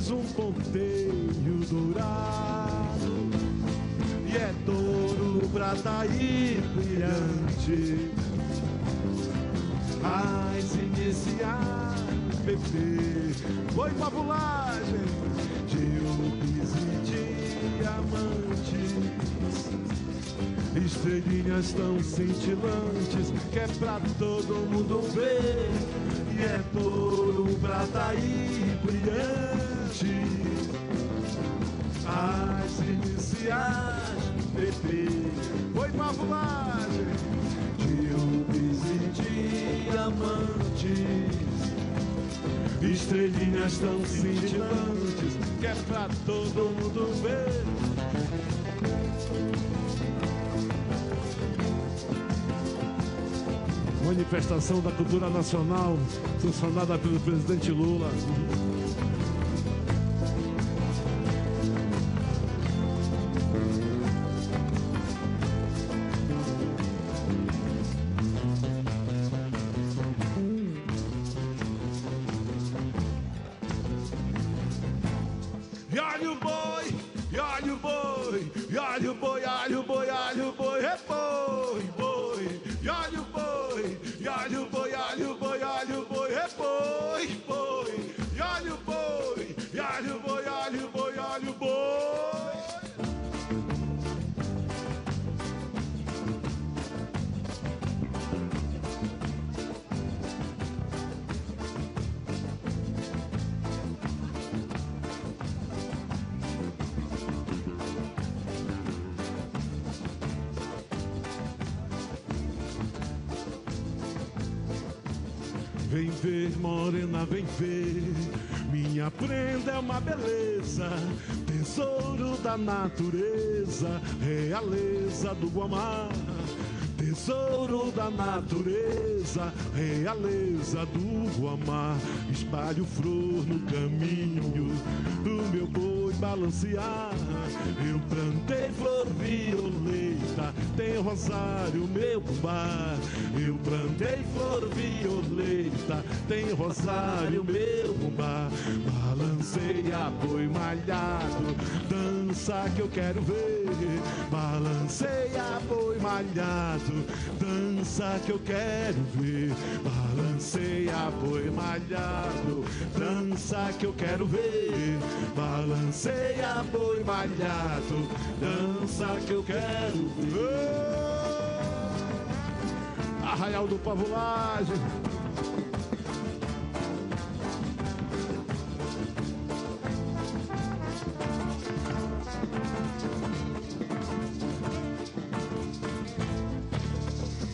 tens um ponteio dourado, e é touro, prata e brilhante. As iniciais, bebê, foi fabulagem de rubis e diamantes, estrelinhas tão cintilantes que é pra todo mundo ver. E é touro, prata e brilhante. As iniciais, bebê, foi fabulagem de rubis e diamantes, estrelinhas tão cintilantes que é pra todo mundo ver. Manifestação da cultura nacional sancionada pelo presidente Lula. E olha o boi, e olha o boi, e olha o boi, olha o boi, olha o boi, é boi, boi, e olha o boi, e olha o boi, olha o boi, olha o boi, é boi, boi, e olha o boi, e olha o boi, olha o boi, olha o boi. Vem ver, morena, vem ver, minha prenda é uma beleza, tesouro da natureza, realeza do Guamá. Tesouro da natureza, realeza do Guamá. Espalho flor no caminho do meu boi balancear. Eu plantei flor violeta, tem rosário meu bumbá. Eu plantei flor violeta, tem rosário meu bumbá. Balanceia boi malhado, dança que eu quero ver. Balanceia boi malhado, dança que eu quero ver. Balanceia boi malhado, dança que eu quero ver. Balanceia boi malhado, dança que eu quero ver. Arraial do Pavulagem.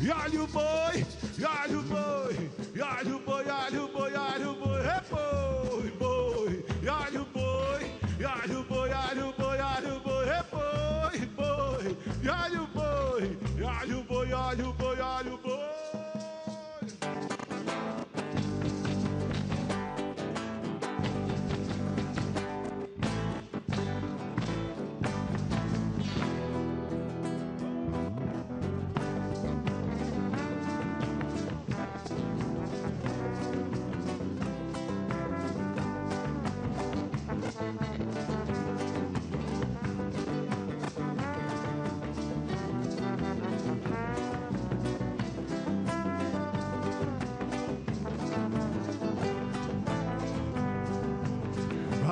E olha o boi, e olha o boi, e olha o boi, olha o boi, olha o boi, é boi, boi, e olha o boi, e olha o boi, olha o boi, olha o boi, é boi, boi, e olha o boi, e olha o boi, olha o boi, olha o boi.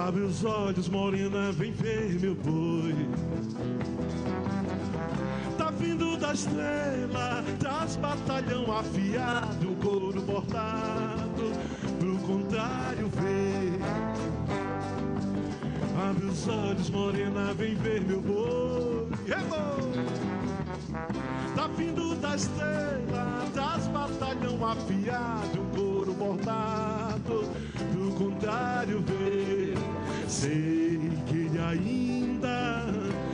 Abre os olhos, morena, vem ver meu boi. Tá vindo da estrela, traz batalhão afiado, um couro bordado, pro contrário ver. Abre os olhos, morena, vem ver meu boi. É boi! Tá vindo da estrela, traz batalhão afiado, um couro bordado, pro contrário ver. Sei que ele ainda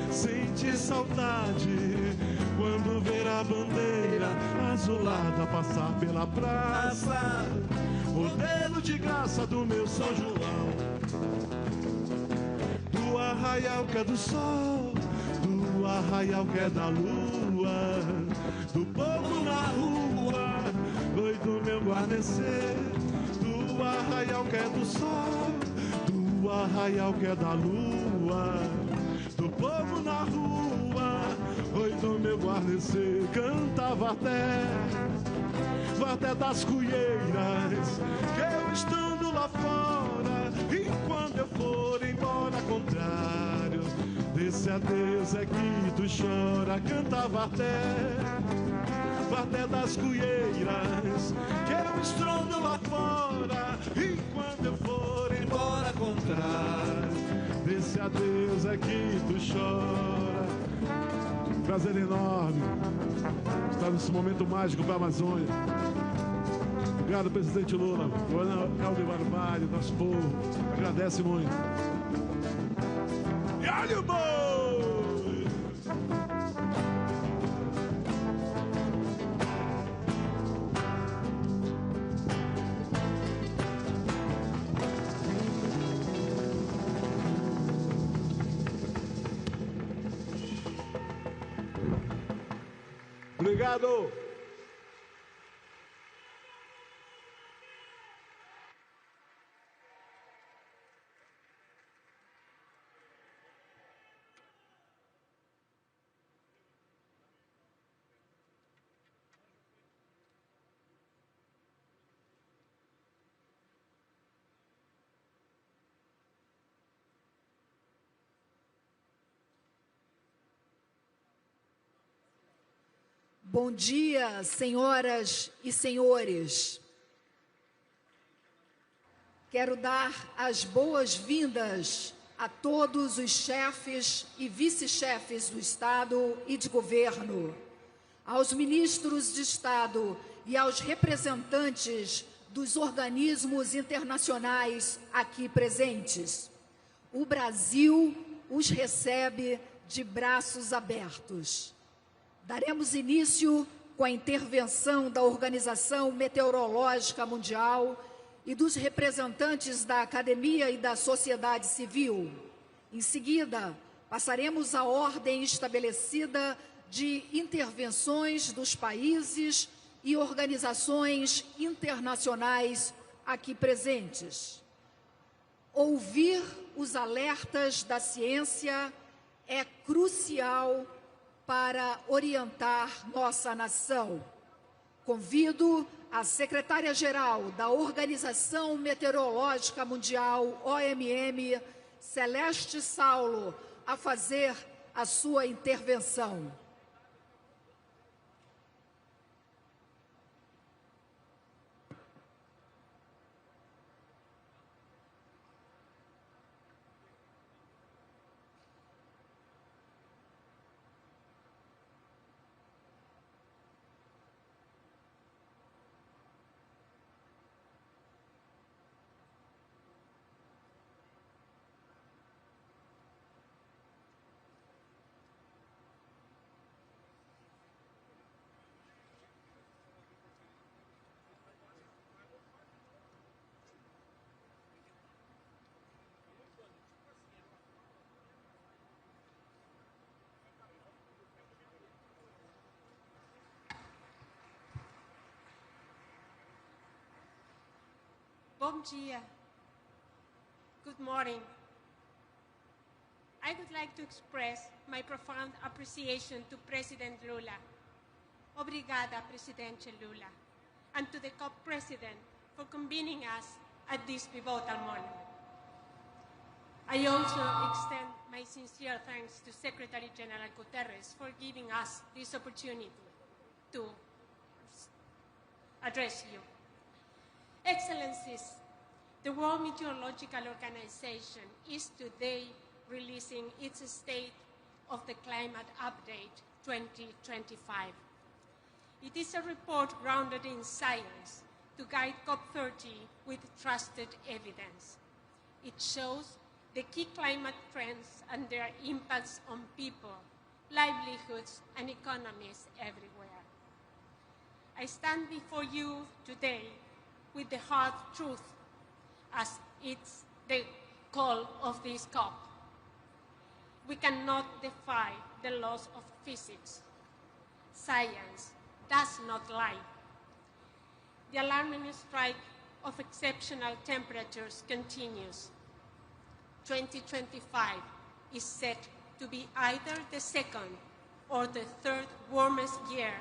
sente saudade quando ver a bandeira azulada passar pela praça, modelo de graça do meu São João, do arraial que é do sol, do arraial que é da lua, do povo na rua, doido meu guarnecer, do arraial que é do sol, do arraial arraial que é da lua, do povo na rua, oi do meu guarnecer, cantava até das cuieiras, que eu estando lá fora, e quando eu for embora, contrário, desse adeus é que tu chora, cantava até das cuieiras, que eu estrondo lá fora, e quando eu for embora, contrário, desse adeus é que tu chora. Prazer enorme estar nesse momento mágico para a Amazônia. Obrigado, presidente Lula. Helder Barbalho, nosso povo, agradece muito. E olha o boi! Obrigado. Bom dia, senhoras e senhores. Quero dar as boas-vindas a todos os chefes e vice-chefes do Estado e de governo, aos ministros de Estado e aos representantes dos organismos internacionais aqui presentes. O Brasil os recebe de braços abertos. Daremos início com a intervenção da Organização Meteorológica Mundial e dos representantes da academia e da sociedade civil. Em seguida, passaremos à ordem estabelecida de intervenções dos países e organizações internacionais aqui presentes. Ouvir os alertas da ciência é crucial para orientar nossa nação. Convido a secretária-geral da Organização Meteorológica Mundial, OMM, Celeste Saulo, a fazer a sua intervenção. Bom dia. Good morning. I would like to express my profound appreciation to President Lula. Obrigada, Presidente Lula, and to the COP President for convening us at this pivotal moment. I also extend my sincere thanks to Secretary General Guterres for giving us this opportunity to address you. Excellencies, the World Meteorological Organization is today releasing its State of the Climate Update 2025. It is a report grounded in science to guide COP30 with trusted evidence. It shows the key climate trends and their impacts on people, livelihoods, and economies everywhere. I stand before you today with the hard truth as it's the call of this COP. We cannot defy the laws of physics. Science does not lie. The alarming strike of exceptional temperatures continues. 2025 is set to be either the second or the third warmest year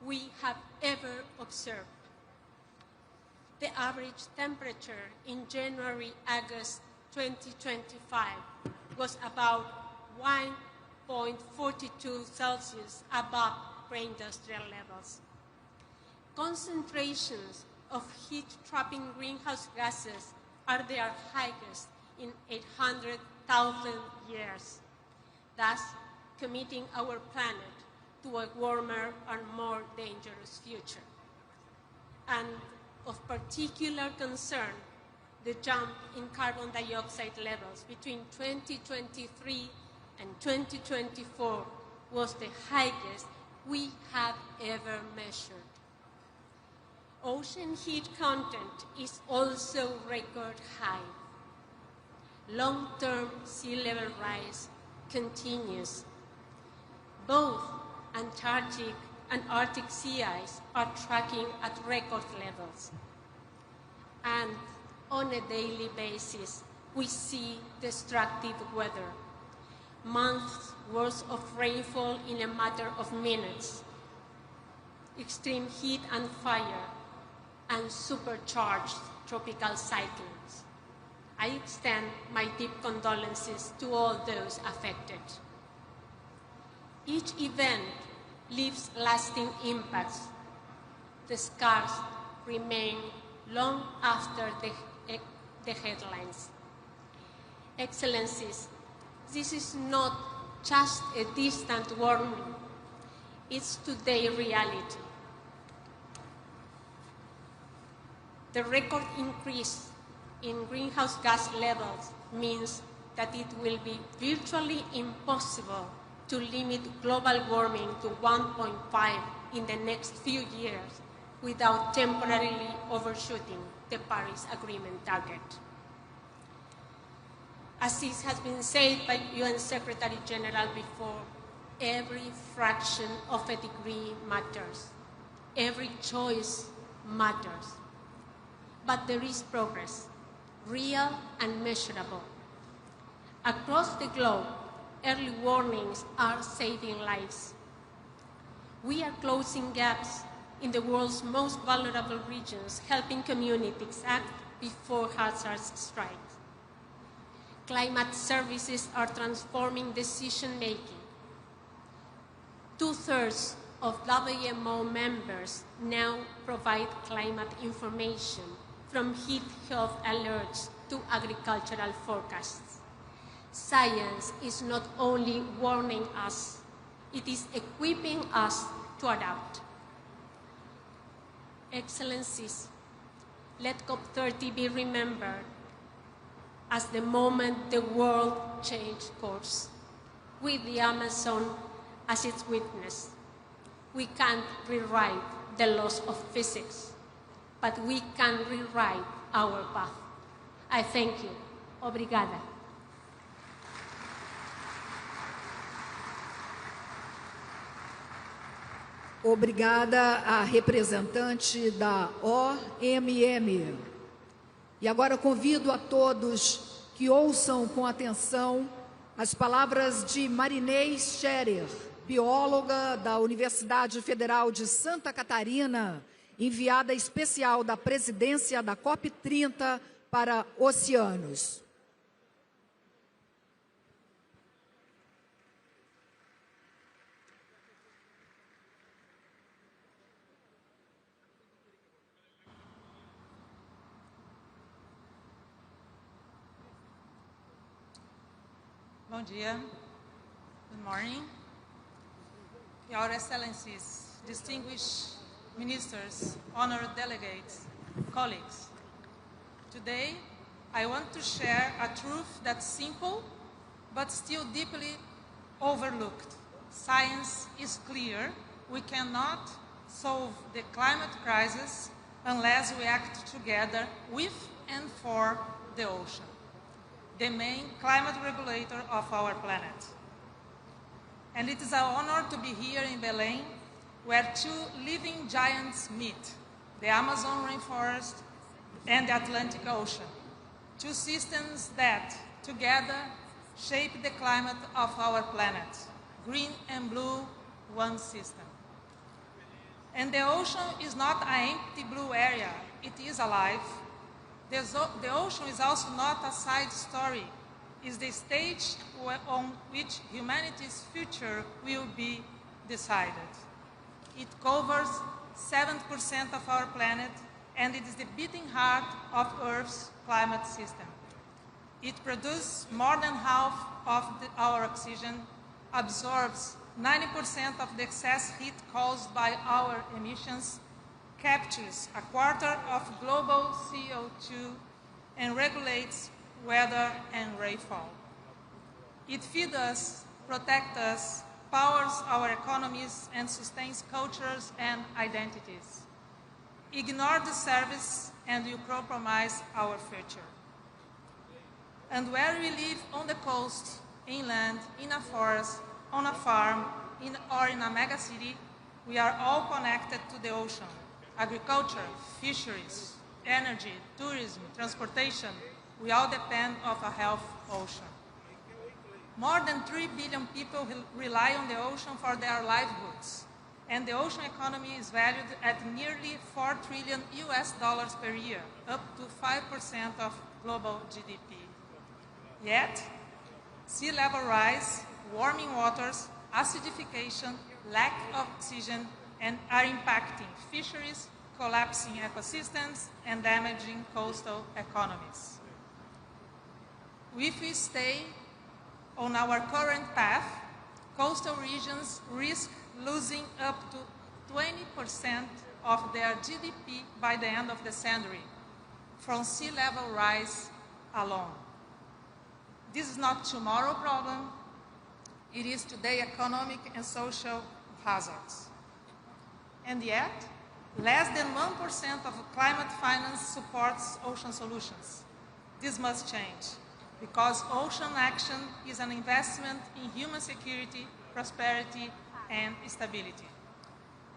we have ever observed. The average temperature in January-August 2025 was about 1.42 Celsius above pre-industrial levels. Concentrations of heat-trapping greenhouse gases are their highest in 800,000 years, thus committing our planet to a warmer and more dangerous future. And of particular concern, the jump in carbon dioxide levels between 2023 and 2024 was the highest we have ever measured. Ocean heat content is also record high. Long-term sea level rise continues. Both Antarctic and Arctic sea ice are tracking at record levels. And on a daily basis, we see destructive weather. Months worth of rainfall in a matter of minutes. Extreme heat and fire, and supercharged tropical cyclones. I extend my deep condolences to all those affected. Each event leaves lasting impacts. The scars remain long after the headlines. Excellencies, this is not just a distant warning, it's today's reality. The record increase in greenhouse gas levels means that it will be virtually impossible to limit global warming to 1.5 in the next few years without temporarily overshooting the Paris Agreement target. As this has been said by UN Secretary General before, every fraction of a degree matters. Every choice matters. But there is progress, real and measurable. Across the globe, early warnings are saving lives. We are closing gaps in the world's most vulnerable regions, helping communities act before hazards strike. Climate services are transforming decision-making. 2/3 of WMO members now provide climate information, from heat health alerts to agricultural forecasts. Science is not only warning us, it is equipping us to adapt. Excellencies, let COP30 be remembered as the moment the world changed course, with the Amazon as its witness. We can't rewrite the laws of physics, but we can rewrite our path. I thank you. Obrigada. Obrigada à representante da OMM. E agora convido a todos que ouçam com atenção as palavras de Marinês Scherer, bióloga da Universidade Federal de Santa Catarina, enviada especial da presidência da COP30 para oceanos. Bom dia. Good morning. Your Excellencies, distinguished ministers, honored delegates, colleagues. Today, I want to share a truth that's simple, but still deeply overlooked. Science is clear. We cannot solve the climate crisis unless we act together with and for the ocean, the main climate regulator of our planet. And it is an honor to be here in Belém, where two living giants meet, the Amazon rainforest and the Atlantic Ocean, two systems that, together shape the climate of our planet. Green and blue, one system. And the ocean is not an empty blue area, it is alive. The ocean is also not a side story, it's the stage on which humanity's future will be decided. It covers 7% of our planet, and it is the beating heart of Earth's climate system. It produces more than half of our oxygen, absorbs 90% of the excess heat caused by our emissions, captures a quarter of global CO2, and regulates weather and rainfall. It feeds us, protects us, powers our economies, and sustains cultures and identities. Ignore the service and you compromise our future. And where we live on the coast, inland, in a forest, on a farm, or in a mega city, we are all connected to the ocean. Agriculture, fisheries, energy, tourism, transportation, we all depend on a healthy ocean. More than 3 billion people rely on the ocean for their livelihoods, and the ocean economy is valued at nearly $4 trillion per year, up to 5% of global GDP. Yet, sea level rise, warming waters, acidification, lack of oxygen, and are impacting fisheries, collapsing ecosystems, and damaging coastal economies. If we stay on our current path, coastal regions risk losing up to 20% of their GDP by the end of the century from sea level rise alone. This is not tomorrow's problem, it is today's economic and social hazards. And yet, less than 1% of climate finance supports ocean solutions. This must change, because ocean action is an investment in human security, prosperity, and stability.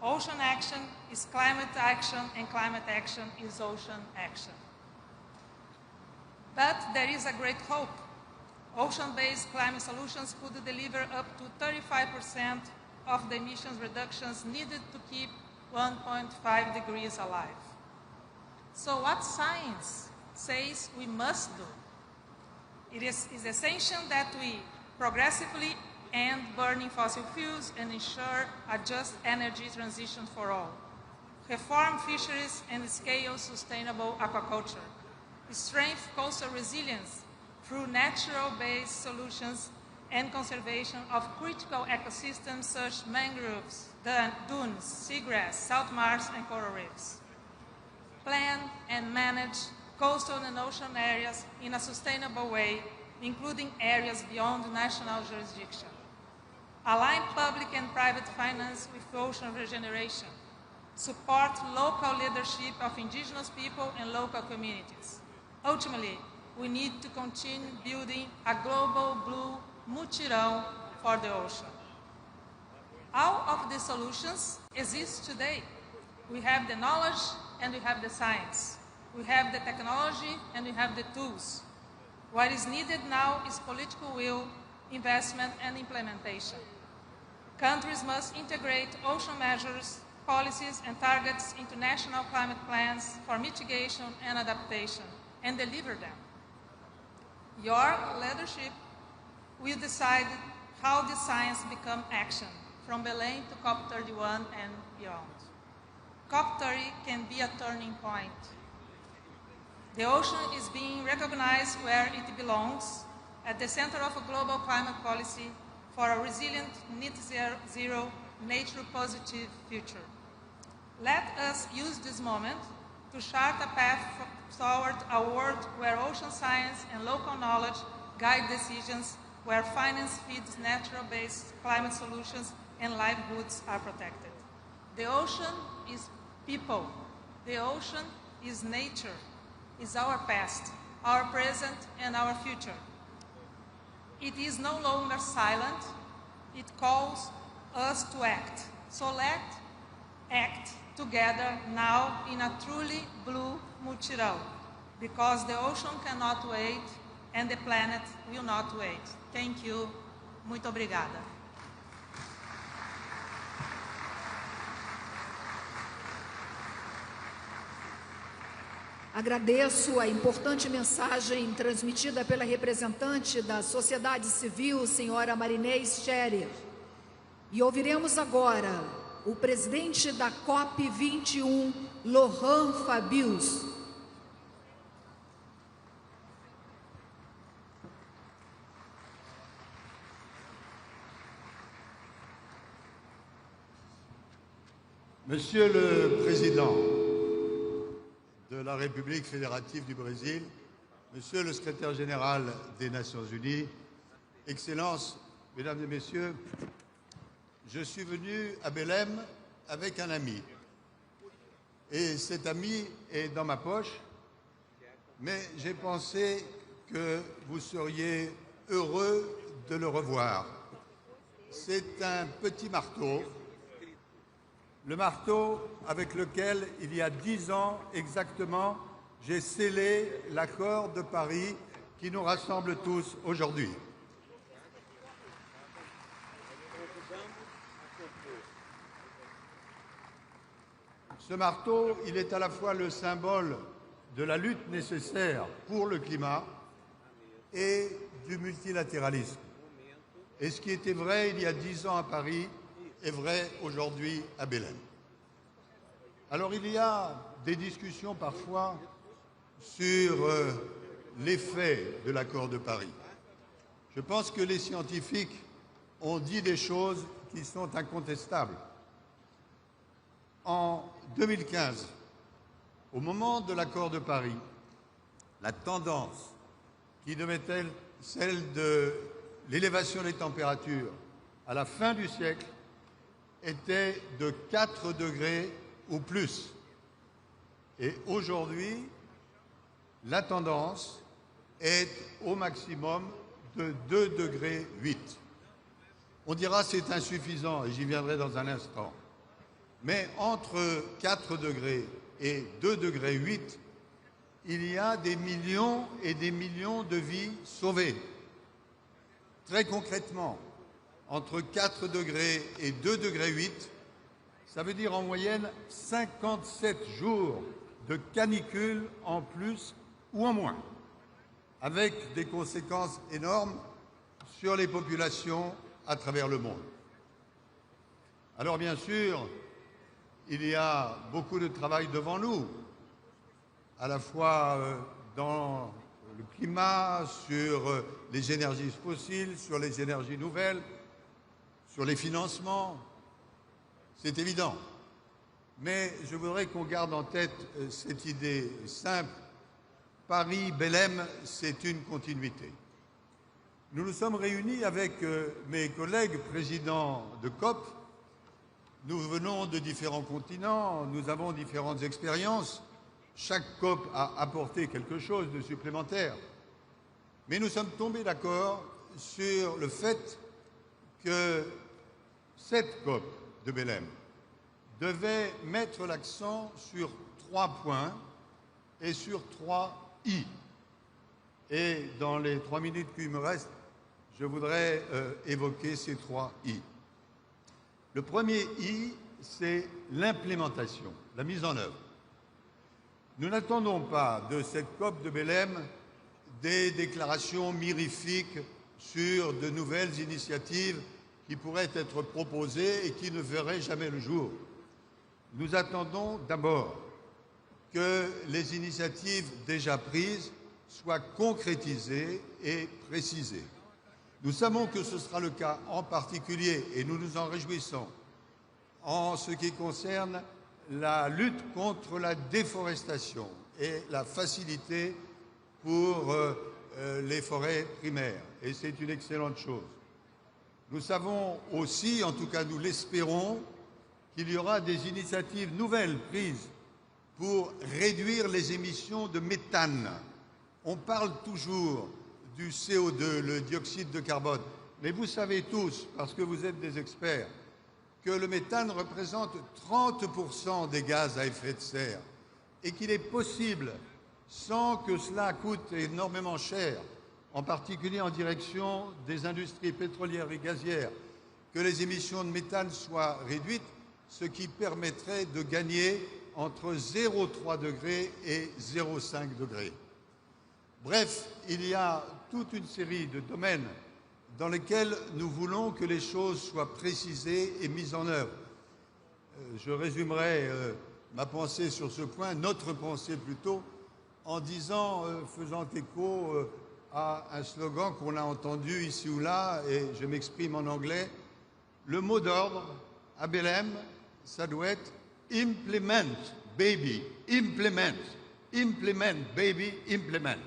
Ocean action is climate action, and climate action is ocean action. But there is a great hope. Ocean-based climate solutions could deliver up to 35% of the emissions reductions needed to keep 1.5 degrees alive. So what science says we must do? It is essential that we progressively end burning fossil fuels and ensure a just energy transition for all. Reform fisheries and scale sustainable aquaculture. Strengthen coastal resilience through natural-based solutions and conservation of critical ecosystems such as mangroves, dunes, seagrass, salt marshes, and coral reefs. Plan and manage coastal and ocean areas in a sustainable way, including areas beyond national jurisdiction. Align public and private finance with ocean regeneration. Support local leadership of indigenous people and local communities. Ultimately, we need to continue building a global blue mutirão for the ocean. All of the solutions exist today. We have the knowledge and we have the science. We have the technology and we have the tools. What is needed now is political will, investment, and implementation. Countries must integrate ocean measures, policies, and targets into national climate plans for mitigation and adaptation, and deliver them. Your leadership will decide how this science becomes action, from Belém to COP31 and beyond. COP30 can be a turning point. The ocean is being recognized where it belongs, at the center of a global climate policy for a resilient, net zero, nature-positive future. Let us use this moment to chart a path toward a world where ocean science and local knowledge guide decisions, where finance feeds natural-based climate solutions and livelihoods are protected. The ocean is people. The ocean is nature. Is our past, our present, and our future. It is no longer silent. It calls us to act. So let's act together now in a truly blue mutirão, because the ocean cannot wait and the planet will not wait. Thank you. Muito obrigada. Agradeço a importante mensagem transmitida pela representante da sociedade civil, senhora Marinês Scherer. E ouviremos agora o presidente da COP21, Laurent Fabius. Monsieur le Président de la République fédérative du Brésil, Monsieur le Secrétaire général des Nations Unies, Excellences, Mesdames et Messieurs, je suis venu à Belém avec un ami. Et cet ami est dans ma poche, mais j'ai pensé que vous seriez heureux de le revoir. C'est un petit marteau. Le marteau avec lequel, il y a 10 ans exactement, j'ai scellé l'accord de Paris qui nous rassemble tous aujourd'hui. Ce marteau, il est à la fois le symbole de la lutte nécessaire pour le climat et du multilatéralisme. Et ce qui était vrai il y a 10 ans à Paris est vrai aujourd'hui à Belém. Alors il y a des discussions parfois sur l'effet de l'accord de Paris. Je pense que les scientifiques ont dit des choses qui sont incontestables. En 2015, au moment de l'accord de Paris, la tendance qui devait être celle de l'élévation des températures à la fin du siècle était de 4 degrés ou plus. Et aujourd'hui, la tendance est au maximum de 2,8 degrés. On dira que c'est insuffisant, et j'y viendrai dans un instant. Mais entre 4 degrés et 2,8 degrés, il y a des millions et des millions de vies sauvées. Très concrètement, entre 4 degrés et 2,8 degrés, ça veut dire en moyenne 57 jours de canicule en plus ou en moins, avec des conséquences énormes sur les populations à travers le monde. Alors bien sûr, il y a beaucoup de travail devant nous, à la fois dans le climat, sur les énergies fossiles, sur les énergies nouvelles, sur les financements, c'est évident. Mais je voudrais qu'on garde en tête cette idée simple. Paris-Belém, c'est une continuité. Nous nous sommes réunis avec mes collègues présidents de COP. Nous venons de différents continents, nous avons différentes expériences. Chaque COP a apporté quelque chose de supplémentaire. Mais nous sommes tombés d'accord sur le fait que cette COP de Belém devait mettre l'accent sur 3 points et sur 3 I. Et dans les 3 minutes qui me restent, je voudrais évoquer ces 3 I. Le premier I, c'est l'implémentation, la mise en œuvre. Nous n'attendons pas de cette COP de Belém des déclarations mirifiques sur de nouvelles initiatives qui pourraient être proposées et qui ne verraient jamais le jour. Nous attendons d'abord que les initiatives déjà prises soient concrétisées et précisées. Nous savons que ce sera le cas en particulier, et nous nous en réjouissons, en ce qui concerne la lutte contre la déforestation et la facilité pour les forêts primaires. Et c'est une excellente chose. Nous savons aussi, en tout cas nous l'espérons, qu'il y aura des initiatives nouvelles prises pour réduire les émissions de méthane. On parle toujours du CO2, le dioxyde de carbone, mais vous savez tous, parce que vous êtes des experts, que le méthane représente 30% des gaz à effet de serre et qu'il est possible, sans que cela coûte énormément cher, en particulier en direction des industries pétrolières et gazières, que les émissions de méthane soient réduites, ce qui permettrait de gagner entre 0,3 degrés et 0,5 degrés. Bref, il y a toute une série de domaines dans lesquels nous voulons que les choses soient précisées et mises en œuvre. Je résumerai ma pensée sur ce point, notre pensée plutôt, en disant, faisant écho à un slogan qu'on a entendu ici ou là, et je m'exprime en anglais, le mot d'ordre à Belém, ça doit être « implement, baby, implement, implement, baby, implement ».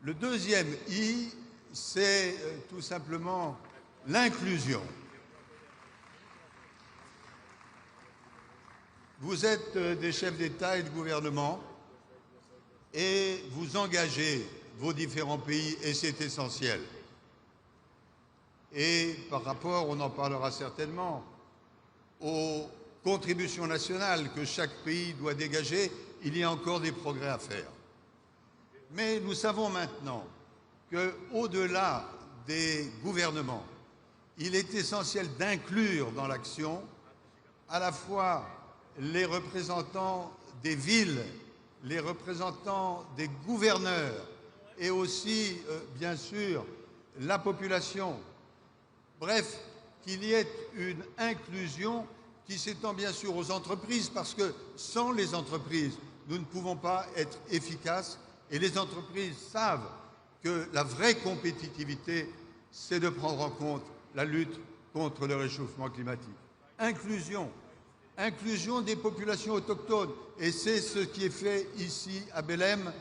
Le deuxième I, c'est tout simplement l'inclusion. Vous êtes des chefs d'État et de gouvernement et vous engagez vos différents pays et c'est essentiel. Et par rapport, on en parlera certainement, aux contributions nationales que chaque pays doit dégager, il y a encore des progrès à faire. Mais nous savons maintenant qu'au-delà des gouvernements, il est essentiel d'inclure dans l'action à la fois les représentants des villes, les représentants des gouverneurs et aussi, bien sûr, la population. Bref, qu'il y ait une inclusion qui s'étend bien sûr aux entreprises, parce que sans les entreprises, nous ne pouvons pas être efficaces et les entreprises savent que la vraie compétitivité, c'est de prendre en compte la lutte contre le réchauffement climatique. Inclusion. Inclusion des populations autochtones, et c'est ce qui est fait ici à Belém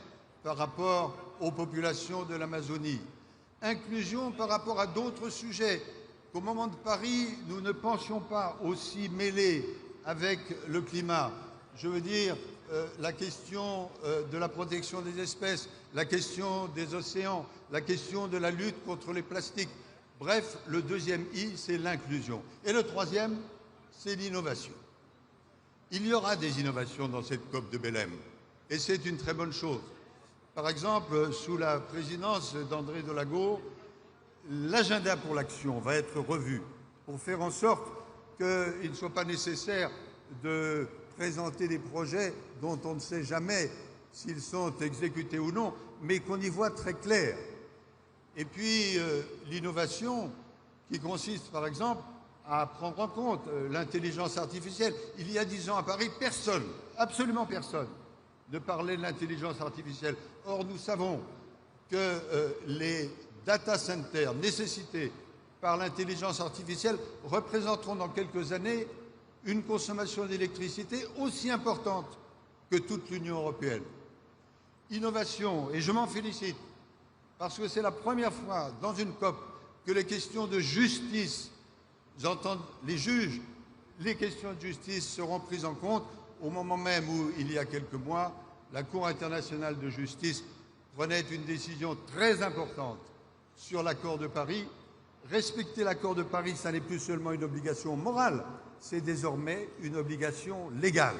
par rapport aux populations de l'Amazonie. Inclusion par rapport à d'autres sujets, qu'au moment de Paris, nous ne pensions pas aussi mêlés avec le climat. Je veux dire, la question de la protection des espèces, la question des océans, la question de la lutte contre les plastiques. Bref, le deuxième I, c'est l'inclusion. Et le troisième, c'est l'innovation. Il y aura des innovations dans cette COP de Belém, et c'est une très bonne chose. Par exemple, sous la présidence d'André Delago, l'agenda pour l'action va être revu pour faire en sorte qu'il ne soit pas nécessaire de présenter des projets dont on ne sait jamais s'ils sont exécutés ou non, mais qu'on y voit très clair. Et puis, l'innovation qui consiste, par exemple, à prendre en compte l'intelligence artificielle. Il y a 10 ans à Paris, personne, absolument personne, ne parlait de l'intelligence artificielle. Or, nous savons que les data centers nécessités par l'intelligence artificielle représenteront dans quelques années une consommation d'électricité aussi importante que toute l'Union européenne. Innovation, et je m'en félicite, parce que c'est la première fois dans une COP que les questions de justice, j'entends les juges, les questions de justice seront prises en compte au moment même où, il y a quelques mois, la Cour internationale de justice prenait une décision très importante sur l'accord de Paris. Respecter l'accord de Paris, ça n'est plus seulement une obligation morale, c'est désormais une obligation légale.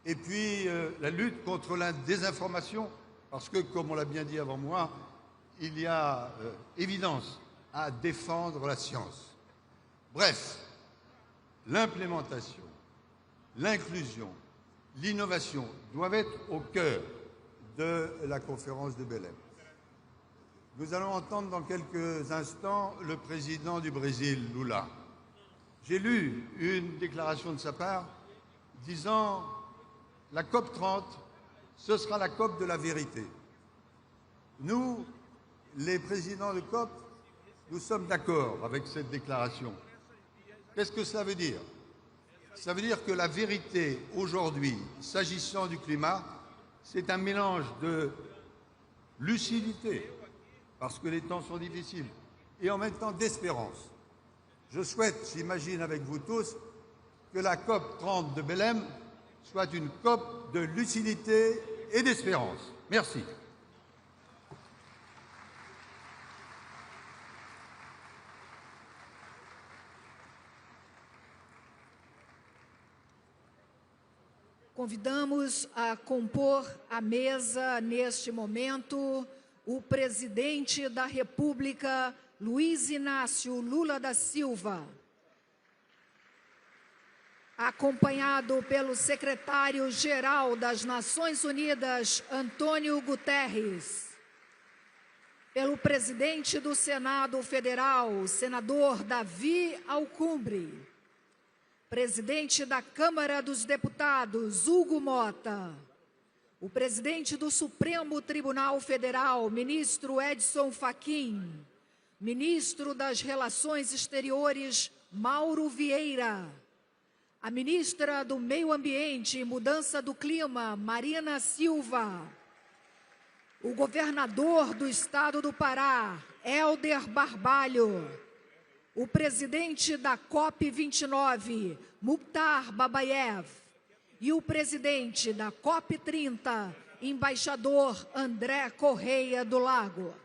Et puis, la lutte contre la désinformation, parce que, comme on l'a bien dit avant moi, il y a évidence à défendre la science. Bref, l'implémentation, l'inclusion, l'innovation doivent être au cœur de la conférence de Belém. Nous allons entendre dans quelques instants le président du Brésil, Lula. J'ai lu une déclaration de sa part disant « La COP30, ce sera la COP de la vérité ». Nous, les présidents de COP, nous sommes d'accord avec cette déclaration. Qu'est-ce que ça veut dire? Ça veut dire que la vérité aujourd'hui, s'agissant du climat, c'est un mélange de lucidité, parce que les temps sont difficiles, et en même temps d'espérance. Je souhaite, j'imagine avec vous tous, que la COP30 de Belém soit une COP de lucidité et d'espérance. Merci. Convidamos a compor a mesa neste momento o presidente da República, Luiz Inácio Lula da Silva, acompanhado pelo secretário-geral das Nações Unidas, Antônio Guterres, pelo presidente do Senado Federal, senador Davi Alcumbre, presidente da Câmara dos Deputados, Hugo Mota, o presidente do Supremo Tribunal Federal, ministro Edson Fachin, ministro das Relações Exteriores, Mauro Vieira, a ministra do Meio Ambiente e Mudança do Clima, Marina Silva, o governador do estado do Pará, Hélder Barbalho, o presidente da COP29, Mukhtar Babayev, e o presidente da COP30, embaixador André Correia do Lago.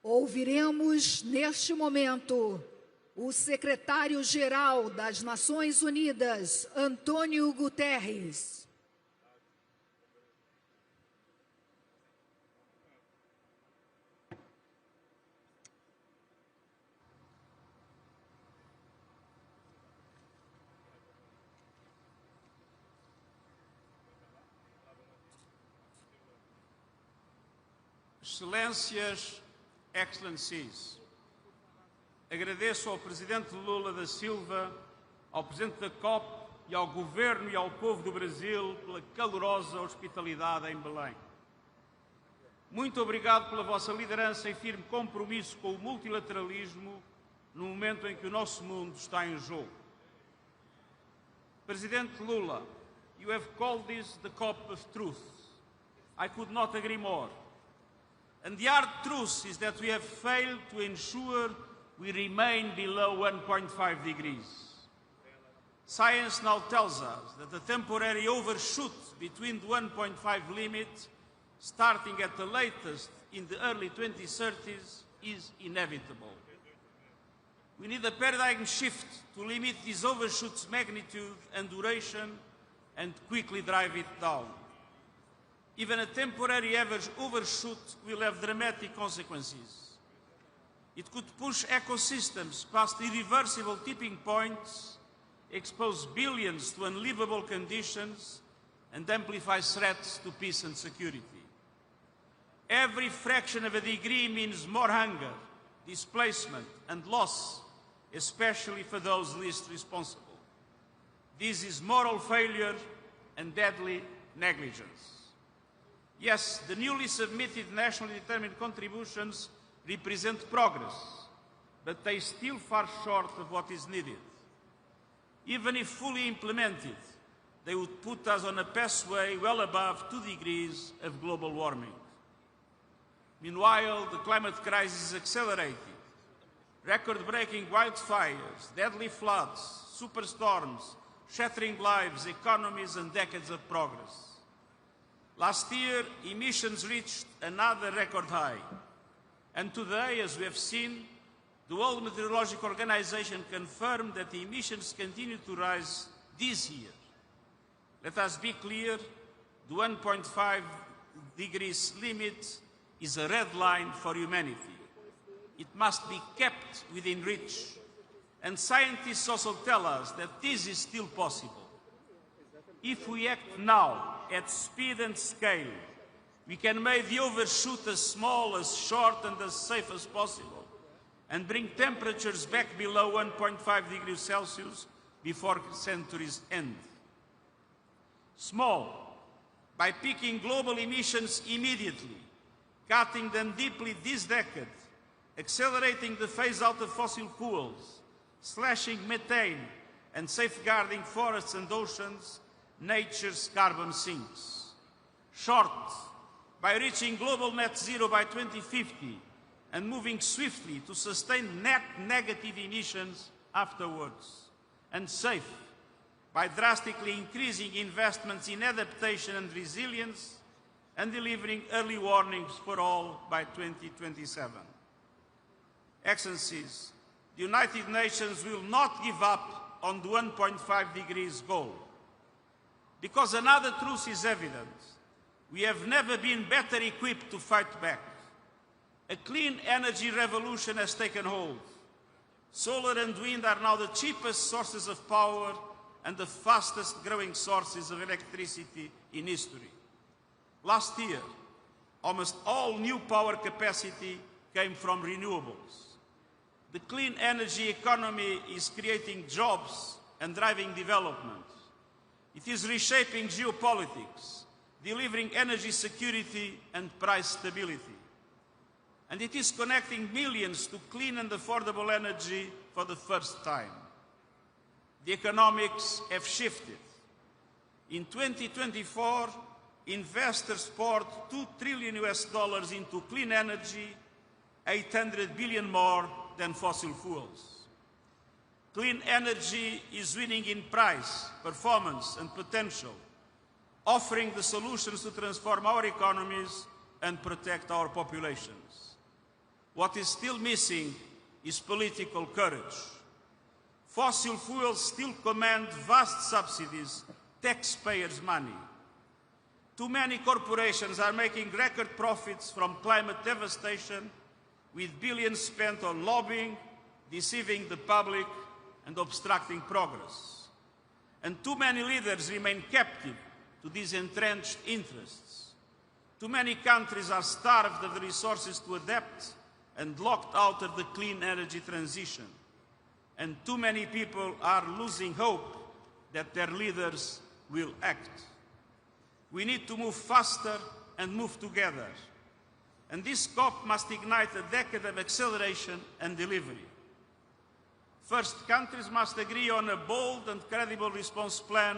Ouviremos, neste momento, o secretário-geral das Nações Unidas, Antônio Guterres. Excelências, Excellencies, agradeço ao Presidente Lula da Silva, ao Presidente da COP e ao Governo e ao povo do Brasil pela calorosa hospitalidade em Belém. Muito obrigado pela vossa liderança e firme compromisso com o multilateralismo no momento em que o nosso mundo está em jogo. Presidente Lula, you have called this the COP of truth. I could not agree more. And the hard truth is that we have failed to ensure we remain below 1.5 degrees. Science now tells us that a temporary overshoot between the 1.5 limit, starting at the latest in the early 2030s, is inevitable. We need a paradigm shift to limit this overshoot's magnitude and duration and quickly drive it down. Even a temporary average overshoot will have dramatic consequences. It could push ecosystems past irreversible tipping points, expose billions to unlivable conditions, and amplify threats to peace and security. Every fraction of a degree means more hunger, displacement, and loss, especially for those least responsible. This is moral failure and deadly negligence. Yes, the newly submitted nationally determined contributions represent progress, but they still fall short of what is needed. Even if fully implemented, they would put us on a pathway well above 2 degrees of global warming. Meanwhile, the climate crisis is accelerating. Record-breaking wildfires, deadly floods, superstorms, shattering lives, economies, and decades of progress. Last year, emissions reached another record high. And today, as we have seen, the World Meteorological Organization confirmed that the emissions continue to rise this year. Let us be clear, the 1.5 degrees limit is a red line for humanity. It must be kept within reach. And scientists also tell us that this is still possible. if we act now at speed and scale, we can make the overshoot as small, as short and as safe as possible and bring temperatures back below 1.5 degrees Celsius before the century's end. Small, by peaking global emissions immediately, cutting them deeply this decade, accelerating the phase-out of fossil fuels, slashing methane, and safeguarding forests and oceans, nature's carbon sinks. Short, by reaching global net zero by 2050 and moving swiftly to sustain net negative emissions afterwards. And safe, by drastically increasing investments in adaptation and resilience and delivering early warnings for all by 2027. Excellencies, the United Nations will not give up on the 1.5 degrees goal. Because another truth is evident. We have never been better equipped to fight back. A clean energy revolution has taken hold. Solar and wind are now the cheapest sources of power and the fastest growing sources of electricity in history. Last year, almost all new power capacity came from renewables. The clean energy economy is creating jobs and driving development. It is reshaping geopolitics, delivering energy security and price stability. And it is connecting millions to clean and affordable energy for the first time. The economics have shifted. In 2024, investors poured $2 trillion into clean energy, 800 billion more than fossil fuels. Clean energy is winning in price, performance, and potential, offering the solutions to transform our economies and protect our populations. What is still missing is political courage. Fossil fuels still command vast subsidies, taxpayers' money. Too many corporations are making record profits from climate devastation, with billions spent on lobbying, deceiving the public, and obstructing progress. And too many leaders remain captive to these entrenched interests. Too many countries are starved of the resources to adapt and locked out of the clean energy transition. And too many people are losing hope that their leaders will act. We need to move faster and move together. And this COP must ignite a decade of acceleration and delivery. First, countries must agree on a bold and credible response plan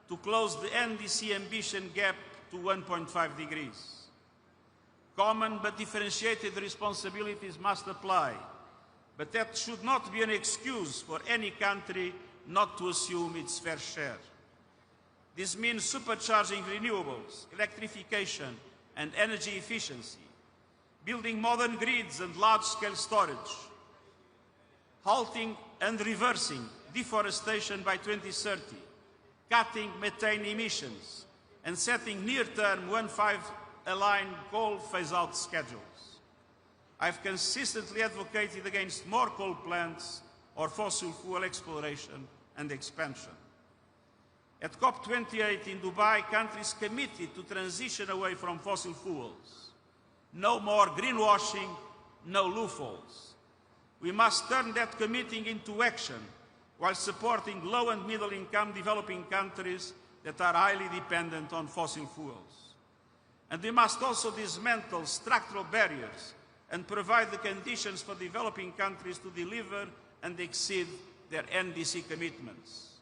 to close the NDC ambition gap to 1.5 degrees. Common but differentiated responsibilities must apply, but that should not be an excuse for any country not to assume its fair share. This means supercharging renewables, electrification, and energy efficiency, building modern grids and large-scale storage, halting and reversing deforestation by 2030, cutting methane emissions, and setting near-term 1.5 aligned coal phase-out schedules. I've consistently advocated against more coal plants or fossil fuel exploration and expansion. At COP28 in Dubai, countries committed to transition away from fossil fuels. No more greenwashing, no loopholes. We must turn that committing into action while supporting low and middle income developing countries that are highly dependent on fossil fuels. And we must also dismantle structural barriers and provide the conditions for developing countries to deliver and exceed their NDC commitments.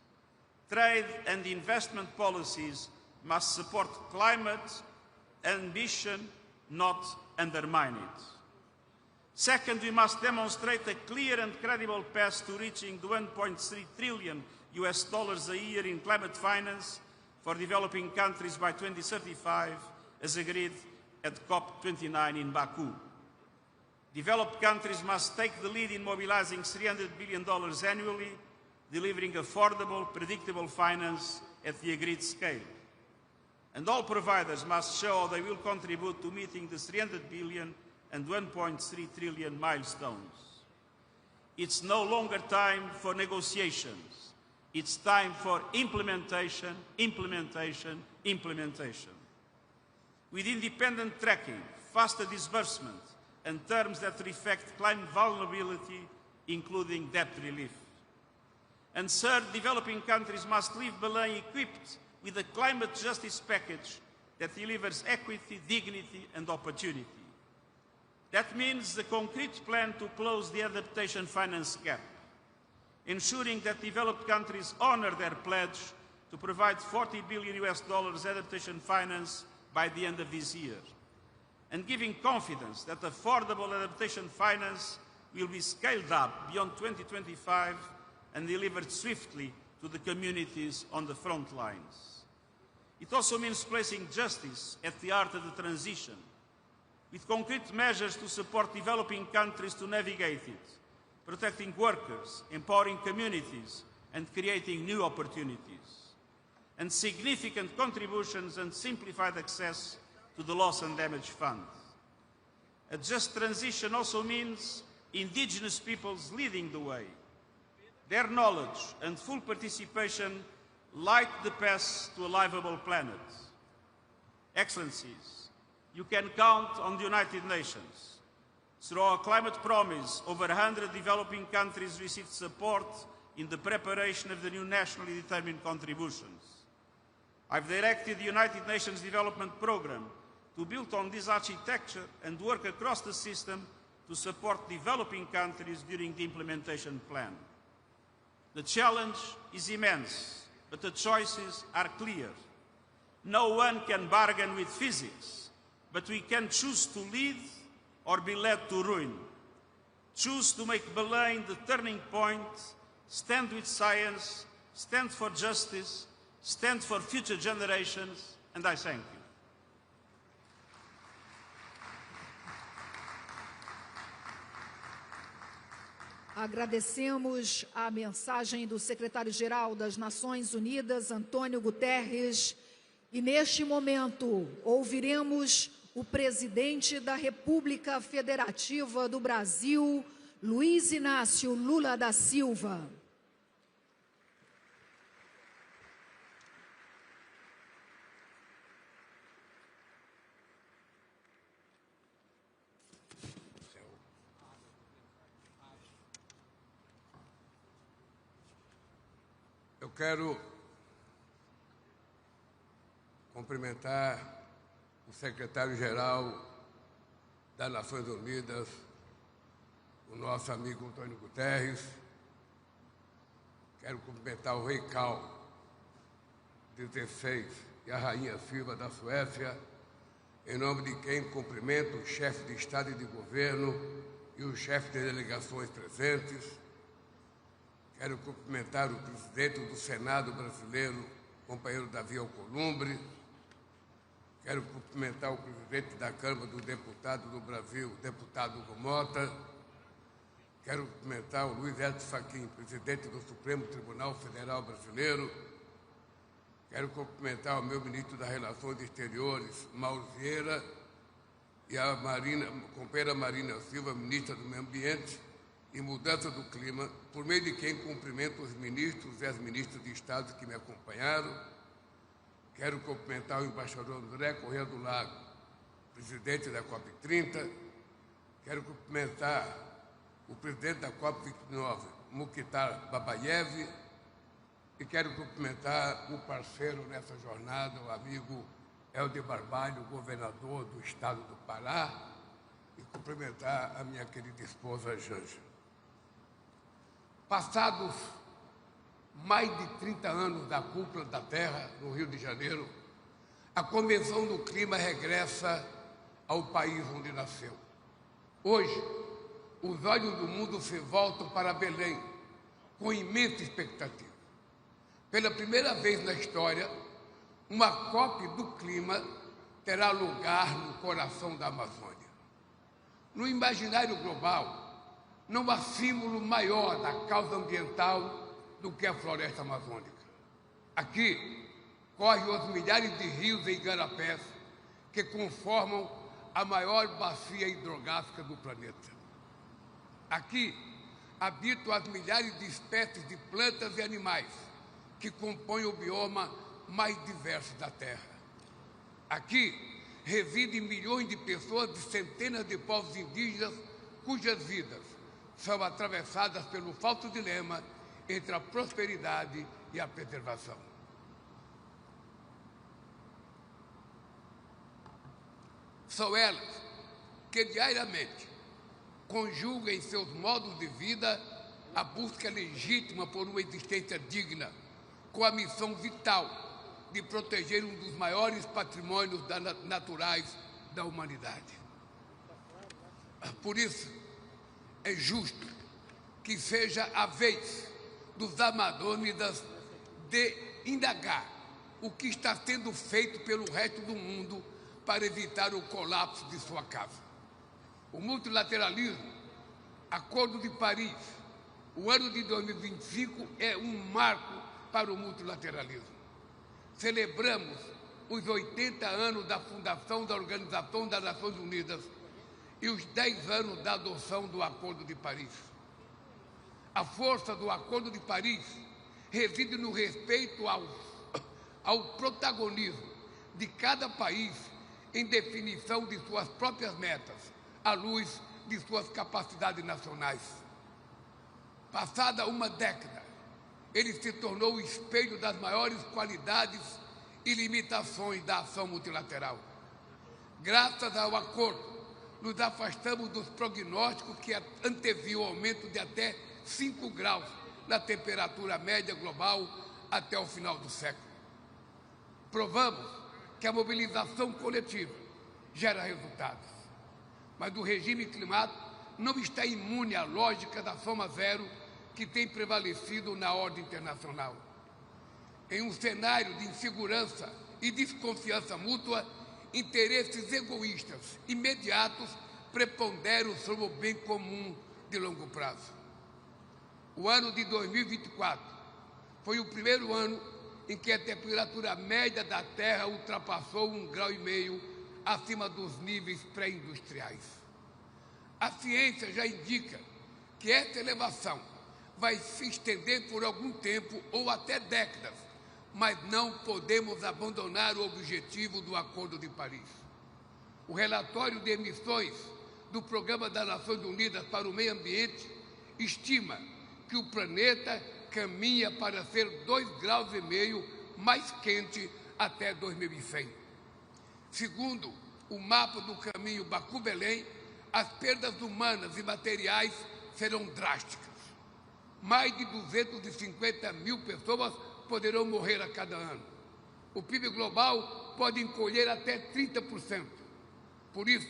Trade and investment policies must support climate ambition, not undermine it. Second, we must demonstrate a clear and credible path to reaching the $1.3 trillion a year in climate finance for developing countries by 2035, as agreed at COP29 in Baku. Developed countries must take the lead in mobilizing $300 billion annually, delivering affordable, predictable finance at the agreed scale. And all providers must show they will contribute to meeting the $300 billion and $1.3 trillion milestones. It's no longer time for negotiations. It's time for implementation, implementation, implementation. With independent tracking, faster disbursement, and terms that reflect climate vulnerability, including debt relief. And third, developing countries must leave Belém equipped with a climate justice package that delivers equity, dignity, and opportunity. That means the concrete plan to close the adaptation finance gap, ensuring that developed countries honor their pledge to provide $40 billion adaptation finance by the end of this year, and giving confidence that affordable adaptation finance will be scaled up beyond 2025 and delivered swiftly to the communities on the front lines. It also means placing justice at the heart of the transition, with concrete measures to support developing countries to navigate it, protecting workers, empowering communities, and creating new opportunities, and significant contributions and simplified access to the Loss and Damage Fund. A just transition also means Indigenous peoples leading the way. Their knowledge and full participation light the path to a livable planet. Excellencies, you can count on the United Nations. Through our climate promise, over 100 developing countries received support in the preparation of the new nationally determined contributions. I've directed the United Nations Development Programme to build on this architecture and work across the system to support developing countries during the implementation plan. The challenge is immense, but the choices are clear. No one can bargain with physics, but we can choose to lead or be led to ruin. Choose to make Belém the turning point, stand with science, stand for justice, stand for future generations, and I thank you. Agradecemos a mensagem do secretário-geral das Nações Unidas, Antônio Guterres, e neste momento ouviremos o presidente da República Federativa do Brasil, Luiz Inácio Lula da Silva. Eu quero cumprimentar o secretário-geral das Nações Unidas, o nosso amigo Antônio Guterres. Quero cumprimentar o rei Carl XVI e a rainha Silva da Suécia, em nome de quem cumprimento o chefe de Estado e de Governo e os chefes de delegações presentes. Quero cumprimentar o presidente do Senado brasileiro, companheiro Davi Alcolumbre. Quero cumprimentar o presidente da Câmara dos Deputados do Brasil, deputado Hugo Mota. Quero cumprimentar o Luiz Edson Fachin, presidente do Supremo Tribunal Federal Brasileiro. Quero cumprimentar o meu ministro das Relações Exteriores, Mauro Vieira, e a companheira Marina Silva, ministra do Meio Ambiente e Mudança do Clima, por meio de quem cumprimento os ministros e as ministras de Estado que me acompanharam. Quero cumprimentar o embaixador André Corrêa do Lago, presidente da COP30. Quero cumprimentar o presidente da COP29, Mukhtar Babayev. E quero cumprimentar o parceiro nessa jornada, o amigo Helder Barbalho, governador do estado do Pará, e cumprimentar a minha querida esposa Janja. Passados mais de 30 anos da cúpula da Terra, no Rio de Janeiro, a Convenção do Clima regressa ao país onde nasceu. Hoje, os olhos do mundo se voltam para Belém, com imensa expectativa. Pela primeira vez na história, uma COP do clima terá lugar no coração da Amazônia. No imaginário global, não há símbolo maior da causa ambiental do que a floresta amazônica. Aqui correm os milhares de rios e igarapés que conformam a maior bacia hidrográfica do planeta. Aqui habitam as milhares de espécies de plantas e animais que compõem o bioma mais diverso da Terra. Aqui residem milhões de pessoas de centenas de povos indígenas cujas vidas são atravessadas pelo falso dilema entre a prosperidade e a preservação. São elas que diariamente conjugam em seus modos de vida a busca legítima por uma existência digna, com a missão vital de proteger um dos maiores patrimônios naturais da humanidade. Por isso, é justo que seja a vez dos amazônidas de indagar o que está sendo feito pelo resto do mundo para evitar o colapso de sua casa. O multilateralismo, Acordo de Paris, o ano de 2025 é um marco para o multilateralismo. Celebramos os 80 anos da fundação da Organização das Nações Unidas e os 10 anos da adoção do Acordo de Paris. A força do Acordo de Paris reside no respeito ao protagonismo de cada país em definição de suas próprias metas, à luz de suas capacidades nacionais. Passada uma década, ele se tornou o espelho das maiores qualidades e limitações da ação multilateral. Graças ao acordo, nos afastamos dos prognósticos que anteviam o aumento de até 5 graus na temperatura média global até o final do século. Provamos que a mobilização coletiva gera resultados, mas o regime climático não está imune à lógica da soma zero que tem prevalecido na ordem internacional. Em um cenário de insegurança e desconfiança mútua, interesses egoístas imediatos preponderam sobre o bem comum de longo prazo. O ano de 2024 foi o primeiro ano em que a temperatura média da Terra ultrapassou 1,5 graus acima dos níveis pré-industriais. A ciência já indica que essa elevação vai se estender por algum tempo ou até décadas, mas não podemos abandonar o objetivo do Acordo de Paris. O relatório de emissões do Programa das Nações Unidas para o Meio Ambiente estima que o planeta caminha para ser 2,5 graus mais quente até 2100. Segundo o mapa do caminho Baku-Belém, as perdas humanas e materiais serão drásticas. Mais de 250 mil pessoas poderão morrer a cada ano. O PIB global pode encolher até 30%. Por isso,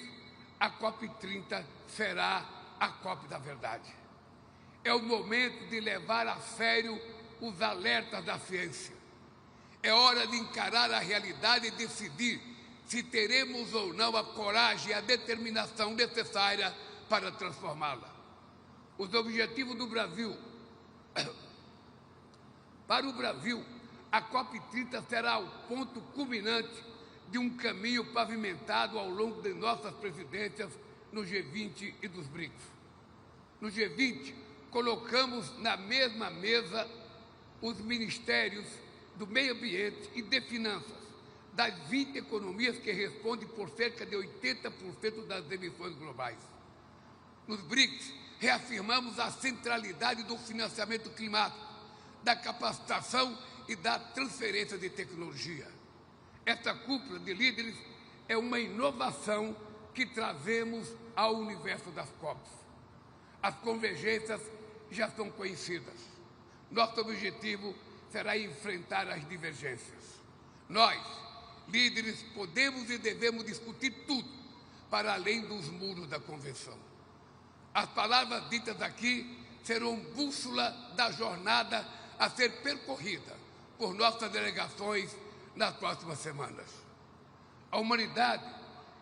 a COP30 será a COP da verdade. É o momento de levar a sério os alertas da ciência. É hora de encarar a realidade e decidir se teremos ou não a coragem e a determinação necessária para transformá-la. Os objetivos do Brasil. Para o Brasil, a COP30 será o ponto culminante de um caminho pavimentado ao longo de nossas presidências no G20 e dos BRICS. No G20, colocamos na mesma mesa os ministérios do meio ambiente e de finanças, das 20 economias que respondem por cerca de 80% das emissões globais. Nos BRICS, reafirmamos a centralidade do financiamento climático, da capacitação e da transferência de tecnologia. Esta cúpula de líderes é uma inovação que trazemos ao universo das COPs. As convergências já são conhecidas. Nosso objetivo será enfrentar as divergências. Nós, líderes, podemos e devemos discutir tudo para além dos muros da convenção. As palavras ditas aqui serão bússola da jornada a ser percorrida por nossas delegações nas próximas semanas. A humanidade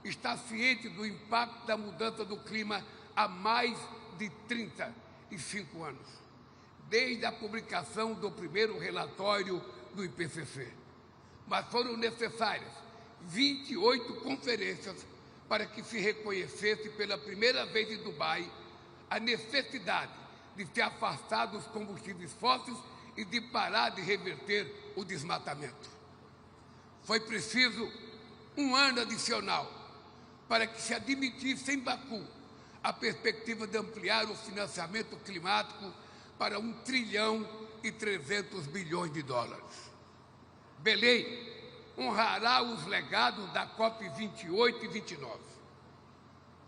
está ciente do impacto da mudança do clima há mais de 35 anos, desde a publicação do primeiro relatório do IPCC. Mas foram necessárias 28 conferências para que se reconhecesse pela primeira vez em Dubai a necessidade de se afastar dos combustíveis fósseis e de parar de reverter o desmatamento. Foi preciso um ano adicional para que se admitisse em Baku a perspectiva de ampliar o financiamento climático para US$ 1,3 trilhão. Belém honrará os legados da COP28 e 29.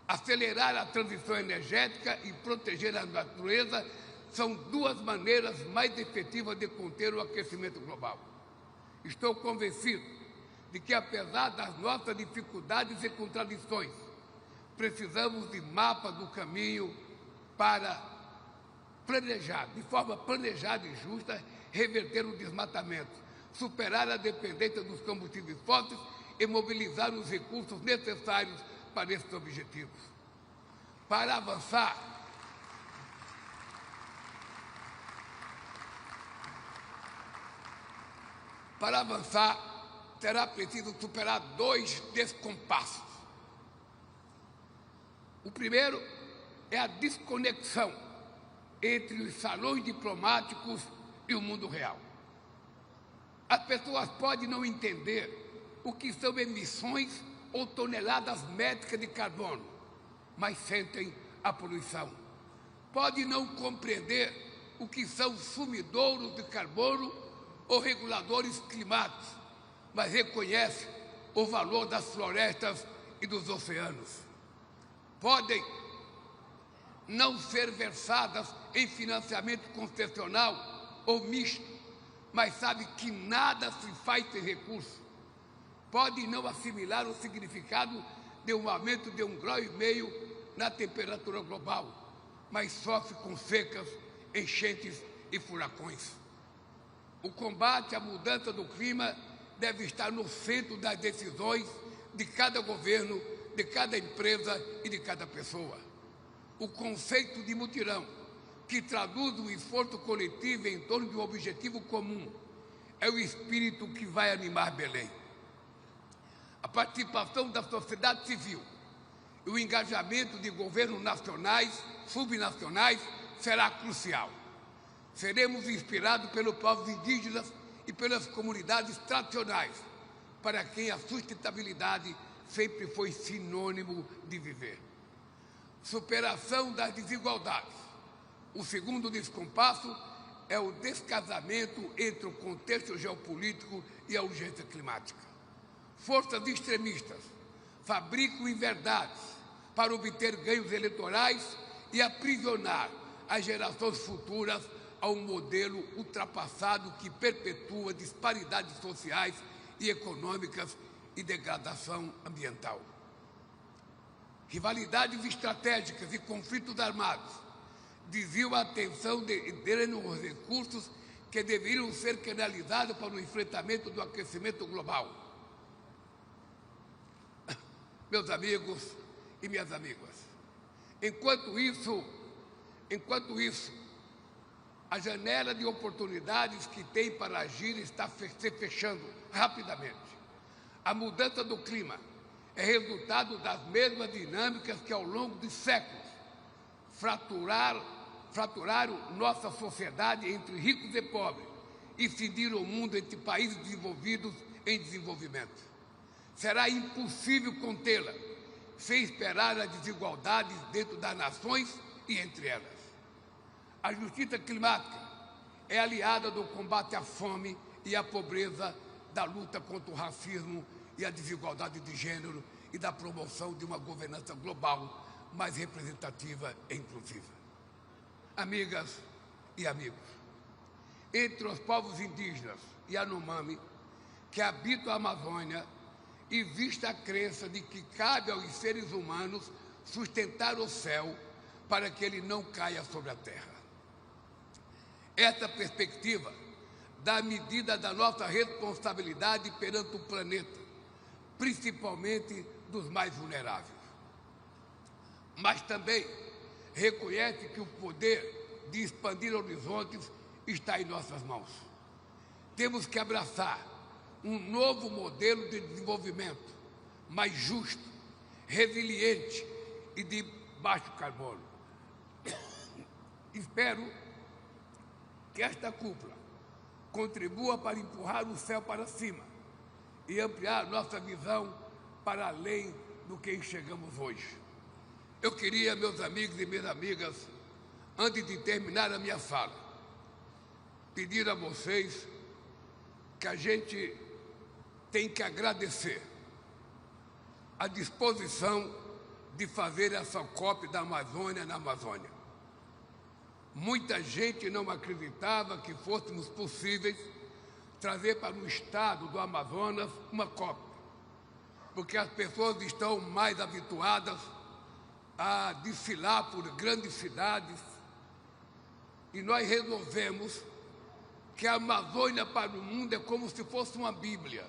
Acelerar a transição energética e proteger a natureza são duas maneiras mais efetivas de conter o aquecimento global. Estou convencido de que, apesar das nossas dificuldades e contradições, precisamos de mapa do caminho para planejar, de forma planejada e justa, reverter o desmatamento, superar a dependência dos combustíveis fósseis e mobilizar os recursos necessários para esses objetivos. Para avançar, será preciso superar dois descompassos. O primeiro é a desconexão entre os salões diplomáticos e o mundo real. As pessoas podem não entender o que são emissões ou toneladas métricas de carbono, mas sentem a poluição. Podem não compreender o que são sumidouros de carbono ou reguladores climáticos, mas reconhecem o valor das florestas e dos oceanos. Podem não ser versadas em financiamento concessional ou misto, mas sabem que nada se faz sem recurso. Podem não assimilar o significado de um aumento de 1,5 graus na temperatura global, mas sofrem com secas, enchentes e furacões. O combate à mudança do clima deve estar no centro das decisões de cada governo, de cada empresa e de cada pessoa. O conceito de mutirão, que traduz um esforço coletivo em torno de um objetivo comum, é o espírito que vai animar Belém. A participação da sociedade civil e o engajamento de governos nacionais, subnacionais, será crucial. Seremos inspirados pelos povos indígenas e pelas comunidades tradicionais, para quem a sustentabilidade sempre foi sinônimo de viver. Superação das desigualdades. O segundo descompasso é o descasamento entre o contexto geopolítico e a urgência climática. Forças extremistas fabricam inverdades para obter ganhos eleitorais e aprisionar as gerações futuras a um modelo ultrapassado que perpetua disparidades sociais e econômicas e degradação ambiental. Rivalidades estratégicas e conflitos armados desviam a atenção e drenam os recursos que deveriam ser canalizados para o enfrentamento do aquecimento global. Meus amigos e minhas amigas, enquanto isso, a janela de oportunidades que tem para agir está se fechando rapidamente. A mudança do clima é resultado das mesmas dinâmicas que, ao longo de séculos, fraturaram nossa sociedade entre ricos e pobres e cindiram o mundo entre países desenvolvidos em desenvolvimento. Será impossível contê-la sem esperar as desigualdades dentro das nações e entre elas. A justiça climática é aliada do combate à fome e à pobreza, da luta contra o racismo e a desigualdade de gênero e da promoção de uma governança global mais representativa e inclusiva. Amigas e amigos, entre os povos indígenas e Yanomami que habitam a Amazônia, existe a crença de que cabe aos seres humanos sustentar o céu para que ele não caia sobre a terra. Essa perspectiva dá medida da nossa responsabilidade perante o planeta, principalmente dos mais vulneráveis. Mas também reconhece que o poder de expandir horizontes está em nossas mãos. Temos que abraçar um novo modelo de desenvolvimento mais justo, resiliente e de baixo carbono. Espero que esta cúpula contribua para empurrar o céu para cima e ampliar nossa visão para além do que enxergamos hoje. Eu queria, meus amigos e minhas amigas, antes de terminar a minha fala, pedir a vocês que a gente tem que agradecer a disposição de fazer essa COP da Amazônia na Amazônia. Muita gente não acreditava que fôssemos possíveis trazer para o estado do Amazonas uma COP, porque as pessoas estão mais habituadas a desfilar por grandes cidades, e nós resolvemos que a Amazônia para o mundo é como se fosse uma Bíblia.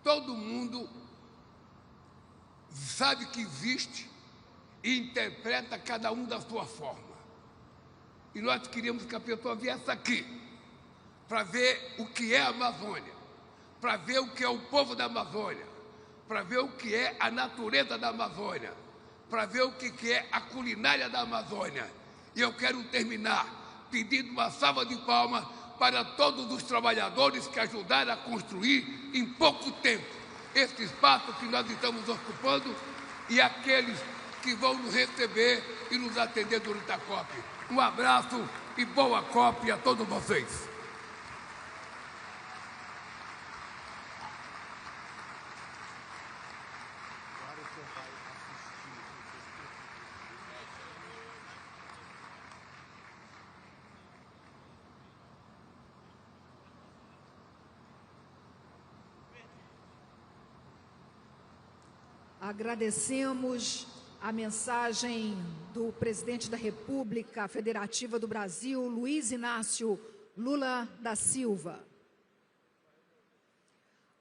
Todo mundo sabe que existe e interpreta cada um da sua forma. E nós queríamos que a pessoa viesse aqui para ver o que é a Amazônia, para ver o que é o povo da Amazônia, para ver o que é a natureza da Amazônia, para ver o que é a culinária da Amazônia. E eu quero terminar pedindo uma salva de palmas para todos os trabalhadores que ajudaram a construir em pouco tempo esse espaço que nós estamos ocupando e aqueles que vão nos receber e nos atender durante a COP. Um abraço e boa COP a todos vocês. Agradecemos a mensagem do presidente da República Federativa do Brasil, Luiz Inácio Lula da Silva.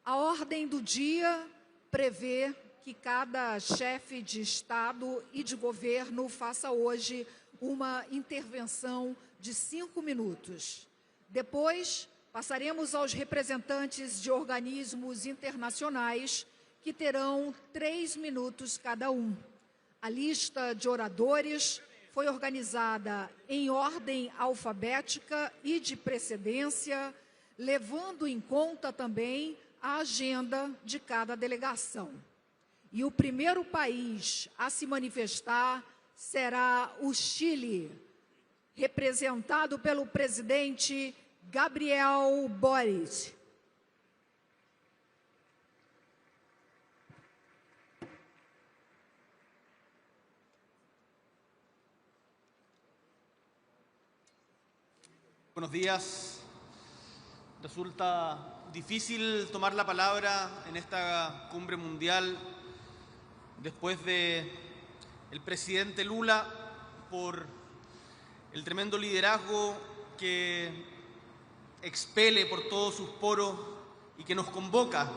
A ordem do dia prevê que cada chefe de Estado e de governo faça hoje uma intervenção de 5 minutos. Depois, passaremos aos representantes de organismos internacionais, que terão 3 minutos cada um. A lista de oradores foi organizada em ordem alfabética e de precedência, levando em conta também a agenda de cada delegação. E o primeiro país a se manifestar será o Chile, representado pelo presidente Gabriel Boric. Buenos días. Resulta difícil tomar la palabra en esta cumbre mundial después de el presidente Lula por el tremendo liderazgo que expele por todos sus poros y que nos convoca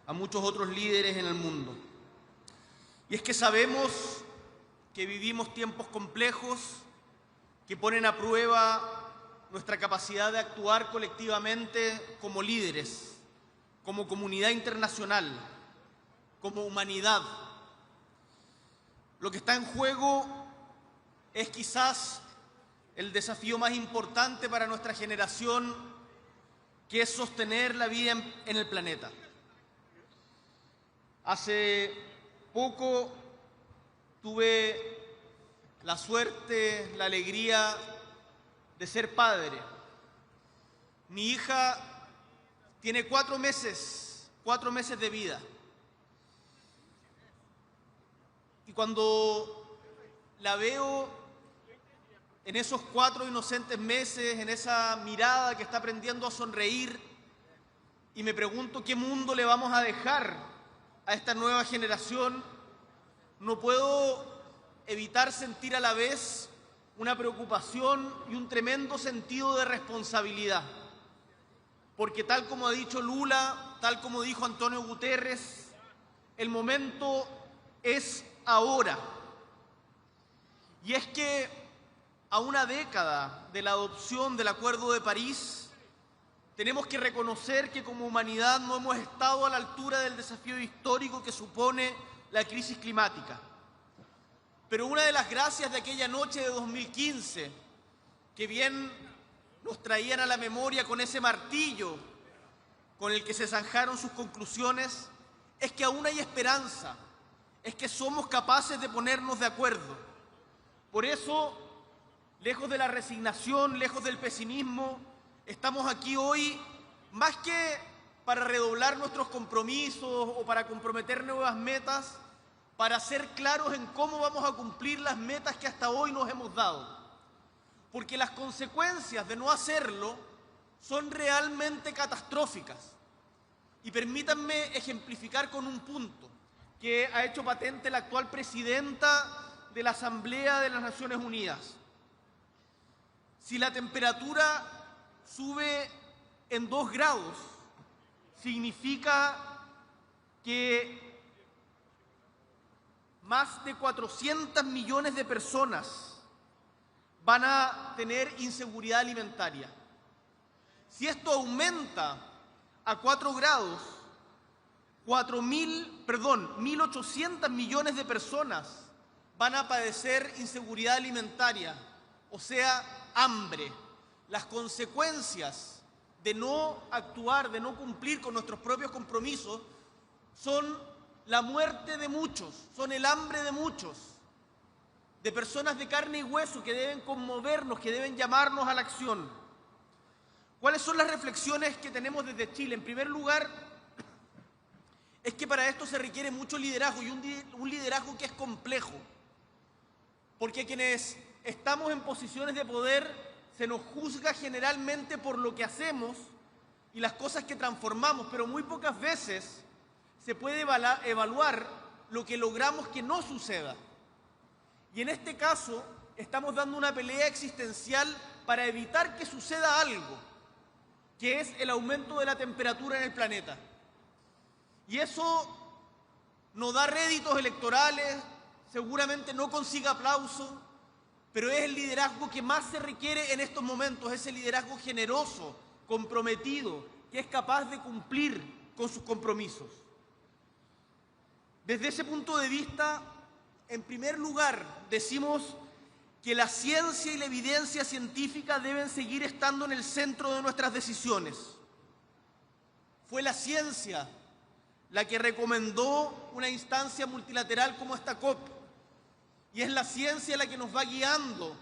a muchos otros líderes en el mundo. Y es que sabemos que vivimos tiempos complejos que ponen a prueba nuestra capacidad de actuar colectivamente como líderes, como comunidad internacional, como humanidad. Lo que está en juego es quizás el desafío más importante para nuestra generación, que es sostener la vida en el planeta. Hace poco tuve la suerte, la alegría de ser padre. Mi hija tiene 4 meses de vida. Y cuando la veo en esos 4 inocentes meses, en esa mirada que está aprendiendo a sonreír, y me pregunto qué mundo le vamos a dejar a esta nueva generación, no puedo evitar sentir a la vez una preocupación y un tremendo sentido de responsabilidad. Porque tal como ha dicho Lula, tal como dijo Antonio Guterres, el momento es ahora. Y es que a una década de la adopción del Acuerdo de París, tenemos que reconocer que como humanidad no hemos estado a la altura del desafío histórico que supone la crisis climática. Pero una de las gracias de aquella noche de 2015, que bien nos traían a la memoria con ese martillo con el que se zanjaron sus conclusiones, es que aún hay esperanza, es que somos capaces de ponernos de acuerdo. Por eso, lejos de la resignación, lejos del pesimismo, estamos aquí hoy más que para redoblar nuestros compromisos o para comprometer nuevas metas, para ser claros en cómo vamos a cumplir las metas que hasta hoy nos hemos dado. Porque las consecuencias de no hacerlo son realmente catastróficas. Y permítanme ejemplificar con un punto que ha hecho patente la actual presidenta de la Asamblea de las Naciones Unidas. Si la temperatura sube en 2 grados, significa que más de 400 millones de personas van a tener inseguridad alimentaria. Si esto aumenta a 4 grados, 1.800 millones de personas van a padecer inseguridad alimentaria, o sea, hambre. Las consecuencias de no actuar, de no cumplir con nuestros propios compromisos, son la muerte de muchos, son el hambre de muchos, de personas de carne y hueso que deben conmovernos, que deben llamarnos a la acción. ¿Cuáles son las reflexiones que tenemos desde Chile? En primer lugar, es que para esto se requiere mucho liderazgo y un liderazgo que es complejo, porque quienes estamos en posiciones de poder se nos juzga generalmente por lo que hacemos y las cosas que transformamos, pero muy pocas veces se puede evaluar lo que logramos que no suceda. Y en este caso estamos dando una pelea existencial para evitar que suceda algo, que es el aumento de la temperatura en el planeta. Y eso no da réditos electorales, seguramente no consiga aplausos, pero es el liderazgo que más se requiere en estos momentos, es el liderazgo generoso, comprometido, que es capaz de cumplir con sus compromisos. Desde ese punto de vista, en primer lugar, decimos que la ciencia y la evidencia científica deben seguir estando en el centro de nuestras decisiones. Fue la ciencia la que recomendó una instancia multilateral como esta COP, y es la ciencia la que nos va guiando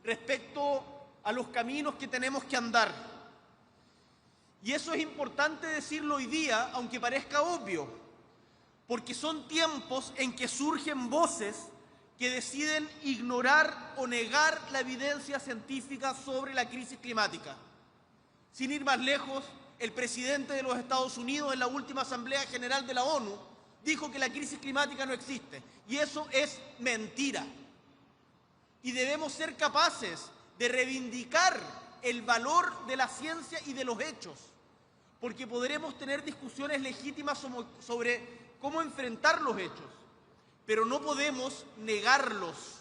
respecto a los caminos que tenemos que andar. Y eso es importante decirlo hoy día, aunque parezca obvio, porque son tiempos en que surgen voces que deciden ignorar o negar la evidencia científica sobre la crisis climática. Sin ir más lejos, el presidente de los Estados Unidos en la última Asamblea General de la ONU dijo que la crisis climática no existe, y eso es mentira. Y debemos ser capaces de reivindicar el valor de la ciencia y de los hechos, porque podremos tener discusiones legítimas sobre cómo enfrentar los hechos, pero no podemos negarlos,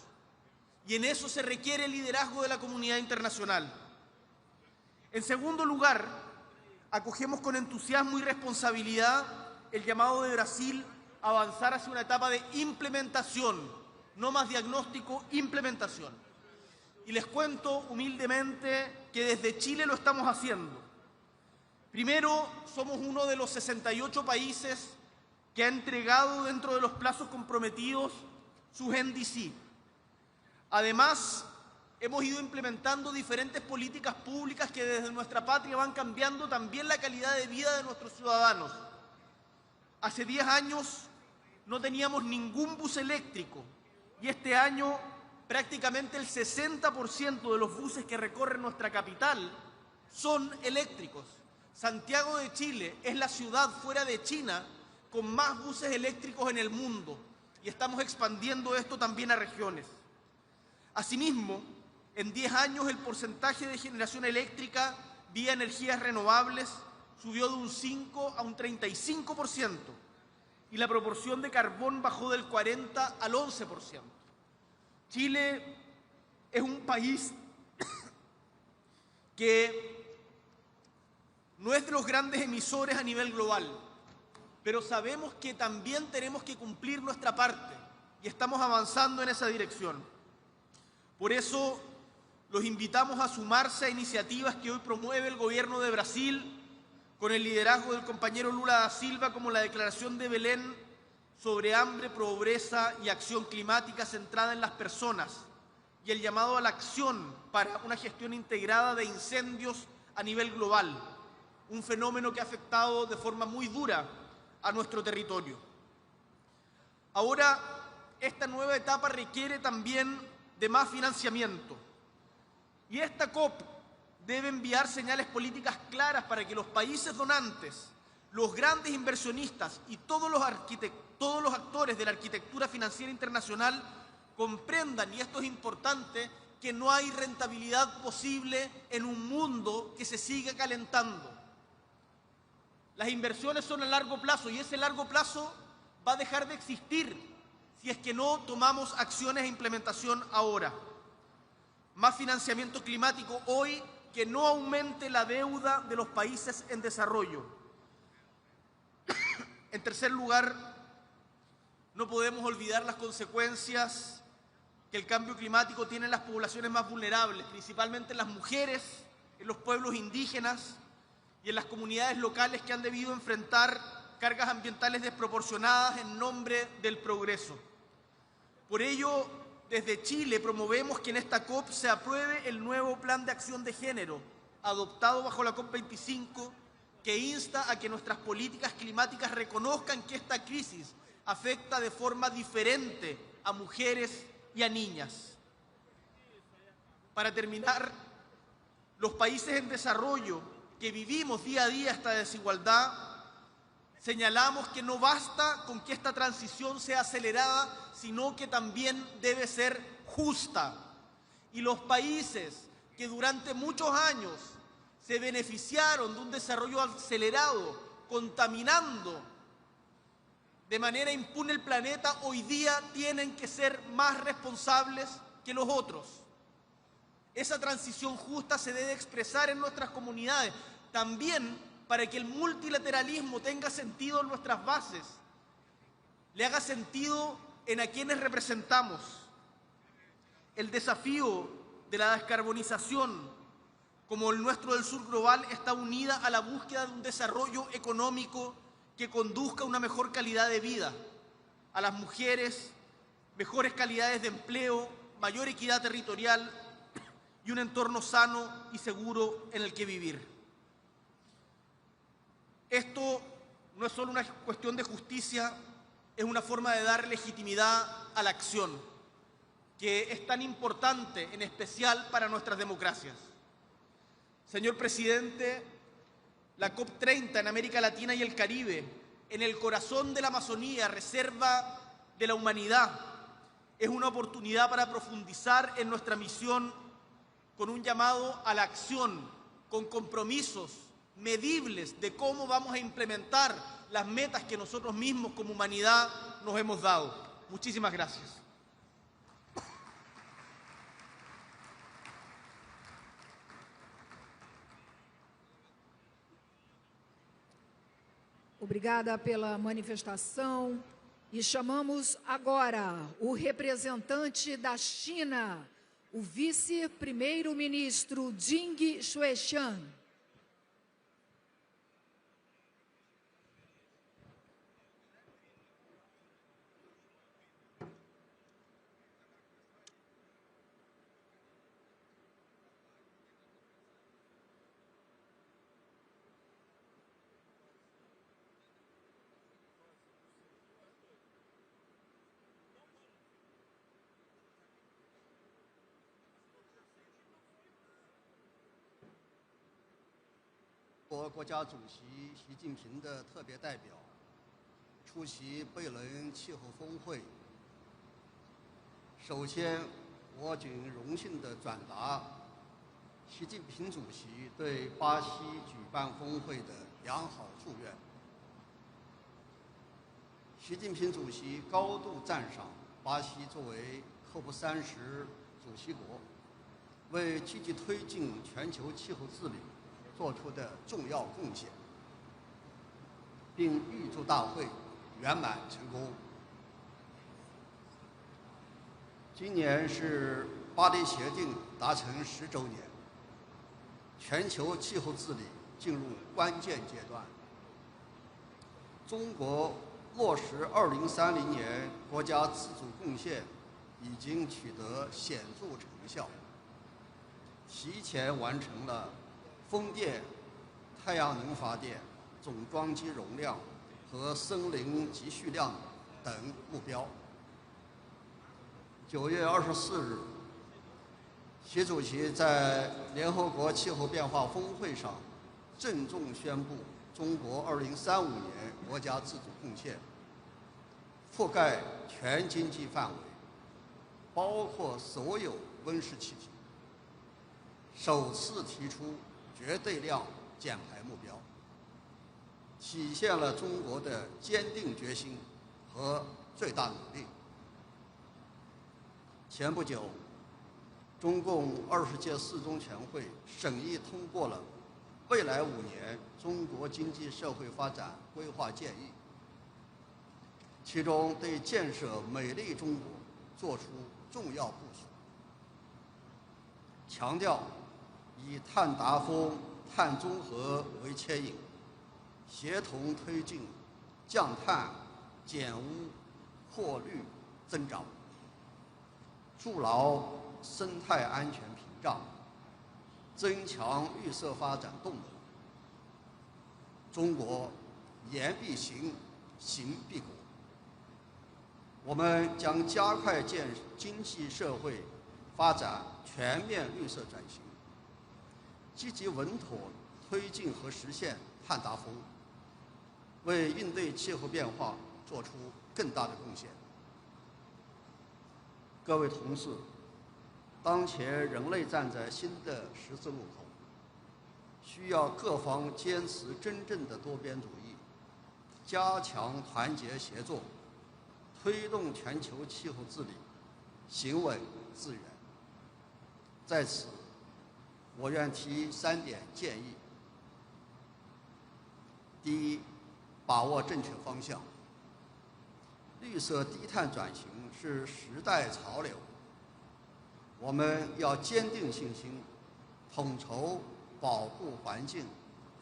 y en eso se requiere el liderazgo de la comunidad internacional. En segundo lugar, acogemos con entusiasmo y responsabilidad el llamado de Brasil a avanzar hacia una etapa de implementación, no más diagnóstico, implementación. Y les cuento humildemente que desde Chile lo estamos haciendo. Primero, somos uno de los 68 países que ha entregado dentro de los plazos comprometidos sus NDC. Además, hemos ido implementando diferentes políticas públicas que desde nuestra patria van cambiando también la calidad de vida de nuestros ciudadanos. Hace 10 años no teníamos ningún bus eléctrico y este año prácticamente el 60% de los buses que recorren nuestra capital son eléctricos. Santiago de Chile es la ciudad fuera de China con más buses eléctricos en el mundo y estamos expandiendo esto también a regiones. Asimismo, en 10 años el porcentaje de generación eléctrica vía energías renovables subió de un 5 a un 35% y la proporción de carbón bajó del 40 al 11%. Chile es un país que no es de los grandes emisores a nivel global, pero sabemos que también tenemos que cumplir nuestra parte y estamos avanzando en esa dirección. Por eso, Los invitamos a sumarse a iniciativas que hoy promueve el gobierno de Brasil, con el liderazgo del compañero Lula da Silva, como la Declaración de Belén sobre hambre, pobreza y acción climática centrada en las personas, y el llamado a la acción para una gestión integrada de incendios a nivel global, un fenómeno que ha afectado de forma muy dura a nuestro territorio. Ahora, esta nueva etapa requiere también de más financiamiento, y esta COP debe enviar señales políticas claras para que los países donantes, los grandes inversionistas y todos los actores de la arquitectura financiera internacional comprendan, y esto es importante, que no hay rentabilidad posible en un mundo que se sigue calentando. Las inversiones son a largo plazo y ese largo plazo va a dejar de existir si es que no tomamos acciones e implementación ahora. Más financiamiento climático hoy, que no aumente la deuda de los países en desarrollo. En tercer lugar, no podemos olvidar las consecuencias que el cambio climático tiene en las poblaciones más vulnerables, principalmente en las mujeres, en los pueblos indígenas y en las comunidades locales que han debido enfrentar cargas ambientales desproporcionadas en nombre del progreso. Por ello, desde Chile promovemos que en esta COP se apruebe el nuevo Plan de Acción de Género, adoptado bajo la COP25, que insta a que nuestras políticas climáticas reconozcan que esta crisis afecta de forma diferente a mujeres y a niñas. Para terminar, los países en desarrollo que vivimos día a día esta desigualdad, señalamos que no basta con que esta transición sea acelerada, sino que también debe ser justa. Y los países que durante muchos años se beneficiaron de un desarrollo acelerado, contaminando de manera impune el planeta, hoy día tienen que ser más responsables que los otros. Esa transición justa se debe expresar en nuestras comunidades, también para que el multilateralismo tenga sentido en nuestras bases, le haga sentido en a quienes representamos. El desafío de la descarbonización, como el nuestro del sur global, está unida a la búsqueda de un desarrollo económico que conduzca a una mejor calidad de vida, a las mujeres, mejores calidades de empleo, mayor equidad territorial y un entorno sano y seguro en el que vivir. Esto no es solo una cuestión de justicia, es una forma de dar legitimidad a la acción, que es tan importante, en especial para nuestras democracias. Señor Presidente, la COP30 en América Latina y el Caribe, en el corazón de la Amazonía, reserva de la humanidad, es una oportunidad para profundizar en nuestra misión con un llamado a la acción, con compromisos medibles de cómo vamos a implementar las metas que nosotros mismos como humanidad nos hemos dado. Muchísimas gracias. Obrigada pela manifestação. E chamamos agora o representante da China, o vice-primeiro-ministro Ding Xuexian.国家主席习近平的特别代表出席贝伦气候峰会。首先，我谨荣幸地转达习近平主席对巴西举办峰会的良好祝愿。习近平主席高度赞赏巴西作为COP30主席国，为积极推进全球气候治理做出的重要贡献，并预祝大会圆满成功。今年是巴黎协定达成10周年，全球气候治理进入关键阶段。中国落实2030年国家自主贡献已经取得显著成效，提前完成了风电、太阳能发电总装机容量和森林积蓄量等目标。9月24日，习主席在联合国气候变化峰会上郑重宣布，中国2035年国家自主贡献覆盖全经济范围，包括所有温室气体，首次提出绝对量减排目标，体现了中国的坚定决心和最大努力。前不久，中共20届4中全会审议通过了未来5年中国经济社会发展规划建议，其中对建设美丽中国作出重要部署，强调以碳达峰、碳中和为牵引，协同推进降碳、减污、扩绿增长，筑牢生态安全屏障，增强绿色发展动能。中国言必行，行必果。我们将加快经济社会发展全面绿色转型，积极稳妥推进和实现碳达峰，为应对气候变化做出更大的贡献。各位同事，当前人类站在新的十字路口，需要各方坚持真正的多边主义，加强团结协作，推动全球气候治理行稳致远。在此，我愿提3点建议。第一，把握正确方向。绿色低碳转型是时代潮流，我们要坚定信心，统筹保护环境、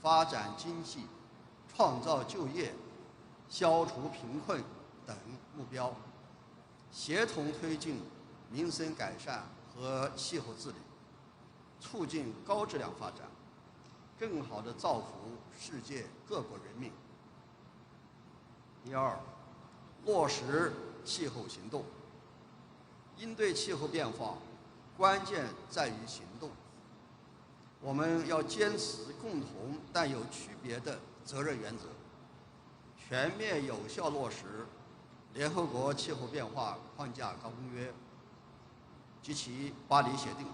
发展经济、创造就业、消除贫困等目标，协同推进民生改善和气候治理，促进高质量发展，更好地造福世界各国人民。第二，落实气候行动。应对气候变化，关键在于行动。我们要坚持共同但有区别的责任原则，全面有效落实联合国气候变化框架公约及其巴黎协定，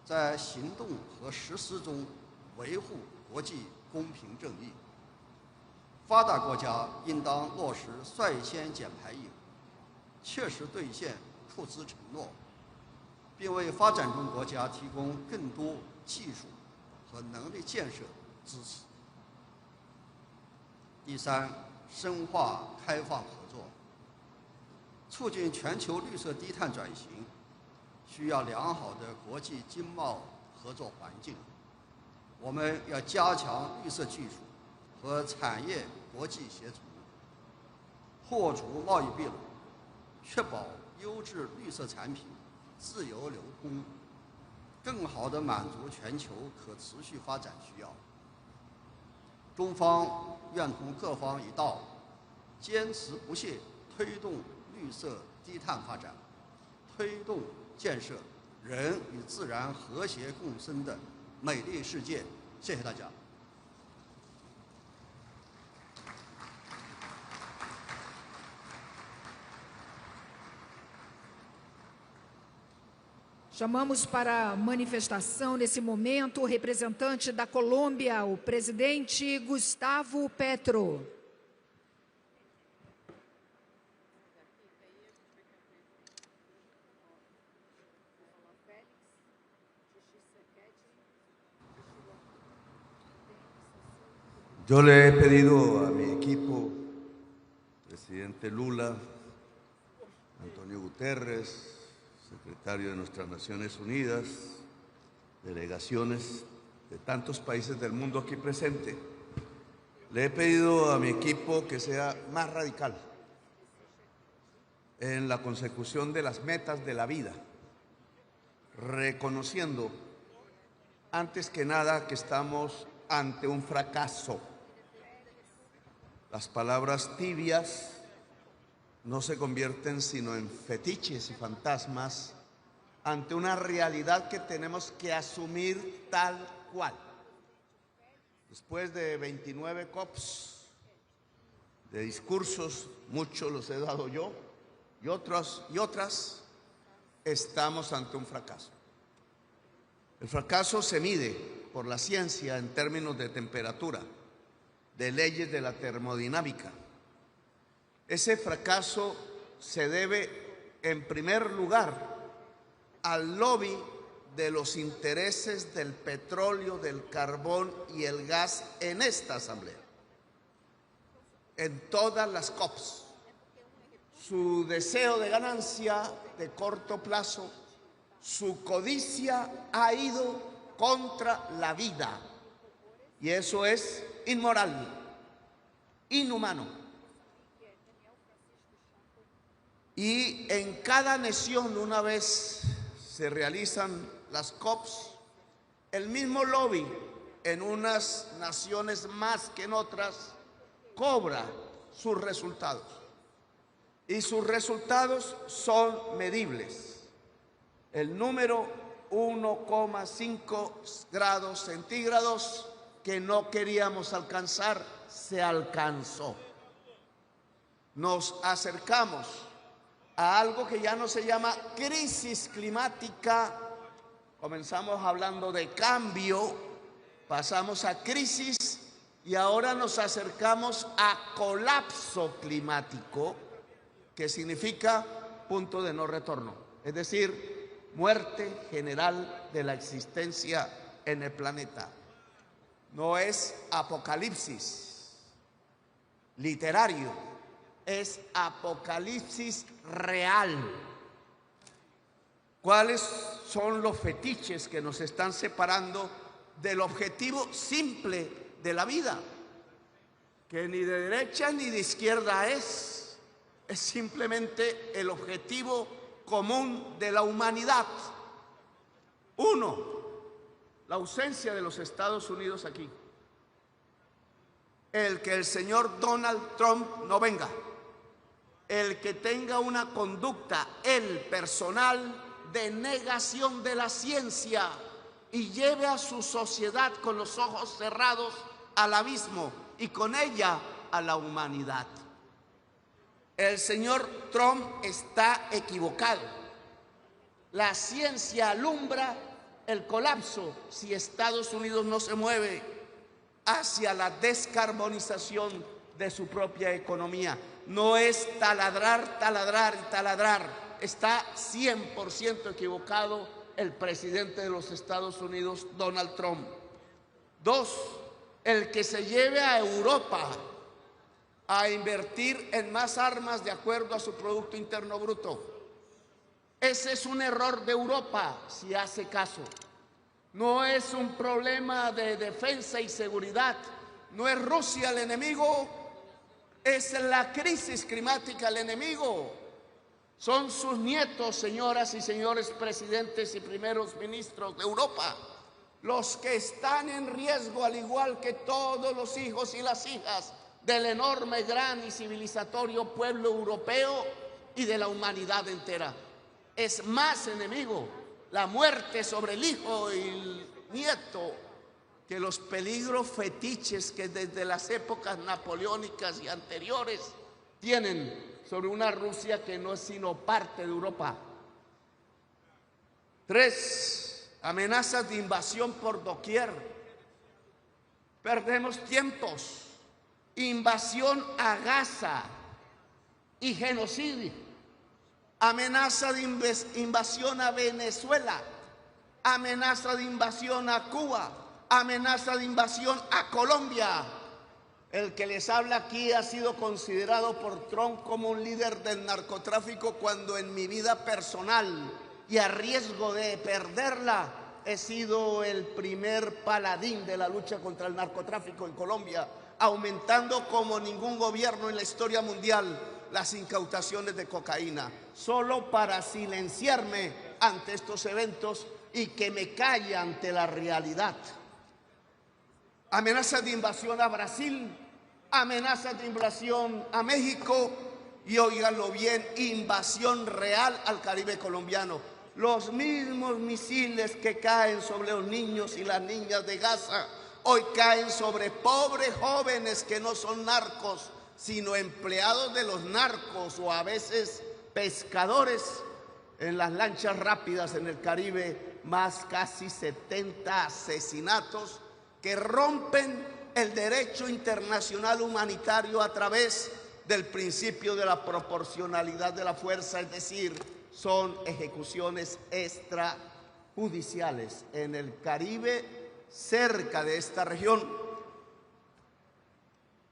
在行动和实施中维护国际公平正义。发达国家应当落实率先减排义务，切实兑现出资承诺，并为发展中国家提供更多技术和能力建设支持。第三，深化开放合作。促进全球绿色低碳转型，需要良好的国际经贸合作环境。我们要加强绿色技术和产业国际协同，破除贸易壁垒，确保优质绿色产品自由流通，更好地满足全球可持续发展需要。中方愿同各方一道，坚持不懈推动绿色低碳发展，推动建设人与自然和谐共生的美丽世界。谢谢大家。Chamamos para a manifestação, nesse momento, o representante da Colômbia, o presidente Gustavo Petro. Yo le he pedido a mi equipo, presidente Lula, Antonio Guterres, secretario de nuestras Naciones Unidas, delegaciones de tantos países del mundo aquí presente, le he pedido a mi equipo que sea más radical en la consecución de las metas de la vida, reconociendo antes que nada que estamos ante un fracaso. Las palabras tibias no se convierten sino en fetiches y fantasmas ante una realidad que tenemos que asumir tal cual. Después de 29 COPs, de discursos, muchos los he dado yo, y otras, estamos ante un fracaso. El fracaso se mide por la ciencia en términos de temperatura, de leyes de la termodinámica. Ese fracaso se debe, en primer lugar, al lobby de los intereses del petróleo, del carbón y el gas en esta asamblea, en todas las COPs. Su deseo de ganancia de corto plazo, su codicia ha ido contra la vida, y eso es inmoral, inhumano. Y en cada nación, una vez se realizan las COPs, el mismo lobby, en unas naciones más que en otras, cobra sus resultados. Y sus resultados son medibles. El número 1,5 grados centígrados que no queríamos alcanzar, se alcanzó. Nos acercamos a algo que ya no se llama crisis climática. Comenzamos hablando de cambio, pasamos a crisis y ahora nos acercamos a colapso climático, que significa punto de no retorno, es decir, muerte general de la existencia en el planeta. No es apocalipsis literario, es apocalipsis real. ¿Cuáles son los fetiches que nos están separando del objetivo simple de la vida? Que ni de derecha ni de izquierda es simplemente el objetivo común de la humanidad. Uno, la ausencia de los Estados Unidos aquí. El que el señor Donald Trump no venga. El que tenga una conducta, el personal, de negación de la ciencia y lleve a su sociedad con los ojos cerrados al abismo y con ella a la humanidad. El señor Trump está equivocado. La ciencia alumbra el colapso si Estados Unidos no se mueve hacia la descarbonización de su propia economía. No es taladrar, taladrar y taladrar. Está 100% equivocado el presidente de los Estados Unidos, Donald Trump. Dos, el que se lleve a Europa a invertir en más armas de acuerdo a su Producto Interno Bruto. Ese es un error de Europa, si hace caso. No es un problema de defensa y seguridad. No es Rusia el enemigo, es la crisis climática el enemigo. Son sus nietos, señoras y señores presidentes y primeros ministros de Europa, los que están en riesgo, al igual que todos los hijos y las hijas del enorme, gran y civilizatorio pueblo europeo y de la humanidad entera. Es más enemigo la muerte sobre el hijo y el nieto que los peligros fetiches que desde las épocas napoleónicas y anteriores tienen sobre una Rusia que no es sino parte de Europa. Tres, amenazas de invasión por doquier. Perdemos tiempos. Invasión a Gaza y genocidio. Amenaza de invasión a Venezuela. Amenaza de invasión a Cuba. Amenaza de invasión a Colombia. El que les habla aquí ha sido considerado por Trump como un líder del narcotráfico, cuando en mi vida personal y a riesgo de perderla, he sido el primer paladín de la lucha contra el narcotráfico en Colombia, aumentando como ningún gobierno en la historia mundial las incautaciones de cocaína, solo para silenciarme ante estos eventos y que me calle ante la realidad. Amenazas de invasión a Brasil, amenazas de invasión a México y, óiganlo bien, invasión real al Caribe colombiano. Los mismos misiles que caen sobre los niños y las niñas de Gaza hoy caen sobre pobres jóvenes que no son narcos, sino empleados de los narcos o a veces pescadores en las lanchas rápidas en el Caribe, más casi 70 asesinatos que rompen el derecho internacional humanitario a través del principio de la proporcionalidad de la fuerza, es decir, son ejecuciones extrajudiciales en el Caribe, cerca de esta región.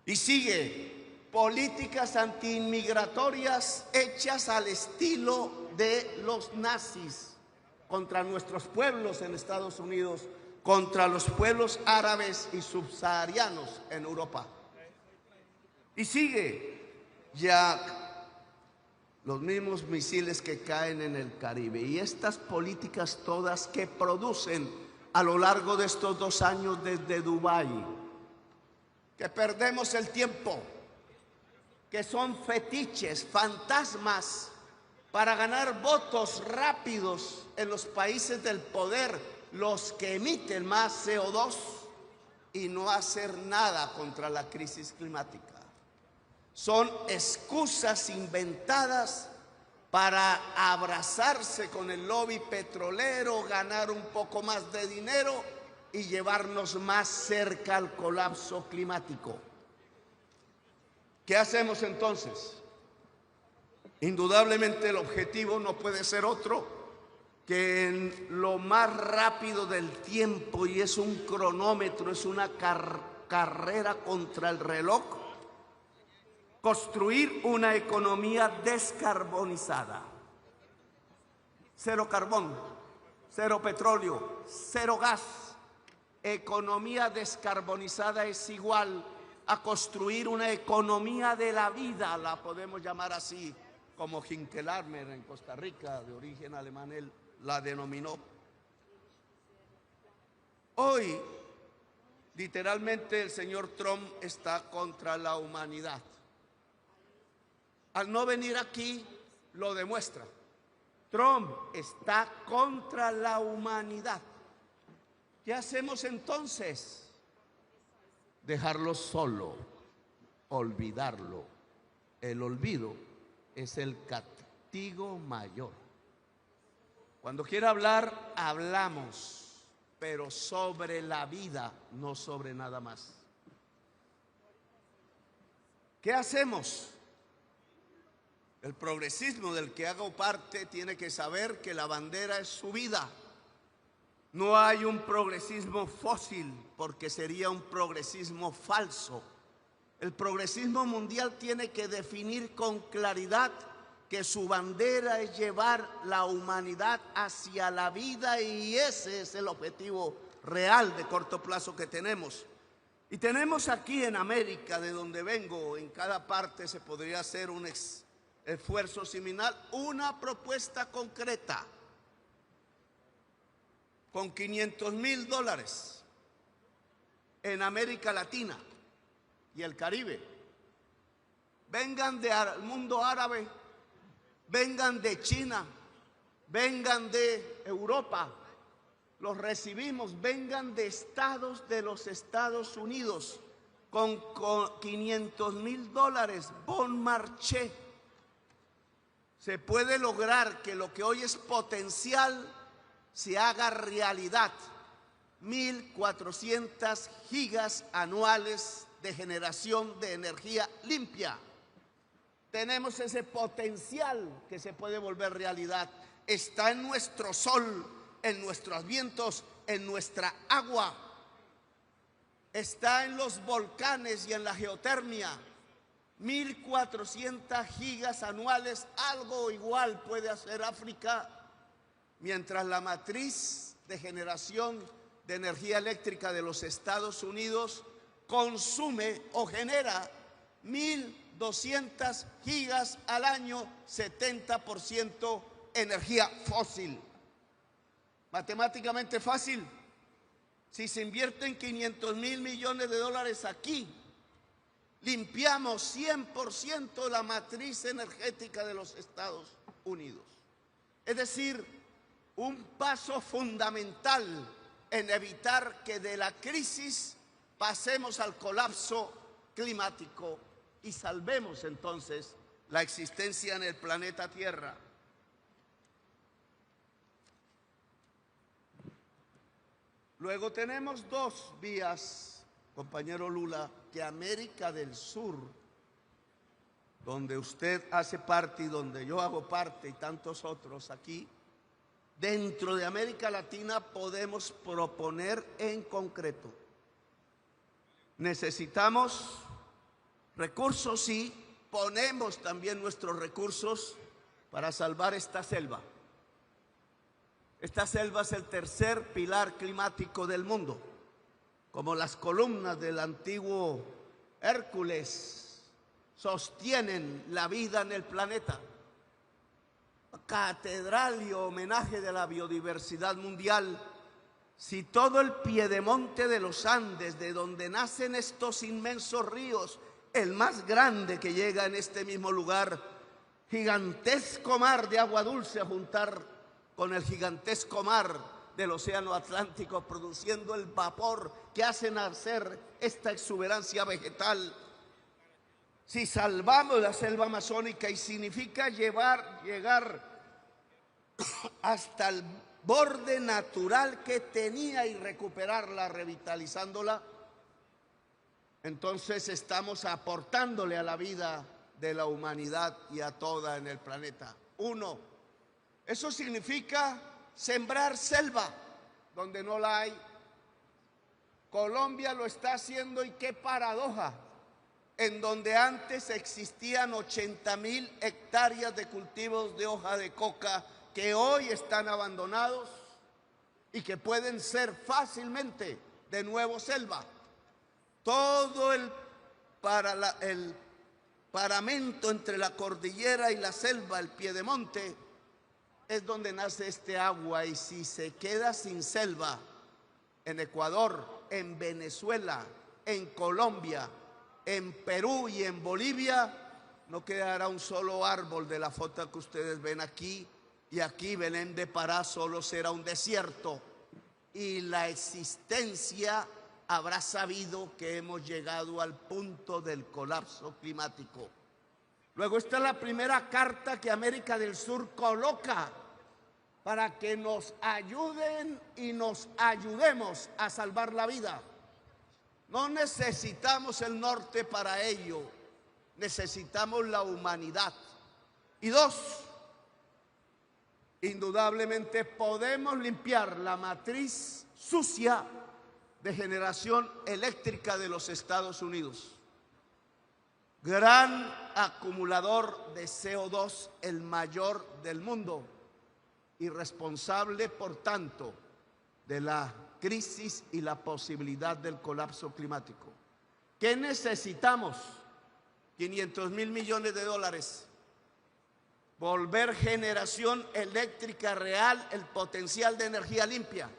Y sigue. Políticas antiinmigratorias hechas al estilo de los nazis contra nuestros pueblos en Estados Unidos, contra los pueblos árabes y subsaharianos en Europa. Y sigue ya los mismos misiles que caen en el Caribe. Y estas políticas todas que producen a lo largo de estos 2 años desde Dubái, que perdemos el tiempo, que son fetiches, fantasmas para ganar votos rápidos en los países del poder, los que emiten más CO2 y no hacer nada contra la crisis climática. Son excusas inventadas para abrazarse con el lobby petrolero, ganar un poco más de dinero y llevarnos más cerca al colapso climático. ¿Qué hacemos entonces? Indudablemente el objetivo no puede ser otro que en lo más rápido del tiempo, y es un cronómetro, es una carrera contra el reloj, construir una economía descarbonizada. Cero carbón, cero petróleo, cero gas. Economía descarbonizada es igual a construir una economía de la vida, la podemos llamar así, como Hinkelarmer en Costa Rica, de origen alemán, él la denominó. Hoy, literalmente, el señor Trump está contra la humanidad. Al no venir aquí, lo demuestra. Trump está contra la humanidad. ¿Qué hacemos entonces? Dejarlo solo, olvidarlo. El olvido es el castigo mayor. Cuando quiera hablar, hablamos, pero sobre la vida, no sobre nada más. ¿Qué hacemos? El progresismo del que hago parte tiene que saber que la bandera es su vida. No hay un progresismo fósil, porque sería un progresismo falso. El progresismo mundial tiene que definir con claridad que su bandera es llevar la humanidad hacia la vida, y ese es el objetivo real de corto plazo que tenemos. Y tenemos aquí en América, de donde vengo, en cada parte se podría hacer un esfuerzo similar, una propuesta concreta con $500,000 en América Latina y el Caribe. Vengan del mundo árabe, vengan de China, vengan de Europa, los recibimos, vengan de estados de los Estados Unidos con $500,000, bon marché. Se puede lograr que lo que hoy es potencial se haga realidad. 1.400 gigas anuales de generación de energía limpia. Tenemos ese potencial que se puede volver realidad. Está en nuestro sol, en nuestros vientos, en nuestra agua. Está en los volcanes y en la geotermia. 1.400 gigas anuales, algo igual puede hacer África mientras la matriz de generación de energía eléctrica de los Estados Unidos consume o genera 1.200 gigas al año, 70% energía fósil. Matemáticamente fácil. Si se invierten 500.000 millones de dólares aquí, limpiamos 100% la matriz energética de los Estados Unidos. Es decir, un paso fundamental en evitar que de la crisis pasemos al colapso climático y salvemos entonces la existencia en el planeta Tierra. Luego tenemos dos vías, compañero Lula, que América del Sur, donde usted hace parte y donde yo hago parte y tantos otros aquí, dentro de América Latina podemos proponer en concreto. Necesitamos recursos y ponemos también nuestros recursos para salvar esta selva. Esta selva es el tercer pilar climático del mundo, como las columnas del antiguo Hércules sostienen la vida en el planeta. Catedral y homenaje de la biodiversidad mundial. Si todo el piedemonte de los Andes, de donde nacen estos inmensos ríos, el más grande que llega en este mismo lugar, gigantesco mar de agua dulce a juntar con el gigantesco mar del océano Atlántico, produciendo el vapor que hace nacer esta exuberancia vegetal. Si salvamos la selva amazónica y significa llegar hasta el borde natural que tenía y recuperarla, revitalizándola, entonces estamos aportándole a la vida de la humanidad y a toda en el planeta. Uno, eso significa sembrar selva donde no la hay. Colombia lo está haciendo y qué paradoja. En donde antes existían 80.000 hectáreas de cultivos de hoja de coca que hoy están abandonados y que pueden ser fácilmente de nuevo selva. Todo el paramento entre la cordillera y la selva, el piedemonte, es donde nace este agua, y si se queda sin selva en Ecuador, en Venezuela, en Colombia, en Perú y en Bolivia, no quedará un solo árbol de la foto que ustedes ven aquí, y aquí Belém de Pará solo será un desierto, y la existencia habrá sabido que hemos llegado al punto del colapso climático. Luego esta es la primera carta que América del Sur coloca para que nos ayuden y nos ayudemos a salvar la vida. No necesitamos el norte para ello, necesitamos la humanidad. Y dos, indudablemente podemos limpiar la matriz sucia de generación eléctrica de los Estados Unidos. Gran acumulador de CO2, el mayor del mundo, y responsable, por tanto, de la crisis y la posibilidad del colapso climático. ¿Qué necesitamos? 500.000 millones de dólares. Volver generación eléctrica real, el potencial de energía limpia.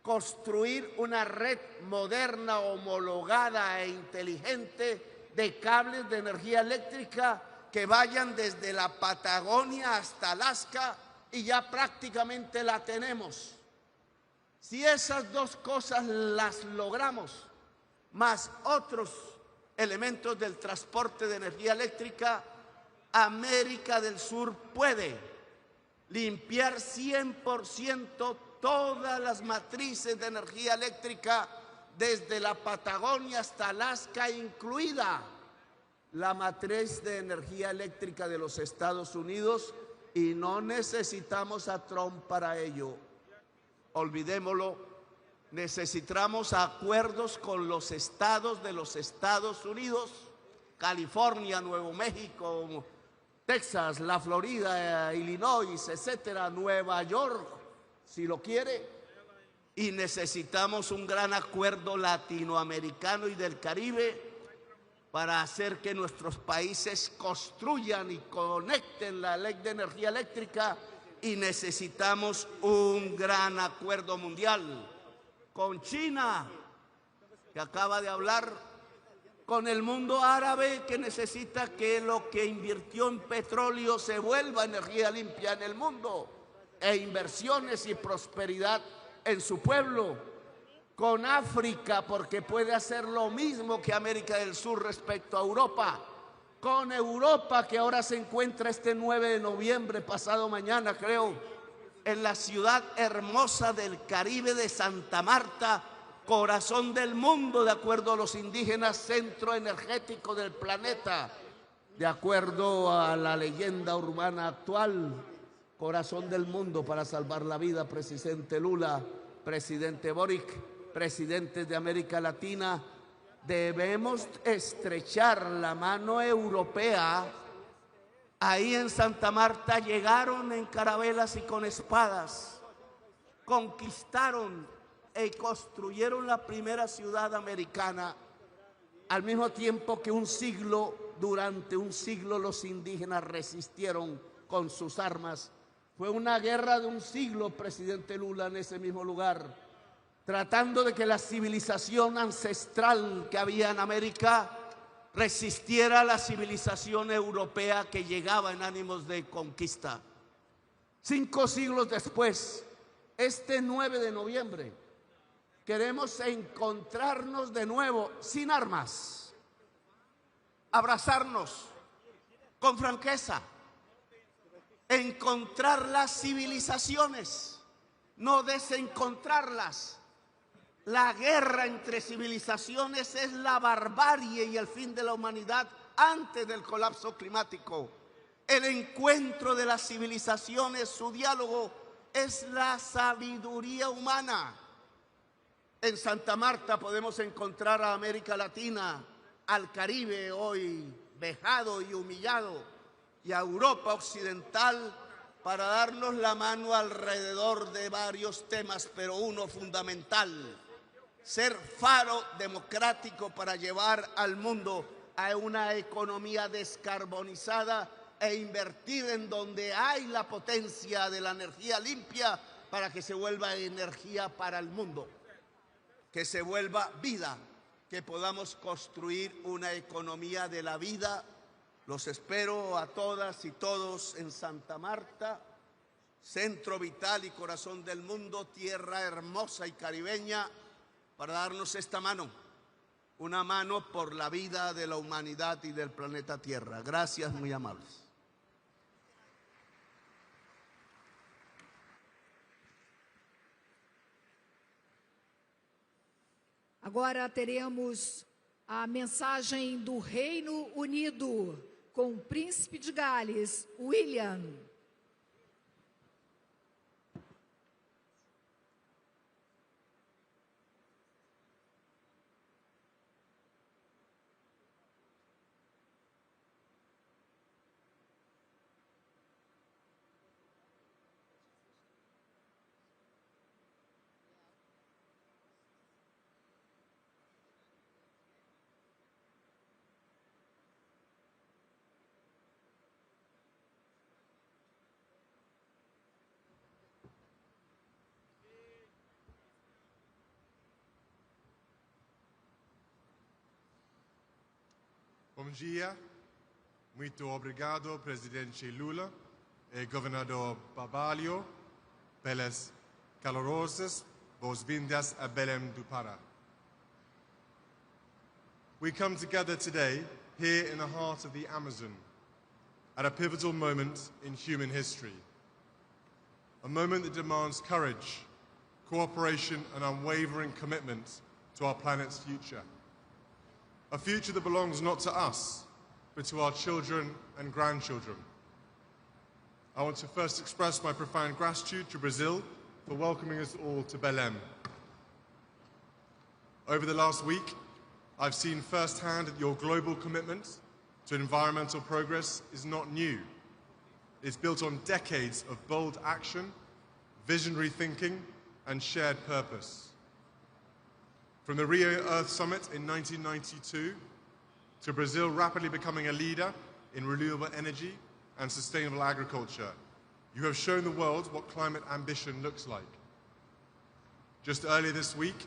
Construir una red moderna, homologada e inteligente de cables de energía eléctrica que vayan desde la Patagonia hasta Alaska, y ya prácticamente la tenemos. Si esas dos cosas las logramos, más otros elementos del transporte de energía eléctrica, América del Sur puede limpiar 100% todas las matrices de energía eléctrica desde la Patagonia hasta Alaska, incluida la matriz de energía eléctrica de los Estados Unidos, y no necesitamos a Trump para ello. Olvidémoslo. Necesitamos acuerdos con los estados de los Estados Unidos, California, Nuevo México, Texas, la Florida, Illinois, etcétera, Nueva York, si lo quiere. Y necesitamos un gran acuerdo latinoamericano y del Caribe para hacer que nuestros países construyan y conecten la ley de energía eléctrica, y necesitamos un gran acuerdo mundial con China, que acaba de hablar, con el mundo árabe, que necesita que lo que invirtió en petróleo se vuelva energía limpia en el mundo, e inversiones y prosperidad en su pueblo, con África, porque puede hacer lo mismo que América del Sur respecto a Europa, con Europa, que ahora se encuentra este 9 de noviembre, pasado mañana creo, en la ciudad hermosa del Caribe de Santa Marta, corazón del mundo, de acuerdo a los indígenas, centro energético del planeta, de acuerdo a la leyenda urbana actual, corazón del mundo para salvar la vida. Presidente Lula, presidente Boric, presidentes de América Latina, debemos estrechar la mano europea. Ahí en Santa Marta llegaron en carabelas y con espadas, conquistaron y construyeron la primera ciudad americana, al mismo tiempo que durante un siglo los indígenas resistieron con sus armas. Fue una guerra de un siglo, presidente Lula, en ese mismo lugar, tratando de que la civilización ancestral que había en América resistiera a la civilización europea que llegaba en ánimos de conquista. 5 siglos después, este 9 de noviembre, queremos encontrarnos de nuevo sin armas, abrazarnos con franqueza, encontrar las civilizaciones, no desencontrarlas. La guerra entre civilizaciones es la barbarie y el fin de la humanidad antes del colapso climático. El encuentro de las civilizaciones, su diálogo, es la sabiduría humana. En Santa Marta podemos encontrar a América Latina, al Caribe hoy vejado y humillado, y a Europa occidental, para darnos la mano alrededor de varios temas, pero uno fundamental: ser faro democrático para llevar al mundo a una economía descarbonizada e invertir en donde hay la potencia de la energía limpia para que se vuelva energía para el mundo, que se vuelva vida, que podamos construir una economía de la vida. Los espero a todas y todos en Santa Marta, centro vital y corazón del mundo, tierra hermosa y caribeña, para darnos esta mano, una mano por la vida de la humanidad y del planeta Tierra. Gracias, muy amables. Agora teremos a mensagem do Reino Unido com o Príncipe de Gales, William. Bom dia, muito obrigado, Presidente Lula e Governador Barbalho, pelas calorosas boas-vindas a Belém do Pará. We come together today, here in the heart of the Amazon, at a pivotal moment in human history. A moment that demands courage, cooperation and unwavering commitment to our planet's future. A future that belongs not to us, but to our children and grandchildren. I want to first express my profound gratitude to Brazil for welcoming us all to Belém. Over the last week, I've seen firsthand that your global commitment to environmental progress is not new, It's built on decades of bold action, visionary thinking, and shared purpose. From the Rio Earth Summit in 1992 to Brazil rapidly becoming a leader in renewable energy and sustainable agriculture, you have shown the world what climate ambition looks like. Just earlier this week,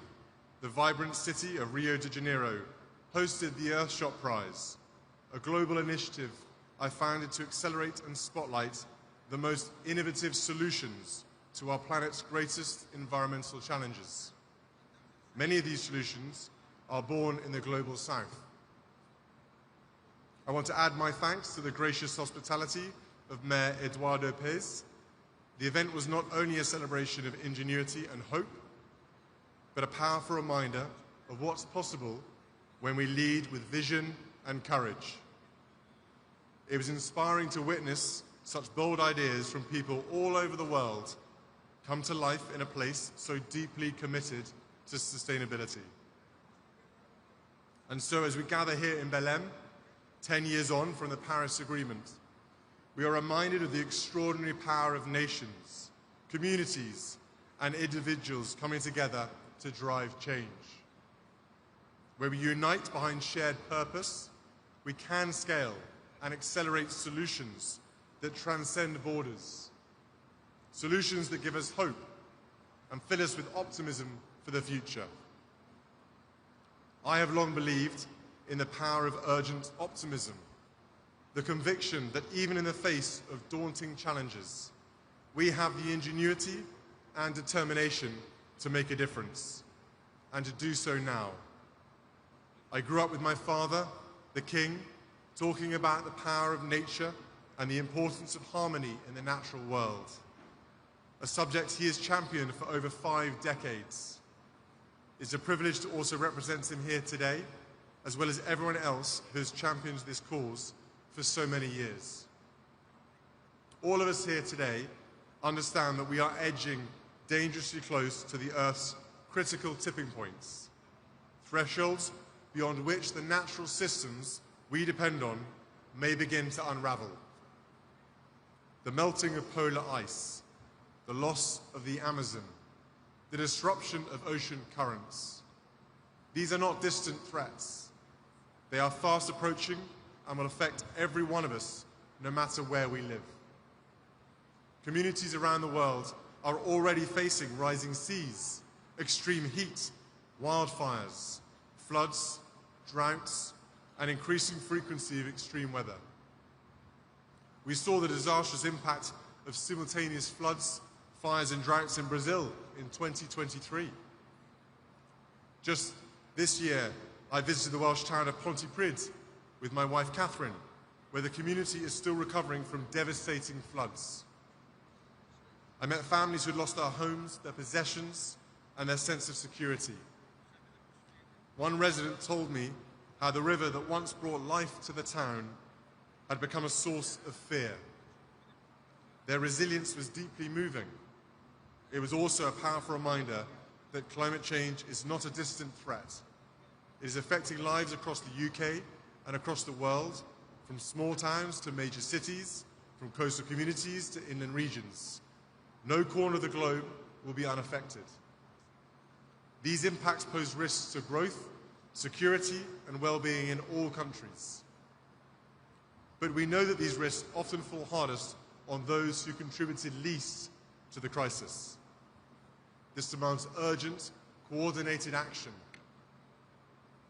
the vibrant city of Rio de Janeiro hosted the Earthshot Prize, a global initiative I founded to accelerate and spotlight the most innovative solutions to our planet's greatest environmental challenges. Many of these solutions are born in the global south. I want to add my thanks to the gracious hospitality of Mayor Eduardo Pez. The event was not only a celebration of ingenuity and hope, but a powerful reminder of what's possible when we lead with vision and courage. It was inspiring to witness such bold ideas from people all over the world come to life in a place so deeply committed to sustainability. And so as we gather here in Belém, 10 years on from the Paris Agreement, we are reminded of the extraordinary power of nations, communities, and individuals coming together to drive change. Where we unite behind shared purpose, we can scale and accelerate solutions that transcend borders. Solutions that give us hope and fill us with optimism for the future. I have long believed in the power of urgent optimism, the conviction that even in the face of daunting challenges, we have the ingenuity and determination to make a difference, and to do so now. I grew up with my father, the King, talking about the power of nature and the importance of harmony in the natural world, a subject he has championed for over 5 decades. It's a privilege to also represent him here today, as well as everyone else who has championed this cause for so many years. All of us here today understand that we are edging dangerously close to the Earth's critical tipping points, thresholds beyond which the natural systems we depend on may begin to unravel. The melting of polar ice, the loss of the Amazon, the disruption of ocean currents. These are not distant threats. They are fast approaching and will affect every one of us, no matter where we live. Communities around the world are already facing rising seas, extreme heat, wildfires, floods, droughts, and increasing frequency of extreme weather. We saw the disastrous impact of simultaneous floods, fires, and droughts in Brazil in 2023. Just this year, I visited the Welsh town of Pontypridd with my wife Catherine, where the community is still recovering from devastating floods. I met families who had lost their homes, their possessions, and their sense of security. One resident told me how the river that once brought life to the town had become a source of fear. Their resilience was deeply moving. It was also a powerful reminder that climate change is not a distant threat. It is affecting lives across the UK and across the world, from small towns to major cities, from coastal communities to inland regions. No corner of the globe will be unaffected. These impacts pose risks to growth, security, and well-being in all countries. But we know that these risks often fall hardest on those who contributed least to the crisis. This demands urgent, coordinated action.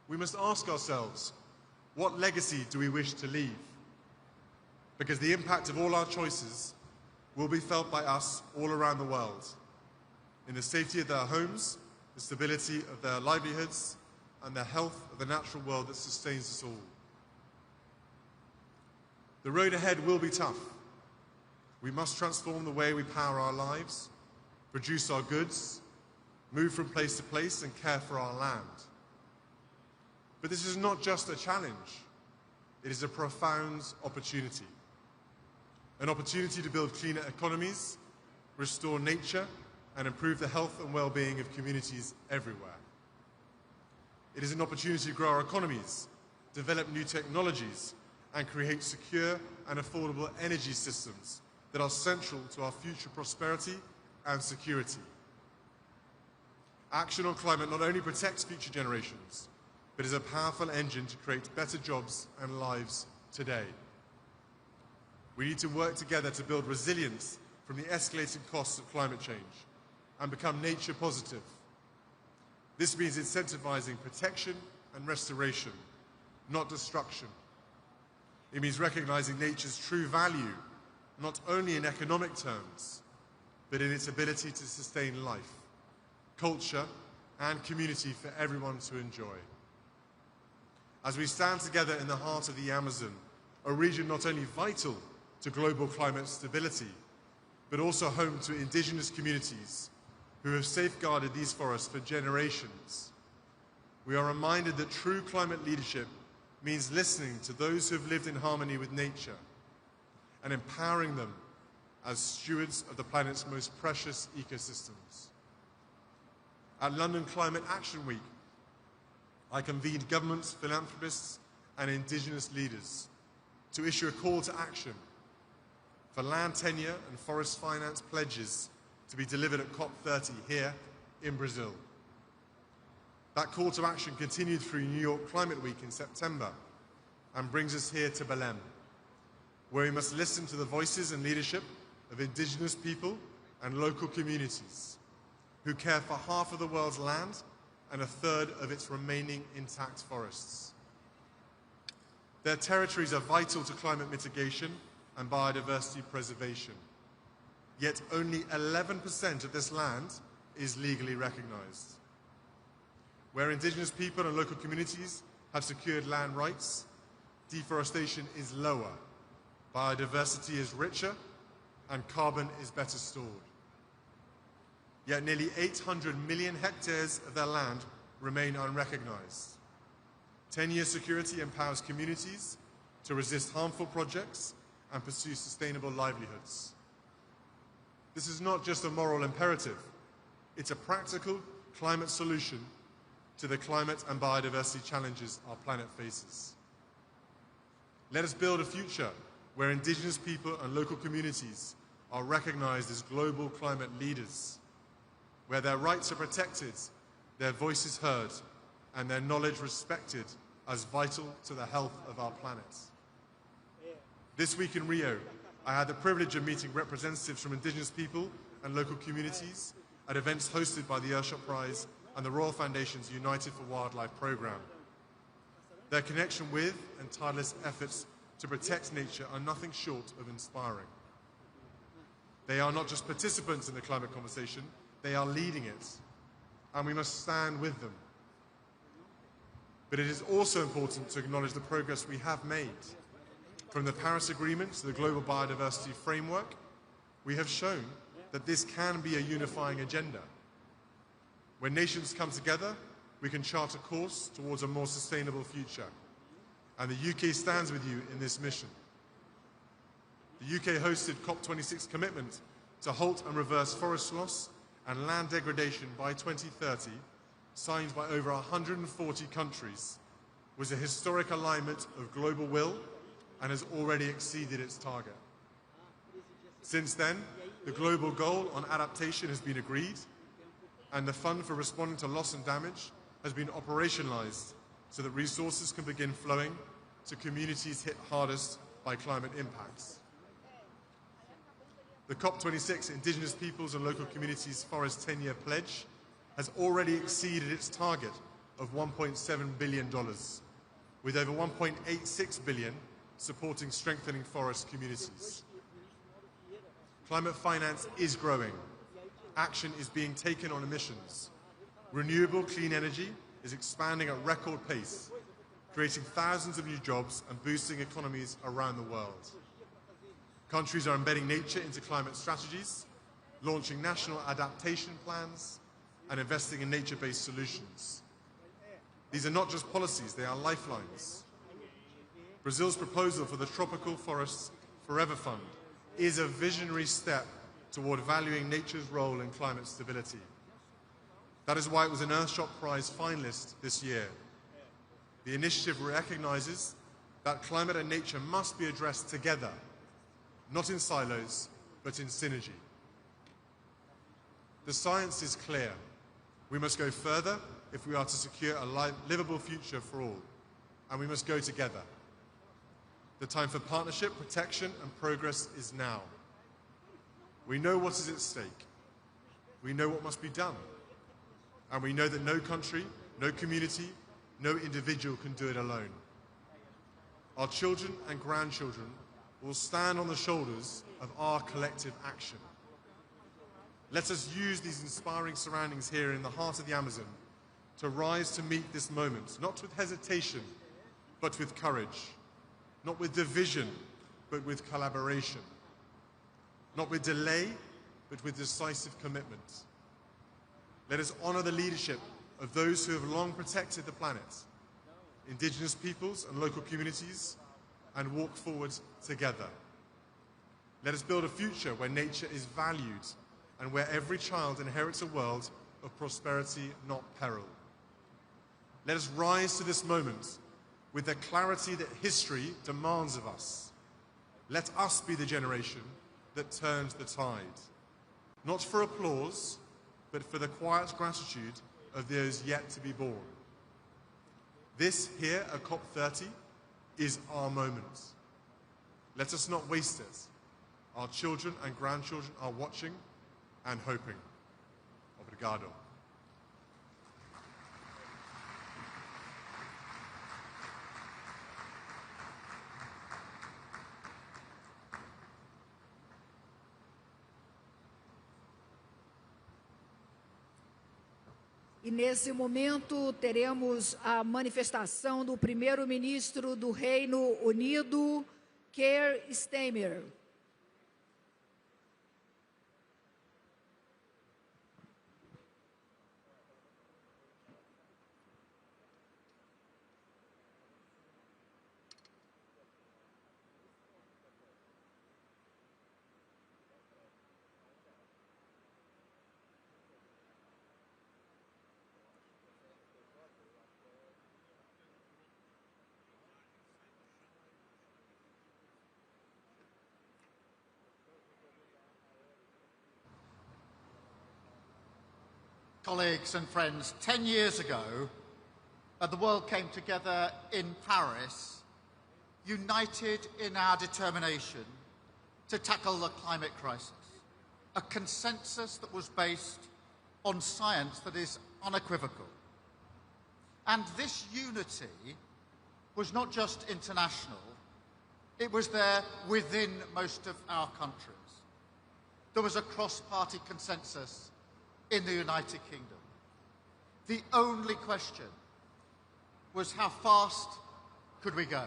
We must ask ourselves, what legacy do we wish to leave? Because the impact of all our choices will be felt by us all around the world, in the safety of their homes, the stability of their livelihoods, and the health of the natural world that sustains us all. The road ahead will be tough. We must transform the way we power our lives, produce our goods, move from place to place, and care for our land. But this is not just a challenge. It is a profound opportunity. An opportunity to build cleaner economies, restore nature, and improve the health and well-being of communities everywhere. It is an opportunity to grow our economies, develop new technologies, and create secure and affordable energy systems that are central to our future prosperity and security. Action on climate not only protects future generations, but is a powerful engine to create better jobs and lives today. We need to work together to build resilience from the escalating costs of climate change and become nature positive. This means incentivizing protection and restoration, not destruction. It means recognizing nature's true value, not only in economic terms, but in its ability to sustain life, culture, and community for everyone to enjoy. As we stand together in the heart of the Amazon, a region not only vital to global climate stability, but also home to indigenous communities who have safeguarded these forests for generations, we are reminded that true climate leadership means listening to those who have lived in harmony with nature and empowering them as stewards of the planet's most precious ecosystems. At London Climate Action Week, I convened governments, philanthropists, and indigenous leaders to issue a call to action for land tenure and forest finance pledges to be delivered at COP30 here in Brazil. That call to action continued through New York Climate Week in September and brings us here to Belém, where we must listen to the voices and leadership of indigenous people and local communities who care for half of the world's land and a third of its remaining intact forests. Their territories are vital to climate mitigation and biodiversity preservation, yet only 11% of this land is legally recognized. Where indigenous people and local communities have secured land rights, deforestation is lower, biodiversity is richer, and carbon is better stored. Yet nearly 800 million hectares of their land remain unrecognized. 10-year security empowers communities to resist harmful projects and pursue sustainable livelihoods. This is not just a moral imperative, it's a practical climate solution to the climate and biodiversity challenges our planet faces. Let us build a future where indigenous people and local communities are recognized as global climate leaders, where their rights are protected, their voices heard, and their knowledge respected as vital to the health of our planet. This week in Rio, I had the privilege of meeting representatives from indigenous people and local communities at events hosted by the Earthshot Prize and the Royal Foundation's United for Wildlife program. Their connection with and tireless efforts to protect nature are nothing short of inspiring. They are not just participants in the climate conversation, they are leading it, and we must stand with them. But it is also important to acknowledge the progress we have made. From the Paris Agreement to the Global Biodiversity Framework, we have shown that this can be a unifying agenda. When nations come together, we can chart a course towards a more sustainable future. And the UK stands with you in this mission. The UK hosted COP26 commitment to halt and reverse forest loss and land degradation by 2030, signed by over 140 countries, was a historic alignment of global will and has already exceeded its target. Since then, the global goal on adaptation has been agreed, and the fund for responding to loss and damage has been operationalized so that resources can begin flowing to communities hit hardest by climate impacts. The COP26 Indigenous Peoples and Local Communities Forest 10-year pledge has already exceeded its target of $1.7 billion, with over $1.86 billion supporting strengthening forest communities. Climate finance is growing. Action is being taken on emissions. Renewable clean energy is expanding at record pace, creating thousands of new jobs and boosting economies around the world. Countries are embedding nature into climate strategies, launching national adaptation plans, and investing in nature-based solutions. These are not just policies, they are lifelines. Brazil's proposal for the Tropical Forests Forever Fund is a visionary step toward valuing nature's role in climate stability. That is why it was an Earthshot Prize finalist this year. The initiative recognizes that climate and nature must be addressed together, not in silos, but in synergy. The science is clear. We must go further if we are to secure a livable future for all, and we must go together. The time for partnership, protection, and progress is now. We know what is at stake. We know what must be done. And we know that no country, no community, no individual can do it alone. Our children and grandchildren will stand on the shoulders of our collective action. Let us use these inspiring surroundings here in the heart of the Amazon to rise to meet this moment, not with hesitation, but with courage, not with division, but with collaboration, not with delay, but with decisive commitment. Let us honor the leadership of those who have long protected the planet, Indigenous peoples and local communities, and walk forward together. Let us build a future where nature is valued and where every child inherits a world of prosperity, not peril. Let us rise to this moment with the clarity that history demands of us. Let us be the generation that turns the tide, not for applause, but for the quiet gratitude of those yet to be born. This here at COP30 is our moment. Let us not waste it. Our children and grandchildren are watching and hoping. Obrigado. E nesse momento teremos a manifestação do primeiro-ministro do Reino Unido, Keir Starmer. Colleagues and friends, 10 years ago, the world came together in Paris, united in our determination to tackle the climate crisis, a consensus that was based on science that is unequivocal. And this unity was not just international, it was there within most of our countries. There was a cross-party consensus in the United Kingdom. The only question was how fast could we go?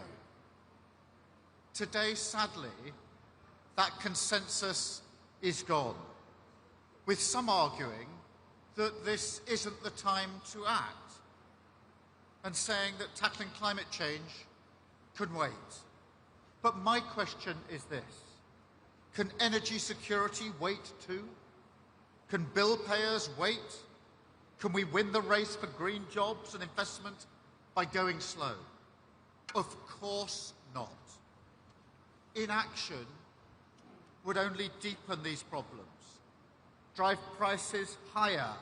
Today, sadly, that consensus is gone, with some arguing that this isn't the time to act, and saying that tackling climate change can wait. But my question is this: can energy security wait too? Can bill payers wait? Can we win the race for green jobs and investment by going slow? Of course not. Inaction would only deepen these problems, drive prices higher,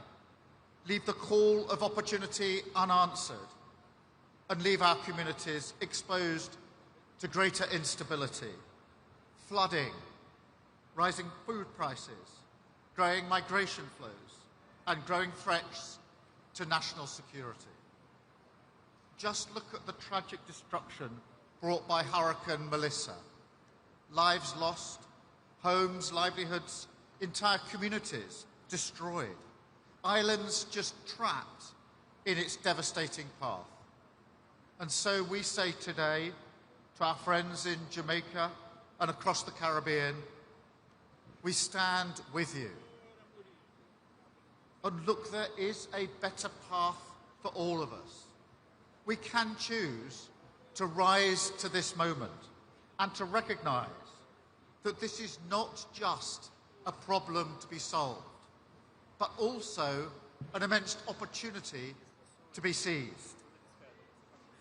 leave the call of opportunity unanswered, and leave our communities exposed to greater instability, flooding, rising food prices, growing migration flows, and growing threats to national security. Just look at the tragic destruction brought by Hurricane Melissa. Lives lost, homes, livelihoods, entire communities destroyed, islands just trapped in its devastating path. And so we say today to our friends in Jamaica and across the Caribbean, we stand with you. And look, there is a better path for all of us. We can choose to rise to this moment and to recognise that this is not just a problem to be solved, but also an immense opportunity to be seized.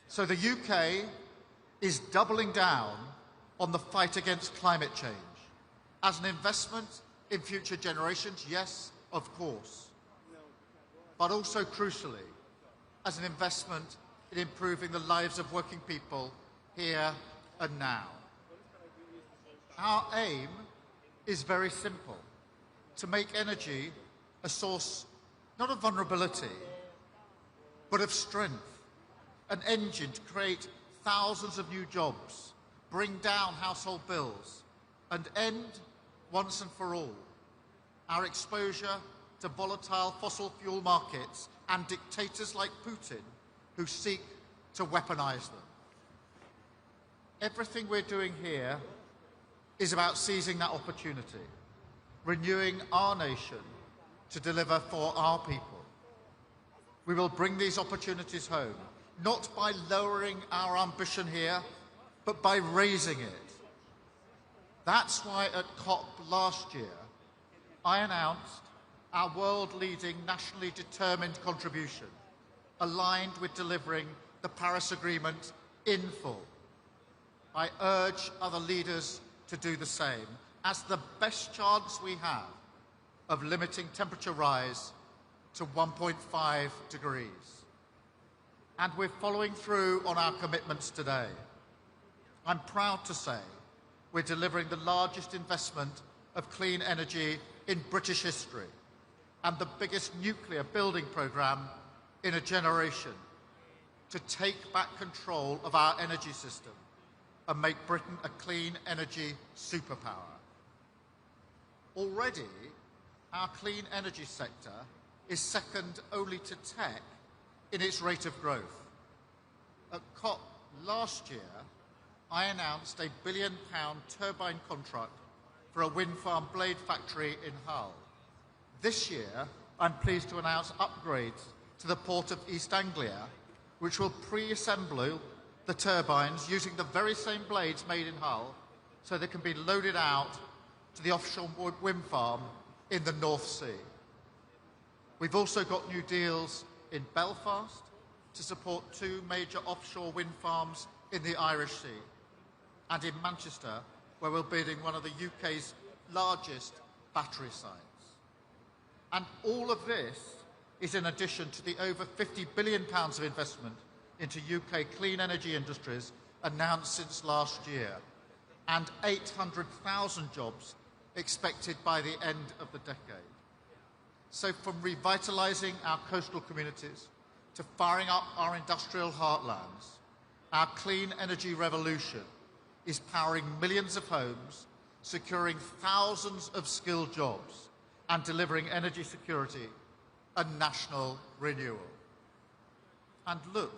So the UK is doubling down on the fight against climate change, As an investment in future generations, yes, of course. But also crucially, as an investment in improving the lives of working people here and now. Our aim is very simple: to make energy a source not of vulnerability, but of strength, an engine to create thousands of new jobs, bring down household bills, and end, once and for all, our exposure to volatile fossil fuel markets and dictators like Putin who seek to weaponize them. Everything we're doing here is about seizing that opportunity, renewing our nation to deliver for our people. We will bring these opportunities home, not by lowering our ambition here, but by raising it. That's why at COP last year, I announced our world-leading nationally determined contribution, aligned with delivering the Paris Agreement in full. I urge other leaders to do the same, as the best chance we have of limiting temperature rise to 1.5 degrees. And we're following through on our commitments today. I'm proud to say we're delivering the largest investment of clean energy in British history and the biggest nuclear building programme in a generation to take back control of our energy system and make Britain a clean energy superpower. Already, our clean energy sector is second only to tech in its rate of growth. At COP last year, I announced a £1 billion turbine contract for a wind farm blade factory in Hull. This year, I'm pleased to announce upgrades to the port of East Anglia, which will pre-assemble the turbines using the very same blades made in Hull, so they can be loaded out to the offshore wind farm in the North Sea. We've also got new deals in Belfast to support 2 major offshore wind farms in the Irish Sea, and in Manchester, where we're building one of the UK's largest battery sites. And all of this is in addition to the over £50 billion of investment into UK clean energy industries announced since last year, and 800,000 jobs expected by the end of the decade. So from revitalising our coastal communities to firing up our industrial heartlands, our clean energy revolution is powering millions of homes, securing thousands of skilled jobs, and delivering energy security and national renewal. And look,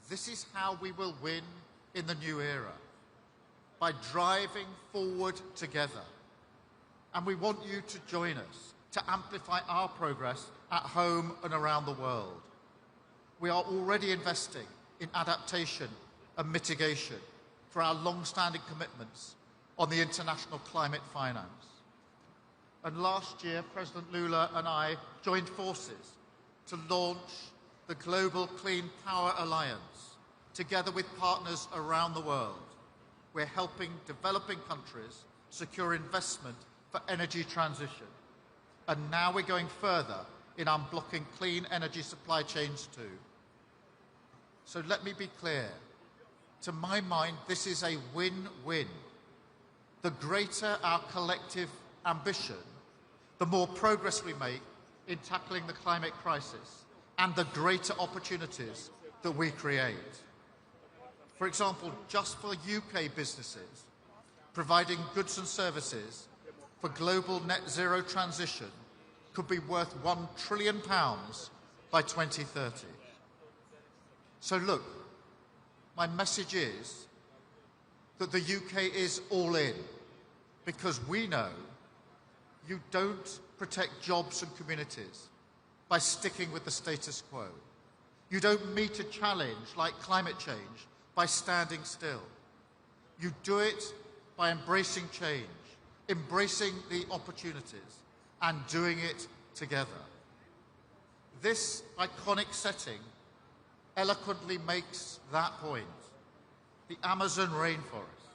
this is how we will win in the new era, by driving forward together. And we want you to join us to amplify our progress at home and around the world. We are already investing in adaptation and mitigation for our long-standing commitments on the international climate finance. And last year, President Lula and I joined forces to launch the Global Clean Power Alliance, together with partners around the world. We're helping developing countries secure investment for energy transition. And now we're going further in unblocking clean energy supply chains too. So let me be clear. To my mind, this is a win-win. The greater our collective ambition, the more progress we make in tackling the climate crisis and the greater opportunities that we create. For example, just for UK businesses, providing goods and services for global net zero transition could be worth £1 trillion by 2030. So look, my message is that the UK is all in, because we know you don't protect jobs and communities by sticking with the status quo. You don't meet a challenge like climate change by standing still. You do it by embracing change, embracing the opportunities, and doing it together. This iconic setting eloquently makes that point. The Amazon rainforest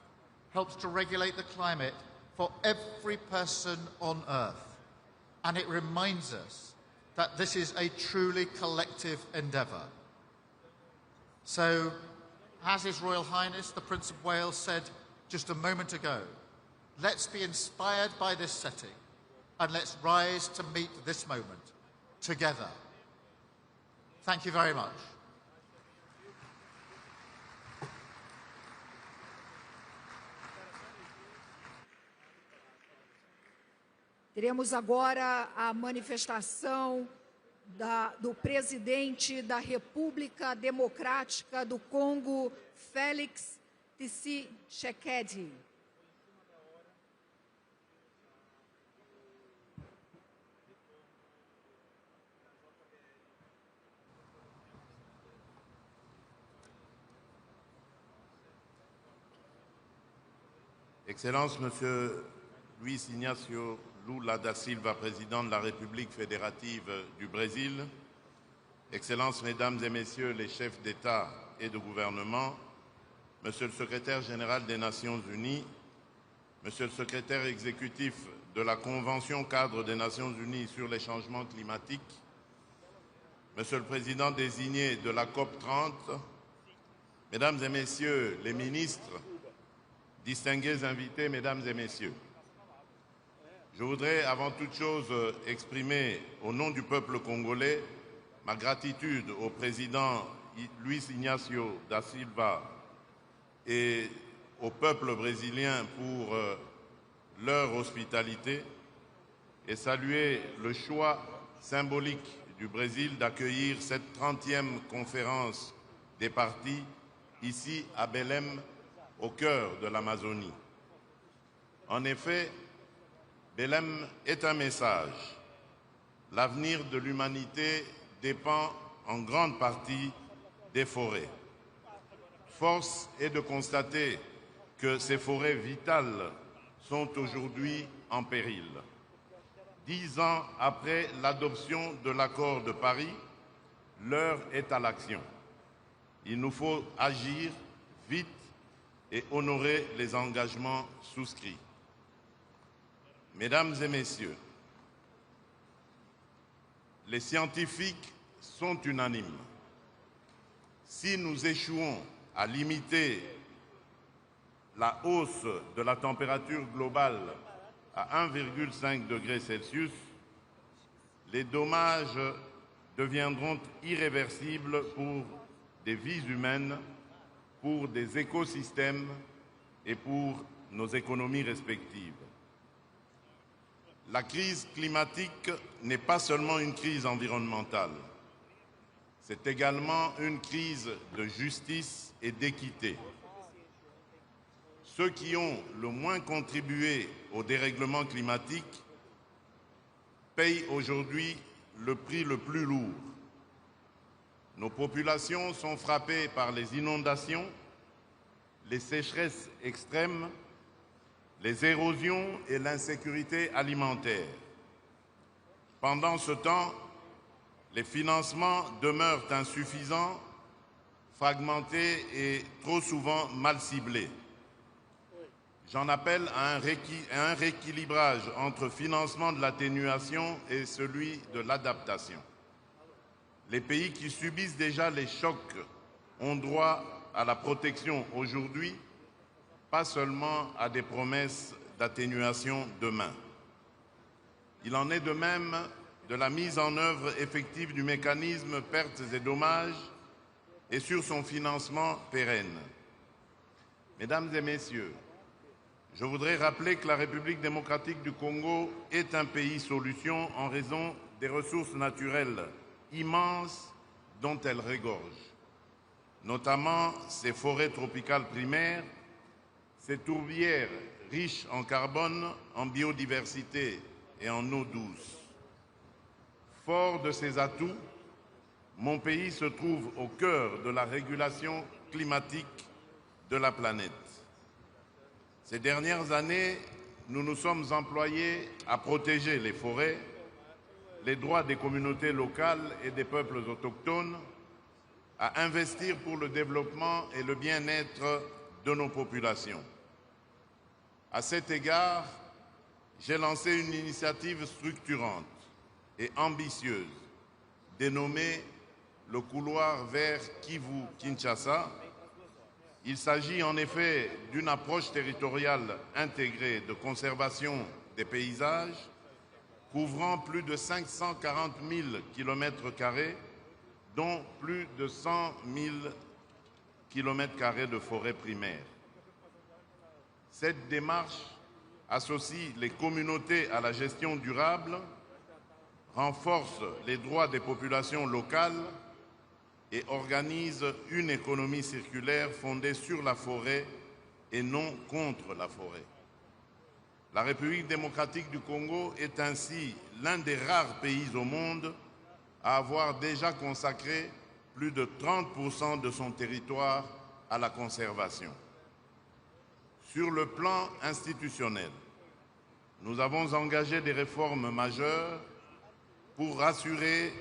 helps to regulate the climate for every person on earth. And it reminds us that this is a truly collective endeavour. So, as His Royal Highness, the Prince of Wales, said just a moment ago, let's be inspired by this setting and let's rise to meet this moment together. Thank you very much. Teremos agora a manifestação do presidente da República Democrática do Congo, Félix Tshisekedi. Excellences, Monsieur Luiz Inácio Lula da Silva, président de la République fédérative du Brésil, Excellences, Mesdames et Messieurs les chefs d'État et de gouvernement, Monsieur le Secrétaire général des Nations Unies, Monsieur le Secrétaire exécutif de la Convention cadre des Nations Unies sur les changements climatiques, Monsieur le Président désigné de la COP30, Mesdames et Messieurs les ministres, distingués invités, Mesdames et Messieurs, je voudrais avant toute chose exprimer au nom du peuple congolais ma gratitude au président Luiz Inácio da Silva et au peuple brésilien pour leur hospitalité et saluer le choix symbolique du Brésil d'accueillir cette 30e conférence des partis ici à Belém, au cœur de l'Amazonie. En effet, Belém est un message. L'avenir de l'humanité dépend en grande partie des forêts. Force est de constater que ces forêts vitales sont aujourd'hui en péril. 10 ans après l'adoption de l'accord de Paris, l'heure est à l'action. Il nous faut agir vite et honorer les engagements souscrits. Mesdames et Messieurs, les scientifiques sont unanimes. Si nous échouons à limiter la hausse de la température globale à 1,5 degré Celsius, les dommages deviendront irréversibles pour des vies humaines, pour des écosystèmes et pour nos économies respectives. La crise climatique n'est pas seulement une crise environnementale, c'est également une crise de justice et d'équité. Ceux qui ont le moins contribué au dérèglement climatique payent aujourd'hui le prix le plus lourd. Nos populations sont frappées par les inondations, les sécheresses extrêmes, les érosions et l'insécurité alimentaire. Pendant ce temps, les financements demeurent insuffisants, fragmentés et trop souvent mal ciblés. J'en appelle à un rééquilibrage entre financement de l'atténuation et celui de l'adaptation. Les pays qui subissent déjà les chocs ont droit à la protection aujourd'hui, pas seulement à des promesses d'atténuation demain. Il en est de même de la mise en œuvre effective du mécanisme pertes et dommages et sur son financement pérenne. Mesdames et Messieurs, je voudrais rappeler que la République démocratique du Congo est un pays solution en raison des ressources naturelles immenses dont elle regorge, notamment ses forêts tropicales primaires, ses tourbières riches en carbone, en biodiversité et en eau douce. Fort de ces atouts, mon pays se trouve au cœur de la régulation climatique de la planète. Ces dernières années, nous nous sommes employés à protéger les forêts, les droits des communautés locales et des peuples autochtones, à investir pour le développement et le bien-être de nos populations. À cet égard, j'ai lancé une initiative structurante et ambitieuse dénommée le couloir vers Kivu-Kinshasa. Il s'agit en effet d'une approche territoriale intégrée de conservation des paysages couvrant plus de 540 000 km², dont plus de 100 000 km² de forêt primaire. Cette démarche associe les communautés à la gestion durable, renforce les droits des populations locales et organise une économie circulaire fondée sur la forêt et non contre la forêt. La République démocratique du Congo est ainsi l'un des rares pays au monde à avoir déjà consacré plus de 30% de son territoire à la conservation. Sur le plan institutionnel, nous avons engagé des réformes majeures pour assurer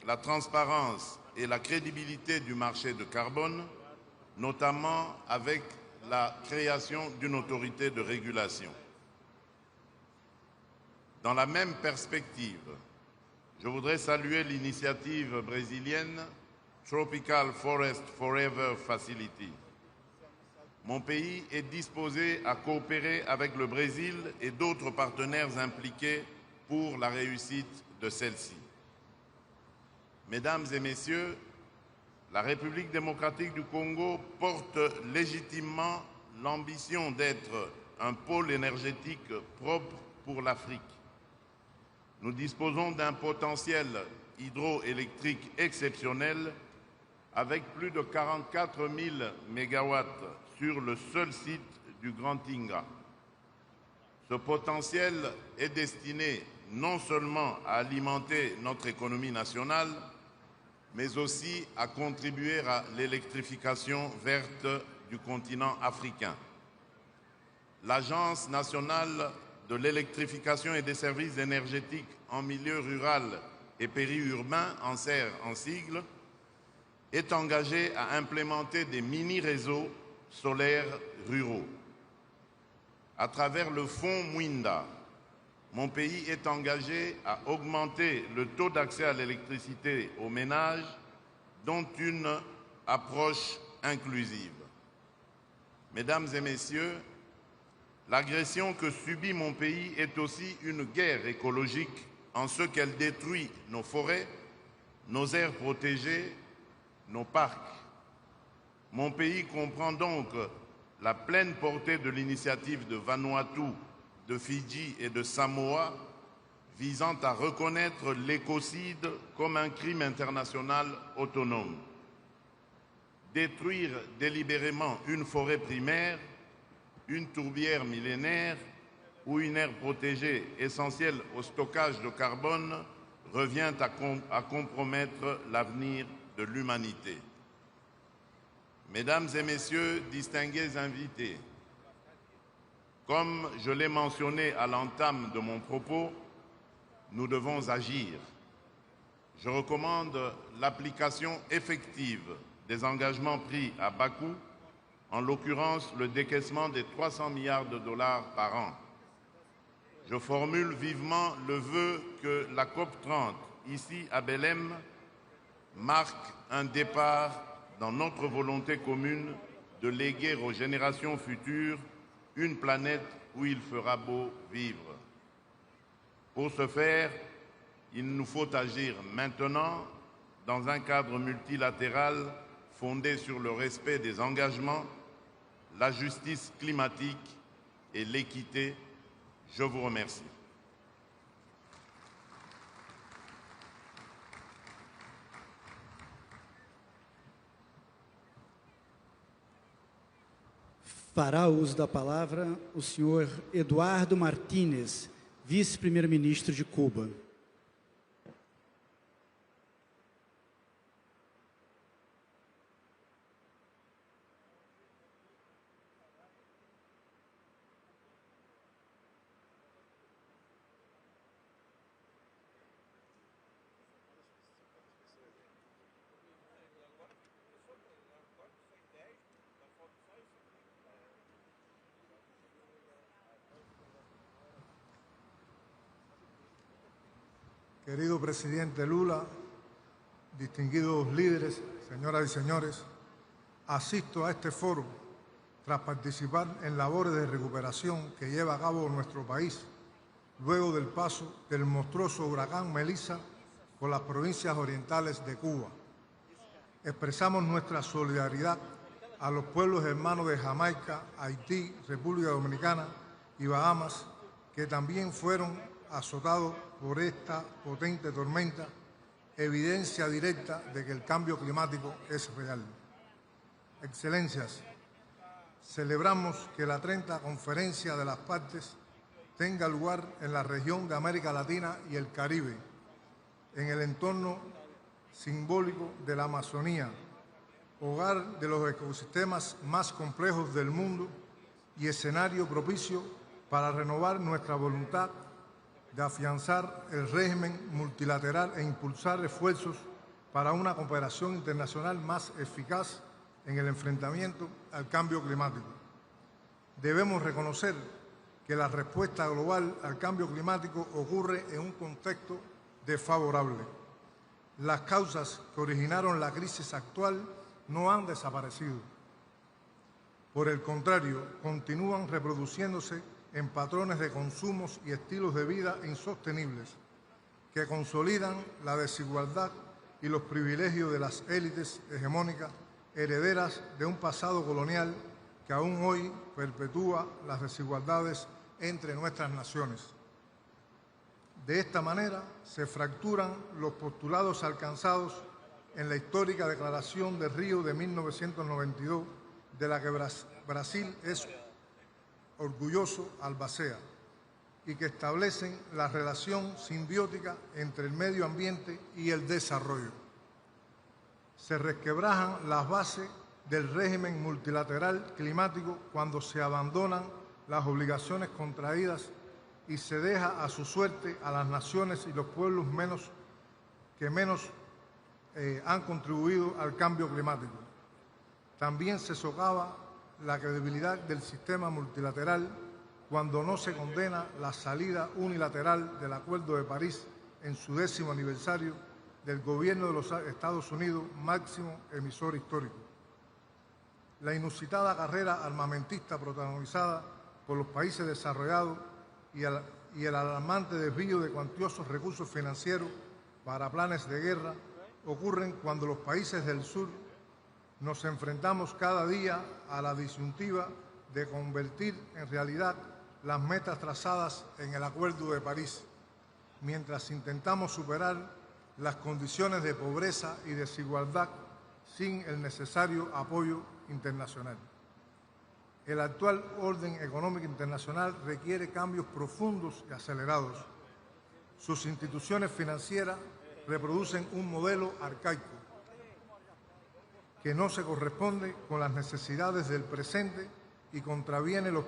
la transparence et la crédibilité du marché de carbone, notamment avec la création d'une autorité de régulation. Dans la même perspective, je voudrais saluer l'initiative brésilienne Tropical Forest Forever Facility. Mon pays est disposé à coopérer avec le Brésil et d'autres partenaires impliqués pour la réussite de celle-ci. Mesdames et Messieurs, la République démocratique du Congo porte légitimement l'ambition d'être un pôle énergétique propre pour l'Afrique. Nous disposons d'un potentiel hydroélectrique exceptionnel avec plus de 44 000 mégawatts sur le seul site du Grand Inga. Ce potentiel est destiné non seulement à alimenter notre économie nationale, mais aussi à contribuer à l'électrification verte du continent africain. L'Agence nationale de l'électrification et des services énergétiques en milieu rural et périurbain, ANSER en sigle, est engagée à implémenter des mini-réseaux solaires ruraux. À travers le fonds Mwinda, mon pays est engagé à augmenter le taux d'accès à l'électricité aux ménages, dont une approche inclusive. Mesdames et Messieurs, l'agression que subit mon pays est aussi une guerre écologique en ce qu'elle détruit nos forêts, nos aires protégées, nos parcs. Mon pays comprend donc la pleine portée de l'initiative de Vanuatu, de Fidji et de Samoa visant à reconnaître l'écocide comme un crime international autonome. Détruire délibérément une forêt primaire, une tourbière millénaire ou une aire protégée essentielle au stockage de carbone revient à compromettre l'avenir de l'humanité. Mesdames et Messieurs, distingués invités, comme je l'ai mentionné à l'entame de mon propos, nous devons agir. Je recommande l'application effective des engagements pris à Baku, en l'occurrence le décaissement des 300 milliards de dollars par an. Je formule vivement le vœu que la COP30, ici à Belém, marque un départ dans notre volonté commune de léguer aux générations futures une planète où il fera beau vivre. Pour ce faire, il nous faut agir maintenant dans un cadre multilatéral fondé sur le respect des engagements, la justice climatique et l'équité. Je vous remercie. Fará uso da palavra o senhor Eduardo Martínez, vice-primeiro-ministro de Cuba. Querido presidente Lula, distinguidos líderes, señoras y señores, asisto a este foro tras participar en labores de recuperación que lleva a cabo nuestro país luego del paso del monstruoso huracán Melissa por las provincias orientales de Cuba. Expresamos nuestra solidaridad a los pueblos hermanos de Jamaica, Haití, República Dominicana y Bahamas, que también fueron azotados por esta potente tormenta, evidencia directa de que el cambio climático es real. Excelencias, celebramos que la 30ª Conferencia de las Partes tenga lugar en la región de América Latina y el Caribe, en el entorno simbólico de la Amazonía, hogar de los ecosistemas más complejos del mundo y escenario propicio para renovar nuestra voluntad de afianzar el régimen multilateral e impulsar esfuerzos para una cooperación internacional más eficaz en el enfrentamiento al cambio climático. Debemos reconocer que la respuesta global al cambio climático ocurre en un contexto desfavorable. Las causas que originaron la crisis actual no han desaparecido. Por el contrario, continúan reproduciéndose en patrones de consumos y estilos de vida insostenibles que consolidan la desigualdad y los privilegios de las élites hegemónicas herederas de un pasado colonial que aún hoy perpetúa las desigualdades entre nuestras naciones. De esta manera se fracturan los postulados alcanzados en la histórica Declaración de Río de 1992, de la que Brasil es orgulloso albacea, y que establecen la relación simbiótica entre el medio ambiente y el desarrollo. Se resquebrajan las bases del régimen multilateral climático cuando se abandonan las obligaciones contraídas y se deja a su suerte a las naciones y los pueblos que menos han contribuido al cambio climático. También se socava la credibilidad del sistema multilateral cuando no se condena la salida unilateral del Acuerdo de París en su 10º aniversario del gobierno de los Estados Unidos, máximo emisor histórico. La inusitada carrera armamentista protagonizada por los países desarrollados y el alarmante desvío de cuantiosos recursos financieros para planes de guerra ocurren cuando los países del sur nos enfrentamos cada día a la disyuntiva de convertir en realidad las metas trazadas en el Acuerdo de París, mientras intentamos superar las condiciones de pobreza y desigualdad sin el necesario apoyo internacional. El actual orden económico internacional requiere cambios profundos y acelerados. Sus instituciones financieras reproducen un modelo arcaico que no se corresponde con las necesidades del presente y contraviene los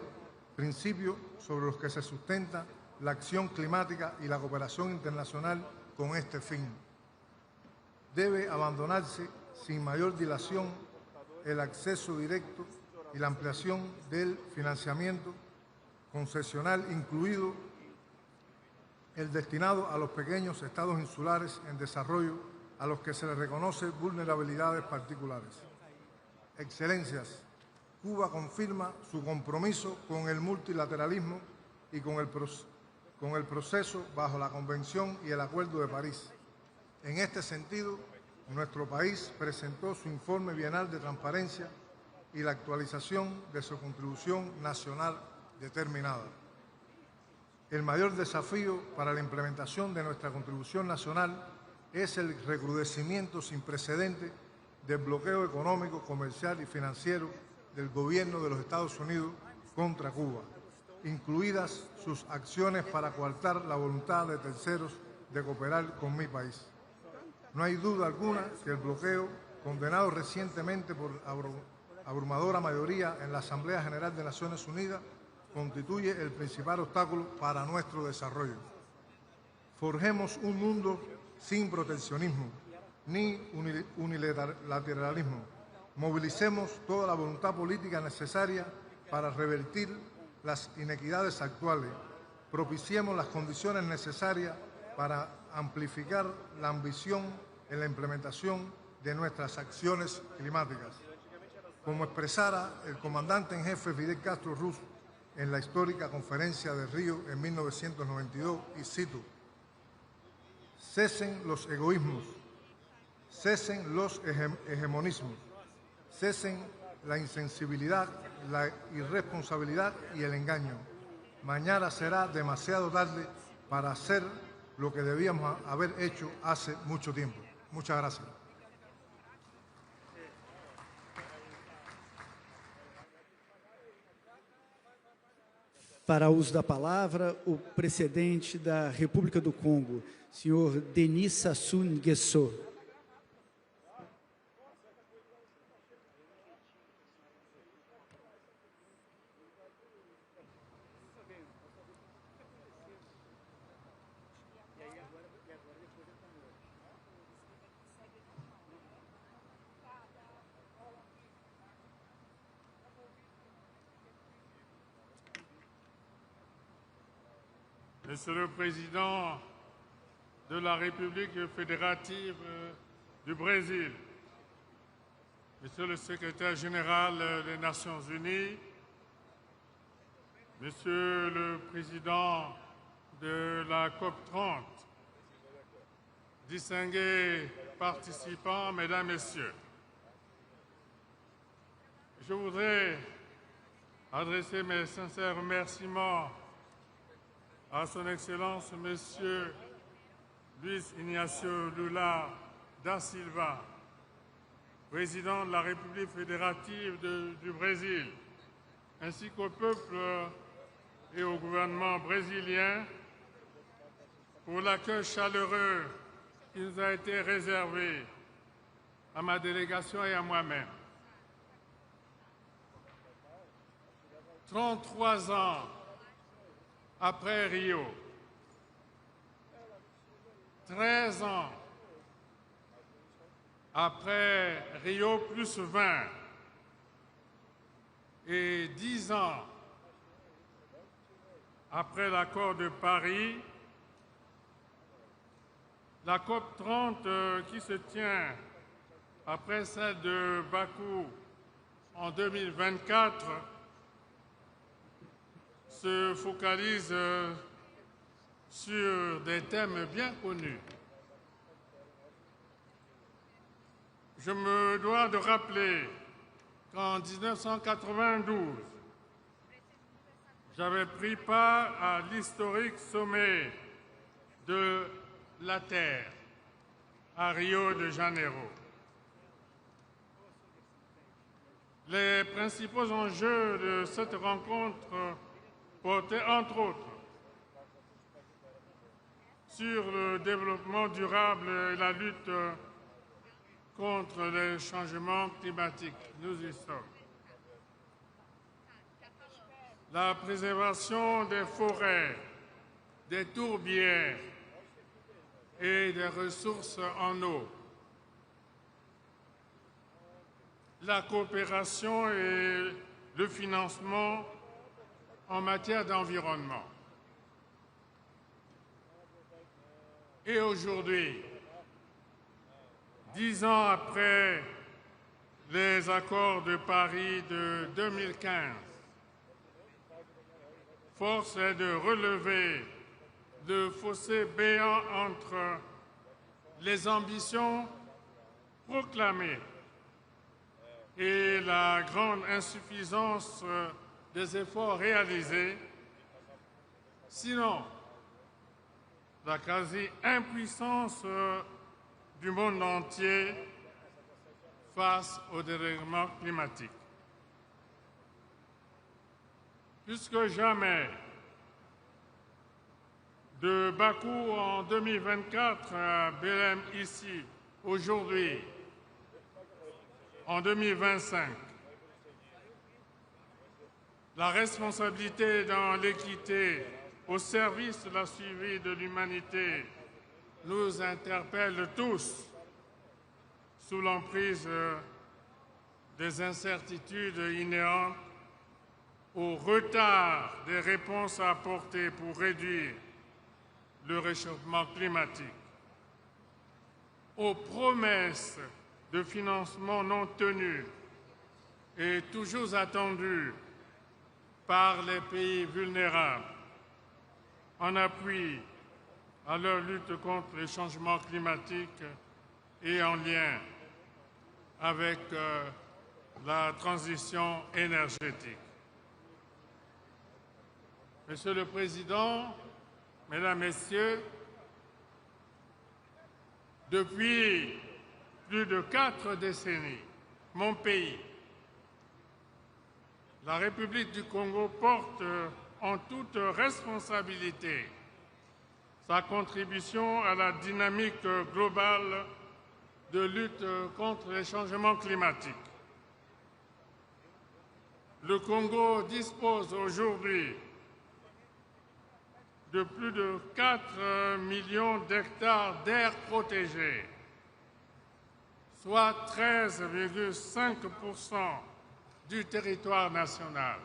principios sobre los que se sustenta la acción climática y la cooperación internacional con este fin. Debe abandonarse sin mayor dilación el acceso directo y la ampliación del financiamiento concesional, incluido el destinado a los pequeños estados insulares en desarrollo, a los que se les reconoce vulnerabilidades particulares. Excelencias, Cuba confirma su compromiso con el multilateralismo y con el proceso bajo la Convención y el Acuerdo de París. En este sentido, nuestro país presentó su informe bienal de transparencia y la actualización de su contribución nacional determinada. El mayor desafío para la implementación de nuestra contribución nacional es el recrudecimiento sin precedentes del bloqueo económico, comercial y financiero del gobierno de los Estados Unidos contra Cuba, incluidas sus acciones para coartar la voluntad de terceros de cooperar con mi país. No hay duda alguna que el bloqueo, condenado recientemente por abrumadora mayoría en la Asamblea General de Naciones Unidas, constituye el principal obstáculo para nuestro desarrollo. Forjemos un mundo sin proteccionismo ni unilateralismo. Movilicemos toda la voluntad política necesaria para revertir las inequidades actuales. Propiciemos las condiciones necesarias para amplificar la ambición en la implementación de nuestras acciones climáticas. Como expresara el comandante en jefe Fidel Castro Ruz en la histórica conferencia de Río en 1992, y cito: cesen los egoísmos, cesen los hegemonismos, cesen la insensibilidad, la irresponsabilidad y el engaño. Mañana será demasiado tarde para hacer lo que debíamos haber hecho hace mucho tiempo. Muchas gracias. Para uso da palavra, o presidente da República do Congo, senhor Denis Sassou Nguesso. Monsieur le Président de la République fédérative du Brésil, Monsieur le Secrétaire général des Nations Unies, Monsieur le Président de la COP30, distingués participants, Mesdames, Messieurs, je voudrais adresser mes sincères remerciements à Son Excellence, Monsieur Luis Ignacio Lula da Silva, président de la République fédérative du Brésil, ainsi qu'au peuple et au gouvernement brésilien pour l'accueil chaleureux qui nous a été réservé à ma délégation et à moi-même. 33 ans après Rio, 13 ans après Rio plus 20 et 10 ans après l'accord de Paris, la COP30 qui se tient après celle de Baku en 2024 se focalise sur des thèmes bien connus. Je me dois de rappeler qu'en 1992, j'avais pris part à l'historique sommet de la Terre à Rio de Janeiro. Les principaux enjeux de cette rencontre portaient entre autres sur le développement durable et la lutte contre les changements climatiques. Nous y sommes. La préservation des forêts, des tourbières et des ressources en eau. La coopération et le financement en matière d'environnement. Et aujourd'hui, 10 ans après les accords de Paris de 2015, force est de relever le fossé béant entre les ambitions proclamées et la grande insuffisance des efforts réalisés, sinon la quasi-impuissance du monde entier face au dérèglement climatique. Plus que jamais, de Bakou en 2024 à Belém ici, aujourd'hui, en 2025, la responsabilité dans l'équité au service de la survie de l'humanité nous interpelle tous sous l'emprise des incertitudes inhérentes au retard des réponses à apporter pour réduire le réchauffement climatique, aux promesses de financement non tenues et toujours attendues par les pays vulnérables en appui à leur lutte contre les changements climatiques et en lien avec la transition énergétique. Monsieur le Président, Mesdames, Messieurs, depuis plus de 4 décennies, mon pays, la République du Congo, porte en toute responsabilité sa contribution à la dynamique globale de lutte contre les changements climatiques. Le Congo dispose aujourd'hui de plus de 4 millions d'hectares d'aires protégées, soit 13,5% du territoire national.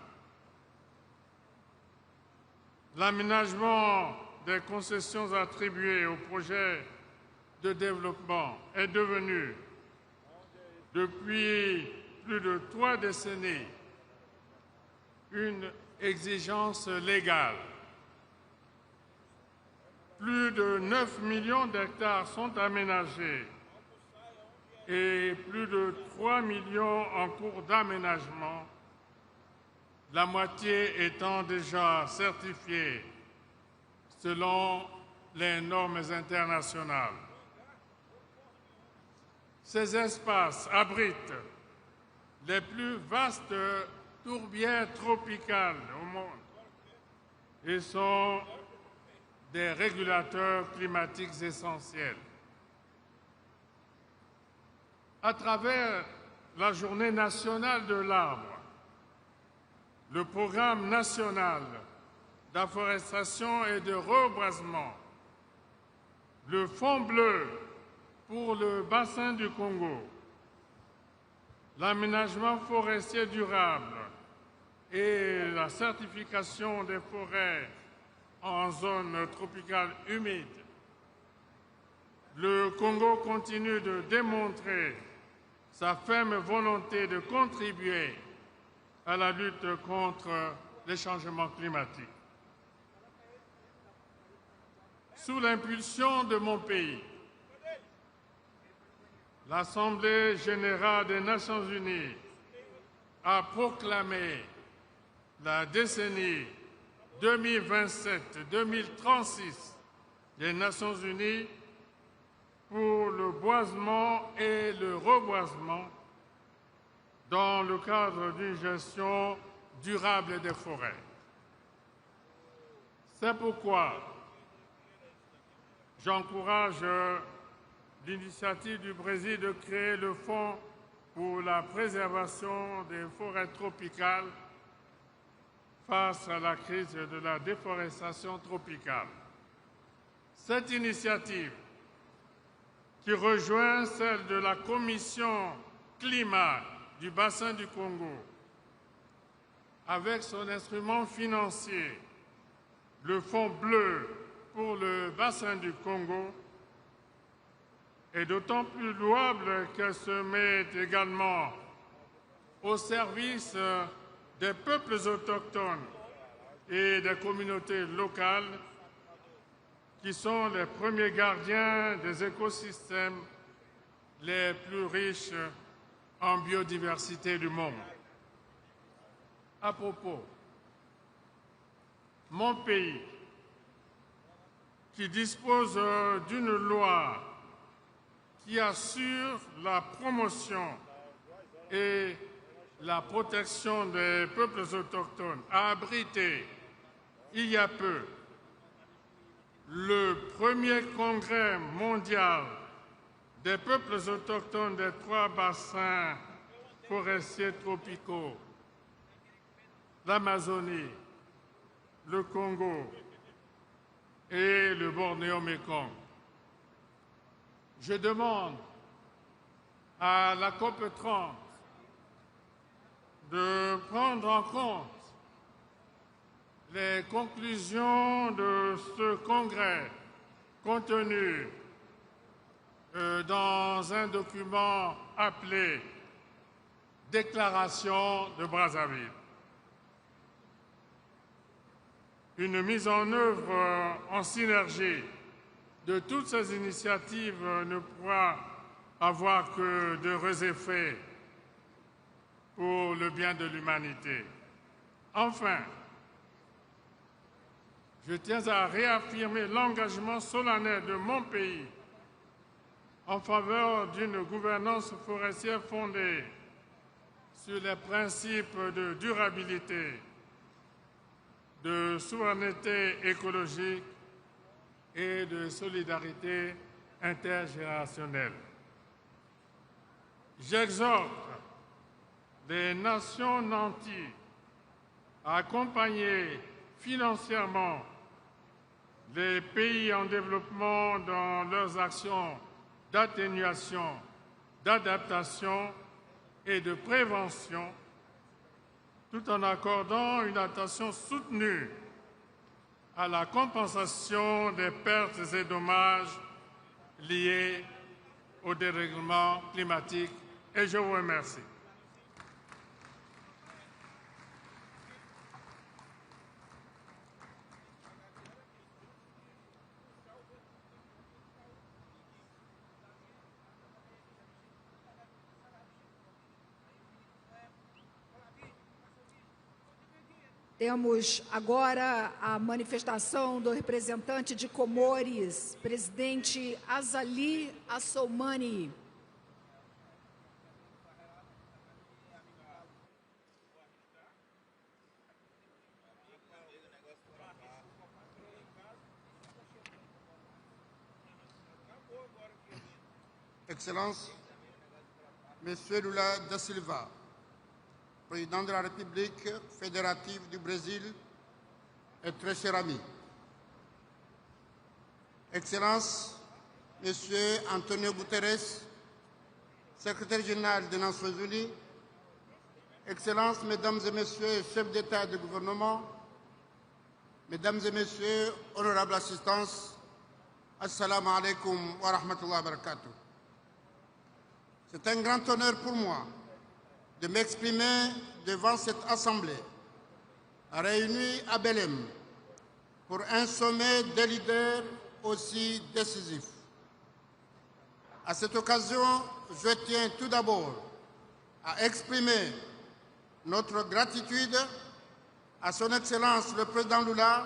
L'aménagement des concessions attribuées aux projets de développement est devenu, depuis plus de 3 décennies, une exigence légale. Plus de 9 millions d'hectares sont aménagés et plus de 3 millions en cours d'aménagement, la moitié étant déjà certifiée selon les normes internationales. Ces espaces abritent les plus vastes tourbières tropicales au monde et sont des régulateurs climatiques essentiels. À travers la Journée nationale de l'arbre, le programme national d'afforestation et de reboisement, le Fonds bleu pour le bassin du Congo, l'aménagement forestier durable et la certification des forêts en zone tropicale humide, le Congo continue de démontrer sa ferme volonté de contribuer à la lutte contre les changements climatiques. Sous l'impulsion de mon pays, l'Assemblée générale des Nations unies a proclamé la décennie 2027-2036 des Nations unies pour le boisement et le reboisement dans le cadre d'une gestion durable des forêts. C'est pourquoi j'encourage l'initiative du Brésil de créer le Fonds pour la préservation des forêts tropicales face à la crise de la déforestation tropicale. Cette initiative, qui rejoint celle de la Commission climat du bassin du Congo, avec son instrument financier, le Fonds bleu pour le bassin du Congo, est d'autant plus louable qu'elle se met également au service des peuples autochtones et des communautés locales qui sont les premiers gardiens des écosystèmes les plus riches en biodiversité du monde. À propos, mon pays, qui dispose d'une loi qui assure la promotion et la protection des peuples autochtones, a abrité il y a peu le premier congrès mondial des peuples autochtones des 3 bassins forestiers tropicaux, l'Amazonie, le Congo et le Bornéo-Mékong. Je demande à la COP30 de prendre en compte les conclusions de ce congrès contenu dans un document appelé Déclaration de Brazzaville. Une mise en œuvre en synergie de toutes ces initiatives ne pourra avoir que d'heureux effets pour le bien de l'humanité. Enfin, je tiens à réaffirmer l'engagement solennel de mon pays en faveur d'une gouvernance forestière fondée sur les principes de durabilité, de souveraineté écologique et de solidarité intergénérationnelle. J'exhorte les nations nanties à accompagner financièrement les pays en développement dans leurs actions d'atténuation, d'adaptation et de prévention, tout en accordant une attention soutenue à la compensation des pertes et dommages liés au dérèglement climatique. Et je vous remercie. Temos agora a manifestação do representante de Comores, presidente Azali Assoumani. Excellences, Monsieur Lula da Silva, Président de la République fédérative du Brésil et très cher ami. Excellences, Monsieur Antonio Guterres, Secrétaire général des Nations Unies, Excellences, Mesdames et Messieurs, chefs d'État et de gouvernement, Mesdames et Messieurs, honorables assistants, Assalamu alaikum wa rahmatullahi wa barakatuh. C'est un grand honneur pour moi de m'exprimer devant cette Assemblée réunie à Belém pour un sommet des leaders aussi décisif. À cette occasion, je tiens tout d'abord à exprimer notre gratitude à son Excellence le Président Lula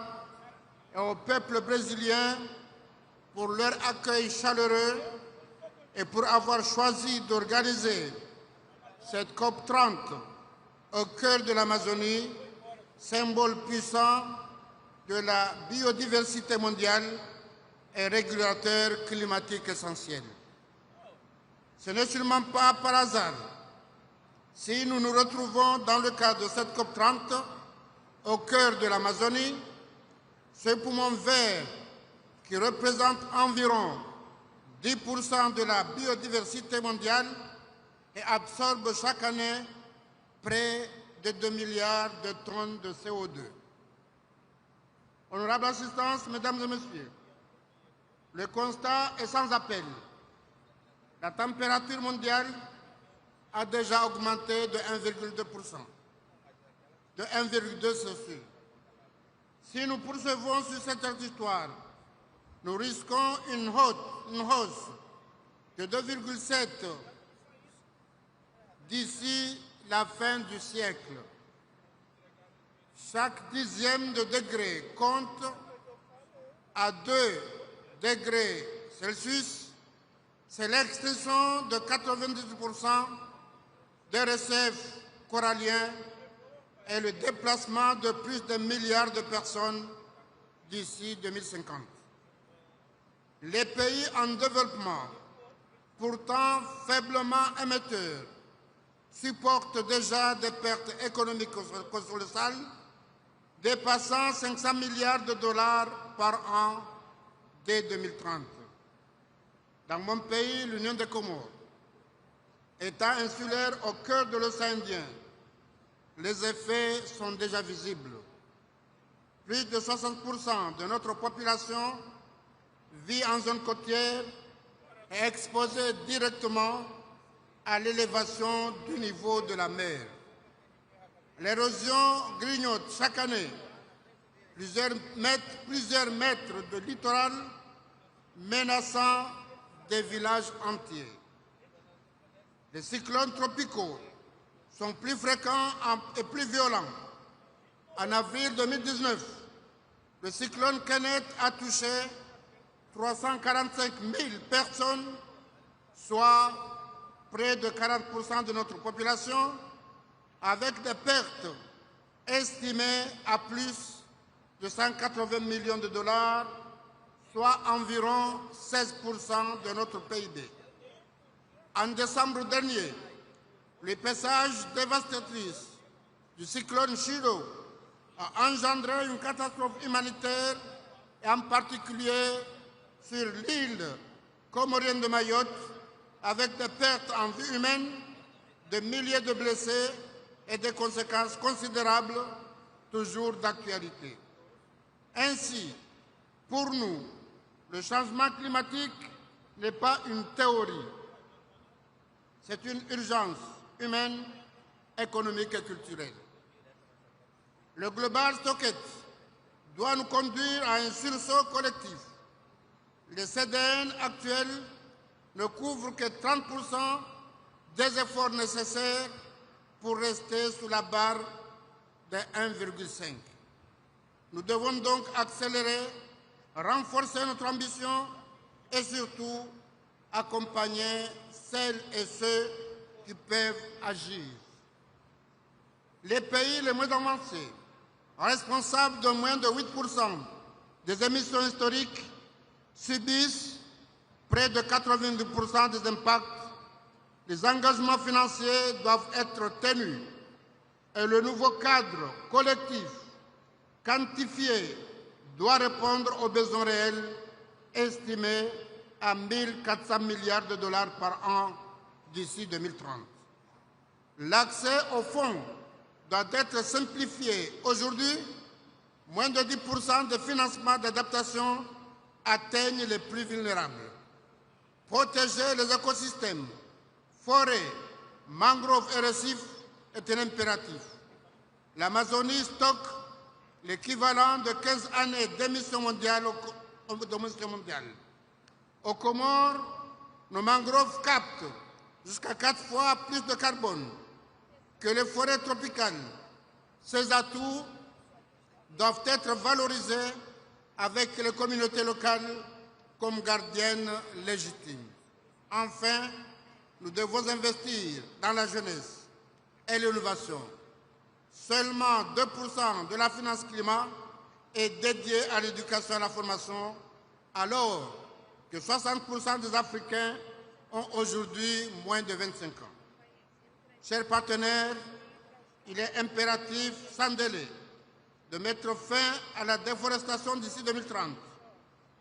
et au peuple brésilien pour leur accueil chaleureux et pour avoir choisi d'organiser cette COP30 au cœur de l'Amazonie, symbole puissant de la biodiversité mondiale et régulateur climatique essentiel. Ce n'est sûrement pas par hasard si nous nous retrouvons dans le cadre de cette COP30 au cœur de l'Amazonie, ce poumon vert qui représente environ 10% de la biodiversité mondiale et absorbe chaque année près de 2 milliards de tonnes de CO2. Honorables assistants, Mesdames et Messieurs, le constat est sans appel. La température mondiale a déjà augmenté de 1,2%, de 1,2 c'est sûr. Si nous poursuivons sur cette trajectoire, nous risquons une hausse de 2,7 d'ici la fin du siècle. Chaque dixième de degré compte à 2 degrés Celsius. C'est l'extinction de 90% des récifs coralliens et le déplacement de plus de milliards de personnes d'ici 2050. Les pays en développement, pourtant faiblement émetteurs, supportent déjà des pertes économiques colossales dépassant 500 milliards de dollars par an dès 2030. Dans mon pays, l'Union des Comores, État insulaire au cœur de l'océan Indien, les effets sont déjà visibles. Plus de 60% de notre population vit en zone côtière est exposée directement à l'élévation du niveau de la mer. L'érosion grignote chaque année plusieurs mètres de littoral, menaçant des villages entiers. Les cyclones tropicaux sont plus fréquents et plus violents. En avril 2019, le cyclone Kenneth a touché 345 000 personnes, soit près de 40% de notre population, avec des pertes estimées à plus de 180 millions de dollars, soit environ 16% de notre PIB. En décembre dernier, le passage dévastatrice du cyclone Chido a engendré une catastrophe humanitaire, et en particulier sur l'île comorienne de Mayotte, avec des pertes en vie humaine, des milliers de blessés et des conséquences considérables, toujours d'actualité. Ainsi, pour nous, le changement climatique n'est pas une théorie, c'est une urgence humaine, économique et culturelle. Le Global Stocket doit nous conduire à un sursaut collectif. Les CDN actuels ne couvrent que 30% des efforts nécessaires pour rester sous la barre de 1,5. Nous devons donc accélérer, renforcer notre ambition et surtout accompagner celles et ceux qui peuvent agir. Les pays les moins avancés, responsables de moins de 8% des émissions historiques, subissent près de 90% des impacts. Les engagements financiers doivent être tenus et le nouveau cadre collectif quantifié doit répondre aux besoins réels estimés à 1 400 milliards de dollars par an d'ici 2030. L'accès aux fonds doit être simplifié. Aujourd'hui, moins de 10% des financements d'adaptation atteignent les plus vulnérables. Protéger les écosystèmes, forêts, mangroves et récifs est un impératif. L'Amazonie stocke l'équivalent de 15 années d'émissions mondiales. Aux Comores, nos mangroves captent jusqu'à 4 fois plus de carbone que les forêts tropicales. Ces atouts doivent être valorisés avec les communautés locales comme gardiennes légitimes. Enfin, nous devons investir dans la jeunesse et l'innovation. Seulement 2% de la finance climat est dédiée à l'éducation et à la formation, alors que 60% des Africains ont aujourd'hui moins de 25 ans. Chers partenaires, il est impératif, sans délai, de mettre fin à la déforestation d'ici 2030,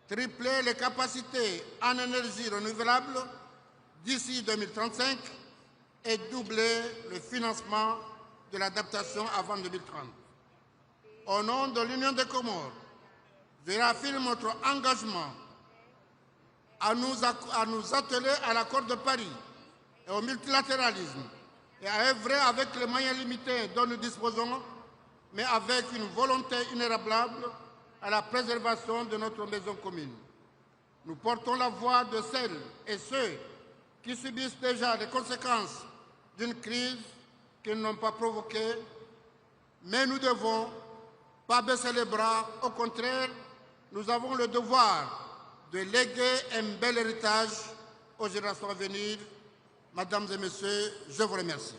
tripler les capacités en énergie renouvelable d'ici 2035 et doubler le financement de l'adaptation avant 2030. Au nom de l'Union des Comores, je réaffirme notre engagement à nous atteler à l'accord de Paris et au multilatéralisme et à œuvrer avec les moyens limités dont nous disposons, mais avec une volonté inébranlable à la préservation de notre maison commune. Nous portons la voix de celles et ceux qui subissent déjà les conséquences d'une crise qu'ils n'ont pas provoquée, mais nous ne devons pas baisser les bras. Au contraire, nous avons le devoir de léguer un bel héritage aux générations à venir. Mesdames et Messieurs, je vous remercie.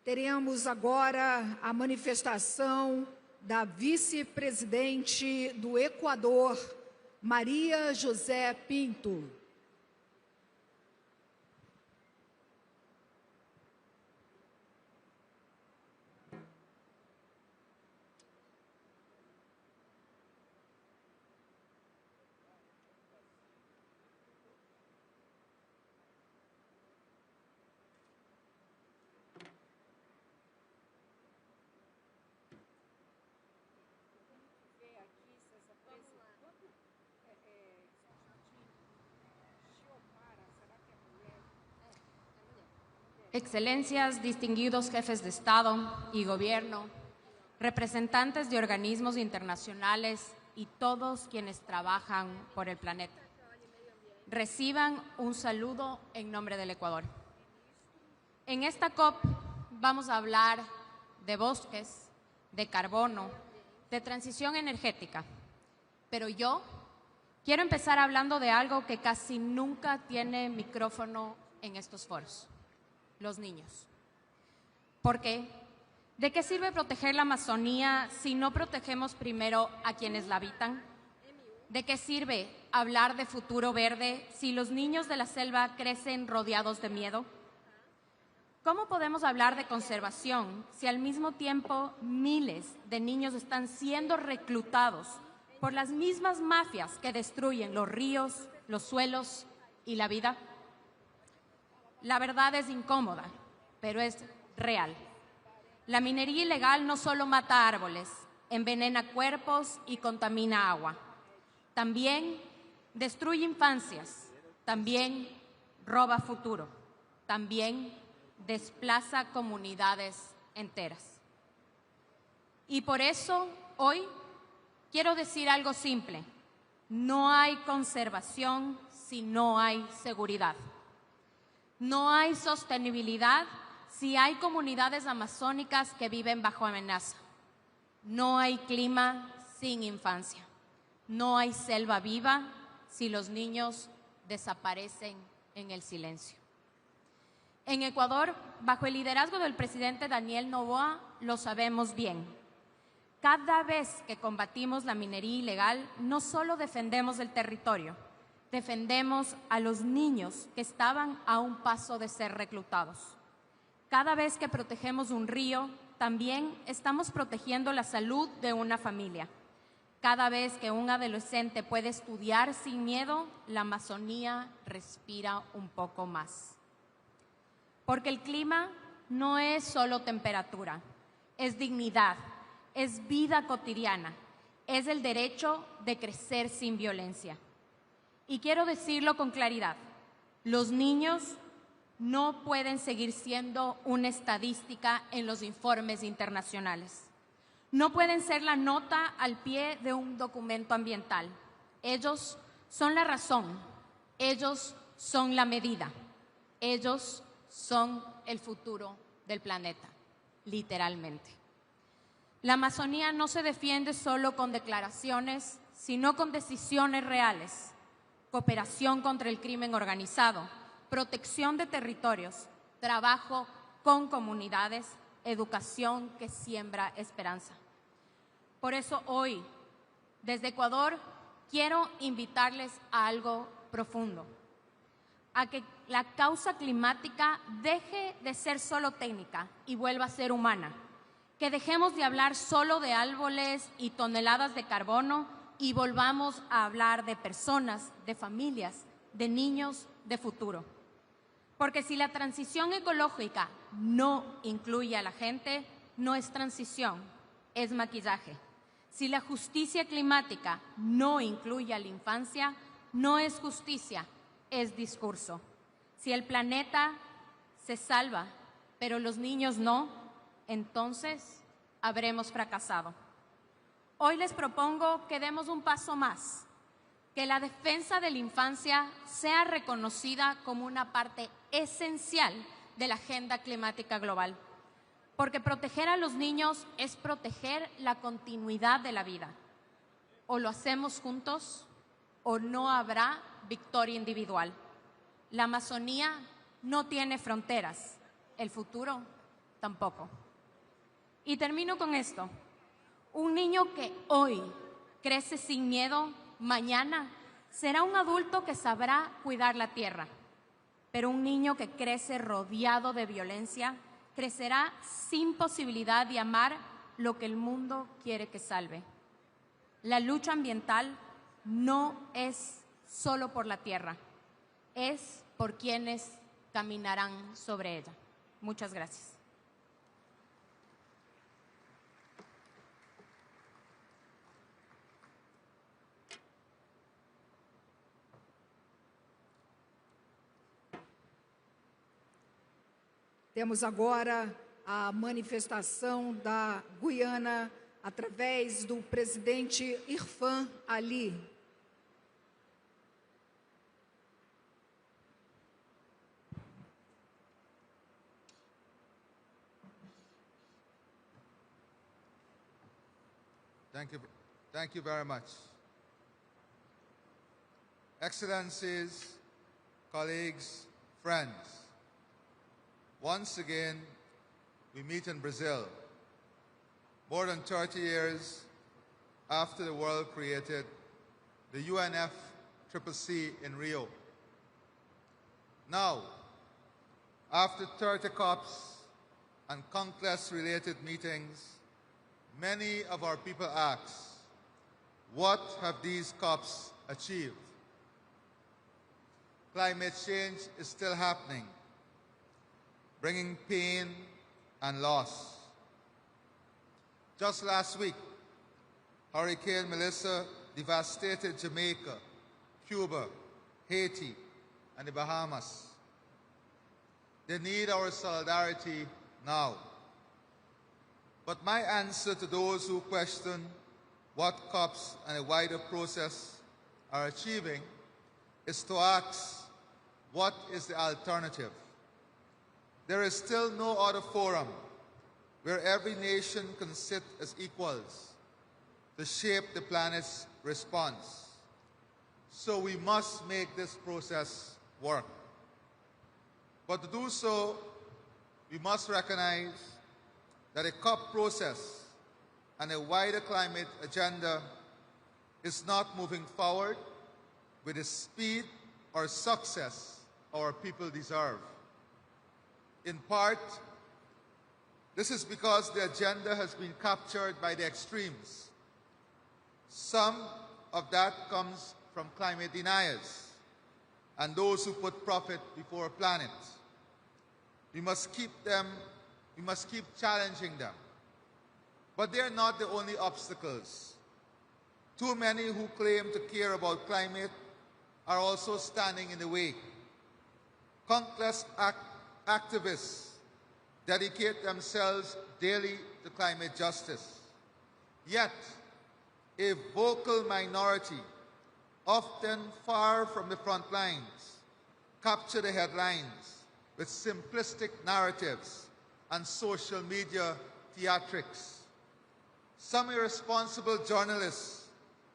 Teremos agora a manifestação da vice-presidente do Equador, Maria José Pinto. Excelencias, distinguidos jefes de Estado y Gobierno, representantes de organismos internacionales y todos quienes trabajan por el planeta. Reciban un saludo en nombre del Ecuador. En esta COP vamos a hablar de bosques, de carbono, de transición energética, pero yo quiero empezar hablando de algo que casi nunca tiene micrófono en estos foros: los niños. ¿Por qué? ¿De qué sirve proteger la Amazonía si no protegemos primero a quienes la habitan? ¿De qué sirve hablar de futuro verde si los niños de la selva crecen rodeados de miedo? ¿Cómo podemos hablar de conservación si al mismo tiempo miles de niños están siendo reclutados por las mismas mafias que destruyen los ríos, los suelos y la vida? La verdad es incómoda, pero es real. La minería ilegal no solo mata árboles, envenena cuerpos y contamina agua. También destruye infancias, también roba futuro, también desplaza comunidades enteras. Y por eso hoy quiero decir algo simple: no hay conservación si no hay seguridad. No hay sostenibilidad si hay comunidades amazónicas que viven bajo amenaza. No hay clima sin infancia. No hay selva viva si los niños desaparecen en el silencio. En Ecuador, bajo el liderazgo del presidente Daniel Noboa, lo sabemos bien. Cada vez que combatimos la minería ilegal, no solo defendemos el territorio, defendemos a los niños que estaban a un paso de ser reclutados. Cada vez que protegemos un río, también estamos protegiendo la salud de una familia. Cada vez que un adolescente puede estudiar sin miedo, la Amazonía respira un poco más. Porque el clima no es solo temperatura, es dignidad, es vida cotidiana, es el derecho de crecer sin violencia. Y quiero decirlo con claridad: los niños no pueden seguir siendo una estadística en los informes internacionales. No pueden ser la nota al pie de un documento ambiental. Ellos son la razón, ellos son la medida, ellos son el futuro del planeta, literalmente. La Amazonía no se defiende solo con declaraciones, sino con decisiones reales: cooperación contra el crimen organizado, protección de territorios, trabajo con comunidades, educación que siembra esperanza. Por eso hoy, desde Ecuador, quiero invitarles a algo profundo: a que la causa climática deje de ser solo técnica y vuelva a ser humana. Que dejemos de hablar solo de árboles y toneladas de carbono y volvamos a hablar de personas, de familias, de niños, de futuro. Porque si la transición ecológica no incluye a la gente, no es transición, es maquillaje. Si la justicia climática no incluye a la infancia, no es justicia, es discurso. Si el planeta se salva, pero los niños no, entonces habremos fracasado. Hoy les propongo que demos un paso más, que la defensa de la infancia sea reconocida como una parte esencial de la agenda climática global, porque proteger a los niños es proteger la continuidad de la vida. O lo hacemos juntos o no habrá victoria individual. La Amazonía no tiene fronteras, el futuro tampoco. Y termino con esto: un niño que hoy crece sin miedo, mañana será un adulto que sabrá cuidar la tierra. Pero un niño que crece rodeado de violencia crecerá sin posibilidad de amar lo que el mundo quiere que salve. La lucha ambiental no es solo por la tierra, es por quienes caminarán sobre ella. Muchas gracias. Temos agora a manifestação da Guiana através do presidente Irfan Ali. Thank you very much. Excellencies, colleagues, friends, once again, we meet in Brazil, more than 30 years after the world created the UNFCCC in Rio. Now, after 30 COPs and conquest-related meetings, many of our people ask, what have these COPs achieved? Climate change is still happening, bringing pain and loss. Just last week, Hurricane Melissa devastated Jamaica, Cuba, Haiti, and the Bahamas. They need our solidarity now. But my answer to those who question what COPs and a wider process are achieving is to ask, what is the alternative? There is still no other forum where every nation can sit as equals to shape the planet's response. So we must make this process work. But to do so, we must recognize that a COP process and a wider climate agenda is not moving forward with the speed or success our people deserve. In part, this is because the agenda has been captured by the extremes. Some of that comes from climate deniers and those who put profit before planet. We must keep challenging them. But they're not the only obstacles. Too many who claim to care about climate are also standing in the way. Countless activists dedicate themselves daily to climate justice. Yet, a vocal minority, often far from the front lines, capture the headlines with simplistic narratives and social media theatrics. Some irresponsible journalists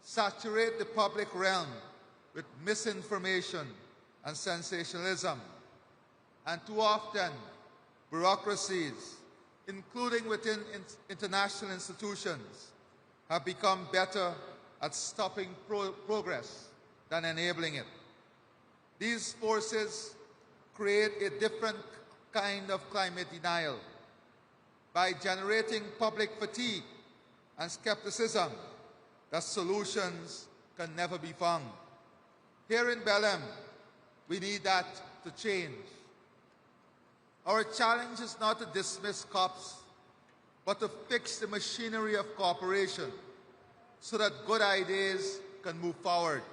saturate the public realm with misinformation and sensationalism. And too often, bureaucracies, including within international institutions, have become better at stopping progress than enabling it. These forces create a different kind of climate denial by generating public fatigue and skepticism that solutions can never be found. Here in Belém, we need that to change. Our challenge is not to dismiss COPs, but to fix the machinery of cooperation so that good ideas can move forward.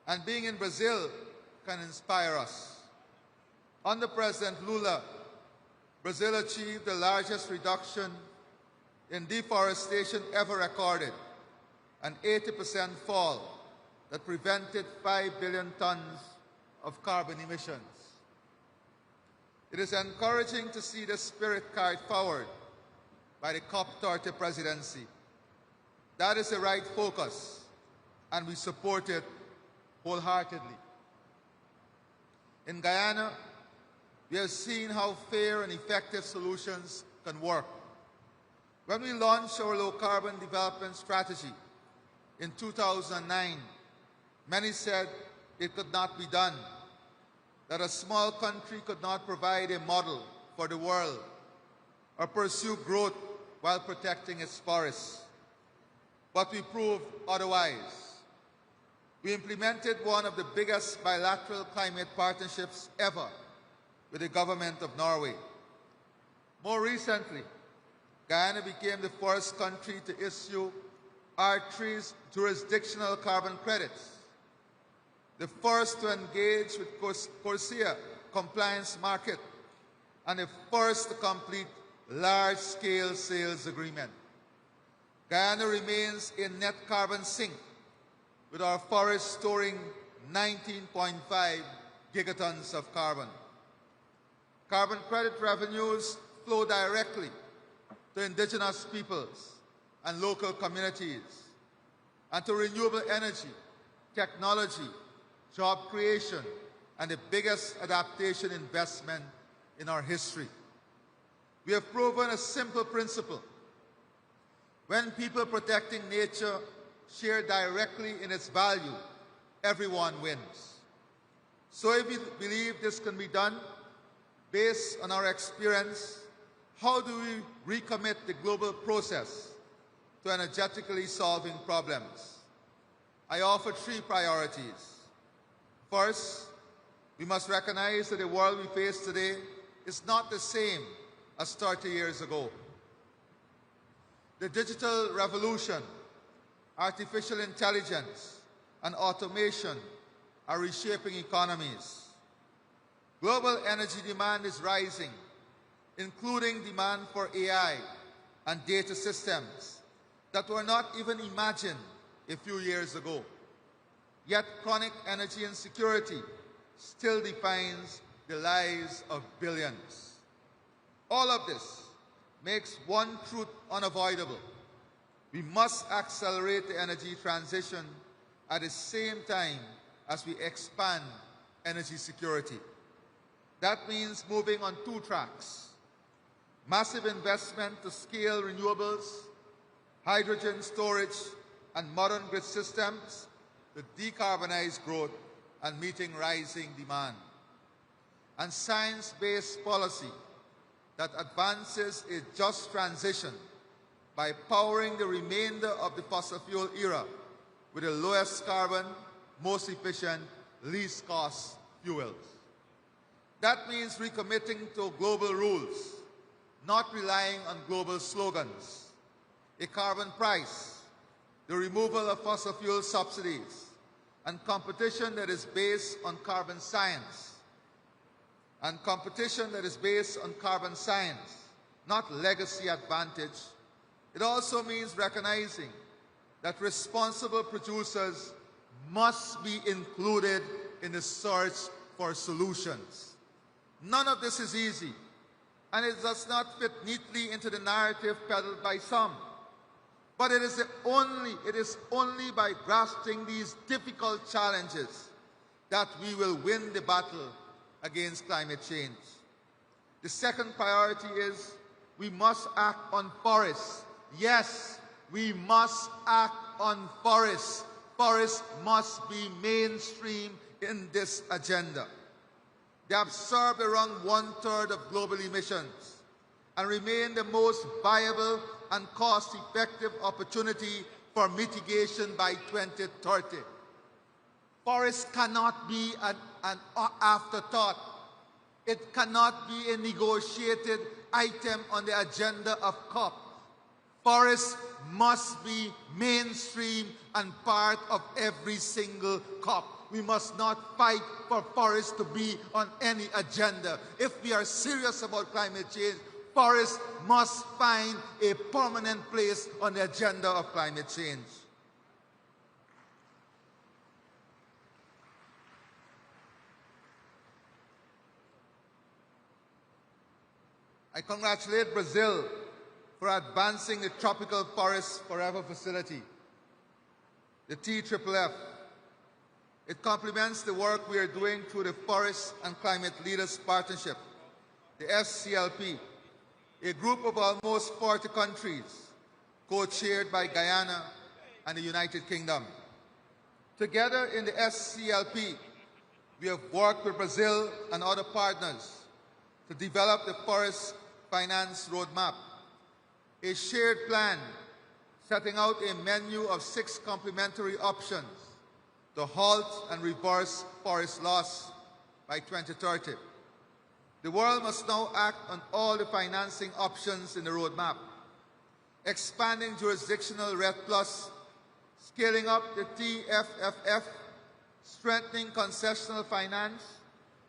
And being in Brazil can inspire us. Under President Lula, Brazil achieved the largest reduction in deforestation ever recorded, an 80% fall that prevented 5 billion tons of carbon emissions. It is encouraging to see the spirit carried forward by the COP30 presidency. That is the right focus, and we support it wholeheartedly. In Guyana, we have seen how fair and effective solutions can work. When we launched our low-carbon development strategy in 2009, many said it could not be done, that a small country could not provide a model for the world or pursue growth while protecting its forests. But we proved otherwise. We implemented one of the biggest bilateral climate partnerships ever with the government of Norway. More recently, Guyana became the first country to issue R3's jurisdictional carbon credits, the first to engage with CORSIA compliance market, and the first to complete large-scale sales agreement. Guyana remains in net carbon sink, with our forests storing 19.5 gigatons of carbon. Carbon credit revenues flow directly to indigenous peoples and local communities, and to renewable energy, technology, job creation, and the biggest adaptation investment in our history. We have proven a simple principle. When people protecting nature share directly in its value, everyone wins. So if we believe this can be done, based on our experience, how do we recommit the global process to energetically solving problems? I offer 3 priorities. First, we must recognize that the world we face today is not the same as 30 years ago. The digital revolution, artificial intelligence, and automation are reshaping economies. Global energy demand is rising, including demand for AI and data systems that were not even imagined a few years ago. Yet chronic energy insecurity still defines the lives of billions. All of this makes one truth unavoidable. We must accelerate the energy transition at the same time as we expand energy security. That means moving on 2 tracks: massive investment to scale renewables, hydrogen storage, and modern grid systems to decarbonize growth and meeting rising demand, and science-based policy that advances a just transition by powering the remainder of the fossil fuel era with the lowest carbon, most efficient, least cost fuels. That means recommitting to global rules, not relying on global slogans, a carbon price, the removal of fossil fuel subsidies, and competition that is based on carbon science. And competition that is based on carbon science, not legacy advantage. It also means recognizing that responsible producers must be included in the search for solutions. None of this is easy, and it does not fit neatly into the narrative peddled by some. But it is only by grasping these difficult challenges that we will win the battle against climate change. The second priority is we must act on forests. Yes, we must act on forests. Forests must be mainstream in this agenda. They absorb around 1/3 of global emissions and remain the most viable and cost-effective opportunity for mitigation by 2030. Forests cannot be an afterthought. It cannot be a negotiated item on the agenda of COP. Forests must be mainstream and part of every single COP. We must not fight for forests to be on any agenda. If we are serious about climate change, forests must find a permanent place on the agenda of climate change. I congratulate Brazil for advancing the Tropical Forest Forever facility, the TFFF. It complements the work we are doing through the Forest and Climate Leaders Partnership, the FCLP, a group of almost 40 countries, co-chaired by Guyana and the United Kingdom. Together in the FCLP, we have worked with Brazil and other partners to develop the Forest Finance Roadmap, a shared plan setting out a menu of 6 complementary options to halt and reverse forest loss by 2030. The world must now act on all the financing options in the roadmap, expanding jurisdictional REDD+, scaling up the TFFF, strengthening concessional finance,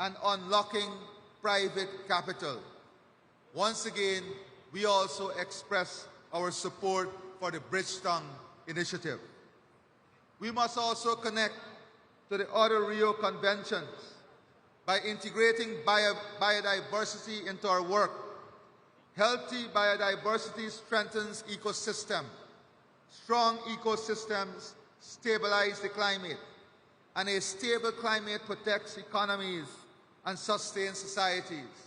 and unlocking private capital. once again, we also express our support for the Bridgetown Initiative. We must also connect to the other Rio Conventions by integrating biodiversity into our work. Healthy biodiversity strengthens ecosystem. Strong ecosystems stabilize the climate, and a stable climate protects economies and sustains societies.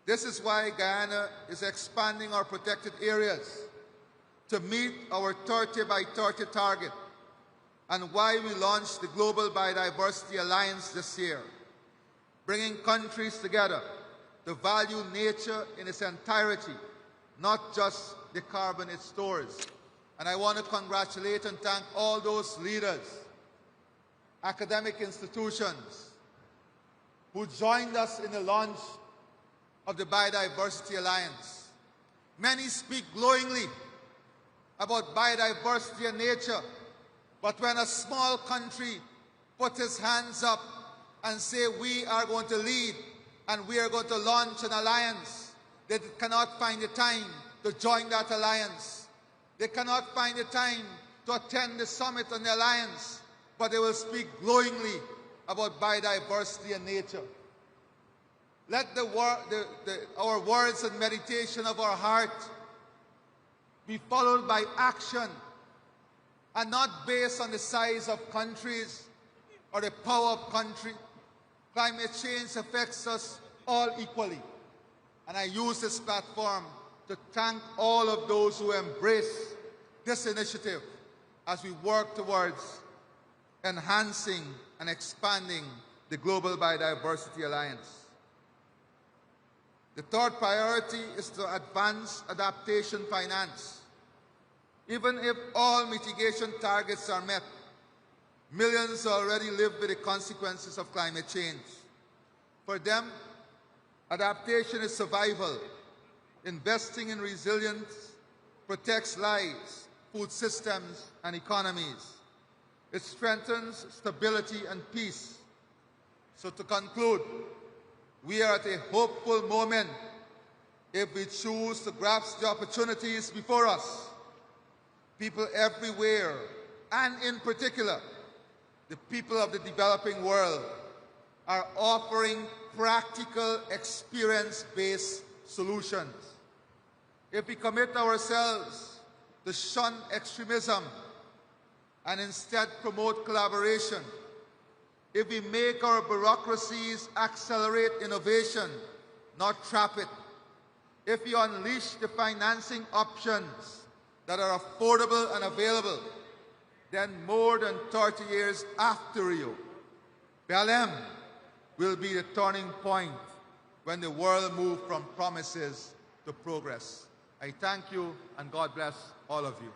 This is why Guyana is expanding our protected areas to meet our 30 by 30 target, and why we launched the Global Biodiversity Alliance this year, bringing countries together to value nature in its entirety, not just the carbon it stores. And I want to congratulate and thank all those leaders, academic institutions, who joined us in the launch of the Biodiversity Alliance. Many speak glowingly about biodiversity and nature, but when a small country puts its hands up and say we are going to lead and we are going to launch an alliance, they cannot find the time to join that alliance. They cannot find the time to attend the summit on the alliance, but they will speak glowingly about biodiversity and nature. Let our words and meditation of our heart be followed by action, and not based on the size of countries or the power of country. Climate change affects us all equally. And I use this platform to thank all of those who embrace this initiative as we work towards enhancing and expanding the Global Biodiversity Alliance. The third priority is to advance adaptation finance. Even if all mitigation targets are met, millions already live with the consequences of climate change. For them, adaptation is survival. Investing in resilience protects lives, food systems, and economies. It strengthens stability and peace. So to conclude, we are at a hopeful moment if we choose to grasp the opportunities before us. People everywhere, and in particular, the people of the developing world, are offering practical, experience-based solutions. If we commit ourselves to shun extremism and instead promote collaboration, if we make our bureaucracies accelerate innovation, not trap it, if we unleash the financing options that are affordable and available, then more than 30 years after Rio, Belém will be the turning point when the world moves from promises to progress. I thank you, and God bless all of you.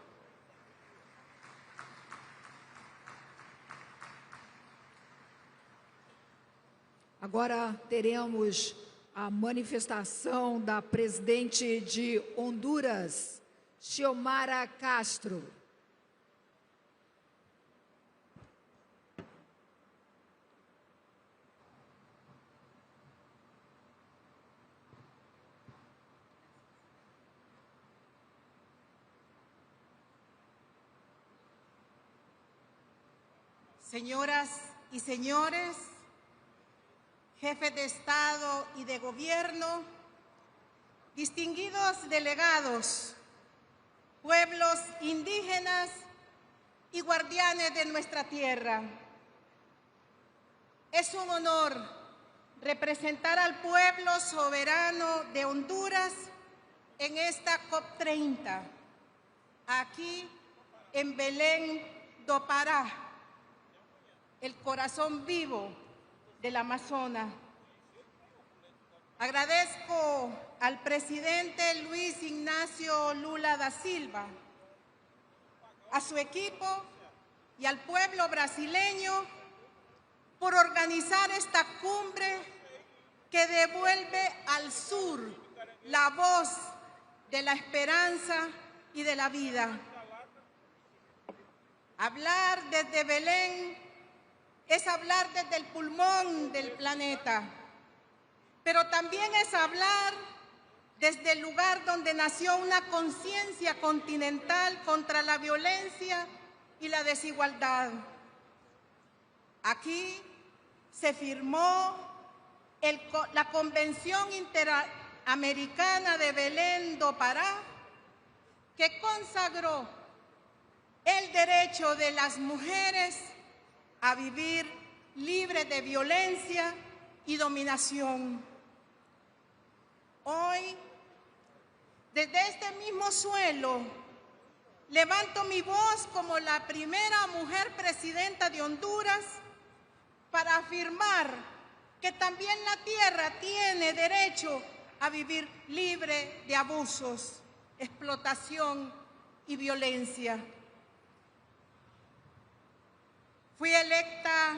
Agora teremos a manifestação da presidente de Honduras, Xiomara Castro. Señoras y señores, jefes de Estado y de Gobierno, distinguidos delegados, pueblos indígenas y guardianes de nuestra tierra. Es un honor representar al pueblo soberano de Honduras en esta COP30, aquí en Belém do Pará, el corazón vivo del Amazonas. Agradezco al presidente Luis Ignacio Lula da Silva, a su equipo y al pueblo brasileño por organizar esta cumbre que devuelve al sur la voz de la esperanza y de la vida. Hablar desde Belém es hablar desde el pulmón del planeta, pero también es hablar desde el lugar donde nació una conciencia continental contra la violencia y la desigualdad. Aquí se firmó la Convención Interamericana de Belém do Pará, que consagró el derecho de las mujeres a vivir libres de violencia y dominación. Hoy, desde este mismo suelo, levanto mi voz como la primera mujer presidenta de Honduras para afirmar que también la tierra tiene derecho a vivir libre de abusos, explotación y violencia. Fui electa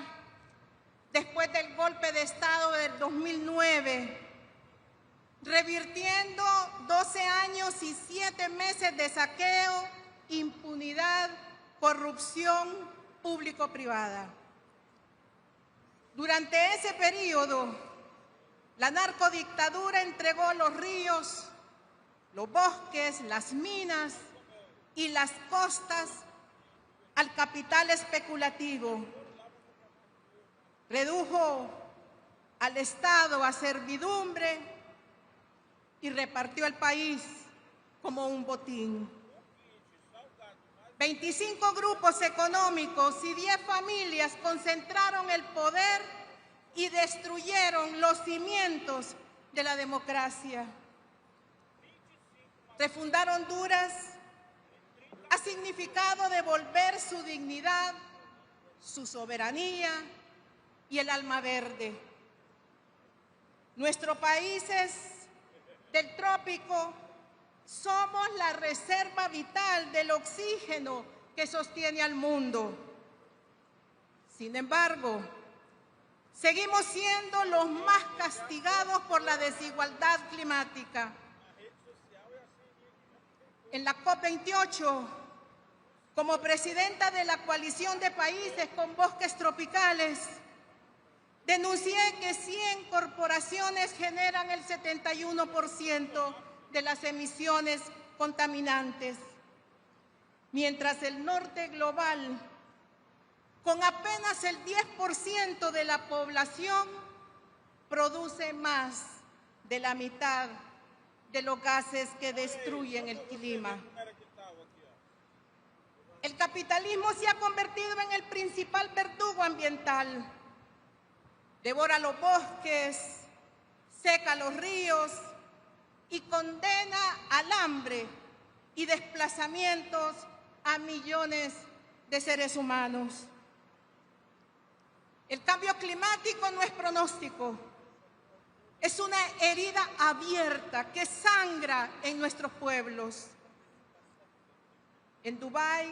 después del golpe de Estado del 2009, revirtiendo 12 años y 7 meses de saqueo, impunidad, corrupción público-privada. Durante ese periodo, la narcodictadura entregó los ríos, los bosques, las minas y las costas al capital especulativo. Redujo al Estado a servidumbre y repartió el país como un botín. 25 grupos económicos y 10 familias concentraron el poder y destruyeron los cimientos de la democracia. Refundar Honduras ha significado devolver su dignidad, su soberanía y el alma verde. Nuestros países del trópico somos la reserva vital del oxígeno que sostiene al mundo. Sin embargo, seguimos siendo los más castigados por la desigualdad climática. En la COP28, como presidenta de la coalición de países con bosques tropicales, denuncié que 100 corporaciones generan el 71% de las emisiones contaminantes, mientras el norte global, con apenas el 10% de la población, produce más de la mitad de los gases que destruyen el clima. El capitalismo se ha convertido en el principal verdugo ambiental. Devora los bosques, seca los ríos y condena al hambre y desplazamientos a millones de seres humanos. El cambio climático no es pronóstico, es una herida abierta que sangra en nuestros pueblos. En Dubái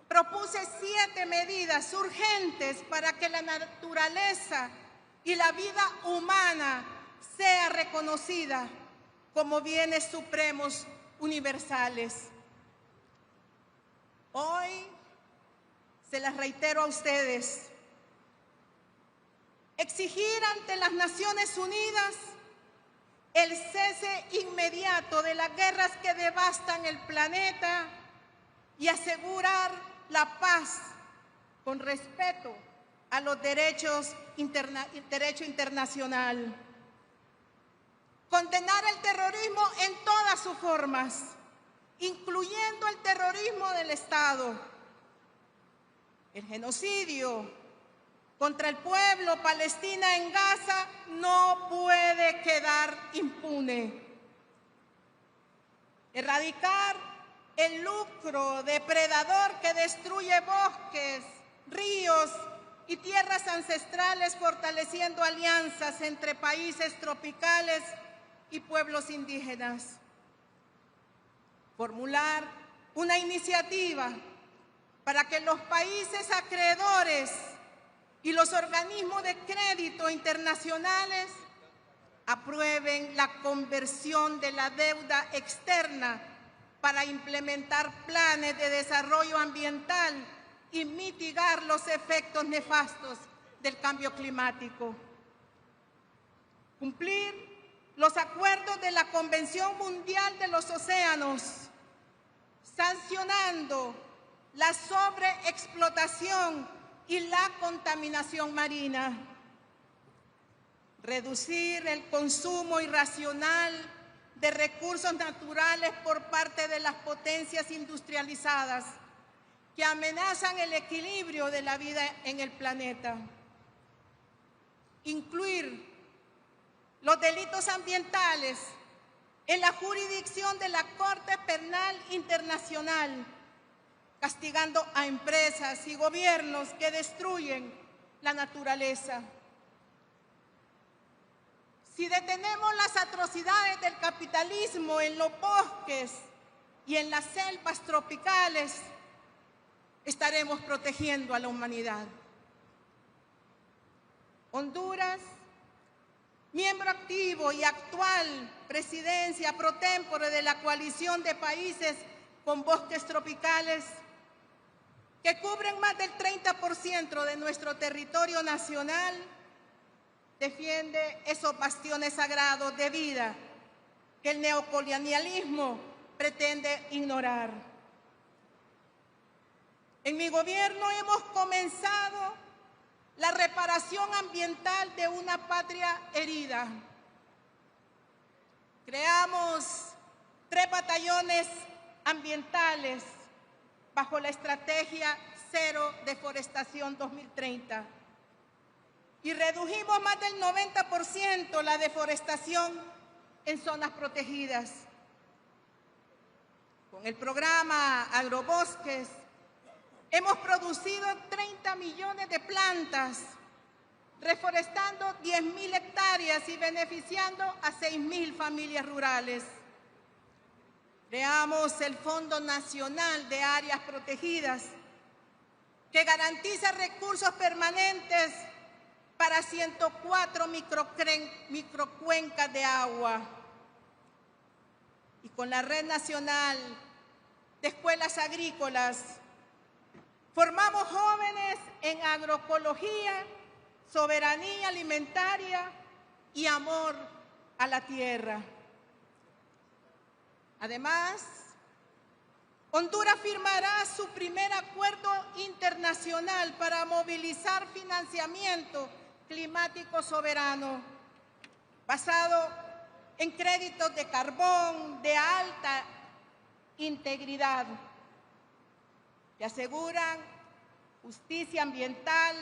propuse 7 medidas urgentes para que la naturaleza y la vida humana sea reconocida como bienes supremos universales. Hoy se las reitero a ustedes. Exigir ante las Naciones Unidas el cese inmediato de las guerras que devastan el planeta y asegurar la paz con respeto a los derecho internacional. Condenar el terrorismo en todas sus formas, incluyendo el terrorismo del Estado. El genocidio contra el pueblo palestino en Gaza no puede quedar impune. Erradicar el lucro depredador que destruye bosques, ríos y tierras ancestrales, fortaleciendo alianzas entre países tropicales y pueblos indígenas. Formular una iniciativa para que los países acreedores y los organismos de crédito internacionales aprueben la conversión de la deuda externa para implementar planes de desarrollo ambiental y mitigar los efectos nefastos del cambio climático. Cumplir los acuerdos de la Convención Mundial de los Océanos, sancionando la sobreexplotación y la contaminación marina, reducir el consumo irracional de recursos naturales por parte de las potencias industrializadas que amenazan el equilibrio de la vida en el planeta, incluir los delitos ambientales en la jurisdicción de la Corte Penal Internacional, castigando a empresas y gobiernos que destruyen la naturaleza. Si detenemos las atrocidades del capitalismo en los bosques y en las selvas tropicales, estaremos protegiendo a la humanidad. Honduras, miembro activo y actual presidencia pro tempore de la coalición de países con bosques tropicales, que cubren más del 30% de nuestro territorio nacional, defiende esos bastiones sagrados de vida que el neocolonialismo pretende ignorar. En mi gobierno hemos comenzado la reparación ambiental de una patria herida. Creamos 3 batallones ambientales bajo la estrategia Cero Deforestación 2030 y redujimos más del 90% la deforestación en zonas protegidas. Con el programa Agrobosques hemos producido 30 millones de plantas, reforestando 10.000 hectáreas y beneficiando a 6.000 familias rurales. Creamos el Fondo Nacional de Áreas Protegidas, que garantiza recursos permanentes para 104 microcuencas de agua. Y con la Red Nacional de Escuelas Agrícolas, formamos jóvenes en agroecología, soberanía alimentaria y amor a la tierra. Además, Honduras firmará su primer acuerdo internacional para movilizar financiamiento climático soberano, basado en créditos de carbón de alta integridad, que aseguran justicia ambiental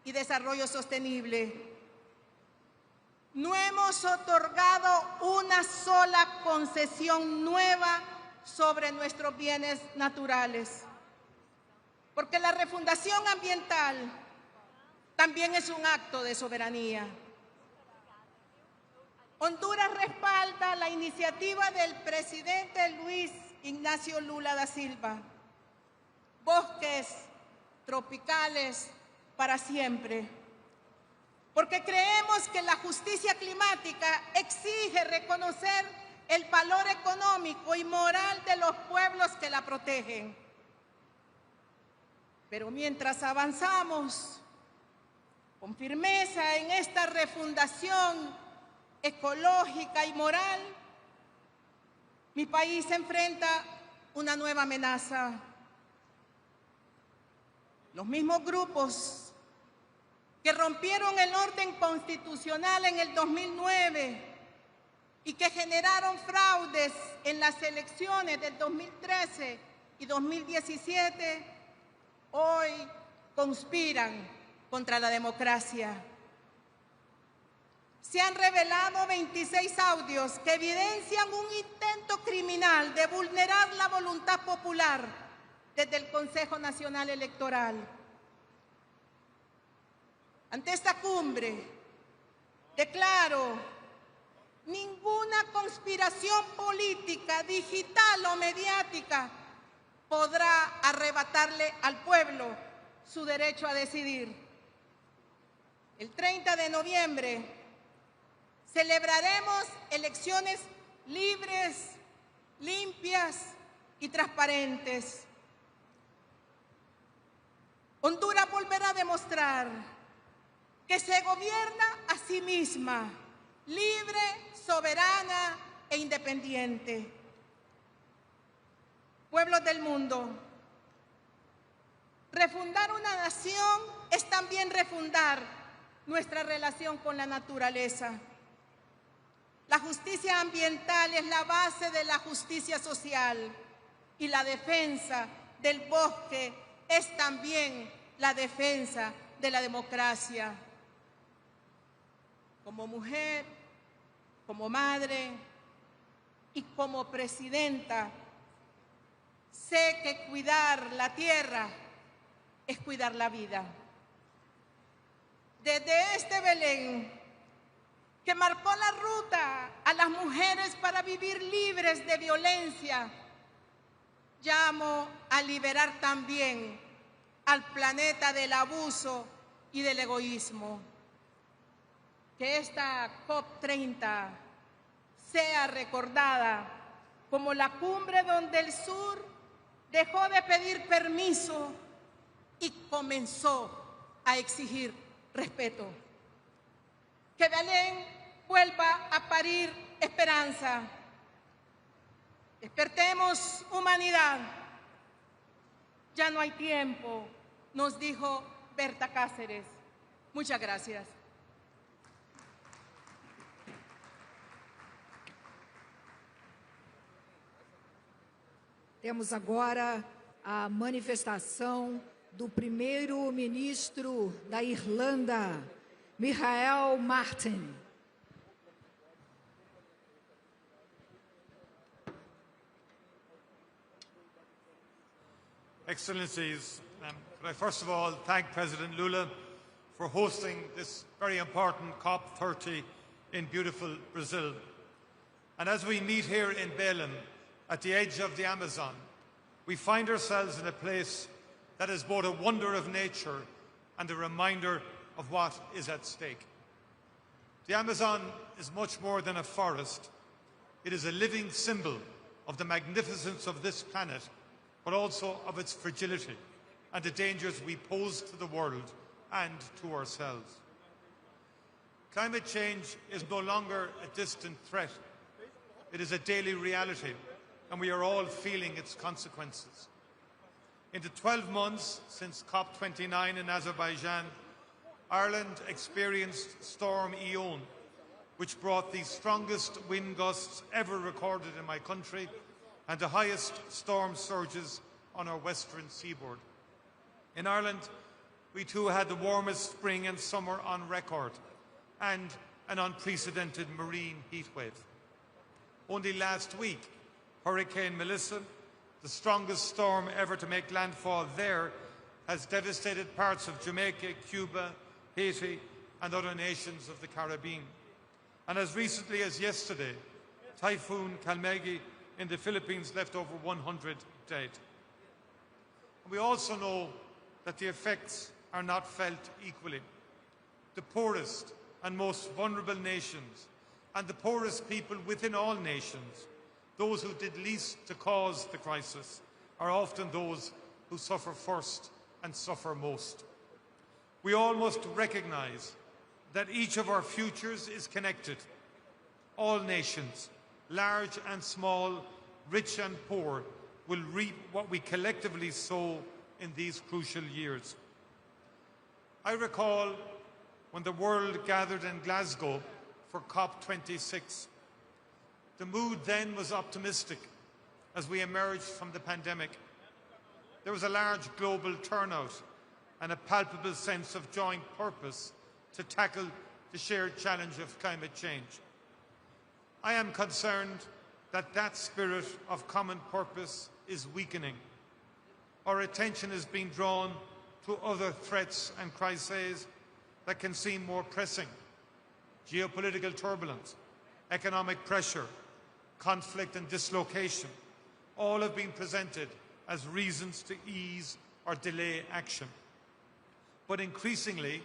y desarrollo sostenible. No hemos otorgado una sola concesión nueva sobre nuestros bienes naturales, porque la refundación ambiental también es un acto de soberanía. Honduras respalda la iniciativa del presidente Luis Ignacio Lula da Silva, bosques tropicales para siempre, porque creemos que la justicia climática exige reconocer el valor económico y moral de los pueblos que la protegen. Pero mientras avanzamos con firmeza en esta refundación ecológica y moral, mi país se enfrenta una nueva amenaza. Los mismos grupos que rompieron el orden constitucional en el 2009 y que generaron fraudes en las elecciones del 2013 y 2017, hoy conspiran contra la democracia. Se han revelado 26 audios que evidencian un intento criminal de vulnerar la voluntad popular desde el Consejo Nacional Electoral. Ante esta cumbre, declaro: ninguna conspiración política, digital o mediática podrá arrebatarle al pueblo su derecho a decidir. El 30 de noviembre celebraremos elecciones libres, limpias y transparentes. Honduras volverá a demostrar que se gobierna a sí misma, libre, soberana e independiente. Pueblos del mundo, refundar una nación es también refundar nuestra relación con la naturaleza. La justicia ambiental es la base de la justicia social y la defensa del bosque es también la defensa de la democracia. Como mujer, como madre y como presidenta, sé que cuidar la tierra es cuidar la vida. Desde este Belén, que marcó la ruta a las mujeres para vivir libres de violencia, llamo a liberar también al planeta del abuso y del egoísmo. Que esta COP30 sea recordada como la cumbre donde el sur dejó de pedir permiso y comenzó a exigir respeto. Que Belén vuelva a parir esperanza. Despertemos humanidad. Ya no hay tiempo, nos dijo Berta Cáceres. Muchas gracias. Temos agora a manifestação do primeiro-ministro da Irlanda, Martin. Excellencies, could I first of all thank President Lula for hosting this very important COP30 in beautiful Brazil. And as we meet here in Belém, at the edge of the Amazon, we find ourselves in a place that is both a wonder of nature and a reminder of what is at stake. The Amazon is much more than a forest. It is a living symbol of the magnificence of this planet, but also of its fragility and the dangers we pose to the world and to ourselves. Climate change is no longer a distant threat. It is a daily reality, and we are all feeling its consequences. In the 12 months since COP29 in Azerbaijan, Ireland experienced Storm Eowyn, which brought the strongest wind gusts ever recorded in my country and the highest storm surges on our western seaboard. In Ireland, we too had the warmest spring and summer on record and an unprecedented marine heatwave. Only last week, Hurricane Melissa, the strongest storm ever to make landfall there, has devastated parts of Jamaica, Cuba, Haiti, and other nations of the Caribbean. And as recently as yesterday, Typhoon Kalmegi in the Philippines left over 100 dead. And we also know that the effects are not felt equally. The poorest and most vulnerable nations, and the poorest people within all nations, those who did least to cause the crisis, are often those who suffer first and suffer most. We all must recognise that each of our futures is connected. All nations, large and small, rich and poor, will reap what we collectively sow in these crucial years. I recall when the world gathered in Glasgow for COP26. The mood then was optimistic as we emerged from the pandemic. There was a large global turnout and a palpable sense of joint purpose to tackle the shared challenge of climate change. I am concerned that that spirit of common purpose is weakening. Our attention is being drawn to other threats and crises that can seem more pressing. Geopolitical turbulence, economic pressure, conflict and dislocation, all have been presented as reasons to ease or delay action. But increasingly,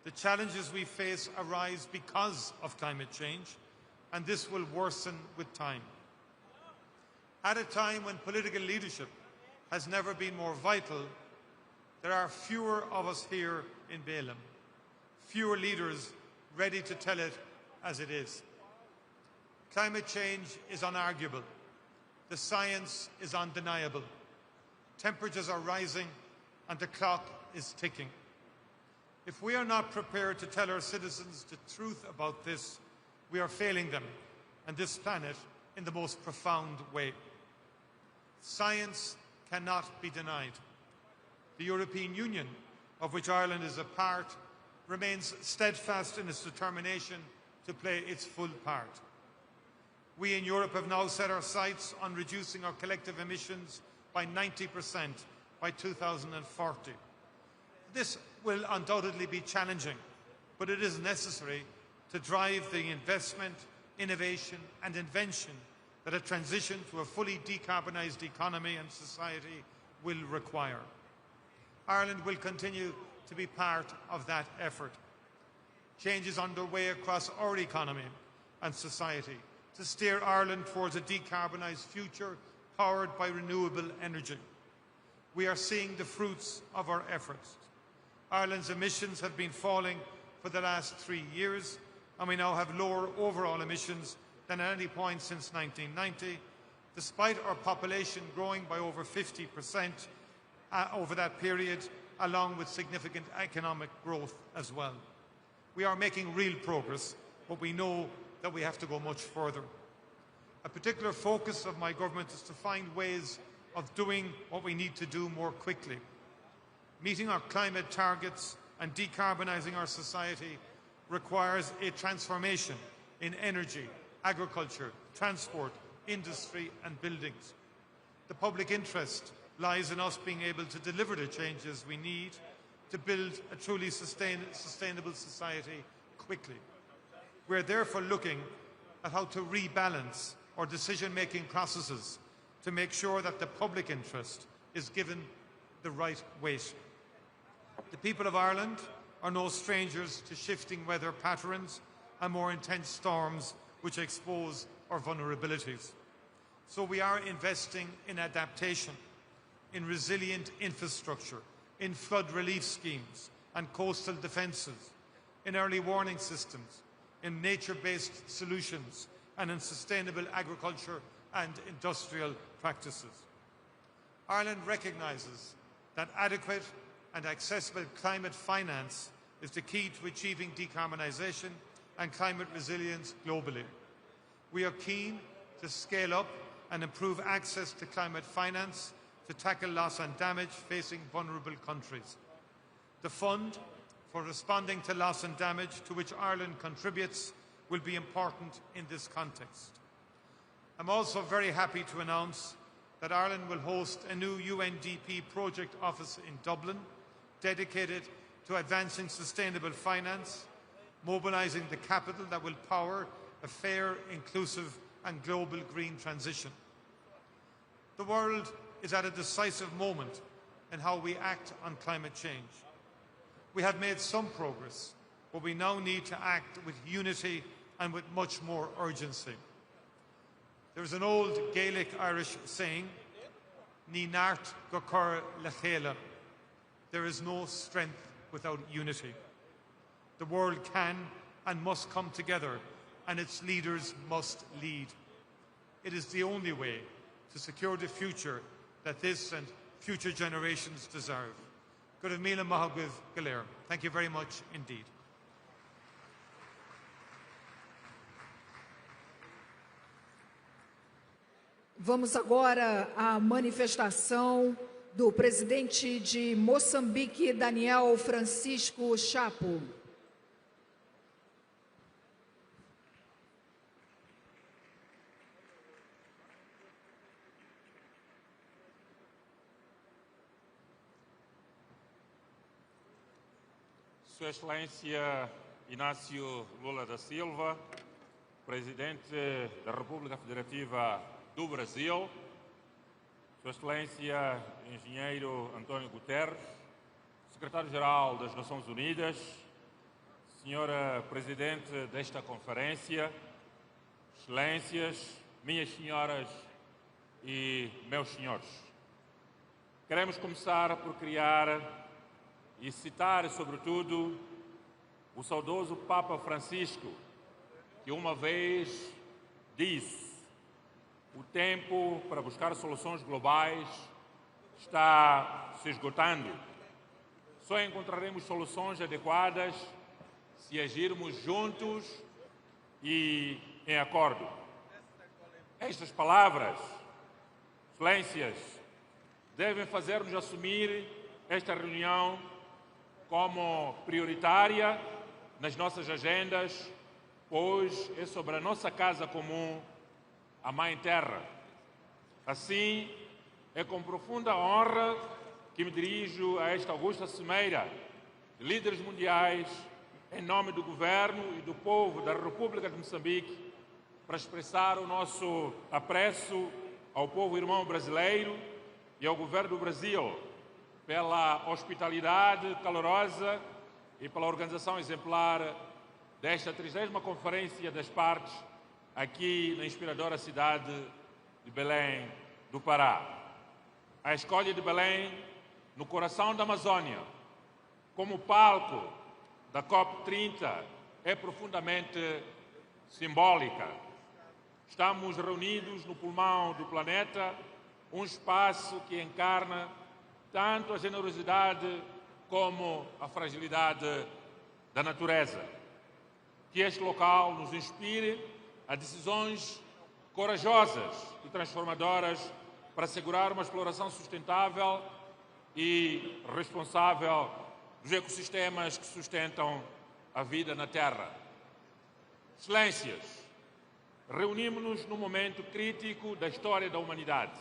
the challenges we face arise because of climate change, and this will worsen with time. At a time when political leadership has never been more vital, there are fewer of us here in Belém, fewer leaders ready to tell it as it is. Climate change is unarguable. The science is undeniable. Temperatures are rising and the clock is ticking. If we are not prepared to tell our citizens the truth about this, we are failing them and this planet in the most profound way. Science cannot be denied. The European Union, of which Ireland is a part, remains steadfast in its determination to play its full part. We in Europe have now set our sights on reducing our collective emissions by 90% by 2040. This will undoubtedly be challenging, but it is necessary to drive the investment, innovation and invention that a transition to a fully decarbonised economy and society will require. Ireland will continue to be part of that effort. Change is underway across our economy and society to steer Ireland towards a decarbonised future powered by renewable energy. We are seeing the fruits of our efforts. Ireland's emissions have been falling for the last 3 years, and we now have lower overall emissions than at any point since 1990, despite our population growing by over 50% over that period, along with significant economic growth as well. We are making real progress, but we know that we have to go much further. A particular focus of my government is to find ways of doing what we need to do more quickly. Meeting our climate targets and decarbonising our society requires a transformation in energy, agriculture, transport, industry and buildings. The public interest lies in us being able to deliver the changes we need to build a truly sustainable society quickly. We are therefore looking at how to rebalance our decision-making processes to make sure that the public interest is given the right weight. The people of Ireland are no strangers to shifting weather patterns and more intense storms which expose our vulnerabilities. So we are investing in adaptation, in resilient infrastructure, in flood relief schemes and coastal defences, in early warning systems, in nature-based solutions and in sustainable agriculture and industrial practices. Ireland recognises that adequate and accessible climate finance is the key to achieving decarbonisation and climate resilience globally. We are keen to scale up and improve access to climate finance to tackle loss and damage facing vulnerable countries. The fund for responding to loss and damage to which Ireland contributes will be important in this context. I'm also very happy to announce that Ireland will host a new UNDP project office in Dublin dedicated to advancing sustainable finance, mobilising the capital that will power a fair, inclusive and global green transition. The world is at a decisive moment in how we act on climate change. We have made some progress, but we now need to act with unity and with much more urgency. There is an old Gaelic Irish saying, Ní nart go cur le chéile. There is no strength without unity. The world can and must come together, and its leaders must lead. It is the only way to secure the future that this and future generations deserve. Good of Mila Mahaguv Galer. Thank you very much indeed. Vamos agora à manifestação do presidente de Moçambique, Daniel Francisco Chapo. Sua Excelência Inácio Lula da Silva, Presidente da República Federativa do Brasil, Sua Excelência Engenheiro António Guterres, Secretário-Geral das Nações Unidas, Senhora Presidente desta Conferência, Excelências, minhas senhoras e meus senhores. Queremos começar por criar e citar, sobretudo, o saudoso Papa Francisco, que uma vez disse: o tempo para buscar soluções globais está se esgotando. Só encontraremos soluções adequadas se agirmos juntos e em acordo. Estas palavras, excelências, devem fazer-nos assumir esta reunião como prioritária nas nossas agendas, pois é sobre a nossa casa comum, a Mãe Terra. Assim, é com profunda honra que me dirijo a esta augusta cimeira de líderes mundiais, em nome do Governo e do povo da República de Moçambique, para expressar o nosso apreço ao povo irmão brasileiro e ao Governo do Brasil pela hospitalidade calorosa e pela organização exemplar desta 30ª Conferência das Partes aqui na inspiradora cidade de Belém do Pará. A escolha de Belém, no coração da Amazônia, como palco da COP30 é profundamente simbólica. Estamos reunidos no pulmão do planeta, um espaço que encarna tanto a generosidade como a fragilidade da natureza. Que este local nos inspire a decisões corajosas e transformadoras para assegurar uma exploração sustentável e responsável dos ecossistemas que sustentam a vida na Terra. Excelências, reunimos-nos num momento crítico da história da humanidade,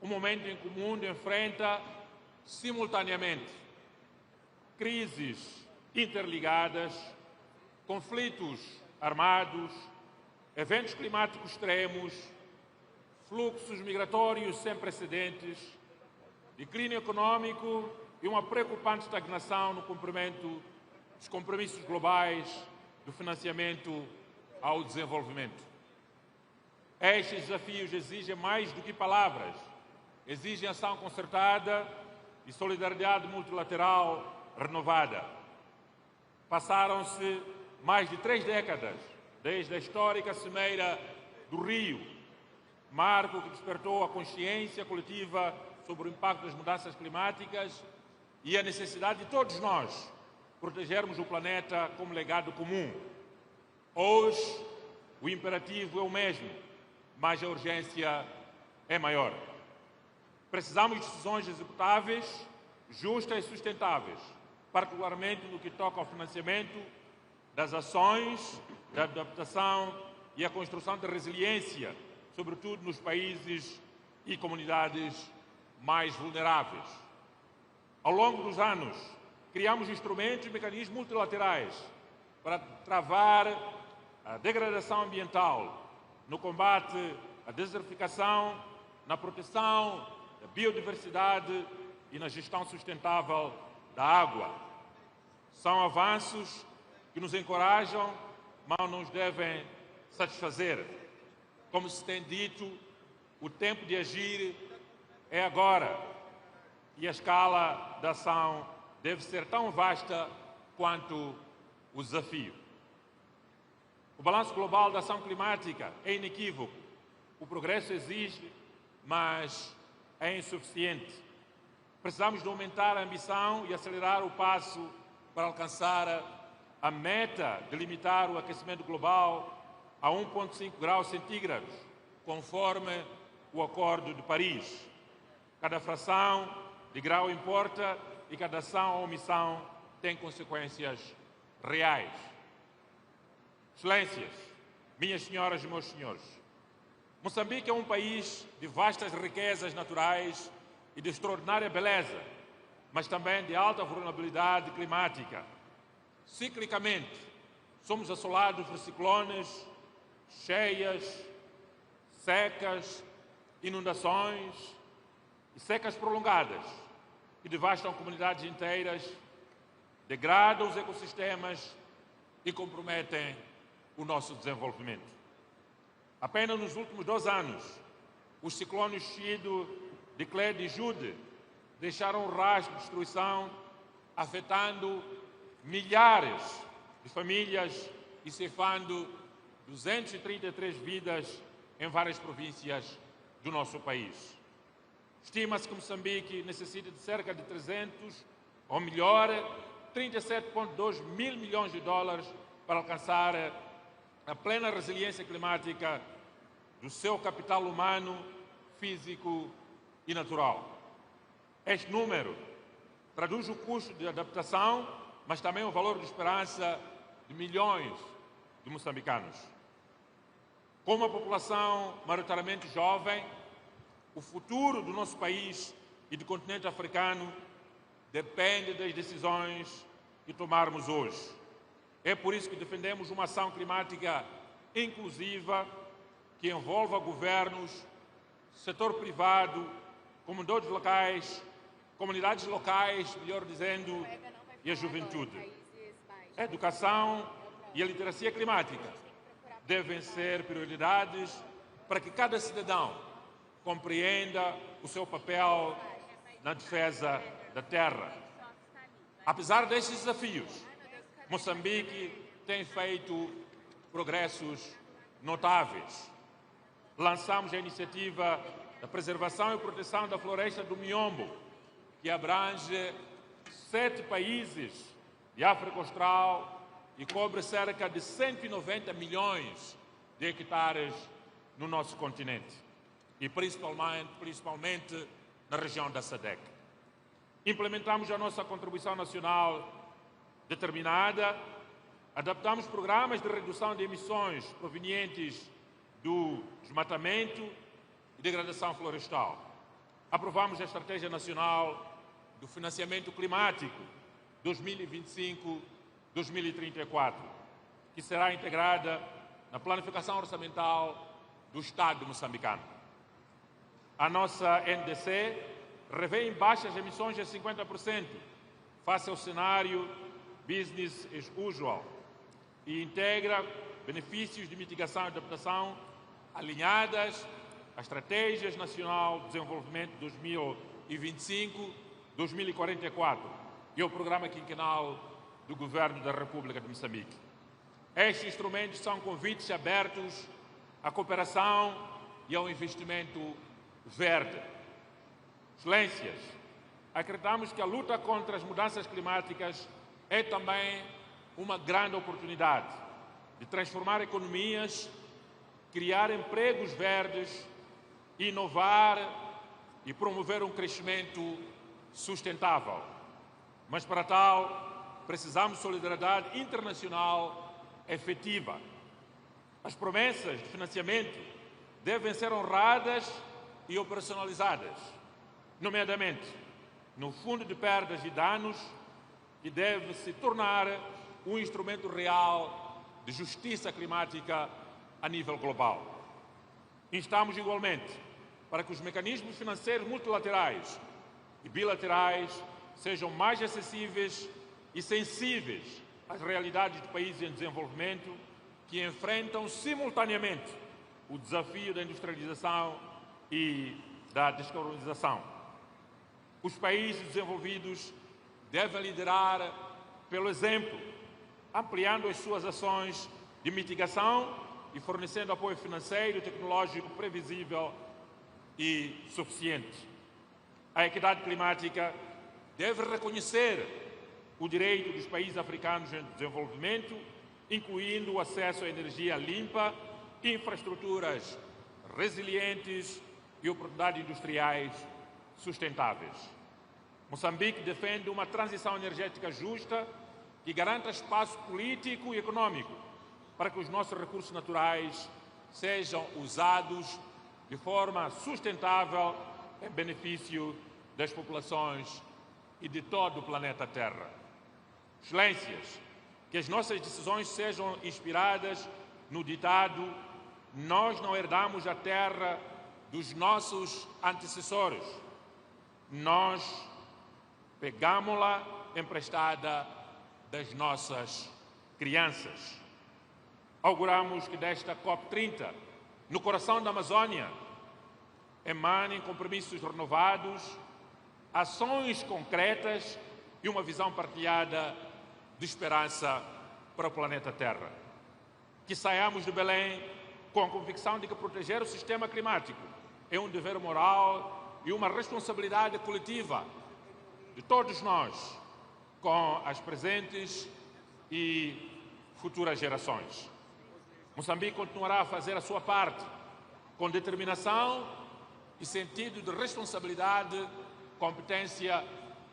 um momento em que o mundo enfrenta simultaneamente crises interligadas, conflitos armados, eventos climáticos extremos, fluxos migratórios sem precedentes, declínio econômico e uma preocupante estagnação no cumprimento dos compromissos globais do financiamento ao desenvolvimento. Estes desafios exigem mais do que palavras, exigem ação concertada e solidariedade multilateral renovada. Passaram-se mais de 3 décadas desde a histórica Cimeira do Rio, marco que despertou a consciência coletiva sobre o impacto das mudanças climáticas e a necessidade de todos nós protegermos o planeta como legado comum. Hoje, o imperativo é o mesmo, mas a urgência é maior. Precisamos de decisões executáveis, justas e sustentáveis, particularmente no que toca ao financiamento das ações de adaptação e a construção de resiliência, sobretudo nos países e comunidades mais vulneráveis. Ao longo dos anos, criamos instrumentos e mecanismos multilaterais para travar a degradação ambiental, no combate à desertificação, na proteção da biodiversidade e na gestão sustentável da água. São avanços que nos encorajam, mas não nos devem satisfazer. Como se tem dito, o tempo de agir é agora e a escala da ação deve ser tão vasta quanto o desafio. O balanço global da ação climática é inequívoco. O progresso existe, mas é insuficiente. Precisamos de aumentar a ambição e acelerar o passo para alcançar a meta de limitar o aquecimento global a 1,5 graus centígrados, conforme o Acordo de Paris. Cada fração de grau importa e cada ação ou omissão tem consequências reais. Excelências, minhas senhoras e meus senhores, Moçambique é um país de vastas riquezas naturais e de extraordinária beleza, mas também de alta vulnerabilidade climática. Ciclicamente, somos assolados por ciclones, cheias, secas, inundações e secas prolongadas que devastam comunidades inteiras, degradam os ecossistemas e comprometem o nosso desenvolvimento. Apenas nos últimos 2 anos, os ciclones Chido, de Clede e Jude deixaram um rastro de destruição, afetando milhares de famílias e ceifando 233 vidas em várias províncias do nosso país. Estima-se que Moçambique necessita de cerca de 300, ou melhor, 37,2 mil milhões de dólares para alcançar a plena resiliência climática do seu capital humano, físico e natural. Este número traduz o custo de adaptação, mas também o valor de esperança de milhões de moçambicanos. Com uma população maioritariamente jovem, o futuro do nosso país e do continente africano depende das decisões que tomarmos hoje. É por isso que defendemos uma ação climática inclusiva que envolva governos, setor privado, comunidades locais, melhor dizendo, e a juventude. A educação e a literacia climática devem ser prioridades para que cada cidadão compreenda o seu papel na defesa da terra. Apesar destes desafios, Moçambique tem feito progressos notáveis. Lançamos a iniciativa da preservação e proteção da floresta do Miombo, que abrange 7 países de África Austral e cobre cerca de 190 milhões de hectares no nosso continente, e principalmente na região da SADC. Implementamos a nossa contribuição nacional determinada, adaptamos programas de redução de emissões provenientes do desmatamento e degradação florestal. Aprovamos a Estratégia Nacional do Financiamento Climático 2025-2034, que será integrada na planificação orçamental do Estado moçambicano. A nossa NDC revê em baixas emissões de 50% face ao cenário business as usual e integra benefícios de mitigação e adaptação alinhadas à Estratégia Nacional de Desenvolvimento 2025-2044 e ao Programa Quinquenal do Governo da República de Moçambique. Estes instrumentos são convites abertos à cooperação e ao investimento verde. Excelências, acreditamos que a luta contra as mudanças climáticas é também uma grande oportunidade de transformar economias, criar empregos verdes, inovar e promover um crescimento sustentável. Mas para tal, precisamos de solidariedade internacional efetiva. As promessas de financiamento devem ser honradas e operacionalizadas, nomeadamente no Fundo de Perdas e Danos, que deve se tornar um instrumento real de justiça climática a nível global. Instamos igualmente para que os mecanismos financeiros multilaterais e bilaterais sejam mais acessíveis e sensíveis às realidades de países em desenvolvimento que enfrentam simultaneamente o desafio da industrialização e da descarbonização. Os países desenvolvidos devem liderar pelo exemplo, ampliando as suas ações de mitigação e fornecendo apoio financeiro e tecnológico previsível e suficiente. A equidade climática deve reconhecer o direito dos países africanos em desenvolvimento, incluindo o acesso à energia limpa, infraestruturas resilientes e oportunidades industriais sustentáveis. Moçambique defende uma transição energética justa que garanta espaço político e econômico para que os nossos recursos naturais sejam usados de forma sustentável em benefício das populações e de todo o planeta Terra. Excelências, que as nossas decisões sejam inspiradas no ditado: nós não herdamos a terra dos nossos antecessores, nós pegamos-la emprestada das nossas crianças. Auguramos que desta COP30, no coração da Amazônia, emanem compromissos renovados, ações concretas e uma visão partilhada de esperança para o planeta Terra. que saiamos de Belém com a convicção de que proteger o sistema climático é um dever moral e uma responsabilidade coletiva de todos nós com as presentes e futuras gerações. Moçambique continuará a fazer a sua parte com determinação e sentido de responsabilidade, competência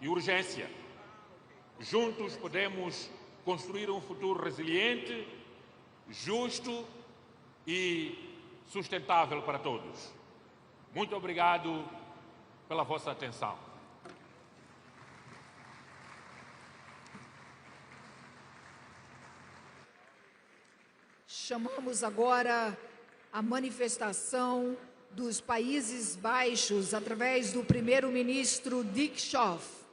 e urgência. Juntos podemos construir um futuro resiliente, justo e sustentável para todos. Muito obrigado pela vossa atenção. Chamamos agora a manifestação dos Países Baixos através do primeiro-ministro Dick Schoof.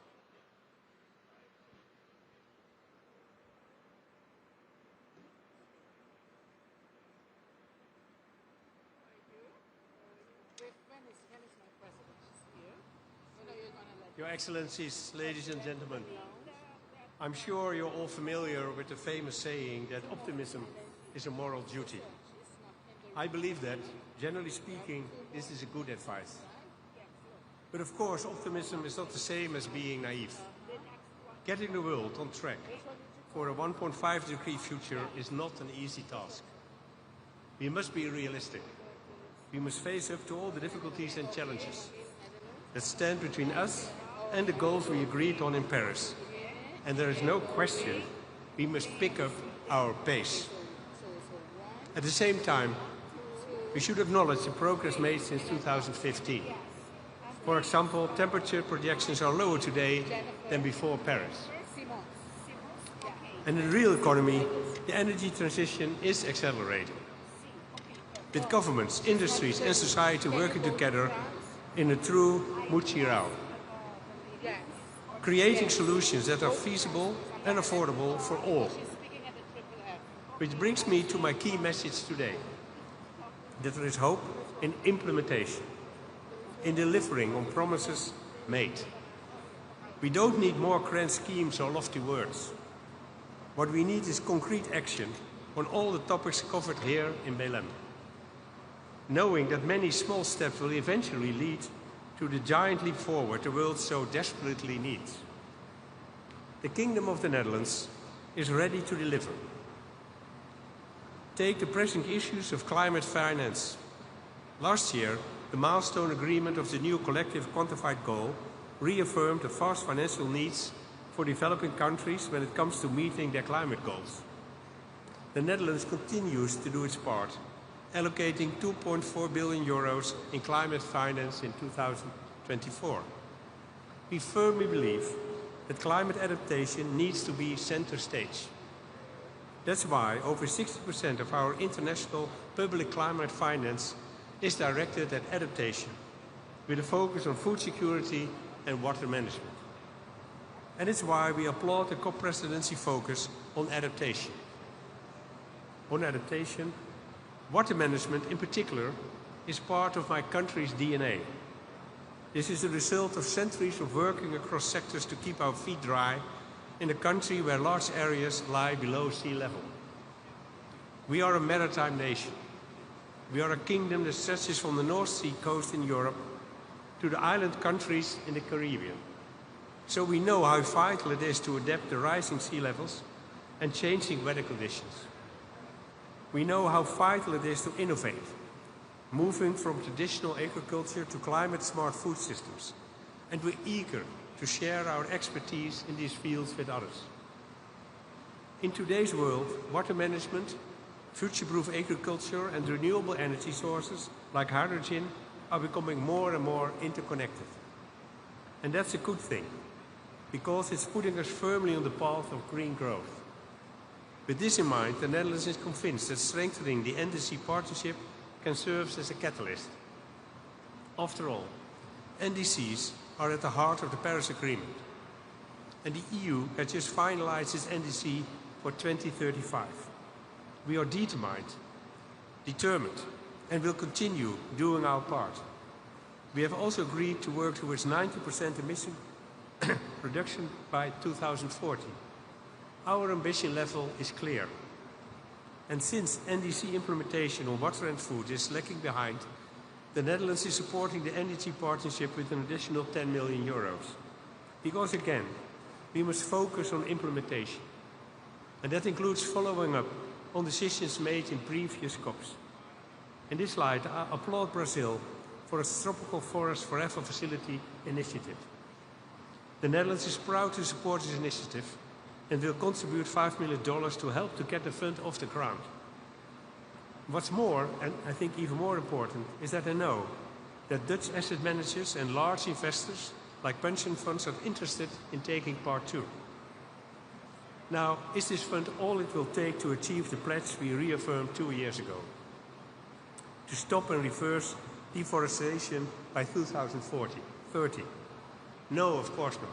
Your Excellencies, ladies and gentlemen, I'm sure you're all familiar with the famous saying that optimism is a moral duty. I believe that, generally speaking, this is a good advice. But of course, optimism is not the same as being naive. Getting the world on track for a 1.5-degree future is not an easy task. We must be realistic. We must face up to all the difficulties and challenges that stand between us and the goals we agreed on in Paris. And there is no question we must pick up our pace. At the same time, we should acknowledge the progress made since 2015. For example, temperature projections are lower today than before Paris. And in the real economy, the energy transition is accelerating, with governments, industries and society working together in a true multi-round, creating solutions that are feasible and affordable for all. Which brings me to my key message today, that there is hope in implementation, in delivering on promises made. We don't need more grand schemes or lofty words. What we need is concrete action on all the topics covered here in Belém, knowing that many small steps will eventually lead to the giant leap forward the world so desperately needs. The Kingdom of the Netherlands is ready to deliver. Take the pressing issues of climate finance. Last year, the milestone agreement of the new collective quantified goal reaffirmed the vast financial needs for developing countries when it comes to meeting their climate goals. The Netherlands continues to do its part, allocating 2.4 billion euros in climate finance in 2024. We firmly believe that climate adaptation needs to be center stage. That's why over 60% of our international public climate finance is directed at adaptation, with a focus on food security and water management. And it's why we applaud the COP Presidency focus on adaptation. On adaptation, water management in particular is part of my country's DNA. This is the result of centuries of working across sectors to keep our feet dry in a country where large areas lie below sea level. We are a maritime nation. We are a kingdom that stretches from the North Sea coast in Europe to the island countries in the Caribbean. So we know how vital it is to adapt to rising sea levels and changing weather conditions. We know how vital it is to innovate, moving from traditional agriculture to climate-smart food systems, and we're eager to share our expertise in these fields with others. In today's world, water management, future-proof agriculture and renewable energy sources like hydrogen are becoming more and more interconnected. And that's a good thing, because it's putting us firmly on the path of green growth. With this in mind, the Netherlands is convinced that strengthening the NDC partnership can serve as a catalyst. After all, NDCs are at the heart of the Paris Agreement, and the EU has just finalized its NDC for 2035. We are determined, and will continue doing our part. We have also agreed to work towards 90% emission reduction by 2040. Our ambition level is clear. And since NDC implementation on water and food is lagging behind, the Netherlands is supporting the Energy Partnership with an additional 10 million euros. Because again, we must focus on implementation. And that includes following up on decisions made in previous COPs. In this light, I applaud Brazil for its Tropical Forest Forever Facility initiative. The Netherlands is proud to support this initiative and will contribute $5 million to help to get the fund off the ground. What's more, and I think even more important, is that I know that Dutch asset managers and large investors like pension funds are interested in taking part too. Now, is this fund all it will take to achieve the pledge we reaffirmed 2 years ago? To stop and reverse deforestation by 2030? No, of course not.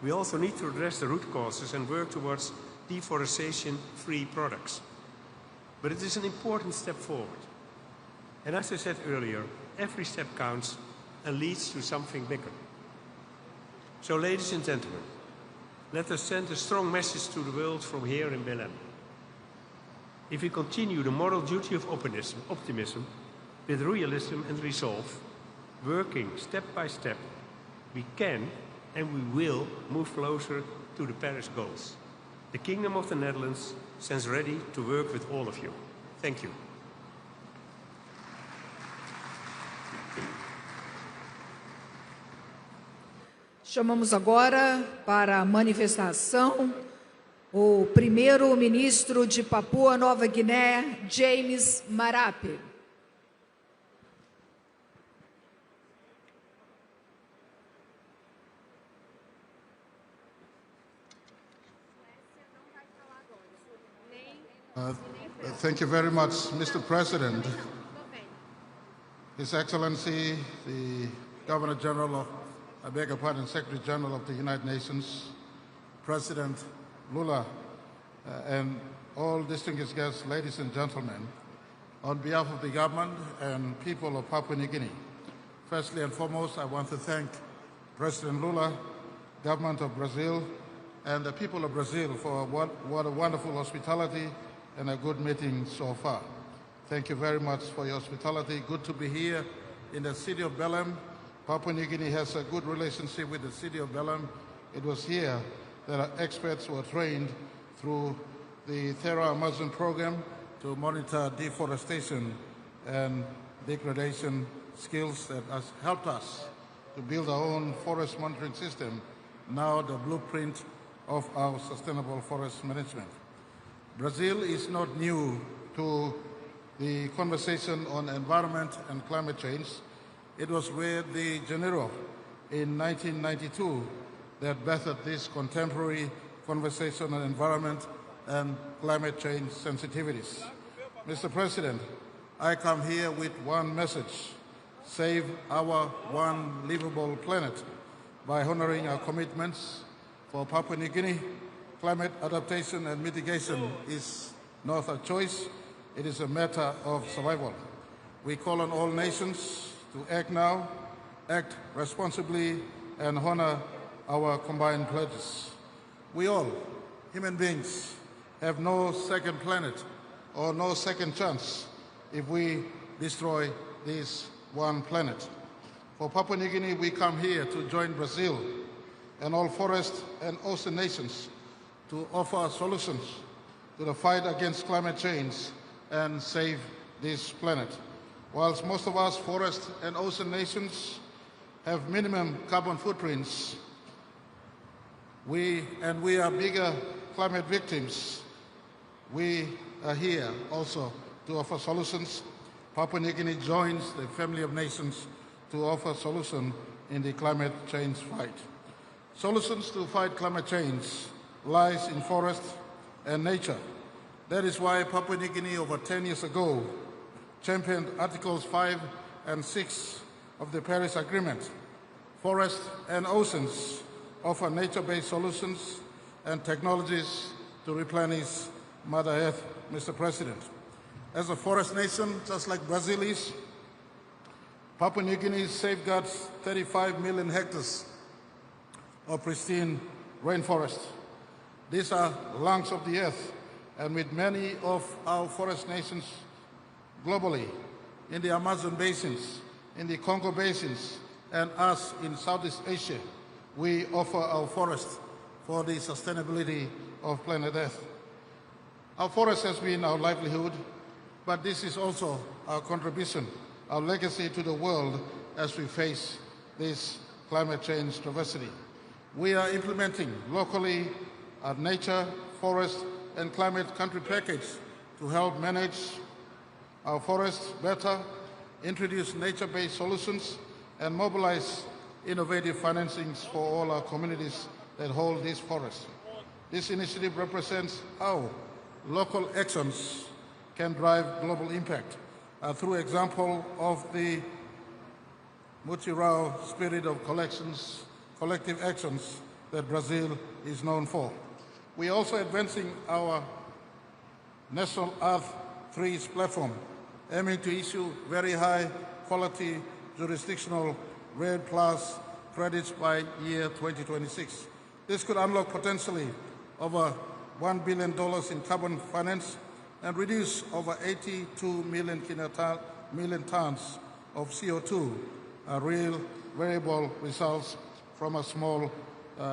We also need to address the root causes and work towards deforestation-free products. But it is an important step forward. And as I said earlier, every step counts and leads to something bigger. So, ladies and gentlemen, let us send a strong message to the world from here in Belém. If we continue the moral duty of optimism with realism and resolve, working step by step, we can and we will move closer to the Paris goals. The Kingdom of the Netherlands stands ready to work with all of you. Thank you. Chamamos agora para a manifestação o primeiro-ministro de Papua Nova Guiné, James Marape. Thank you very much, Mr. President. His Excellency, the Governor General of, Secretary General of the United Nations, President Lula, and all distinguished guests, ladies and gentlemen, on behalf of the government and people of Papua New Guinea, firstly and foremost, I want to thank President Lula, government of Brazil, and the people of Brazil for what a wonderful hospitality and a good meeting so far. Thank you very much for your hospitality. Good to be here in the city of Belém. Papua New Guinea has a good relationship with the city of Belém. It was here that our experts were trained through the Terra Amazon program to monitor deforestation and degradation skills that has helped us to build our own forest monitoring system, now the blueprint of our sustainable forest management. Brazil is not new to the conversation on environment and climate change. It was Rio de Janeiro in 1992 that birthed this contemporary conversation on environment and climate change sensitivities. Mr. President, I come here with one message: save our one livable planet by honoring our commitments for Papua New Guinea. Climate adaptation and mitigation is not a choice, it is a matter of survival. We call on all nations to act now, act responsibly, and honor our combined pledges. We all, human beings, have no second planet or no second chance if we destroy this one planet. For Papua New Guinea, we come here to join Brazil and all forest and ocean nations to offer solutions to the fight against climate change and save this planet. Whilst most of us forest and ocean nations have minimum carbon footprints, we are bigger climate victims. We are here also to offer solutions. Papua New Guinea joins the family of nations to offer solutions in the climate change fight. Solutions to fight climate change lies in forest and nature. That is why Papua New Guinea over 10 years ago championed Articles 5 and 6 of the Paris Agreement. Forests and oceans offer nature-based solutions and technologies to replenish Mother Earth, Mr. President. As a forest nation, just like Brazil is, Papua New Guinea safeguards 35 million hectares of pristine rainforest. These are lungs of the earth, and with many of our forest nations globally, in the Amazon basins, in the Congo basins, and us in Southeast Asia, we offer our forests for the sustainability of planet Earth. Our forest has been our livelihood, but this is also our contribution, our legacy to the world as we face this climate change diversity. We are implementing locally our nature, forest, and climate country package to help manage our forests better, introduce nature-based solutions, and mobilize innovative financings for all our communities that hold these forests. This initiative represents how local actions can drive global impact through example of the Mutirao spirit of collective actions that Brazil is known for. We are also advancing our National Earth Trees platform, aiming to issue very high quality jurisdictional REDD+ credits by year 2026. This could unlock potentially over $1 billion in carbon finance and reduce over 82 million tons of CO2, real variable results from a small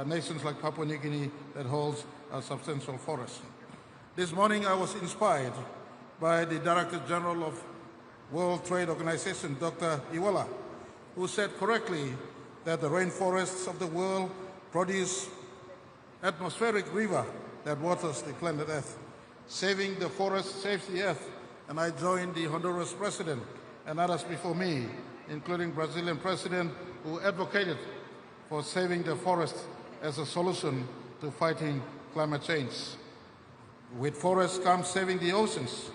nations like Papua New Guinea that holds a substantial forest. This morning I was inspired by the Director General of World Trade Organization, Dr. Iwala, who said correctly that the rainforests of the world produce atmospheric river that waters the planet Earth. Saving the forest saves the Earth, and I joined the Honduras President and others before me, including Brazilian President, who advocated for saving the forest as a solution to fighting climate change. With forests comes saving the oceans.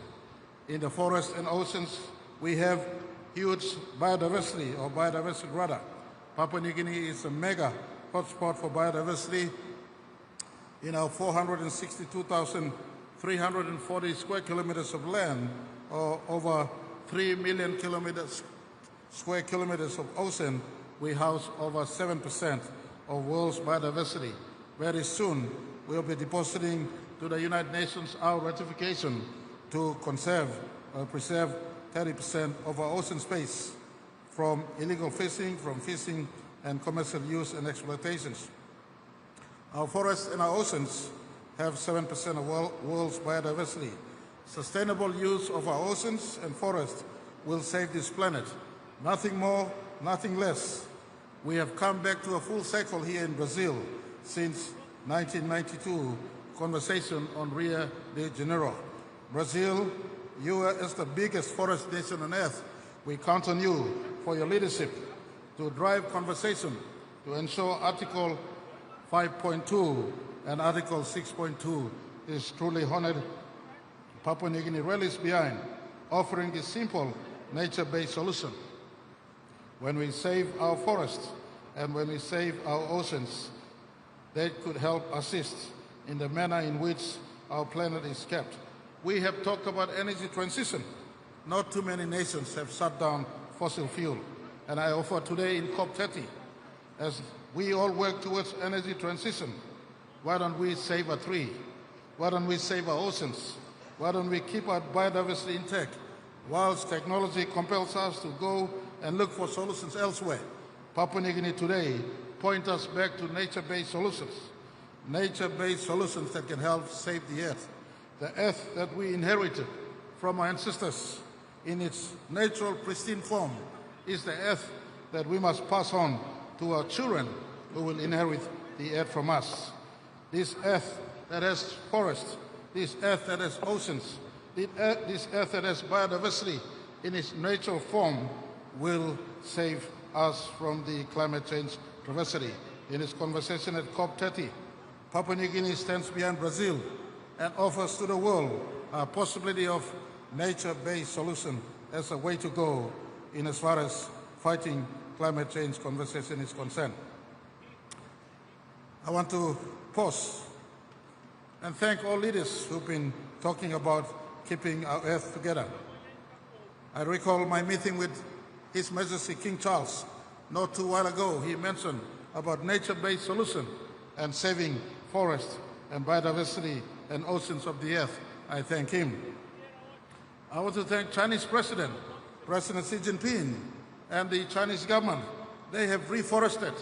In the forests and oceans, we have huge biodiversity, or biodiversity rather. Papua New Guinea is a mega hotspot for biodiversity. In our 462,340 square kilometers of land, or over 3 million square kilometers of ocean, we house over 7% of world's biodiversity. Very soon, we'll be depositing to the United Nations our ratification to preserve 30% of our ocean space from illegal fishing, from fishing and commercial use and exploitations. Our forests and our oceans have 7% of world's biodiversity. Sustainable use of our oceans and forests will save this planet. Nothing more, nothing less. We have come back to a full cycle here in Brazil since 1992 conversation on Rio de Janeiro. Brazil, you are as the biggest forest nation on earth. We count on you for your leadership to drive conversation to ensure Article 5.2 and Article 6.2 is truly honored. Papua New Guinea rallies behind offering this simple nature-based solution. When we save our forests and when we save our oceans, they could help assist in the manner in which our planet is kept. We have talked about energy transition. Not too many nations have shut down fossil fuel. And I offer today in COP30, as we all work towards energy transition, why don't we save a tree? Why don't we save our oceans? Why don't we keep our biodiversity intact? Whilst technology compels us to go and look for solutions elsewhere, Papua New Guinea today point us back to nature-based solutions. Nature-based solutions that can help save the earth. The earth that we inherited from our ancestors in its natural pristine form is the earth that we must pass on to our children who will inherit the earth from us. This earth that has forests, this earth that has oceans, this earth that has biodiversity in its natural form will save us from the climate change diversity. In its conversation at COP30, Papua New Guinea stands behind Brazil and offers to the world a possibility of nature-based solution as a way to go in as far as fighting climate change conversation is concerned. I want to pause and thank all leaders who've been talking about keeping our earth together. I recall my meeting with His Majesty King Charles not too while ago. He mentioned about nature-based solution and saving forests and biodiversity and oceans of the earth. I thank him. I want to thank Chinese President Xi Jinping, and the Chinese government. They have reforested.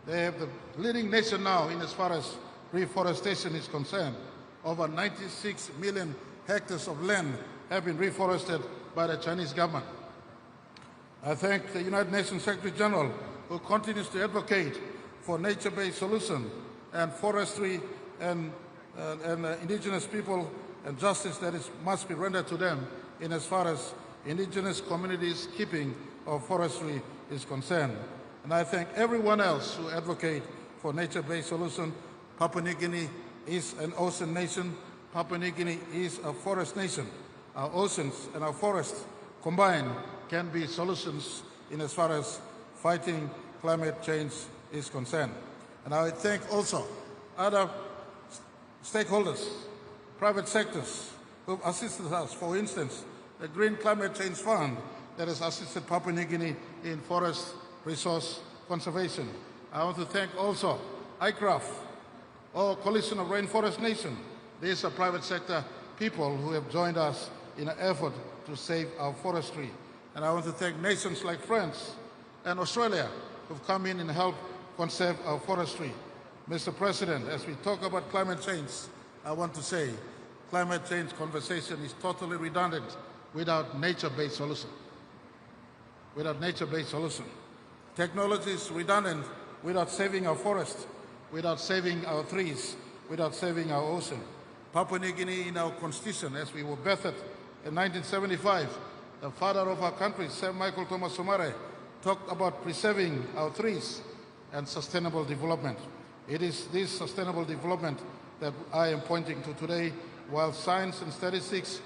They have the leading nation now in as far as reforestation is concerned. Over 96 million hectares of land have been reforested by the Chinese government. I thank the United Nations Secretary General, who continues to advocate for nature-based solutions and forestry and indigenous people and justice that must be rendered to them in as far as indigenous communities' keeping of forestry is concerned. And I thank everyone else who advocate for nature-based solutions. Papua New Guinea is an ocean nation. Papua New Guinea is a forest nation. Our oceans and our forests combined can be solutions in as far as fighting climate change is concerned. And I thank also other stakeholders, private sectors who have assisted us. For instance, the Green Climate Change Fund that has assisted Papua New Guinea in forest resource conservation. I want to thank also ICRAF, or Coalition of Rainforest Nations. These are private sector people who have joined us in an effort to save our forestry. And I want to thank nations like France and Australia who've come in and helped conserve our forestry. Mr. President, as we talk about climate change, I want to say climate change conversation is totally redundant without nature-based solution. Without nature-based solution. Technology is redundant without saving our forests, without saving our trees, without saving our ocean. Papua New Guinea, in our constitution, as we were birthed in 1975, the father of our country, Sir Michael Thomas Somare, talked about preserving our trees and sustainable development. It is this sustainable development that I am pointing to today, while science and statistics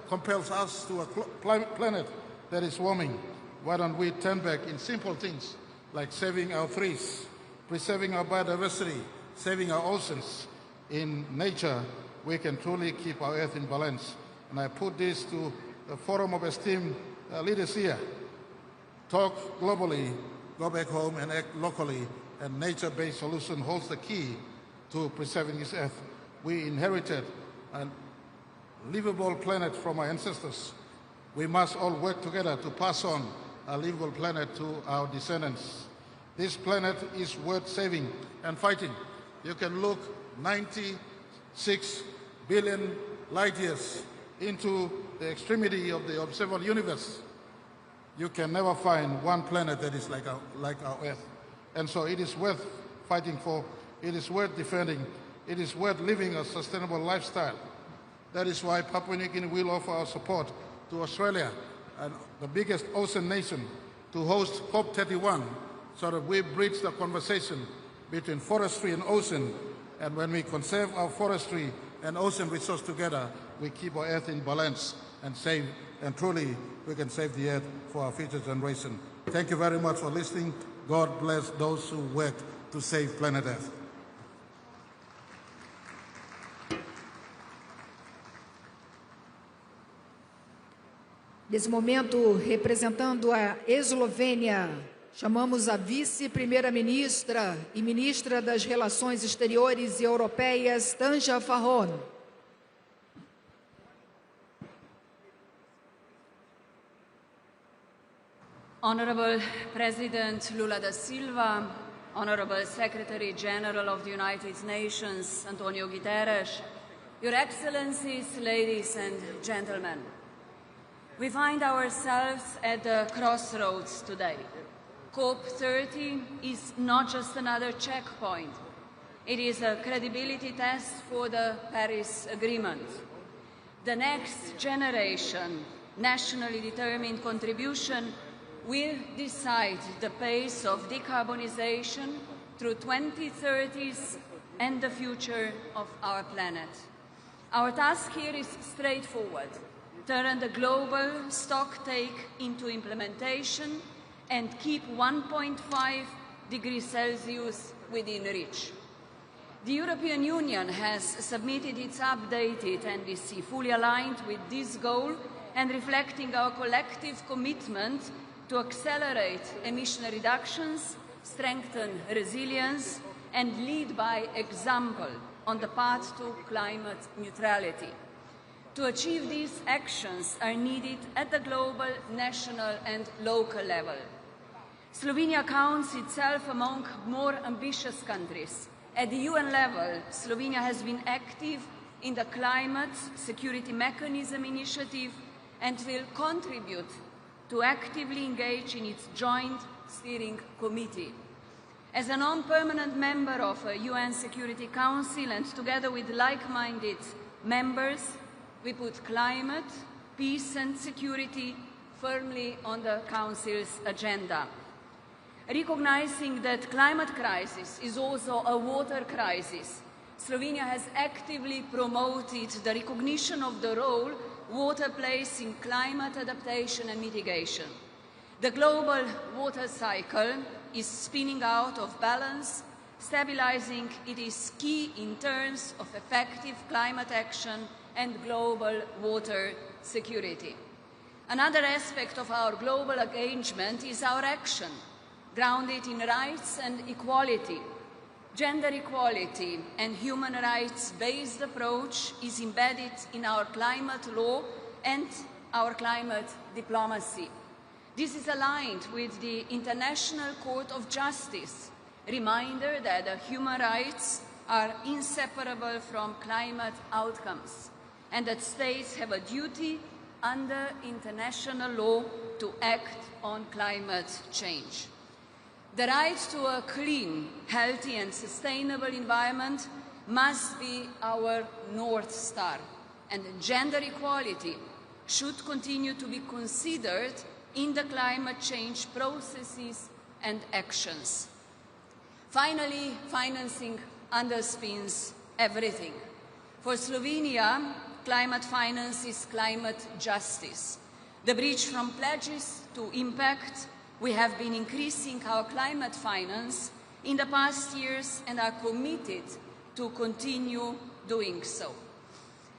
compels us to a planet that is warming. Why don't we turn back in simple things like saving our trees, preserving our biodiversity, saving our oceans. In nature, we can truly keep our earth in balance. And I put this to the forum of esteemed leaders here. Talk globally, go back home and act locally, and nature-based solution holds the key to preserving this earth. We inherited a livable planet from our ancestors. We must all work together to pass on a livable planet to our descendants. This planet is worth saving and fighting. You can look 96 billion light years into the extremity of the observable universe. You can never find one planet that is like our Earth. And so it is worth fighting for, it is worth defending, it is worth living a sustainable lifestyle. That is why Papua New Guinea will offer our support to Australia, and the biggest ocean nation, to host COP31, so that we bridge the conversation between forestry and ocean. And when we conserve our forestry and ocean resource together, we keep our earth in balance and truly we can save the earth for our future generation. Thank you very much for listening. God bless those who work to save planet Earth. Nesse momento, representando a Eslovênia, chamamos a vice-primeira-ministra e ministra das Relações Exteriores e Europeias, Tanja Fajon. Honorable President Lula da Silva, Honorable Secretary General of the United Nations, Antonio Guterres, Your Excellencies, ladies and gentlemen, we find ourselves at the crossroads today. COP30 is not just another checkpoint. It is a credibility test for the Paris Agreement. The next generation, nationally determined contribution will decide the pace of decarbonization through 2030s and the future of our planet. Our task here is straightforward: turn the global stocktake into implementation and keep 1.5 degrees Celsius within reach. The European Union has submitted its updated NDC, fully aligned with this goal and reflecting our collective commitment to accelerate emission reductions, strengthen resilience, and lead by example on the path to climate neutrality. To achieve these actions are needed at the global, national and local level. Slovenia counts itself among more ambitious countries. At the UN level, Slovenia has been active in the Climate Security Mechanism initiative and will contribute to actively engage in its joint steering committee. As a non-permanent member of a UN Security Council and together with like-minded members, we put climate, peace and security firmly on the Council's agenda. Recognizing that climate crisis is also a water crisis, Slovenia has actively promoted the recognition of the role water plays in climate adaptation and mitigation. The global water cycle is spinning out of balance. Stabilizing it is key in terms of effective climate action and global water security. Another aspect of our global engagement is our action, grounded in rights and equality. Gender equality and human rights-based approach is embedded in our climate law and our climate diplomacy. This is aligned with the International Court of Justice, reminder that human rights are inseparable from climate outcomes and that states have a duty under international law to act on climate change. The right to a clean, healthy and sustainable environment must be our North Star, and gender equality should continue to be considered in the climate change processes and actions. Finally, financing underpins everything. For Slovenia, climate finance is climate justice. The bridge from pledges to impact. We have been increasing our climate finance in the past years and are committed to continue doing so.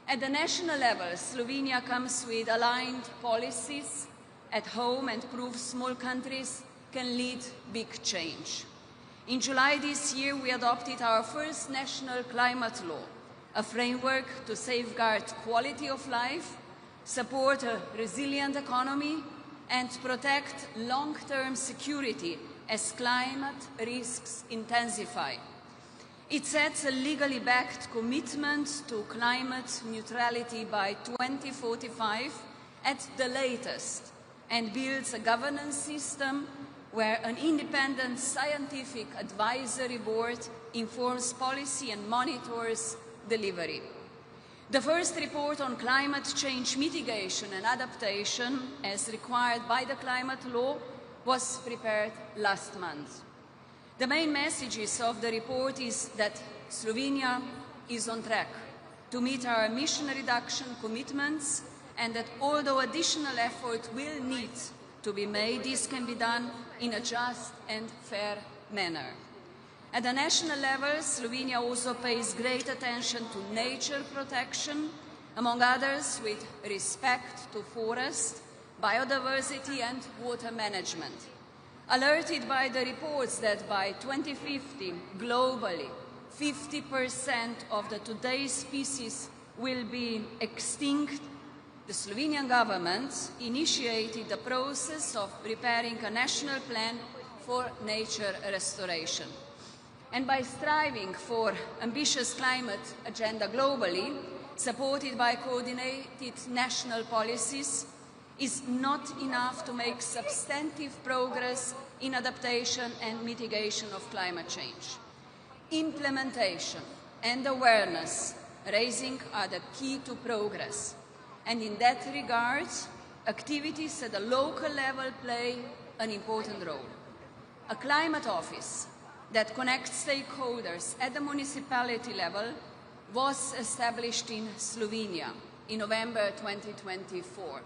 At the national level, Slovenia comes with aligned policies at home and proves small countries can lead big change. In July this year, we adopted our first national climate law, a framework to safeguard quality of life, support a resilient economy, and protect long-term security as climate risks intensify. It sets a legally backed commitment to climate neutrality by 2045 at the latest and builds a governance system where an independent scientific advisory board informs policy and monitors delivery. The first report on climate change mitigation and adaptation, as required by the climate law, was prepared last month. The main messages of the report is that Slovenia is on track to meet our emission reduction commitments and that although additional effort will need to be made, this can be done in a just and fair manner. At the national level, Slovenia also pays great attention to nature protection, among others with respect to forest, biodiversity and water management. Alerted by the reports that by 2050, globally, 50% of the today's species will be extinct, the Slovenian government initiated the process of preparing a national plan for nature restoration. And by striving for ambitious climate agenda globally, supported by coordinated national policies, is not enough to make substantive progress in adaptation and mitigation of climate change. Implementation and awareness raising are the key to progress. And in that regard, activities at the local level play an important role. A climate office that connects stakeholders at the municipality level was established in Slovenia in November 2024.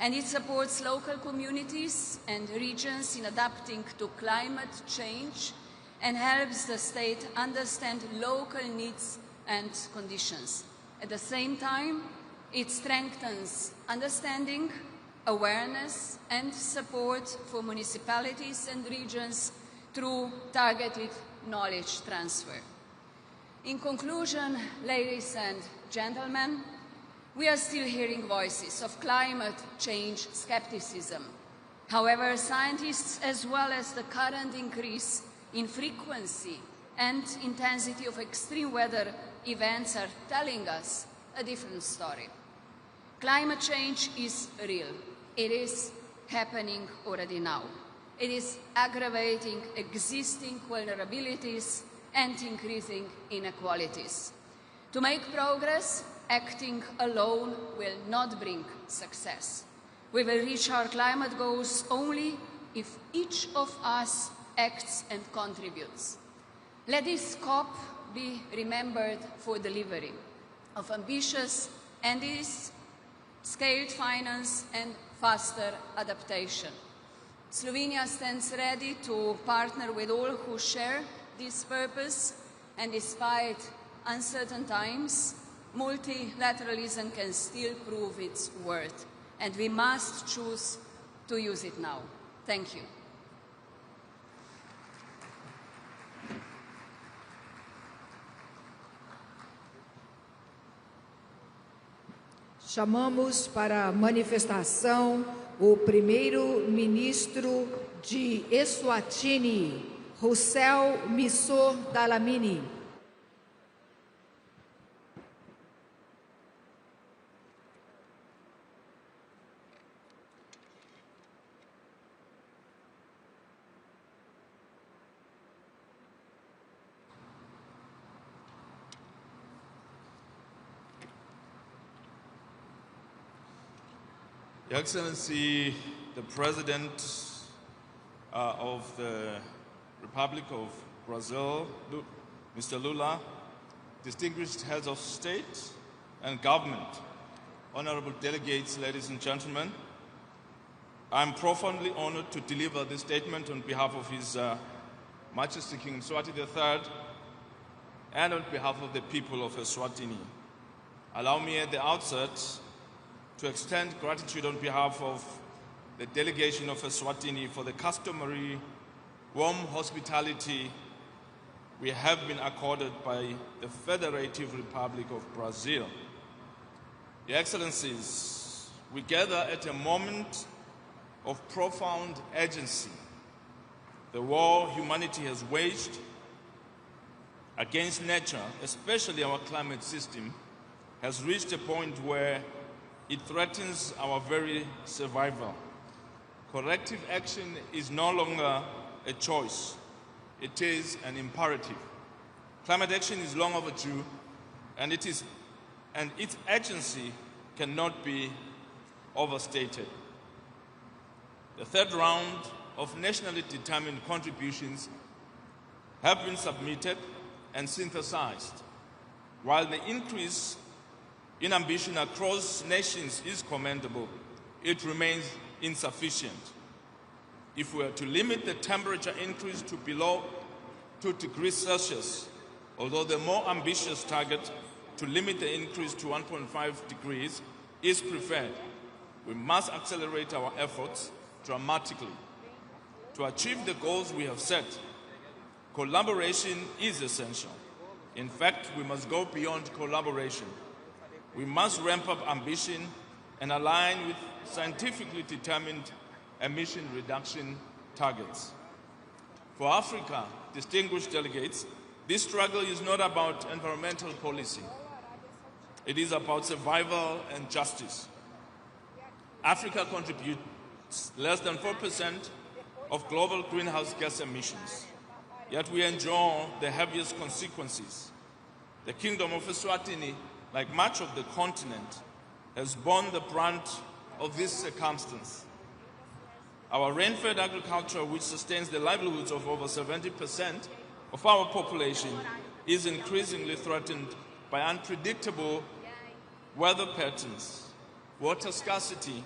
And it supports local communities and regions in adapting to climate change and helps the state understand local needs and conditions. At the same time, it strengthens understanding, awareness and support for municipalities and regions through targeted knowledge transfer. In conclusion, ladies and gentlemen, We are still hearing voices of climate change skepticism. However, scientists, as well as the current increase in frequency and intensity of extreme weather events, are telling us a different story. Climate change is real. It is happening already now. It is aggravating existing vulnerabilities and increasing inequalities. To make progress, acting alone will not bring success. We will reach our climate goals only if each of us acts and contributes. Let this COP be remembered for delivery of ambitious and scaled finance and faster adaptation. Slovenia stands ready to partner with all who share this purpose, and despite uncertain times, multilateralism can still prove its worth, and we must choose to use it now. Thank you. Chamamos para a manifestação o primeiro-ministro de Eswatini, Rousseau Missor Dlamini. Your Excellency, the President of the Republic of Brazil, Mr. Lula, distinguished heads of state and government, honorable delegates, ladies and gentlemen, I'm profoundly honored to deliver this statement on behalf of His Majesty King Mswati III and on behalf of the people of Eswatini. Allow me at the outset to extend gratitude on behalf of the delegation of Eswatini for the customary warm hospitality we have been accorded by the Federative Republic of Brazil. Your Excellencies, we gather at a moment of profound urgency. The war humanity has waged against nature, especially our climate system, has reached a point where it threatens our very survival. Corrective action is no longer a choice. It is an imperative. Climate action is long overdue, and its urgency cannot be overstated. The third round of nationally determined contributions have been submitted and synthesized. While the increase in ambition across nations is commendable, it remains insufficient. If we are to limit the temperature increase to below 2 degrees Celsius, although the more ambitious target to limit the increase to 1.5 degrees is preferred, we must accelerate our efforts dramatically. To achieve the goals we have set, collaboration is essential. In fact, we must go beyond collaboration. We must ramp up ambition and align with scientifically determined emission reduction targets. For Africa, distinguished delegates, this struggle is not about environmental policy. It is about survival and justice. Africa contributes less than 4% of global greenhouse gas emissions, yet we endure the heaviest consequences. The Kingdom of Eswatini, like much of the continent, has borne the brunt of this circumstance. Our rain-fed agriculture, which sustains the livelihoods of over 70% of our population, is increasingly threatened by unpredictable weather patterns, water scarcity,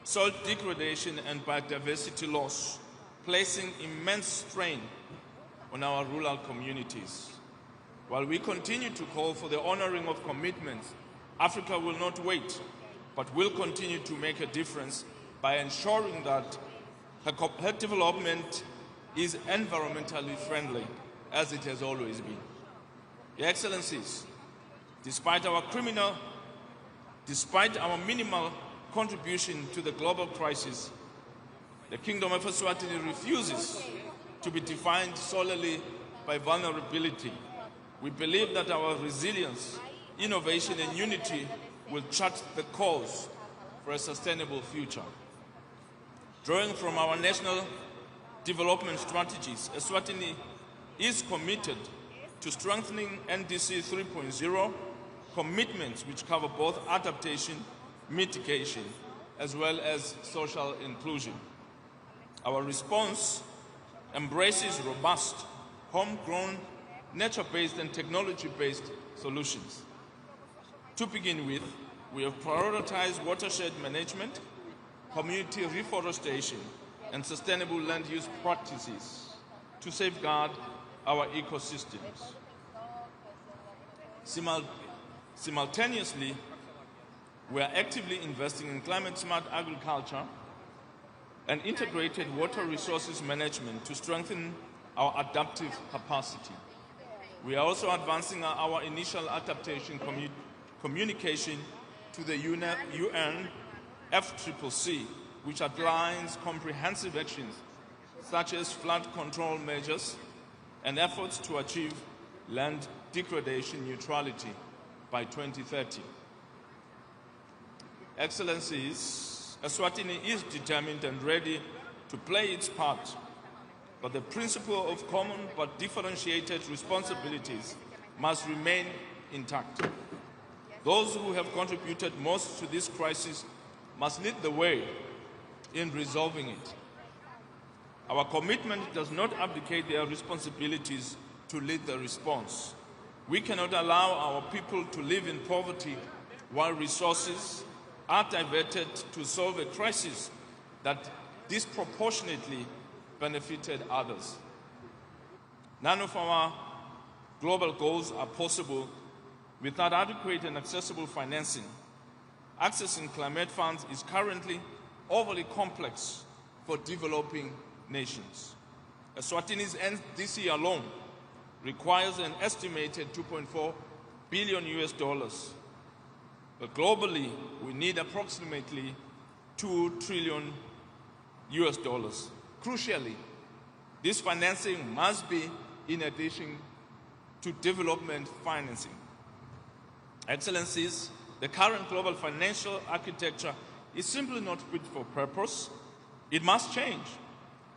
soil degradation, and biodiversity loss, placing immense strain on our rural communities. While we continue to call for the honoring of commitments, Africa will not wait, but will continue to make a difference by ensuring that her development is environmentally friendly, as it has always been. Your Excellencies, despite our criminal Despite our minimal contribution to the global crisis, the Kingdom of Eswatini refuses to be defined solely by vulnerability. We believe that our resilience, innovation, and unity will chart the course for a sustainable future. Drawing from our national development strategies, Eswatini is committed to strengthening NDC 3.0 commitments which cover both adaptation, mitigation, as well as social inclusion. Our response embraces robust, homegrown, nature-based and technology-based solutions. To begin with, we have prioritized watershed management, community reforestation, and sustainable land use practices to safeguard our ecosystems. Simultaneously, we are actively investing in climate-smart agriculture and integrated water resources management to strengthen our adaptive capacity. We are also advancing our initial adaptation communication to the UN FCCC, which outlines comprehensive actions such as flood control measures and efforts to achieve land degradation neutrality by 2030. Excellencies, Eswatini is determined and ready to play its part, but the principle of common but differentiated responsibilities must remain intact. Those who have contributed most to this crisis must lead the way in resolving it. Our commitment does not abdicate their responsibilities to lead the response. We cannot allow our people to live in poverty while resources are diverted to solve a crisis that disproportionately benefited others. None of our global goals are possible without adequate and accessible financing. Accessing climate funds is currently overly complex for developing nations. Eswatini's NDC alone requires an estimated $2.4 billion but globally we need approximately $2 trillion. Crucially, this financing must be in addition to development financing. Excellencies, the current global financial architecture is simply not fit for purpose. It must change.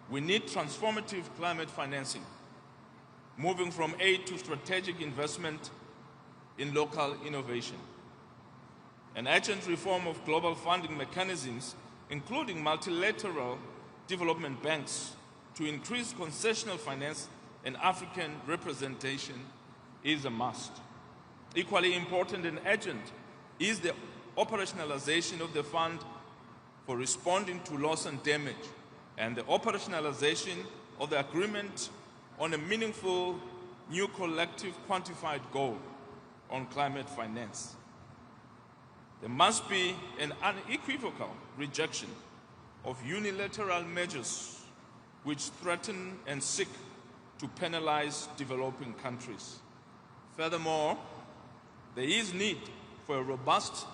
We need transformative climate financing, moving from aid to strategic investment in local innovation. An urgent reform of global funding mechanisms, including multilateral development banks, to increase concessional finance and African representation is a must. Equally important and urgent is the operationalization of the fund for responding to loss and damage and the operationalization of the agreement on a meaningful new collective quantified goal on climate finance. There must be an unequivocal rejection of unilateral measures which threaten and seek to penalize developing countries. Furthermore, there is need for a robust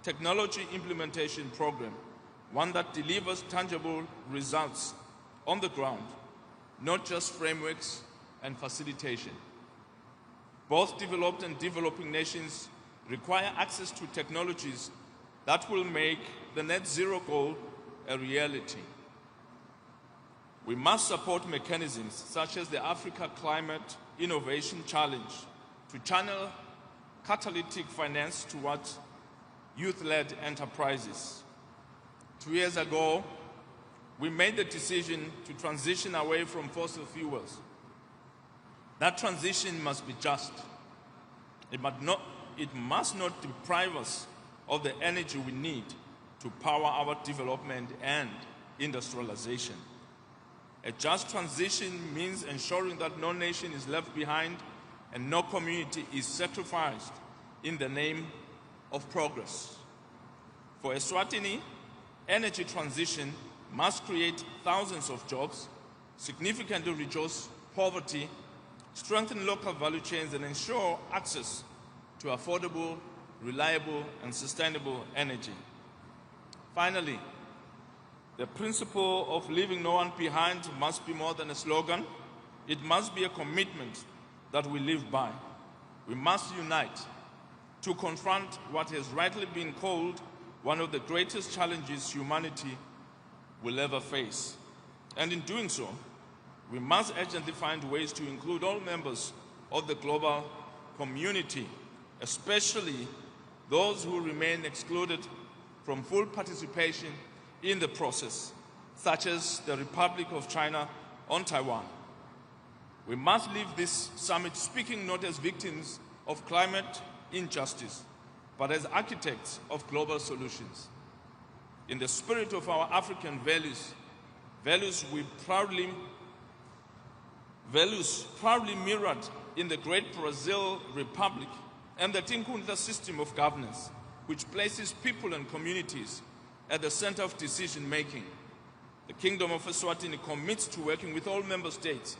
technology implementation program, one that delivers tangible results on the ground, not just frameworks and facilitation. Both developed and developing nations require access to technologies that will make the net zero goal a reality. We must support mechanisms such as the Africa Climate Innovation Challenge to channel catalytic finance towards youth-led enterprises. 2 years ago, we made the decision to transition away from fossil fuels. That transition must be just. It must not deprive us of the energy we need to power our development and industrialization. A just transition means ensuring that no nation is left behind and no community is sacrificed in the name of progress. For Eswatini, energy transition must create thousands of jobs, significantly reduce poverty, strengthen local value chains, and ensure access to affordable, reliable, and sustainable energy. Finally, the principle of leaving no one behind must be more than a slogan. It must be a commitment that we live by. We must unite to confront what has rightly been called one of the greatest challenges humanity will ever face. And in doing so, we must urgently find ways to include all members of the global community, especially those who remain excluded from full participation in the process, such as the Republic of China on Taiwan. We must leave this summit speaking not as victims of climate injustice, but as architects of global solutions. In the spirit of our African values proudly mirrored in the great Brazil Republic and the Tinkhundla system of governance, which places people and communities at the center of decision-making. The Kingdom of Eswatini commits to working with all member states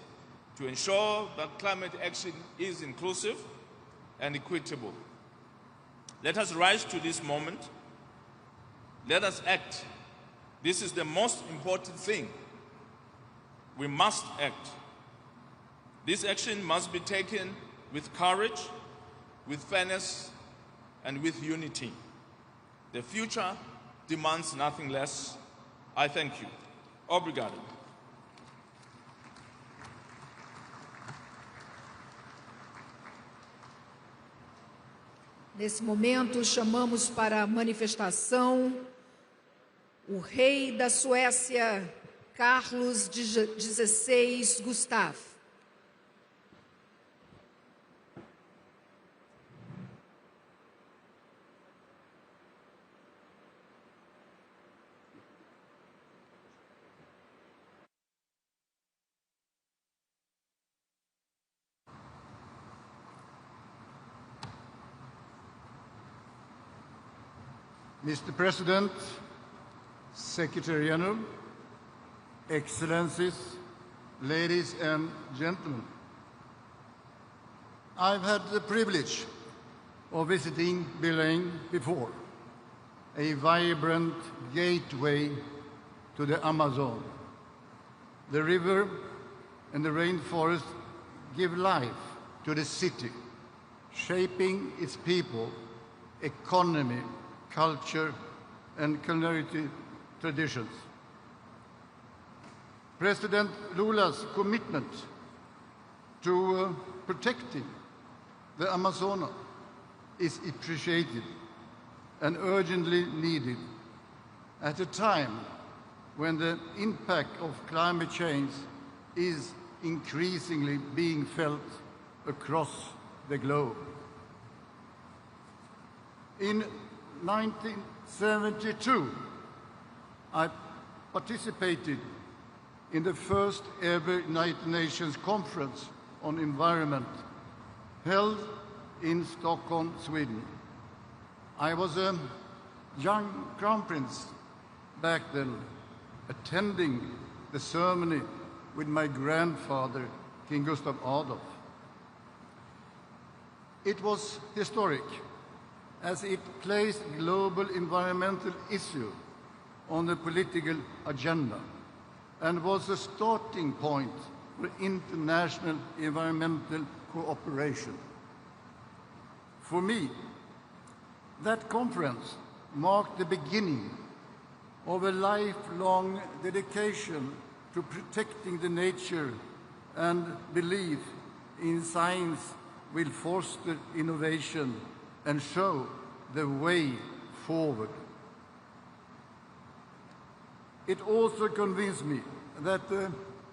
to ensure that climate action is inclusive and equitable. Let us rise to this moment. Let us act. This is the most important thing. We must act. This action must be taken with courage, with fairness, and with unity. The future demands nothing less. I thank you. Obrigado. Nesse momento, chamamos para a manifestação o rei da Suécia, Carlos XVI Gustaf. Mr. President, Secretary General, Excellencies, ladies and gentlemen, I've had the privilege of visiting Belém before, a vibrant gateway to the Amazon. The river and the rainforest give life to the city, shaping its people, economy, culture, and culinary traditions. President Lula's commitment to protecting the Amazonas is appreciated and urgently needed at a time when the impact of climate change is increasingly being felt across the globe. In 1972, I participated in the first ever United Nations Conference on Environment held in Stockholm, Sweden. I was a young crown prince back then, attending the ceremony with my grandfather, King Gustav Adolf. It was historic, as it placed global environmental issue on the political agenda and was a starting point for international environmental cooperation. For me, that conference marked the beginning of a lifelong dedication to protecting the nature and belief in science will foster innovation and show the way forward. It also convinced me that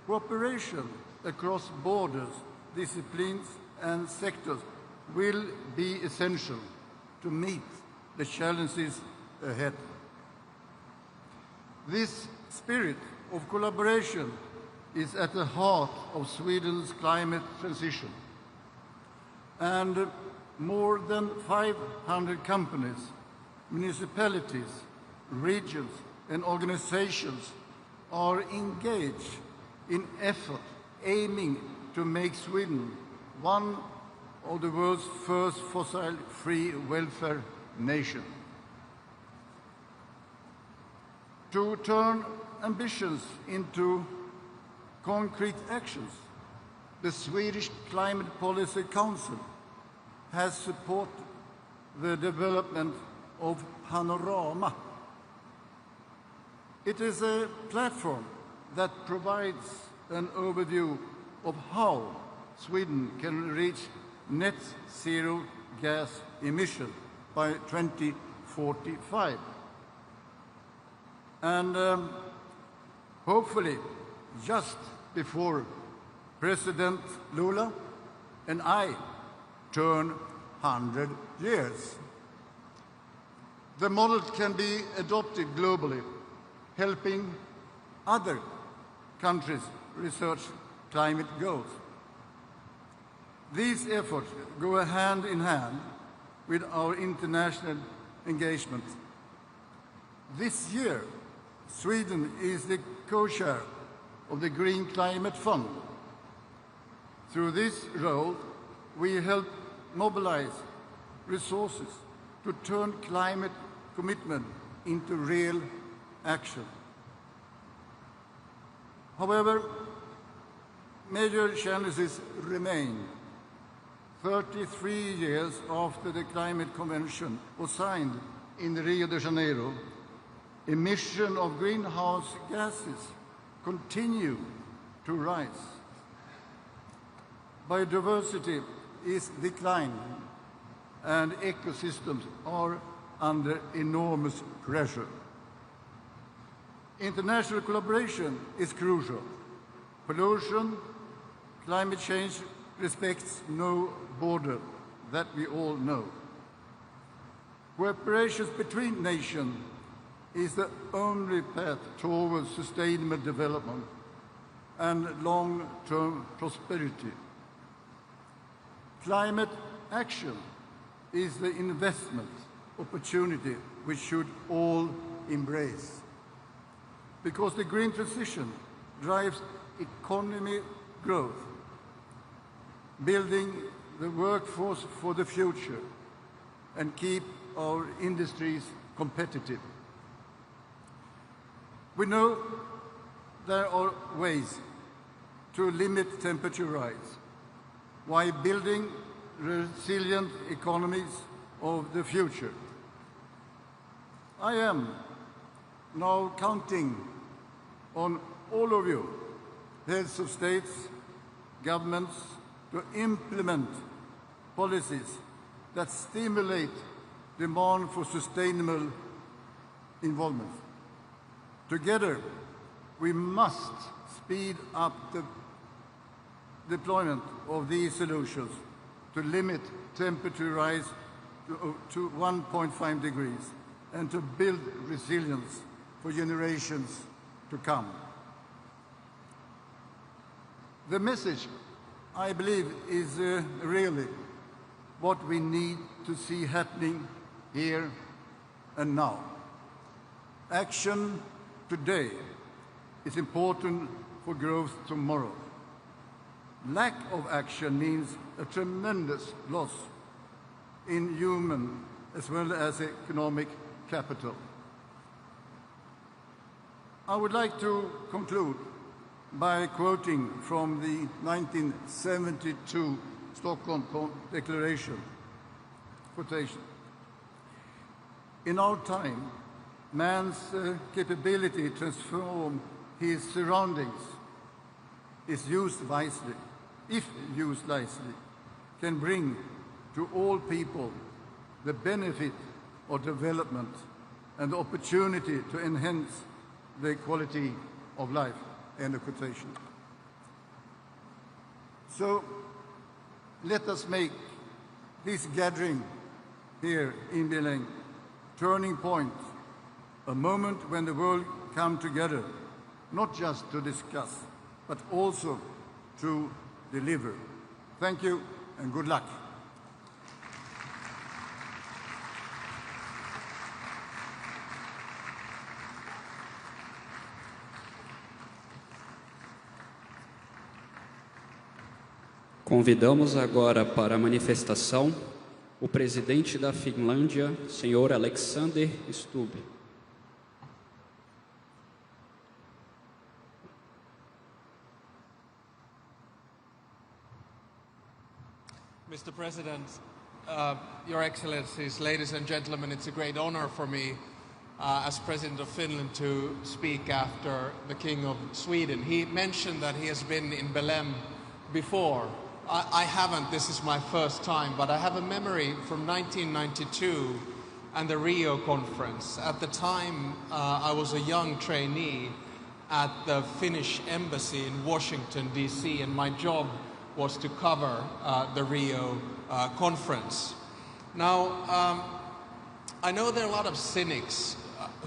cooperation across borders, disciplines, and sectors will be essential to meet the challenges ahead. This spirit of collaboration is at the heart of Sweden's climate transition, and more than 500 companies, municipalities, regions, and organizations are engaged in effort aiming to make Sweden one of the world's first fossil-free welfare nation. To turn ambitions into concrete actions, the Swedish Climate Policy Council has supported the development of Panorama. It is a platform that provides an overview of how Sweden can reach net zero gas emission by 2045. And hopefully, just before President Lula and I turn 100 years. The model can be adopted globally, helping other countries research climate goals. These efforts go hand in hand with our international engagement. This year, Sweden is the co-chair of the Green Climate Fund. Through this role, we help mobilize resources to turn climate commitment into real action. However, major challenges remain. 33 years after the Climate Convention was signed in Rio de Janeiro, emission of greenhouse gases continue to rise. Biodiversity is declining and ecosystems are under enormous pressure. International collaboration is crucial. Pollution, climate change respects no border, that we all know. Cooperation between nations is the only path towards sustainable development and long-term prosperity. Climate action is the investment opportunity we should all embrace, because the green transition drives economy growth, building the workforce for the future, and keep our industries competitive. We know there are ways to limit temperature rise while building resilient economies of the future. I am now counting on all of you, heads of states, governments, to implement policies that stimulate demand for sustainable involvement. Together, we must speed up the deployment of these solutions to limit temperature rise to 1.5 degrees and to build resilience for generations to come. The message, I believe, is really what we need to see happening here and now. Action today is important for growth tomorrow. Lack of action means a tremendous loss in human as well as economic capital. I would like to conclude by quoting from the 1972 Stockholm Declaration. Quotation: "In our time, man's capability to transform his surroundings is used wisely, if used wisely, can bring to all people the benefit of development and the opportunity to enhance the quality of life." End of quotation. So let us make this gathering here in Belém turning point, a moment when the world come together, not just to discuss, but also to deliver. Thank you and good luck. Convidamos agora para a manifestação o presidente da Finlândia, senhor Alexander Stubb. Mr. President, Your Excellencies, ladies and gentlemen, it's a great honor for me as President of Finland to speak after the King of Sweden. He mentioned that he has been in Belém before. I haven't, this is my first time, but I have a memory from 1992 and the Rio conference. At the time, I was a young trainee at the Finnish embassy in Washington, D.C., and my job was to cover the Rio conference. Now, I know there are a lot of cynics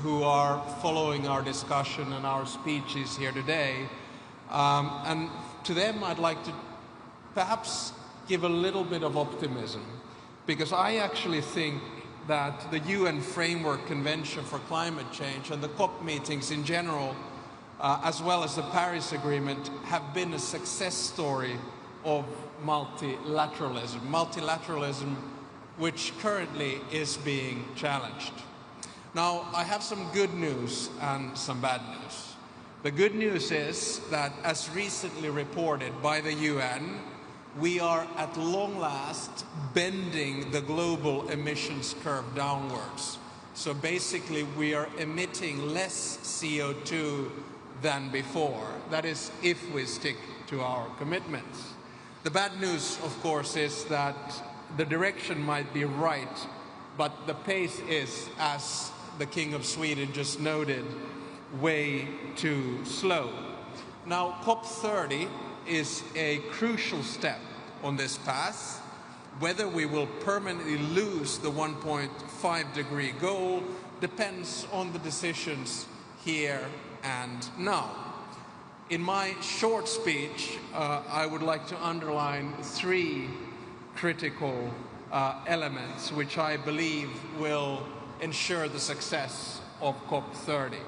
who are following our discussion and our speeches here today, and to them I'd like to perhaps give a little bit of optimism, because I actually think that the UN Framework Convention for Climate Change and the COP meetings in general, as well as the Paris Agreement, have been a success story of multilateralism which currently is being challenged. Now, I have some good news and some bad news. The good news is that, as recently reported by the UN, we are at long last bending the global emissions curve downwards. So basically we are emitting less CO2 than before. That is, if we stick to our commitments. The bad news, of course, is that the direction might be right, but the pace is, as the King of Sweden just noted, way too slow. Now, COP30 is a crucial step on this path. Whether we will permanently lose the 1.5-degree goal depends on the decisions here and now. In my short speech, I would like to underline three critical elements which I believe will ensure the success of COP30.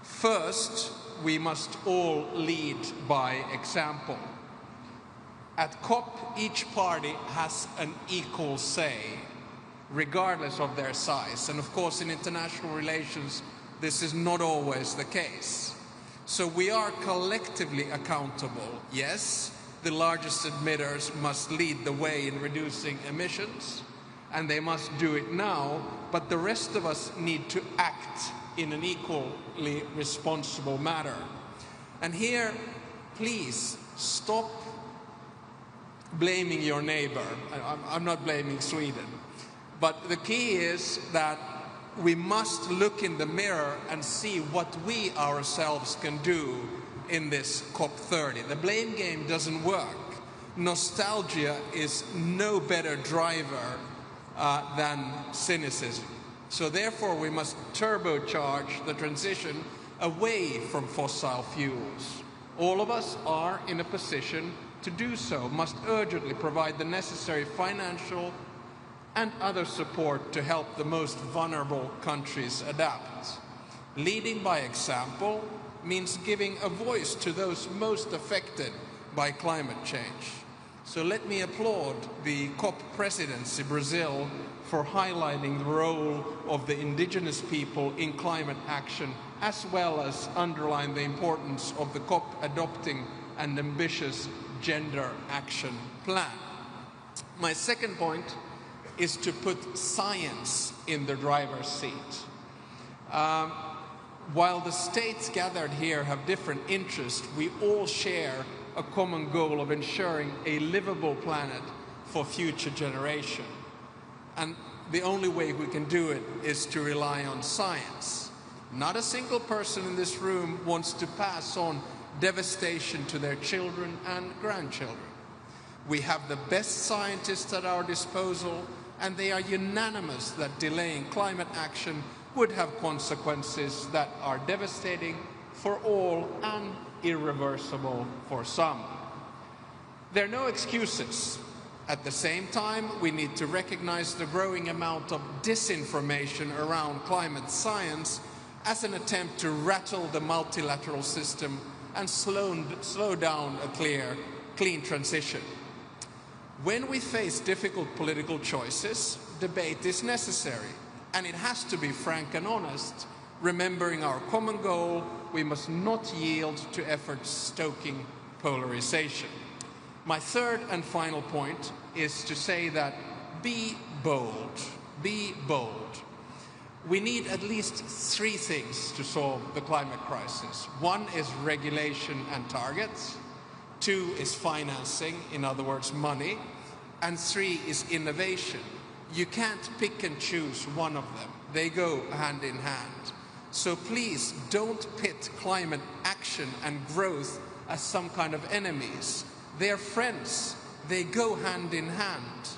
First, we must all lead by example. At COP, each party has an equal say, regardless of their size. And of course, in international relations, this is not always the case. So we are collectively accountable. Yes, the largest emitters must lead the way in reducing emissions, and they must do it now, but the rest of us need to act in an equally responsible manner. And here, please stop blaming your neighbor. I'm not blaming Sweden, but the key is that we must look in the mirror and see what we ourselves can do in this COP30. The blame game doesn't work. Nostalgia is no better driver than cynicism. So therefore we must turbocharge the transition away from fossil fuels. All of us are in a position to do so, must urgently provide the necessary financial and other support to help the most vulnerable countries adapt. Leading by example means giving a voice to those most affected by climate change. So let me applaud the COP Presidency, Brazil, for highlighting the role of the indigenous people in climate action, as well as underline the importance of the COP adopting an ambitious gender action plan. My second point is to put science in the driver's seat. While the states gathered here have different interests, we all share a common goal of ensuring a livable planet for future generations. And the only way we can do it is to rely on science. Not a single person in this room wants to pass on devastation to their children and grandchildren. We have the best scientists at our disposal, and they are unanimous that delaying climate action would have consequences that are devastating for all and irreversible for some. There are no excuses. At the same time, we need to recognize the growing amount of disinformation around climate science as an attempt to rattle the multilateral system and slow down a clean transition. When we face difficult political choices, debate is necessary, and it has to be frank and honest. Remembering our common goal, we must not yield to efforts stoking polarization. My third and final point is to say that be bold, be bold. We need at least 3 things to solve the climate crisis. 1 is regulation and targets, 2 is financing, in other words, money, and 3 is innovation. You can't pick and choose one of them. They go hand in hand. So please don't pit climate action and growth as some kind of enemies. They're friends. They go hand in hand.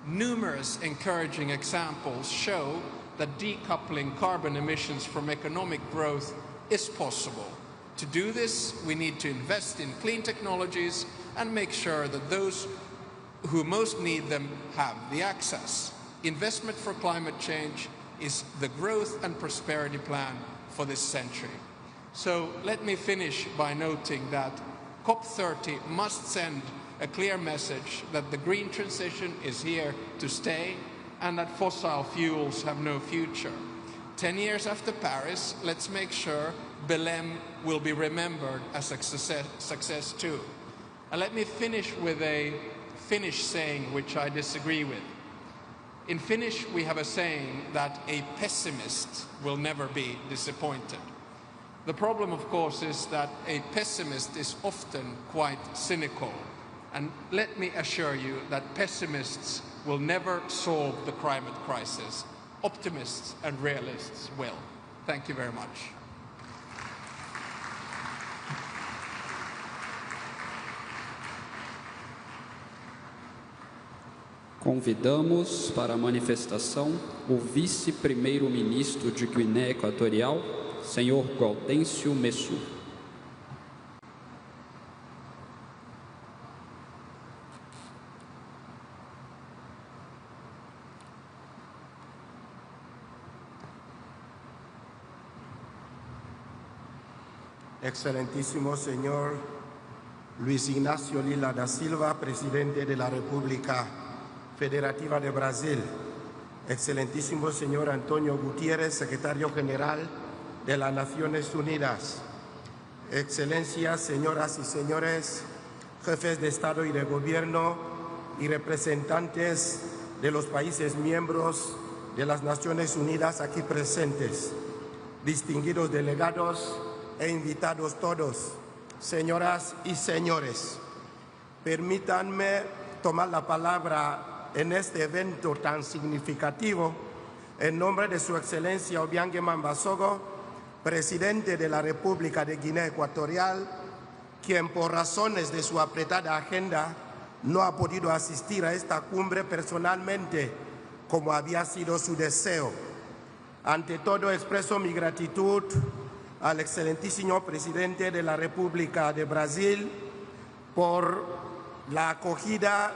Numerous encouraging examples show that decoupling carbon emissions from economic growth is possible. To do this, we need to invest in clean technologies and make sure that those who most need them have the access. Investment for climate change is the growth and prosperity plan for this century. So let me finish by noting that COP30 must send a clear message that the green transition is here to stay and that fossil fuels have no future. 10 years after Paris, let's make sure Belém will be remembered as a success too. And let me finish with a Finnish saying which I disagree with. In Finnish, we have a saying that a pessimist will never be disappointed. The problem, of course, is that a pessimist is often quite cynical. And let me assure you that pessimists will never solve the climate crisis. Optimists and realists will. Thank you very much. Convidamos para a manifestação o vice-primeiro-ministro de Guiné Equatorial, senhor Gaudêncio Messu. Excelentísimo señor Luis Ignacio Lula da Silva, presidente de la República Federativa de Brasil. Excelentísimo señor Antonio Gutiérrez, secretario general de las Naciones Unidas. Excelencias, señoras y señores, jefes de Estado y de Gobierno y representantes de los países miembros de las Naciones Unidas aquí presentes, distinguidos delegados e invitados todos, señoras y señores, permítanme tomar la palabra en este evento tan significativo en nombre de Su Excelencia Obiang Mbasogo, presidente de la República de Guinea Ecuatorial, quien por razones de su apretada agenda no ha podido asistir a esta cumbre personalmente como había sido su deseo. Ante todo, expreso mi gratitud al excelentísimo presidente de la República de Brasil por la acogida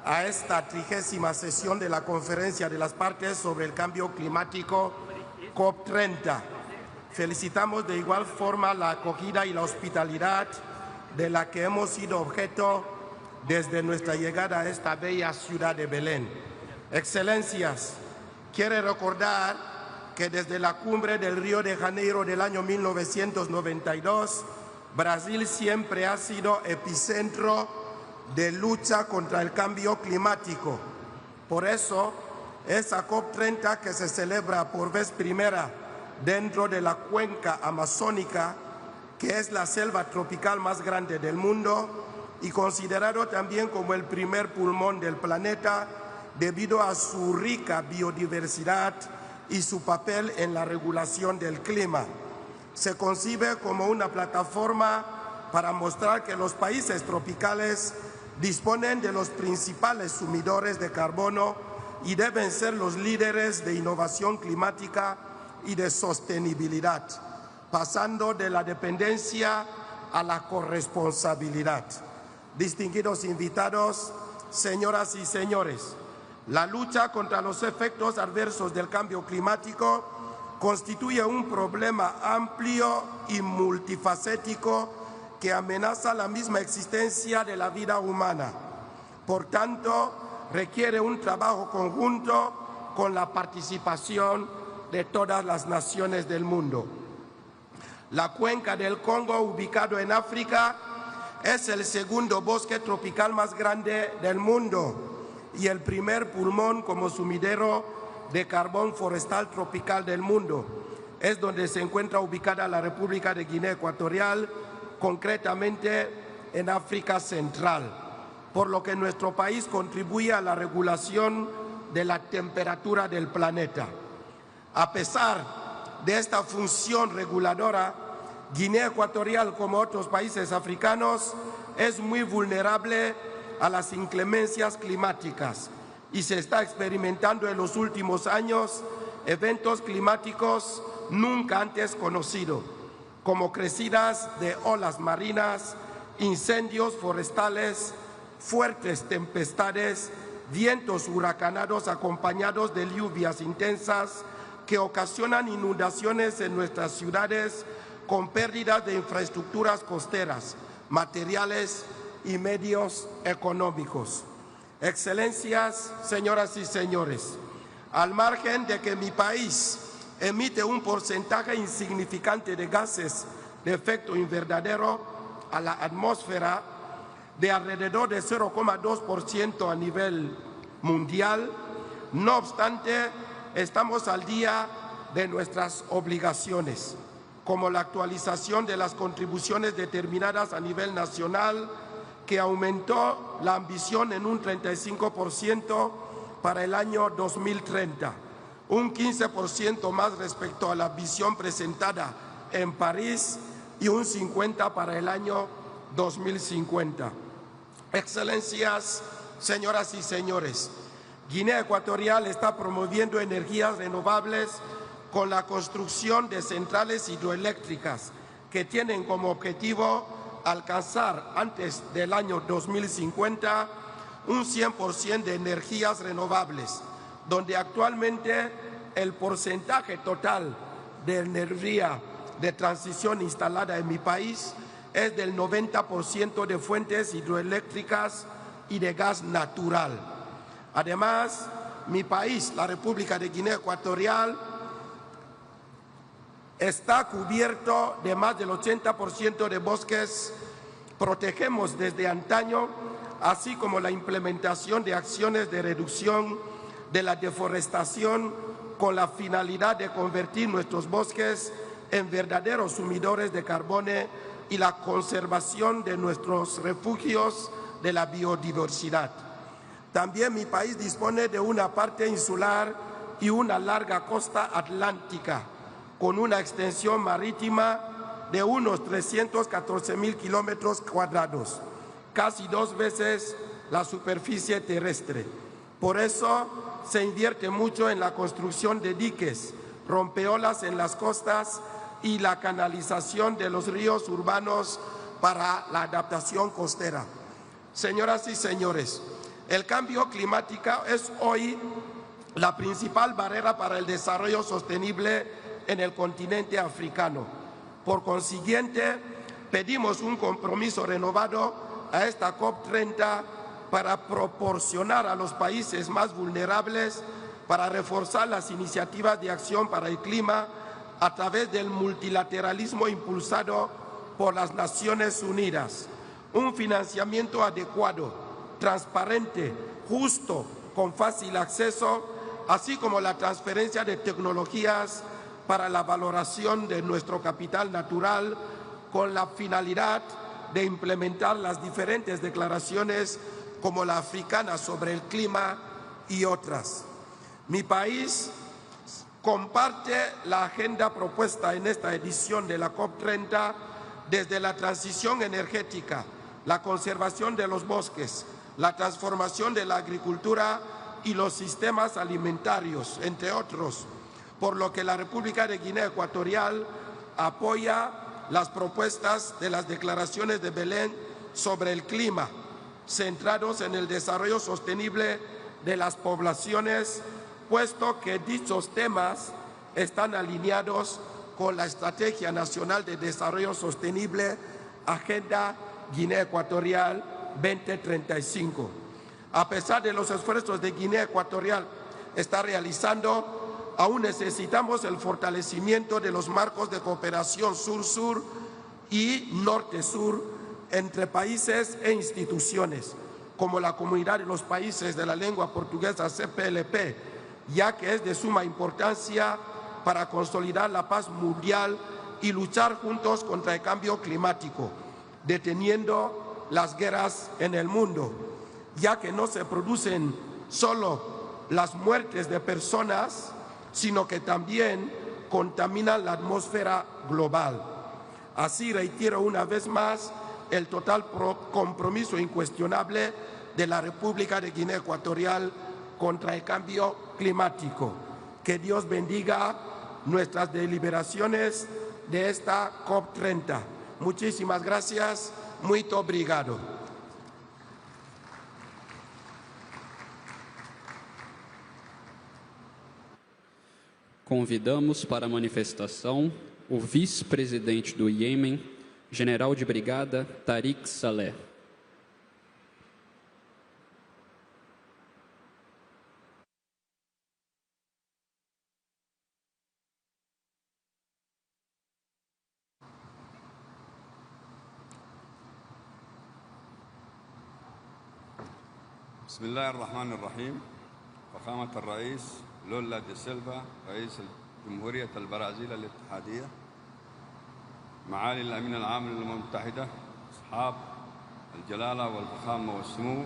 a esta 30ª sesión de la Conferencia de las Partes sobre el Cambio Climático COP30. Felicitamos de igual forma la acogida y la hospitalidad de la que hemos sido objeto desde nuestra llegada a esta bella ciudad de Belén. Excelencias, quiero recordar que desde la cumbre del Río de Janeiro del año 1992, Brasil siempre ha sido epicentro de lucha contra el cambio climático. Por eso, esa COP30 que se celebra por vez primera dentro de la cuenca amazónica, que es la selva tropical más grande del mundo y considerado también como el primer pulmón del planeta debido a su rica biodiversidad y su papel en la regulación del clima. Se concibe como una plataforma para mostrar que los países tropicales disponen de los principales sumidores de carbono y deben ser los líderes de innovación climática y de sostenibilidad, pasando de la dependencia a la corresponsabilidad. Distinguidos invitados, señoras y señores, la lucha contra los efectos adversos del cambio climático constituye un problema amplio y multifacético que amenaza la misma existencia de la vida humana. Por tanto, requiere un trabajo conjunto con la participación de todas las naciones del mundo. La cuenca del Congo, ubicado en África, es el segundo bosque tropical más grande del mundo y el primer pulmón como sumidero de carbón forestal tropical del mundo. Es donde se encuentra ubicada la República de Guinea Ecuatorial, concretamente en África Central, por lo que nuestro país contribuye a la regulación de la temperatura del planeta. A pesar de esta función reguladora, Guinea Ecuatorial, como otros países africanos, es muy vulnerable a las inclemencias climáticas y se está experimentando en los últimos años eventos climáticos nunca antes conocidos, como crecidas de olas marinas, incendios forestales, fuertes tempestades, vientos huracanados acompañados de lluvias intensas que ocasionan inundaciones en nuestras ciudades con pérdidas de infraestructuras costeras, materiales y medios económicos. Excelencias, señoras y señores, al margen de que mi país emite un porcentaje insignificante de gases de efecto invernadero a la atmósfera de alrededor de 0,2% a nivel mundial, no obstante, estamos al día de nuestras obligaciones, como la actualización de las contribuciones determinadas a nivel nacional, que aumentó la ambición en un 35% para el año 2030, un 15% más respecto a la visión presentada en París y un 50% para el año 2050. Excelencias, señoras y señores, Guinea Ecuatorial está promoviendo energías renovables con la construcción de centrales hidroeléctricas que tienen como objetivo alcanzar antes del año 2050 un 100% de energías renovables, donde actualmente el porcentaje total de energía de transición instalada en mi país es del 90% de fuentes hidroeléctricas y de gas natural. Además, mi país, la República de Guinea Ecuatorial, está cubierto de más del 80% de bosques. Protegemos desde antaño, así como la implementación de acciones de reducción de la deforestación con la finalidad de convertir nuestros bosques en verdaderos sumidores de carbono y la conservación de nuestros refugios de la biodiversidad. También mi país dispone de una parte insular y una larga costa atlántica, con una extensión marítima de unos 314.000 kilómetros cuadrados, casi 2 veces la superficie terrestre. Por eso se invierte mucho en la construcción de diques, rompeolas en las costas y la canalización de los ríos urbanos para la adaptación costera. Señoras y señores, el cambio climático es hoy la principal barrera para el desarrollo sostenible en el continente africano. Por consiguiente, pedimos un compromiso renovado a esta COP30 para proporcionar a los países más vulnerables para reforzar las iniciativas de acción para el clima a través del multilateralismo impulsado por las Naciones Unidas, un financiamiento adecuado, transparente, justo, con fácil acceso, así como la transferencia de tecnologías para la valoración de nuestro capital natural con la finalidad de implementar las diferentes declaraciones como la africana sobre el clima y otras. Mi país comparte la agenda propuesta en esta edición de la COP30 desde la transición energética, la conservación de los bosques, la transformación de la agricultura y los sistemas alimentarios, entre otros, por lo que la República de Guinea Ecuatorial apoya las propuestas de las declaraciones de Belém sobre el clima, centrados en el desarrollo sostenible de las poblaciones, puesto que dichos temas están alineados con la Estrategia Nacional de Desarrollo Sostenible, Agenda Guinea Ecuatorial 2035. A pesar de los esfuerzos de Guinea Ecuatorial está realizando, aún necesitamos el fortalecimiento de los marcos de cooperación sur-sur y norte-sur entre países e instituciones, como la Comunidad de los Países de la Lengua Portuguesa CPLP, ya que es de suma importancia para consolidar la paz mundial y luchar juntos contra el cambio climático, deteniendo las guerras en el mundo, ya que no se producen solo las muertes de personas, sino que también contaminan la atmósfera global. Así reitero una vez más el total compromiso incuestionable de la República de Guinea Ecuatorial contra el cambio climático. Que Dios bendiga nuestras deliberaciones de esta COP30. Muchísimas gracias. Muito obrigado. Convidamos para a manifestação o vice-presidente do Iêmen, general de brigada Tariq Saleh. بسم الله الرحمن الرحيم. فخامة الرئيس لولا دي سيلفا رئيس جمهورية البرازيل الاتحادية، معالي الأمين العام للأمم المتحدة، أصحاب الجلالة والفخامة والسمو،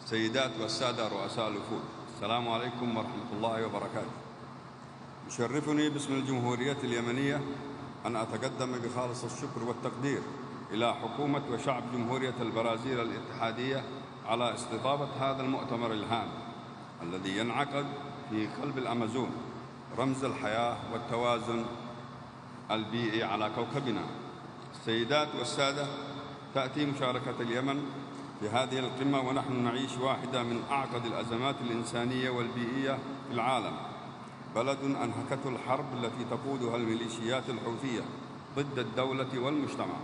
السيدات والسادة رؤساء الوفود، السلام عليكم ورحمة الله وبركاته. يشرفني باسم الجمهورية اليمنية أن أتقدم بخالص الشكر والتقدير إلى حكومة وشعب جمهورية البرازيل الاتحادية على استضافة هذا المؤتمر الهام الذي ينعقد في قلب الأمازون، رمز الحياة والتوازن البيئي على كوكبنا. السيدات والسادة، تأتي مشاركة اليمن في هذه القمة ونحن نعيش واحدة من أعقد الأزمات الإنسانية والبيئية في العالم، بلد أنهكته الحرب التي تقودها الميليشيات الحوثية ضد الدولة والمجتمع،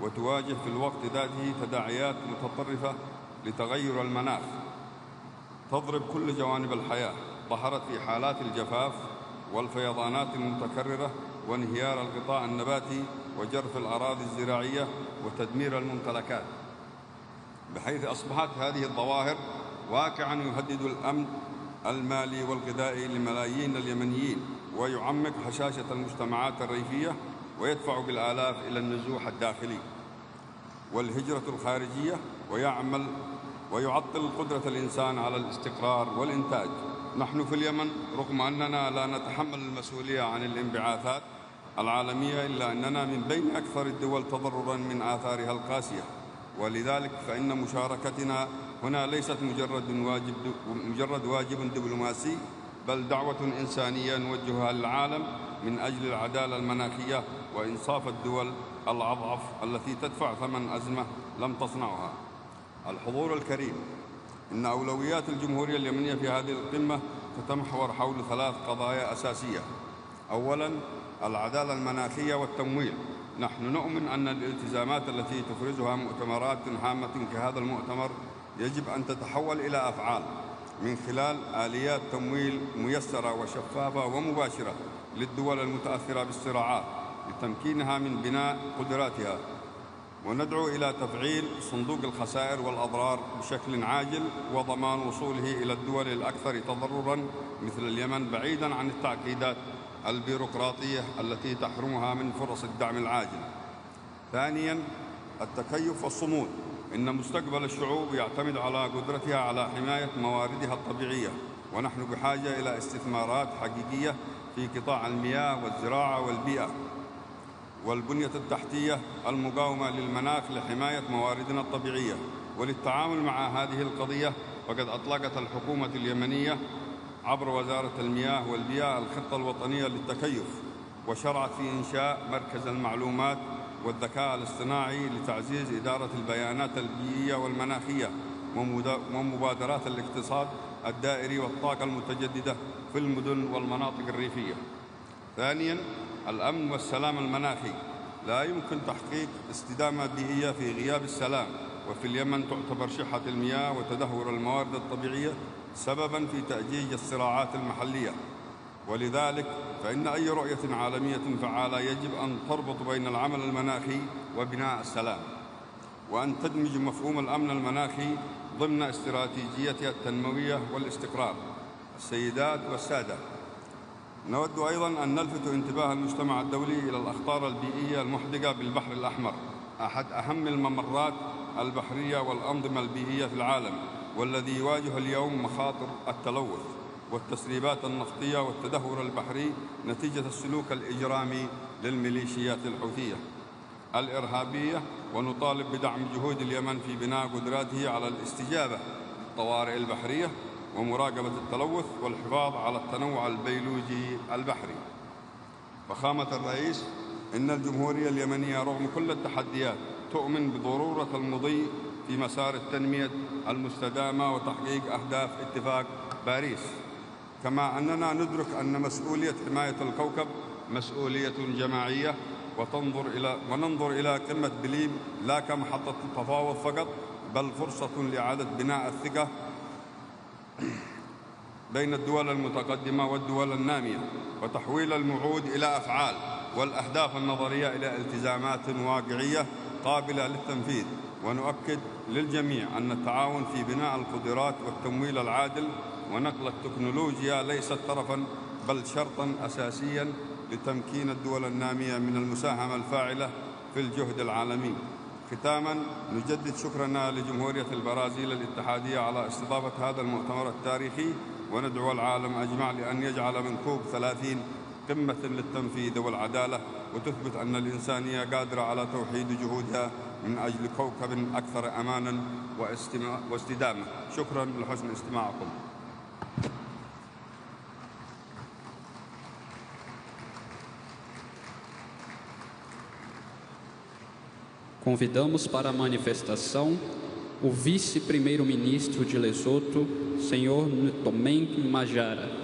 وتواجه في الوقت ذاته تداعيات متطرفة لتغير المناخ تضرب كل جوانب الحياة، ظهرت في حالات الجفاف والفيضانات المتكررة وانهيار الغطاء النباتي وجرف الأراضي الزراعية وتدمير الممتلكات، بحيث أصبحت هذه الظواهر واقعاً يهدد الأمن المالي والغذائي لملايين اليمنيين، ويعمق هشاشة المجتمعات الريفية، ويدفع بالآلاف إلى النزوح الداخلي والهجرة الخارجية، ويعطل قدرة الإنسان على الاستقرار والإنتاج. نحن في اليمن رغم أننا لا نتحمل المسؤولية عن الانبعاثات العالمية، إلا أننا من بين أكثر الدول تضرراً من آثارها القاسية، ولذلك فإن مشاركتنا هنا ليست مجرد واجب دبلوماسي، بل دعوة إنسانية نوجهها للعالم من أجل العدالة المناخية وإنصاف الدول الأضعف التي تدفع ثمن أزمة لم تصنعها. الحضور الكريم، إن أولويات الجمهورية اليمنية في هذه القمة تتمحور حول 3 قضايا أساسية. أولاً، العدالة المناخية والتمويل. نحن نؤمن أن الالتزامات التي تفرزها مؤتمرات هامة كهذا المؤتمر يجب أن تتحول إلى أفعال من خلال آليات تمويل ميسرة وشفافة ومباشرة للدول المتأثرة بالصراعات لتمكينها من بناء قدراتها، وندعو إلى تفعيل صندوق الخسائر والأضرار بشكل عاجل وضمان وصوله إلى الدول الأكثر تضرراً مثل اليمن، بعيداً عن التعقيدات البيروقراطية التي تحرمها من فرص الدعم العاجل. ثانياً، التكيف والصمود. إن مستقبل الشعوب يعتمد على قدرتها على حماية مواردها الطبيعية، ونحن بحاجة إلى استثمارات حقيقية في قطاع المياه والزراعة والبيئة والبنية التحتية المقاومة للمناخ لحماية مواردنا الطبيعية. وللتعامل مع هذه القضية فقد أطلقت الحكومة اليمنية عبر وزارة المياه والبيئة الخطة الوطنية للتكيف، وشرعت في إنشاء مركز المعلومات والذكاء الاصطناعي لتعزيز إدارة البيانات البيئية والمناخية ومبادرات الاقتصاد الدائري والطاقة المتجددة في المدن والمناطق الريفية. ثانياً، الأمن والسلام المناخي. لا يمكن تحقيق استدامة بيئية في غياب السلام، وفي اليمن تعتبر شحة المياه وتدهور الموارد الطبيعية سبباً في تأجيج الصراعات المحلية، ولذلك فإن أي رؤية عالمية فعالة يجب أن تربط بين العمل المناخي وبناء السلام، وأن تدمج مفهوم الأمن المناخي ضمن استراتيجيتها التنموية والاستقرار. السيدات والسادة، نود أيضاً أن نلفت انتباه المجتمع الدولي إلى الأخطار البيئية المحدقة بالبحر الأحمر، أحد أهم الممرات البحرية والأنظمة البيئية في العالم، والذي يواجه اليوم مخاطر التلوث والتسريبات النفطية والتدهور البحري نتيجة السلوك الإجرامي للميليشيات الحوثية الإرهابية، ونطالب بدعم جهود اليمن في بناء قدراته على الاستجابة للطوارئ البحرية ومراقبة التلوث والحفاظ على التنوع البيولوجي البحري. فخامة الرئيس، إن الجمهورية اليمنية رغم كل التحديات تؤمن بضرورة المضي في مسار التنمية المستدامة وتحقيق أهداف اتفاق باريس، كما أننا ندرك أن مسؤولية حماية الكوكب مسؤولية جماعية، وننظر إلى قمة بليم لا كمحطة تفاوض فقط، بل فرصة لإعادة بناء الثقة بين الدول المتقدمة والدول النامية، وتحويل الموعود إلى أفعال، والأهداف النظرية إلى التزامات واقعية قابلة للتنفيذ. ونؤكد للجميع أن التعاون في بناء القدرات والتمويل العادل ونقل التكنولوجيا ليست طرفاً بل شرطاً أساسياً لتمكين الدول النامية من المساهمة الفاعلة في الجهد العالمي. ختاماً، نجدد شكرنا لجمهورية البرازيل الاتحادية على استضافة هذا المؤتمر التاريخي، وندعو العالم أجمع لأن يجعل من كوب 30 قمة للتنفيذ والعدالة، وتثبت أن الإنسانية قادرة على توحيد جهودها من أجل كوكب أكثر أماناً واستدامة. شكراً لحسن استماعكم. Convidamos para a manifestação o vice-primeiro-ministro de Lesoto, senhor Methane Majara.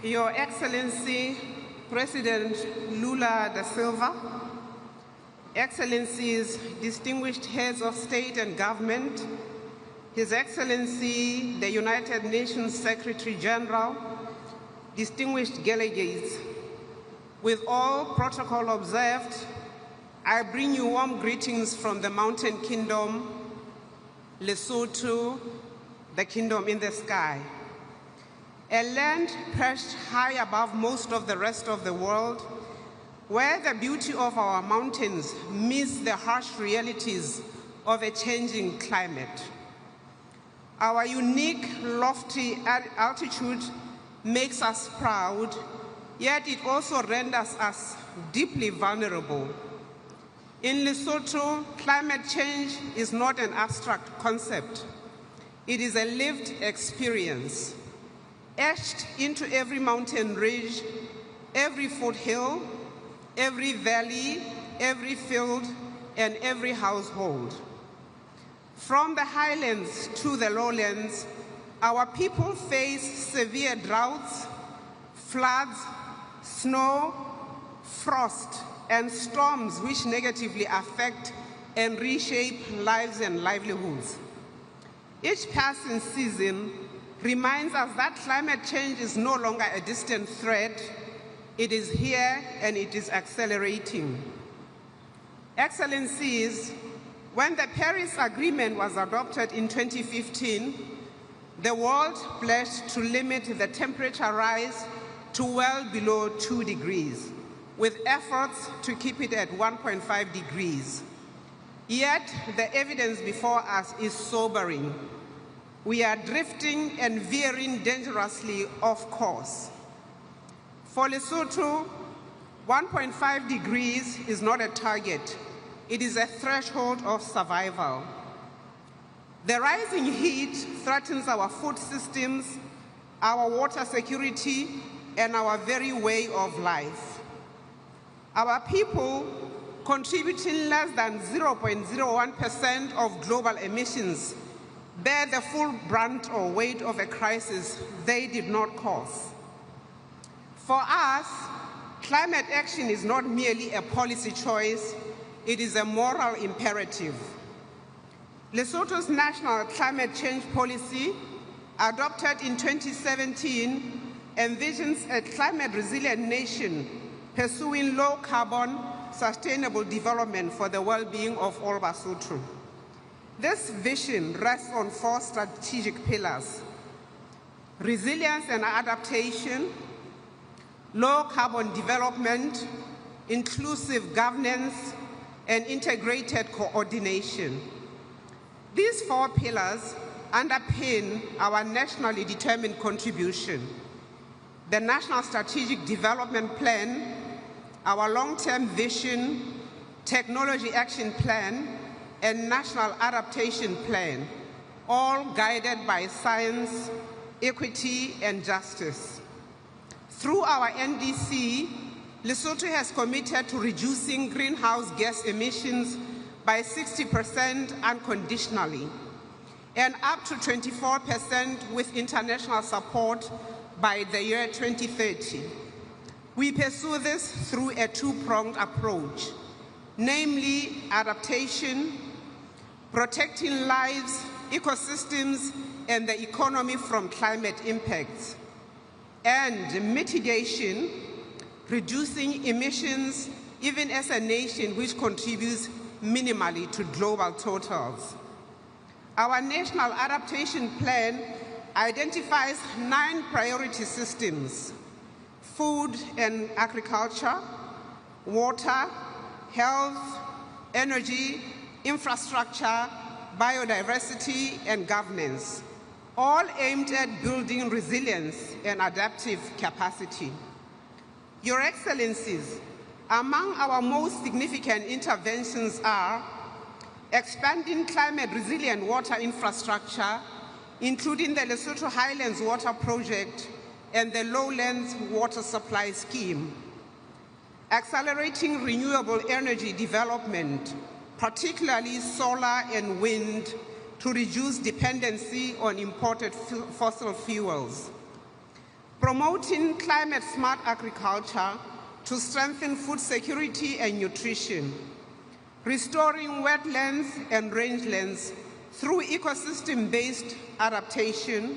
Your Excellency, President Lula da Silva, Excellencies, distinguished heads of state and government, His Excellency, the United Nations Secretary General, distinguished delegates, with all protocol observed, I bring you warm greetings from the Mountain Kingdom, Lesotho, the kingdom in the sky. A land perched high above most of the rest of the world, where the beauty of our mountains meets the harsh realities of a changing climate. Our unique, lofty altitude makes us proud, yet it also renders us deeply vulnerable. In Lesotho, climate change is not an abstract concept. It is a lived experience, etched into every mountain ridge, every foothill, every valley, every field, and every household. From the highlands to the lowlands, our people face severe droughts, floods, snow, frost, and storms which negatively affect and reshape lives and livelihoods. Each passing season reminds us that climate change is no longer a distant threat. It is here and it is accelerating. Excellencies, when the Paris Agreement was adopted in 2015, the world pledged to limit the temperature rise to well below 2 degrees, with efforts to keep it at 1.5 degrees. Yet, the evidence before us is sobering. We are drifting and veering dangerously off course. For Lesotho, 1.5 degrees is not a target. It is a threshold of survival. The rising heat threatens our food systems, our water security, and our very way of life. Our people, contributing less than 0.01% of global emissions, bear the full brunt or weight of a crisis they did not cause. For us, climate action is not merely a policy choice, it is a moral imperative. Lesotho's national climate change policy, adopted in 2017, envisions a climate-resilient nation pursuing low-carbon, sustainable development for the well-being of all Basotho. This vision rests on 4 strategic pillars: resilience and adaptation, low-carbon development, inclusive governance, and integrated coordination. These 4 pillars underpin our nationally determined contribution: the National Strategic Development Plan, our long-term vision, Technology Action Plan, and National Adaptation Plan, all guided by science, equity, and justice. Through our NDC, Lesotho has committed to reducing greenhouse gas emissions by 60% unconditionally, and up to 24% with international support by the year 2030. We pursue this through a 2-pronged approach, namely adaptation, protecting lives, ecosystems, and the economy from climate impacts, and mitigation, reducing emissions even as a nation which contributes minimally to global totals. Our National Adaptation Plan identifies 9 priority systems: food and agriculture, water, health, energy, infrastructure, biodiversity, and governance, all aimed at building resilience and adaptive capacity. Your Excellencies, among our most significant interventions are expanding climate-resilient water infrastructure, including the Lesotho Highlands Water Project and the Lowlands Water Supply Scheme, accelerating renewable energy development, particularly solar and wind, to reduce dependency on imported fossil fuels, promoting climate-smart agriculture to strengthen food security and nutrition, restoring wetlands and rangelands through ecosystem-based adaptation,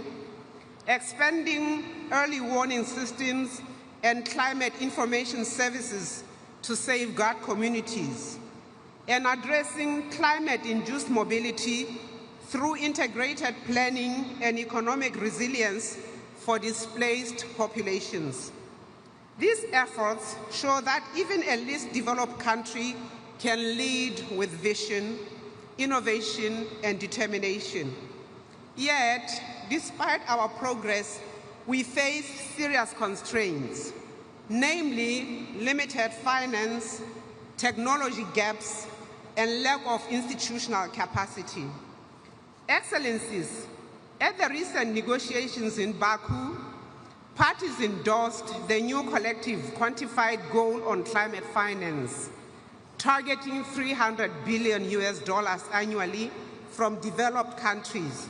expanding early warning systems and climate information services to safeguard communities, and addressing climate-induced mobility through integrated planning and economic resilience for displaced populations. These efforts show that even a least developed country can lead with vision, innovation, and determination. Yet, despite our progress, we face serious constraints, namely limited finance, technology gaps, and lack of institutional capacity. Excellencies, at the recent negotiations in Baku, parties endorsed the new collective quantified goal on climate finance, targeting $300 billion annually from developed countries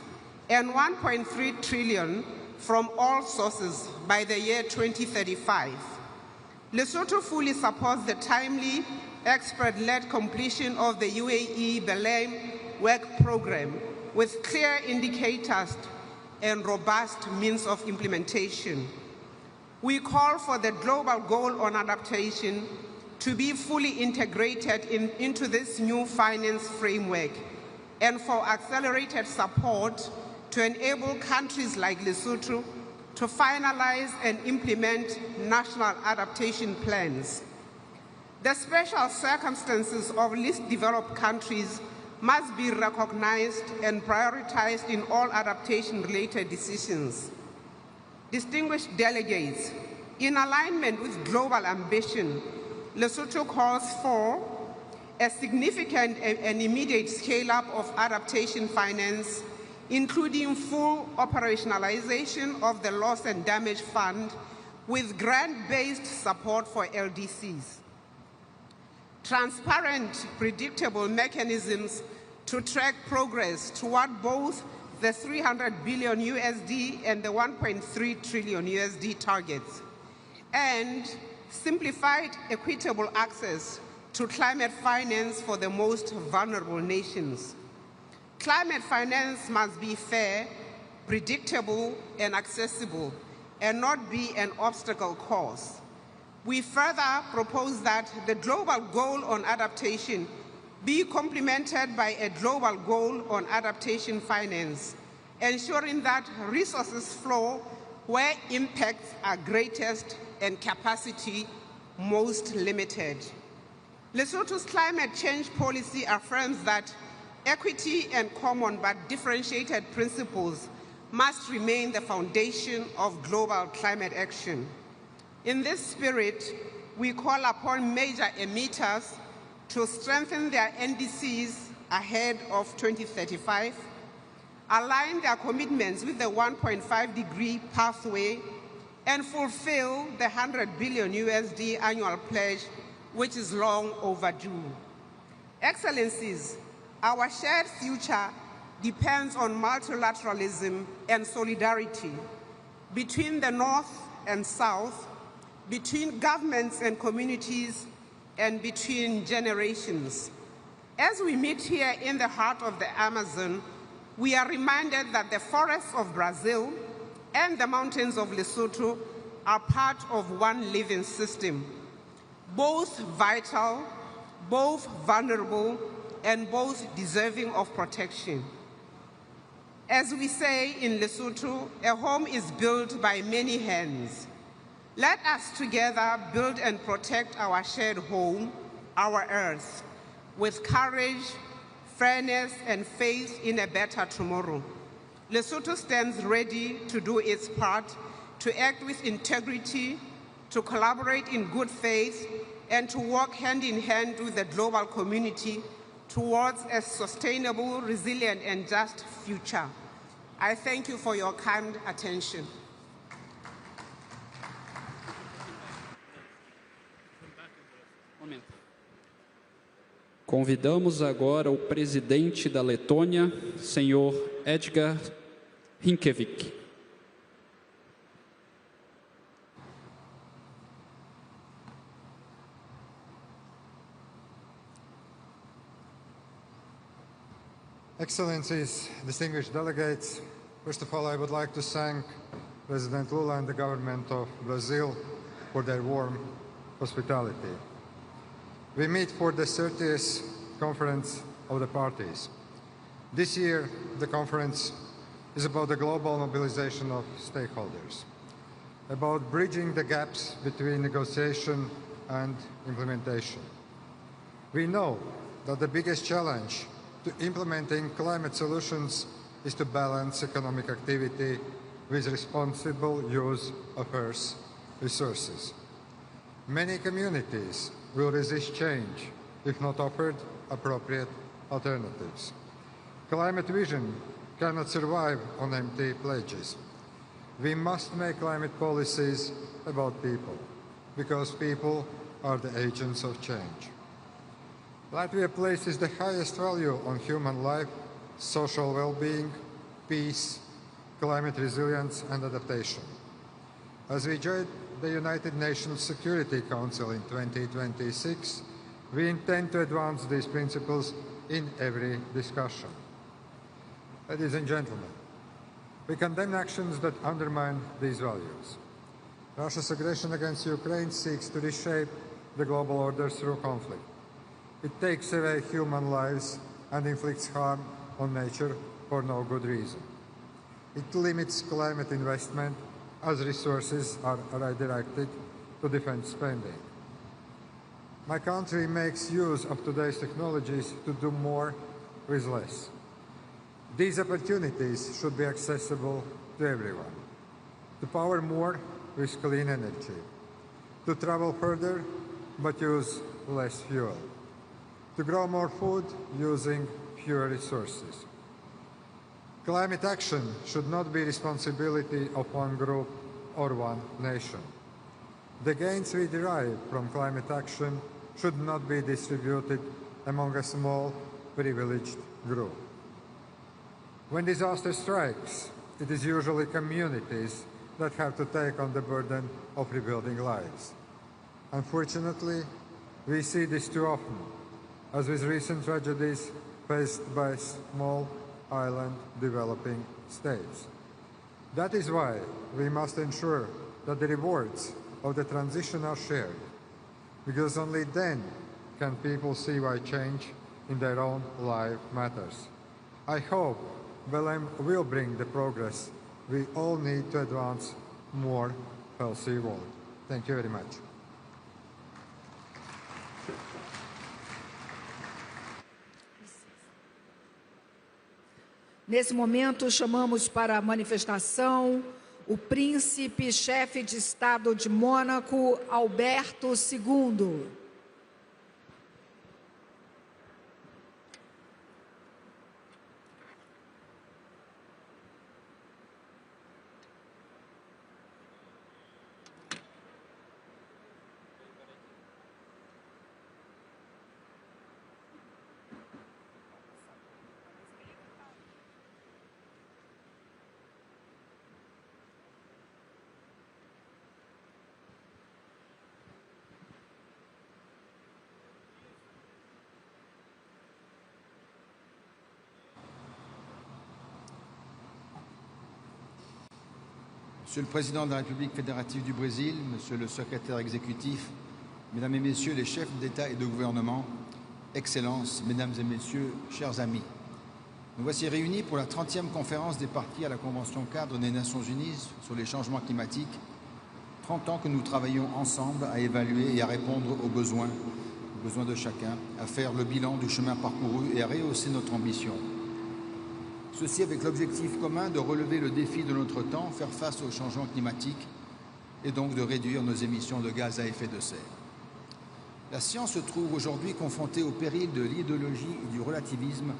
and $1.3 trillion from all sources by the year 2035. Lesotho fully supports the timely, expert-led completion of the UAE-Belém work program with clear indicators and robust means of implementation. We call for the global goal on adaptation to be fully integrated into this new finance framework and for accelerated support to enable countries like Lesotho to finalize and implement national adaptation plans. The special circumstances of least developed countries must be recognized and prioritized in all adaptation-related decisions. Distinguished delegates, in alignment with global ambition, Lesotho calls for a significant and immediate scale-up of adaptation finance, including full operationalization of the Loss and Damage Fund, with grant-based support for LDCs. Transparent, predictable mechanisms to track progress toward both the 300 billion USD and the 1.3 trillion USD targets, and simplified, equitable access to climate finance for the most vulnerable nations. Climate finance must be fair, predictable, and accessible, and not be an obstacle course. We further propose that the global goal on adaptation be complemented by a global goal on adaptation finance, ensuring that resources flow where impacts are greatest and capacity most limited. Lesotho's climate change policy affirms that equity and common but differentiated principles must remain the foundation of global climate action. In this spirit, we call upon major emitters to strengthen their NDCs ahead of 2035, align their commitments with the 1.5-degree pathway, and fulfill the 100 billion USD annual pledge, which is long overdue. Excellencies, our shared future depends on multilateralism and solidarity between the North and South, between governments and communities, and between generations. As we meet here in the heart of the Amazon, we are reminded that the forests of Brazil and the mountains of Lesotho are part of one living system, both vital, both vulnerable, and both deserving of protection. As we say in Lesotho, a home is built by many hands. Let us together build and protect our shared home, our earth, with courage, fairness, and faith in a better tomorrow. Lesotho stands ready to do its part, to act with integrity, to collaborate in good faith, and to work hand in hand with the global community towards a sustainable, resilient, and just future. I thank you for your kind attention. Convidamos agora o presidente da Letônia, senhor Edgar Rinkevich. Excellencies, distinguished delegates, first of all, I would like to thank President Lula and the government of Brazil for their warm hospitality. We meet for the 30th Conference of the Parties. This year, the conference is about the global mobilization of stakeholders, about bridging the gaps between negotiation and implementation. We know that the biggest challenge to implementing climate solutions is to balance economic activity with responsible use of Earth's resources. Many communities will resist change if not offered appropriate alternatives. Climate vision cannot survive on empty pledges. We must make climate policies about people, because people are the agents of change. Latvia places the highest value on human life, social well-being, peace, climate resilience, and adaptation. As we join the United Nations Security Council in 2026, we intend to advance these principles in every discussion. Ladies and gentlemen, we condemn actions that undermine these values. Russia's aggression against Ukraine seeks to reshape the global order through conflict. It takes away human lives and inflicts harm on nature for no good reason. It limits climate investment as resources are redirected to defense spending. My country makes use of today's technologies to do more with less. These opportunities should be accessible to everyone. To power more with clean energy. To travel further but use less fuel. To grow more food using fewer resources. Climate action should not be responsibility of one group or one nation. The gains we derive from climate action should not be distributed among a small, privileged group. When disaster strikes, it is usually communities that have to take on the burden of rebuilding lives. Unfortunately, we see this too often, as with recent tragedies faced by small island developing states. That is why we must ensure that the rewards of the transition are shared, because only then can people see why change in their own life matters. I hope Belém will bring the progress we all need to advance a more healthy world. Thank you very much. Nesse momento, chamamos para a manifestação o príncipe-chefe de Estado de Mônaco, Alberto II. Monsieur le Président de la République fédérative du Brésil, Monsieur le Secrétaire exécutif, Mesdames et Messieurs les chefs d'État et de gouvernement, Excellences, Mesdames et Messieurs, chers amis. Nous voici réunis pour la 30e conférence des parties à la Convention cadre des Nations Unies sur les changements climatiques. 30 ans que nous travaillons ensemble à évaluer et à répondre aux besoins de chacun, à faire le bilan du chemin parcouru et à rehausser notre ambition. Ceci avec l'objectif commun de relever le défi de notre temps, faire face au changement climatique et donc de réduire nos émissions de gaz à effet de serre. La science se trouve aujourd'hui confrontée au péril de l'idéologie et du relativisme,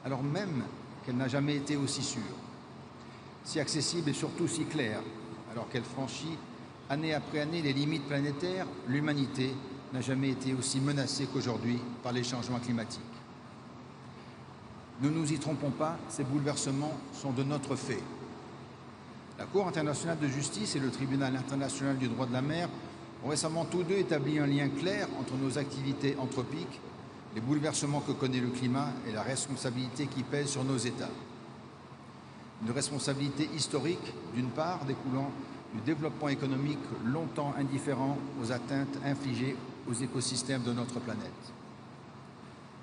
alors même qu'elle n'a jamais été aussi sûre, si accessible et surtout si claire. Alors qu'elle franchit année après année les limites planétaires, l'humanité n'a jamais été aussi menacée qu'aujourd'hui par les changements climatiques. Ne nous y trompons pas, ces bouleversements sont de notre fait. La Cour internationale de justice et le Tribunal international du droit de la mer ont récemment tous deux établi un lien clair entre nos activités anthropiques, les bouleversements que connaît le climat et la responsabilité qui pèse sur nos États. Une responsabilité historique, d'une part, découlant du développement économique longtemps indifférent aux atteintes infligées aux écosystèmes de notre planète.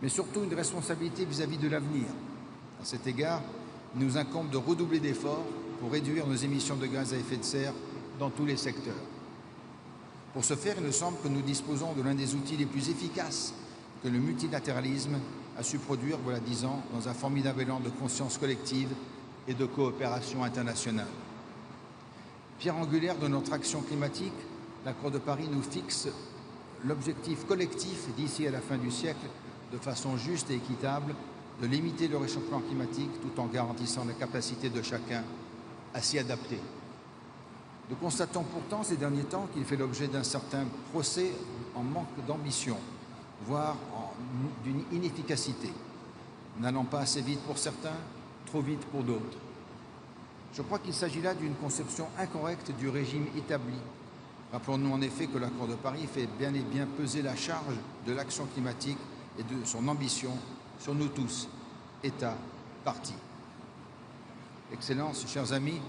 Mais surtout une responsabilité vis-à-vis de l'avenir. À cet égard, il nous incombe de redoubler d'efforts pour réduire nos émissions de gaz à effet de serre dans tous les secteurs. Pour ce faire, il me semble que nous disposons de l'un des outils les plus efficaces que le multilatéralisme a su produire, voilà 10 ans, dans un formidable élan de conscience collective et de coopération internationale. Pierre angulaire de notre action climatique, l'accord de Paris nous fixe l'objectif collectif d'ici à la fin du siècle, de façon juste et équitable, de limiter le réchauffement climatique tout en garantissant la capacité de chacun à s'y adapter. Nous constatons pourtant ces derniers temps qu'il fait l'objet d'un certain procès en manque d'ambition, voire d'une inefficacité, n'allant pas assez vite pour certains, trop vite pour d'autres. Je crois qu'il s'agit là d'une conception incorrecte du régime établi. Rappelons-nous en effet que l'accord de Paris fait bien et bien peser la charge de l'action climatique et de son ambition sur nous tous, États, partis. Excellences, chers amis,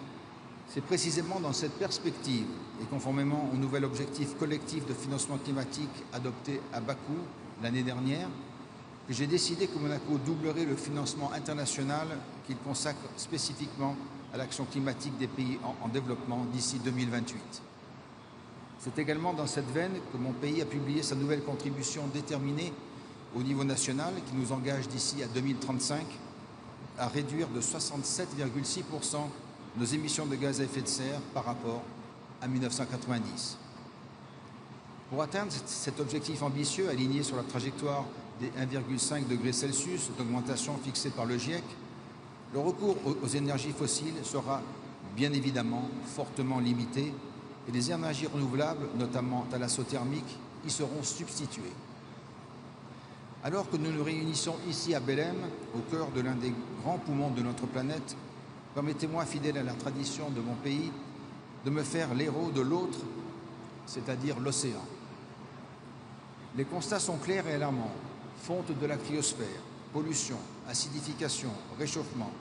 c'est précisément dans cette perspective et conformément au nouvel objectif collectif de financement climatique adopté à Bakou l'année dernière que j'ai décidé que Monaco doublerait le financement international qu'il consacre spécifiquement à l'action climatique des pays en développement d'ici 2028. C'est également dans cette veine que mon pays a publié sa nouvelle contribution déterminée au niveau national qui nous engage d'ici à 2035 à réduire de 67,6% nos émissions de gaz à effet de serre par rapport à 1990. Pour atteindre cet objectif ambitieux aligné sur la trajectoire des 1,5 degrés Celsius d'augmentation fixée par le GIEC, le recours aux énergies fossiles sera bien évidemment fortement limité et les énergies renouvelables, notamment thalassothermiques, y seront substituées. Alors que nous nous réunissons ici à Belém, au cœur de l'un des grands poumons de notre planète, permettez-moi, fidèle à la tradition de mon pays, de me faire l'héros de l'autre, c'est-à-dire l'océan. Les constats sont clairs et alarmants. Fonte de la cryosphère, pollution, acidification, réchauffement.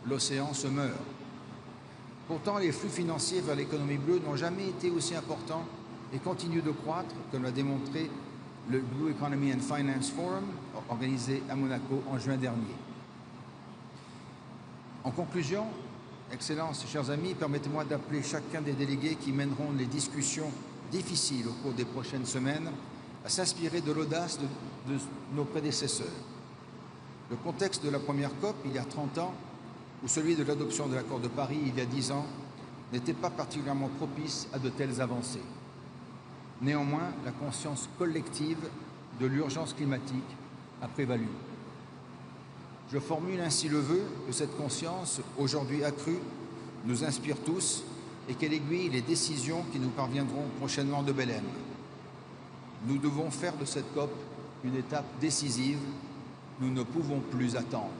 L'océan se meurt. Pourtant, les flux financiers vers l'économie bleue n'ont jamais été aussi importants et continuent de croître, comme l'a démontré le Blue Economy and Finance Forum, organisé à Monaco en juin dernier. En conclusion, Excellences, chers amis, permettez-moi d'appeler chacun des délégués qui mèneront les discussions difficiles au cours des prochaines semaines à s'inspirer de l'audace de nos prédécesseurs. Le contexte de la première COP, il y a 30 ans, ou celui de l'adoption de l'accord de Paris, il y a 10 ans, n'était pas particulièrement propice à de telles avancées. Néanmoins, la conscience collective de l'urgence climatique a prévalu. Je formule ainsi le vœu que cette conscience, aujourd'hui accrue, nous inspire tous et qu'elle aiguille les décisions qui nous parviendront prochainement de Belém. Nous devons faire de cette COP une étape décisive. Nous ne pouvons plus attendre.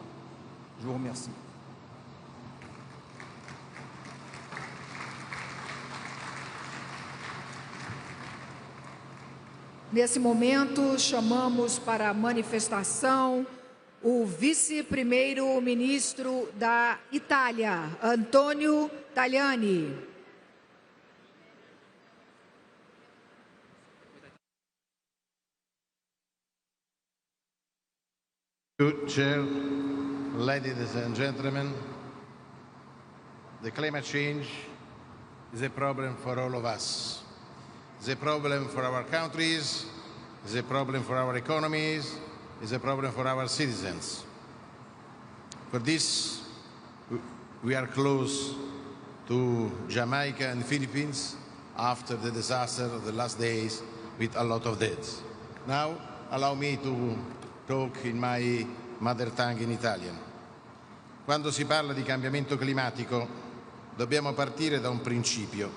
Je vous remercie. Nesse momento, chamamos para a manifestação o vice-primeiro-ministro da Itália, Antonio Tajani. Good Chair, ladies and gentlemen, the climate change is a problem for all of us. It's a problem for our countries, it's a problem for our economies, it's a problem for our citizens. For this, we are close to Jamaica and Philippines after the disaster of the last days with a lot of deaths. Now, allow me to talk in my mother tongue in Italian. Quando si parla di cambiamento climatico, dobbiamo partire da un principio.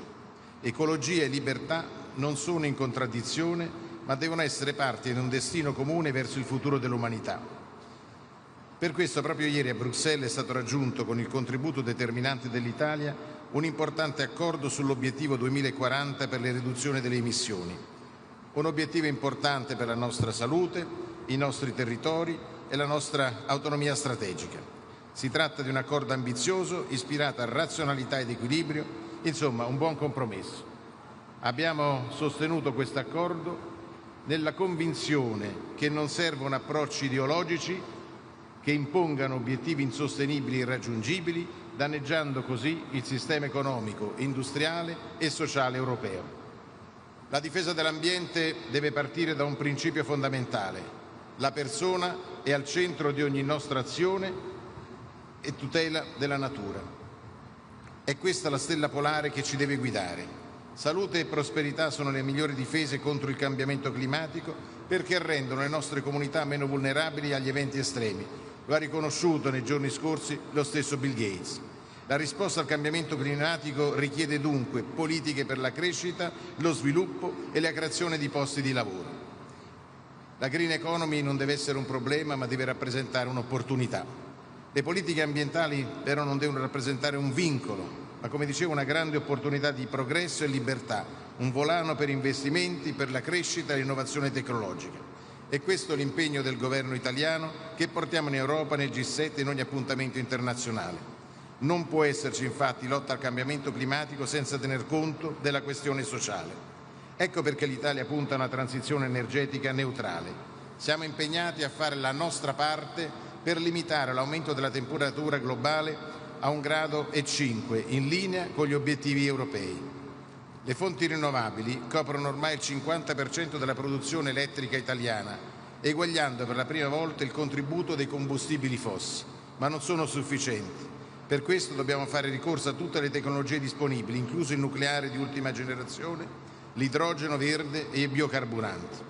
Ecologia e libertà non sono in contraddizione, ma devono essere parte di un destino comune verso il futuro dell'umanità. Per questo proprio ieri a Bruxelles è stato raggiunto, con il contributo determinante dell'Italia, un importante accordo sull'obiettivo 2040 per le riduzioni delle emissioni. Un obiettivo importante per la nostra salute, i nostri territori e la nostra autonomia strategica. Si tratta di un accordo ambizioso, ispirato a razionalità ed equilibrio, insomma un buon compromesso. Abbiamo sostenuto questo accordo nella convinzione che non servono approcci ideologici che impongano obiettivi insostenibili e irraggiungibili, danneggiando così il sistema economico, industriale e sociale europeo. La difesa dell'ambiente deve partire da un principio fondamentale: la persona è al centro di ogni nostra azione e tutela della natura. È questa la stella polare che ci deve guidare. Salute e prosperità sono le migliori difese contro il cambiamento climatico perché rendono le nostre comunità meno vulnerabili agli eventi estremi. Lo ha riconosciuto nei giorni scorsi lo stesso Bill Gates. La risposta al cambiamento climatico richiede dunque politiche per la crescita, lo sviluppo e la creazione di posti di lavoro. La green economy non deve essere un problema, ma deve rappresentare un'opportunità. Le politiche ambientali però non devono rappresentare un vincolo, ma come dicevo una grande opportunità di progresso e libertà, un volano per investimenti, per la crescita e l'innovazione tecnologica. E questo è l'impegno del governo italiano che portiamo in Europa, nel G7 e in ogni appuntamento internazionale. Non può esserci infatti lotta al cambiamento climatico senza tener conto della questione sociale. Ecco perché l'Italia punta a una transizione energetica neutrale. Siamo impegnati a fare la nostra parte per limitare l'aumento della temperatura globale a 1,5 gradi, in linea con gli obiettivi europei. Le fonti rinnovabili coprono ormai il 50% della produzione elettrica italiana, eguagliando per la prima volta il contributo dei combustibili fossili, ma non sono sufficienti. Per questo dobbiamo fare ricorso a tutte le tecnologie disponibili, incluso il nucleare di ultima generazione, l'idrogeno verde e i biocarburanti.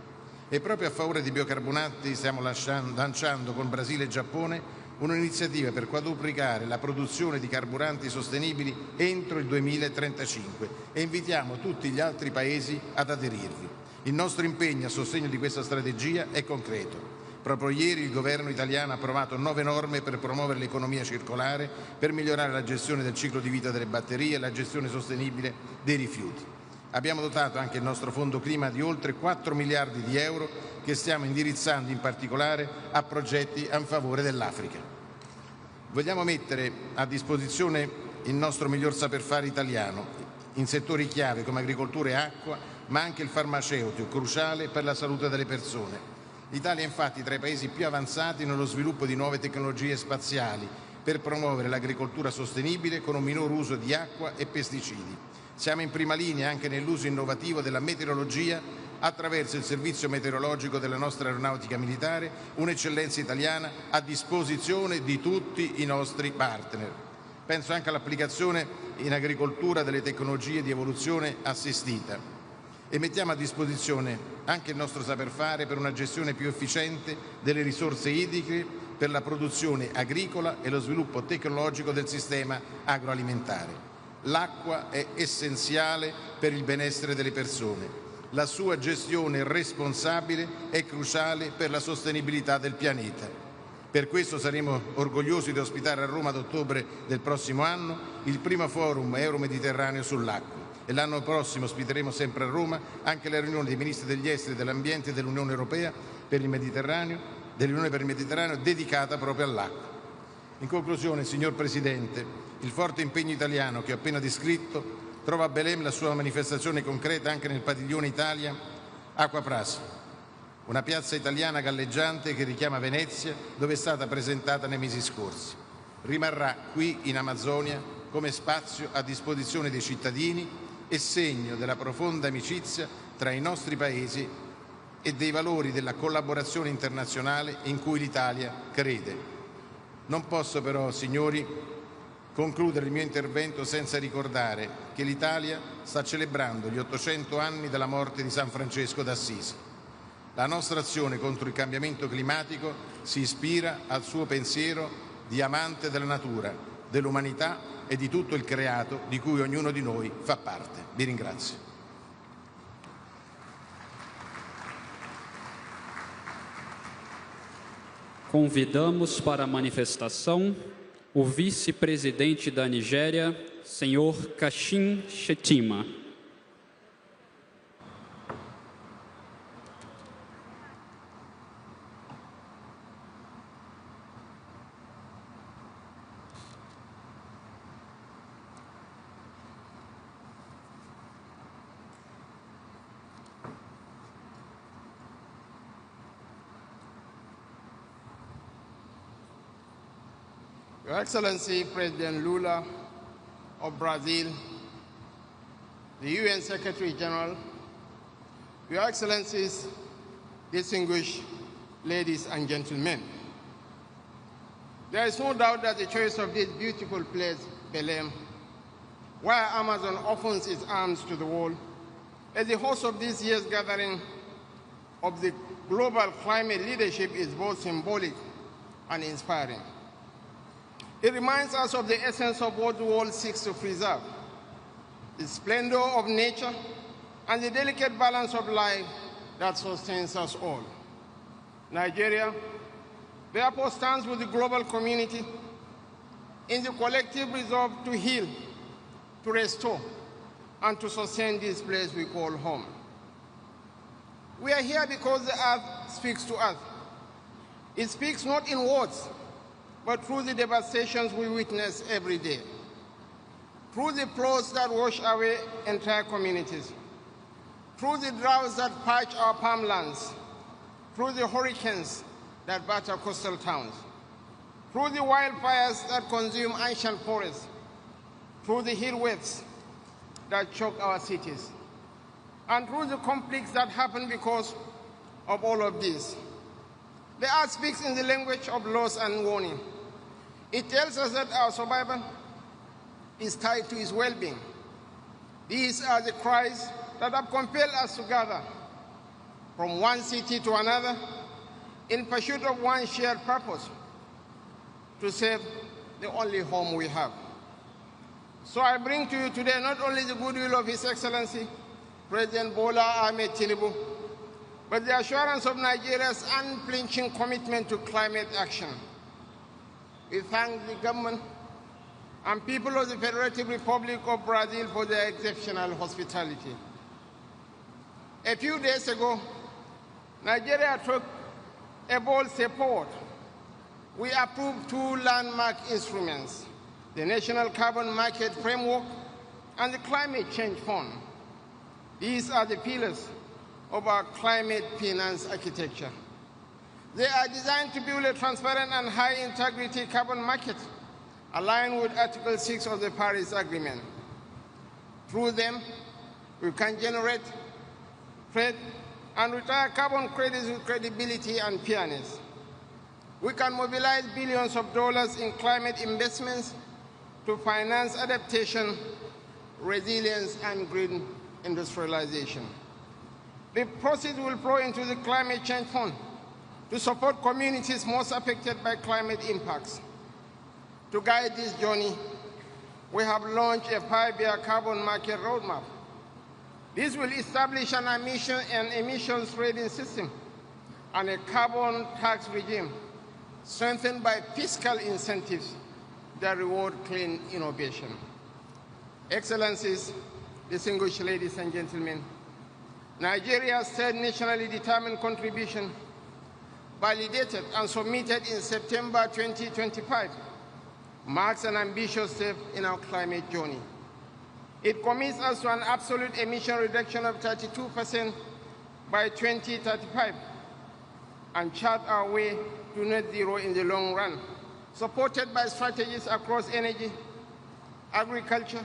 E proprio a favore dei biocarburanti stiamo lanciando con Brasile e Giappone un'iniziativa per quadruplicare la produzione di carburanti sostenibili entro il 2035 e invitiamo tutti gli altri Paesi ad aderirvi. Il nostro impegno a sostegno di questa strategia è concreto. Proprio ieri il governo italiano ha approvato 9 norme per promuovere l'economia circolare, per migliorare la gestione del ciclo di vita delle batterie e la gestione sostenibile dei rifiuti. Abbiamo dotato anche il nostro fondo clima di oltre 4 miliardi di euro che stiamo indirizzando in particolare a progetti a favore dell'Africa. Vogliamo mettere a disposizione il nostro miglior saper fare italiano in settori chiave come agricoltura e acqua, ma anche il farmaceutico, cruciale per la salute delle persone. L'Italia è infatti tra i Paesi più avanzati nello sviluppo di nuove tecnologie spaziali per promuovere l'agricoltura sostenibile con un minor uso di acqua e pesticidi. Siamo in prima linea anche nell'uso innovativo della meteorologia attraverso il servizio meteorologico della nostra aeronautica militare, un'eccellenza italiana a disposizione di tutti i nostri partner. Penso anche all'applicazione in agricoltura delle tecnologie di evoluzione assistita. E mettiamo a disposizione anche il nostro saper fare per una gestione più efficiente delle risorse idriche per la produzione agricola e lo sviluppo tecnologico del sistema agroalimentare. L'acqua è essenziale per il benessere delle persone. La sua gestione responsabile è cruciale per la sostenibilità del pianeta. Per questo saremo orgogliosi di ospitare a Roma ad ottobre del prossimo anno il primo forum euro-mediterraneo sull'acqua. E l'anno prossimo ospiteremo sempre a Roma anche la riunione dei ministri degli esteri, dell'ambiente dell'Unione Europea per il Mediterraneo, dell'Unione per il Mediterraneo dedicata proprio all'acqua. In conclusione, signor Presidente, il forte impegno italiano che ho appena descritto trova a Belém la sua manifestazione concreta anche nel padiglione Italia Acqua Praça, una piazza italiana galleggiante che richiama Venezia, dove è stata presentata nei mesi scorsi. Rimarrà qui in Amazzonia come spazio a disposizione dei cittadini e segno della profonda amicizia tra i nostri Paesi e dei valori della collaborazione internazionale in cui l'Italia crede. Non posso però, signori, concludere il mio intervento senza ricordare che l'Italia sta celebrando gli 800 anni dalla morte di San Francesco d'Assisi. La nostra azione contro il cambiamento climatico si ispira al suo pensiero di amante della natura, dell'umanità e di tutto il creato di cui ognuno di noi fa parte. Vi ringrazio. Convidamos para a manifestação o vice-presidente da Nigéria, senhor Kashim Shettima. Your Excellency President Lula of Brazil, the UN Secretary General, Your Excellencies, distinguished ladies and gentlemen, there is no doubt that the choice of this beautiful place, Belém, where Amazon opens its arms to the world, as the host of this year's gathering of the global climate leadership is both symbolic and inspiring. It reminds us of the essence of what the world seeks to preserve, the splendor of nature and the delicate balance of life that sustains us all. Nigeria, therefore, stands with the global community in the collective resolve to heal, to restore, and to sustain this place we call home. We are here because the earth speaks to us. It speaks not in words, but through the devastations we witness every day, through the floods that wash away entire communities, through the droughts that parch our farmlands, through the hurricanes that batter coastal towns, through the wildfires that consume ancient forests, through the heat waves that choke our cities, and through the conflicts that happen because of all of this. The earth speaks in the language of loss and warning. It tells us that our survival is tied to its well-being. These are the cries that have compelled us to gather from one city to another in pursuit of one shared purpose, to save the only home we have. So I bring to you today not only the goodwill of His Excellency, President Bola Ahmed Tinubu, but the assurance of Nigeria's unflinching commitment to climate action. We thank the government and people of the Federative Republic of Brazil for their exceptional hospitality. A few days ago, Nigeria took a bold step forward. We approved two landmark instruments, the National Carbon Market Framework and the Climate Change Fund. These are the pillars of our climate finance architecture. They are designed to build a transparent and high-integrity carbon market aligned with Article 6 of the Paris Agreement. Through them, we can generate, trade, and retire carbon credits with credibility and fairness. We can mobilize billions of dollars in climate investments to finance adaptation, resilience, and green industrialization. The proceeds will flow into the Climate Change Fund to support communities most affected by climate impacts. To guide this journey, we have launched a 5-year carbon market roadmap. This will establish an emissions trading system and a carbon tax regime strengthened by fiscal incentives that reward clean innovation. Excellencies, distinguished ladies and gentlemen, Nigeria's third nationally determined contribution, validated and submitted in September 2025, marks an ambitious step in our climate journey. It commits us to an absolute emission reduction of 32% by 2035 and chart our way to net zero in the long run, supported by strategies across energy, agriculture,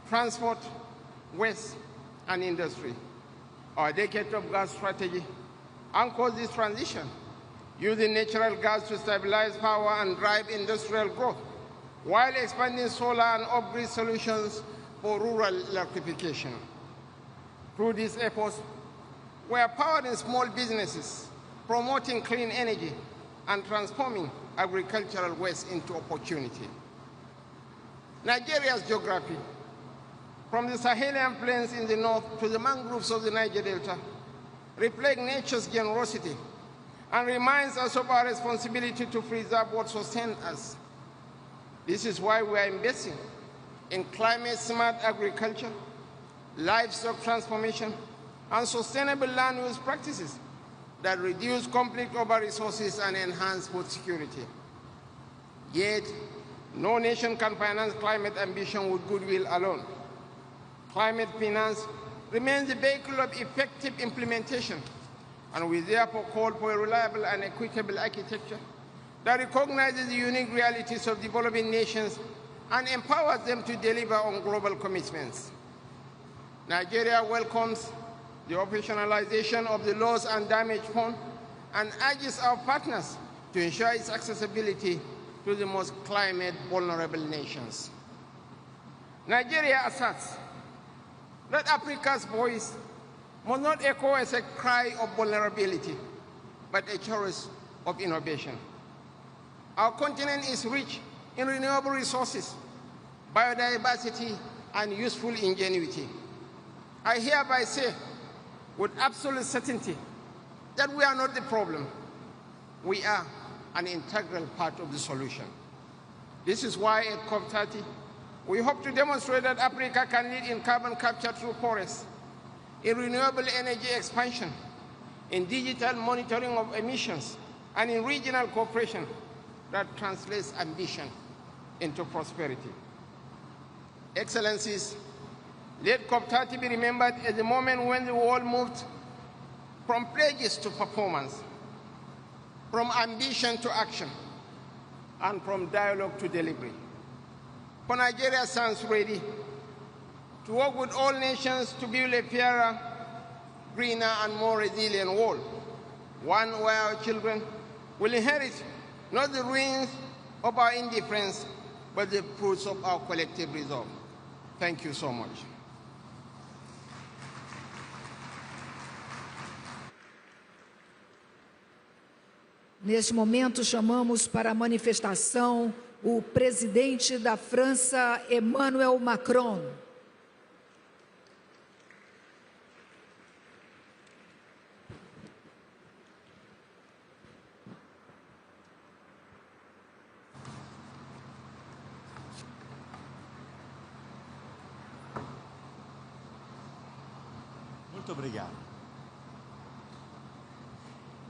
transport, waste, and industry. Our decade of gas strategy anchors this transition, using natural gas to stabilize power and drive industrial growth, while expanding solar and off-grid solutions for rural electrification. Through these efforts, we are powering small businesses, promoting clean energy, and transforming agricultural waste into opportunity. Nigeria's geography, from the Sahelian plains in the north to the mangroves of the Niger Delta, reflect nature's generosity and reminds us of our responsibility to preserve what sustains us. This is why we are investing in climate-smart agriculture, livestock transformation, and sustainable land use practices that reduce conflict over resources and enhance food security. Yet, no nation can finance climate ambition with goodwill alone. Climate finance remains the vehicle of effective implementation, and we therefore call for a reliable and equitable architecture that recognizes the unique realities of developing nations and empowers them to deliver on global commitments. Nigeria welcomes the operationalization of the Loss and Damage Fund and urges our partners to ensure its accessibility to the most climate vulnerable nations. Nigeria asserts that Africa's voice must not echo as a cry of vulnerability, but a chorus of innovation. Our continent is rich in renewable resources, biodiversity, and useful ingenuity. I hereby say with absolute certainty that we are not the problem. We are an integral part of the solution. This is why at COP30, we hope to demonstrate that Africa can lead in carbon capture through forests, in renewable energy expansion, in digital monitoring of emissions, and in regional cooperation that translates ambition into prosperity. Excellencies, let COP30 be remembered as the moment when the world moved from pledges to performance, from ambition to action, and from dialogue to delivery. For Nigeria stands ready to work with all nations to build a fairer, greener, and more resilient world, one where our children will inherit not the ruins of our indifference, but the fruits of our collective resolve. Thank you so much. Neste momento, chamamos para a manifestação o presidente da França, Emmanuel Macron. Muito obrigado.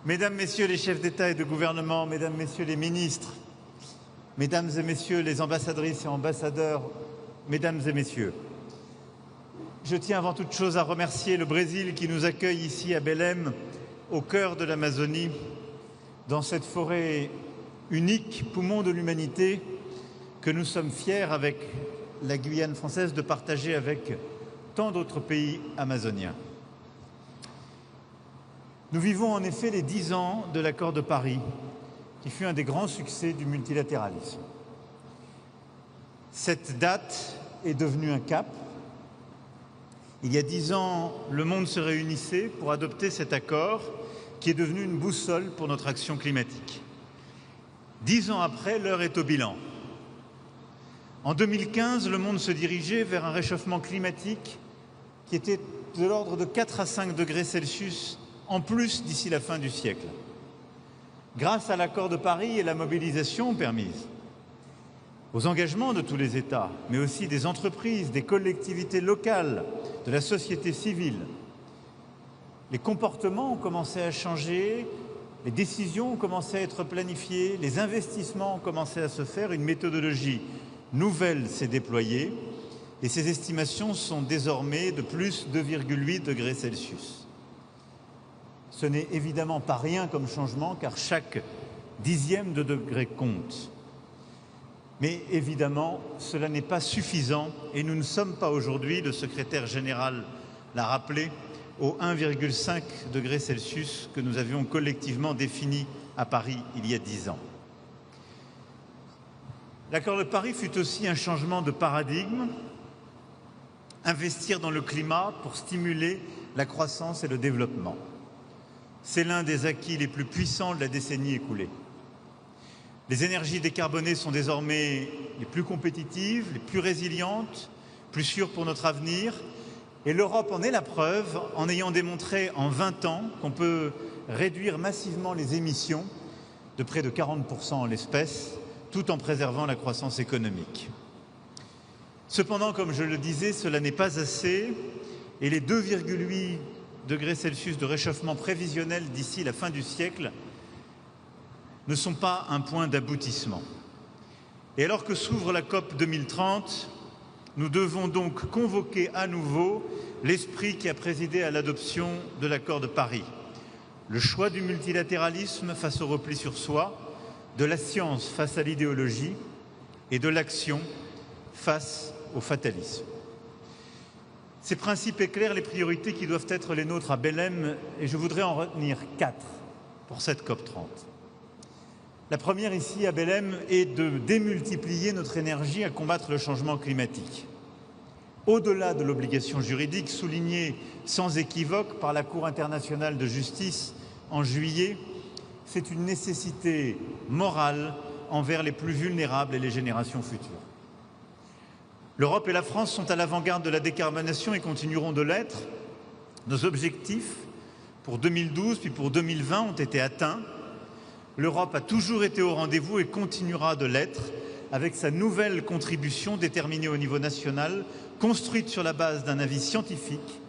Mesdames, Messieurs les chefs d'État et de gouvernement, Mesdames, Messieurs les ministres, Mesdames et Messieurs les ambassadrices et ambassadeurs, Mesdames et Messieurs, je tiens avant toute chose à remercier le Brésil qui nous accueille ici à Belém, au cœur de l'Amazonie, dans cette forêt unique, poumon de l'humanité, que nous sommes fiers avec la Guyane française de partager avec tant d'autres pays amazoniens. Nous vivons en effet les 10 ans de l'accord de Paris, qui fut un des grands succès du multilatéralisme. Cette date est devenue un cap. Il y a 10 ans, le monde se réunissait pour adopter cet accord qui est devenu une boussole pour notre action climatique. 10 ans après, l'heure est au bilan. En 2015, le monde se dirigeait vers un réchauffement climatique qui était de l'ordre de 4 à 5 degrés Celsius en plus d'ici la fin du siècle. Grâce à l'accord de Paris et la mobilisation permise, aux engagements de tous les États, mais aussi des entreprises, des collectivités locales, de la société civile, les comportements ont commencé à changer, les décisions ont commencé à être planifiées, les investissements ont commencé à se faire, une méthodologie nouvelle s'est déployée et ces estimations sont désormais de plus 2,8 degrés Celsius. Ce n'est évidemment pas rien comme changement, car chaque dixième de degré compte. Mais évidemment, cela n'est pas suffisant et nous ne sommes pas aujourd'hui, le secrétaire général l'a rappelé, au 1,5 degré Celsius que nous avions collectivement défini à Paris il y a 10 ans. L'accord de Paris fut aussi un changement de paradigme, investir dans le climat pour stimuler la croissance et le développement. C'est l'un des acquis les plus puissants de la décennie écoulée. Les énergies décarbonées sont désormais les plus compétitives, les plus résilientes, plus sûres pour notre avenir. Et l'Europe en est la preuve en ayant démontré en 20 ans qu'on peut réduire massivement les émissions de près de 40% en l'espèce, tout en préservant la croissance économique. Cependant, comme je le disais, cela n'est pas assez et les 2,8 degrés Celsius de réchauffement prévisionnel d'ici la fin du siècle ne sont pas un point d'aboutissement. Et alors que s'ouvre la COP 2030, nous devons donc convoquer à nouveau l'esprit qui a présidé à l'adoption de l'accord de Paris. Le choix du multilatéralisme face au repli sur soi, de la science face à l'idéologie et de l'action face au fatalisme. Ces principes éclairent les priorités qui doivent être les nôtres à Belém et je voudrais en retenir 4 pour cette COP30. La première ici à Belém est de démultiplier notre énergie à combattre le changement climatique. Au-delà de l'obligation juridique soulignée sans équivoque par la Cour internationale de justice en juillet, c'est une nécessité morale envers les plus vulnérables et les générations futures. L'Europe et la France sont à l'avant-garde de la décarbonation et continueront de l'être. Nos objectifs pour 2012 puis pour 2020 ont été atteints. L'Europe a toujours été au rendez-vous et continuera de l'être avec sa nouvelle contribution déterminée au niveau national, construite sur la base d'un avis scientifique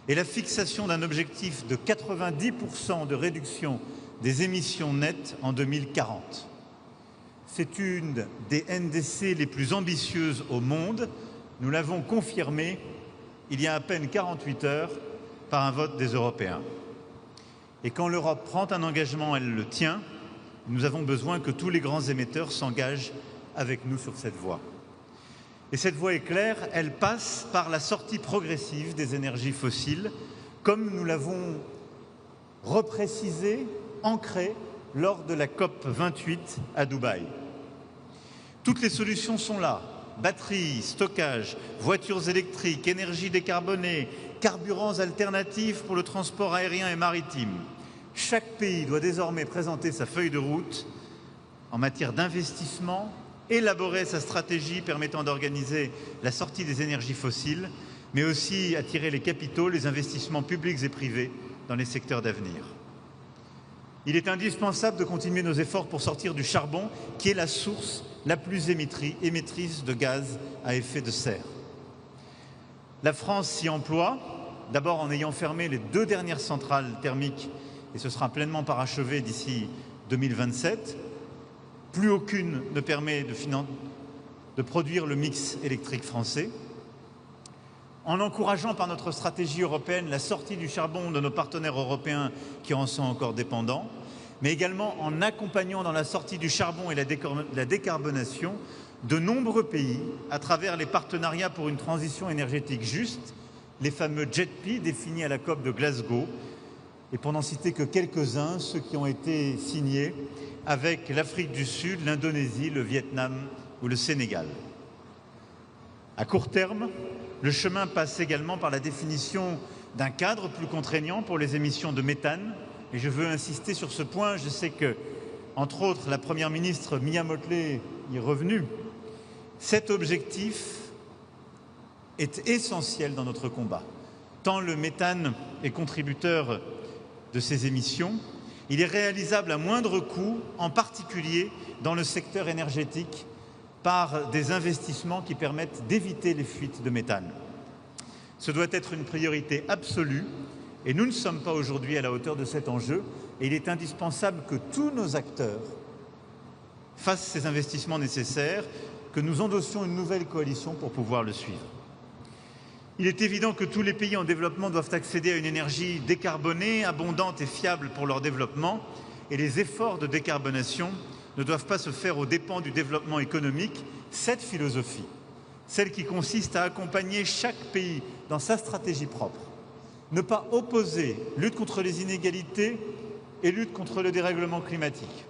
et la fixation d'un objectif de 90% de réduction des émissions nettes en 2040. C'est une des NDC les plus ambitieuses au monde. Nous l'avons confirmé il y a à peine 48 heures par un vote des Européens. Et quand l'Europe prend un engagement, elle le tient. Nous avons besoin que tous les grands émetteurs s'engagent avec nous sur cette voie. Et cette voie est claire, elle passe par la sortie progressive des énergies fossiles, comme nous l'avons reprécisé, ancré lors de la COP28 à Dubaï. Toutes les solutions sont là. Batteries, stockage, voitures électriques, énergie décarbonée, carburants alternatifs pour le transport aérien et maritime. Chaque pays doit désormais présenter sa feuille de route en matière d'investissement, élaborer sa stratégie permettant d'organiser la sortie des énergies fossiles, mais aussi attirer les capitaux, les investissements publics et privés dans les secteurs d'avenir. Il est indispensable de continuer nos efforts pour sortir du charbon, qui est la source la plus émettrice de gaz à effet de serre. La France s'y emploie, d'abord en ayant fermé les 2 dernières centrales thermiques, et ce sera pleinement parachevé d'ici 2027. Plus aucune ne permet de produire le mix électrique français. En encourageant par notre stratégie européenne la sortie du charbon de nos partenaires européens qui en sont encore dépendants, mais également en accompagnant dans la sortie du charbon et la décarbonation de nombreux pays à travers les partenariats pour une transition énergétique juste, les fameux JETP définis à la COP de Glasgow, et pour n'en citer que quelques-uns, ceux qui ont été signés avec l'Afrique du Sud, l'Indonésie, le Vietnam ou le Sénégal. À court terme, le chemin passe également par la définition d'un cadre plus contraignant pour les émissions de méthane. Et je veux insister sur ce point. Je sais que, entre autres, la Première ministre Mia Mottley y est revenue. Cet objectif est essentiel dans notre combat. Tant le méthane est contributeur de ces émissions, il est réalisable à moindre coût, en particulier dans le secteur énergétique, par des investissements qui permettent d'éviter les fuites de méthane. Ce doit être une priorité absolue et nous ne sommes pas aujourd'hui à la hauteur de cet enjeu et il est indispensable que tous nos acteurs fassent ces investissements nécessaires, que nous endossions une nouvelle coalition pour pouvoir le suivre. Il est évident que tous les pays en développement doivent accéder à une énergie décarbonée, abondante et fiable pour leur développement et les efforts de décarbonation ne doivent pas se faire aux dépens du développement économique. Cette philosophie, celle qui consiste à accompagner chaque pays dans sa stratégie propre, ne pas opposer lutte contre les inégalités et lutte contre le dérèglement climatique,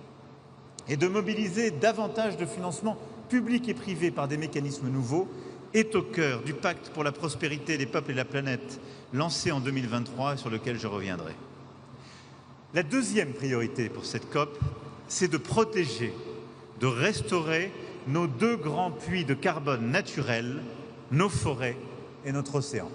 et de mobiliser davantage de financements publics et privés par des mécanismes nouveaux, est au cœur du pacte pour la prospérité des peuples et la planète lancé en 2023 et sur lequel je reviendrai. La deuxième priorité pour cette COP, c'est de protéger, de restaurer nos 2 grands puits de carbone naturels, nos forêts et notre océan.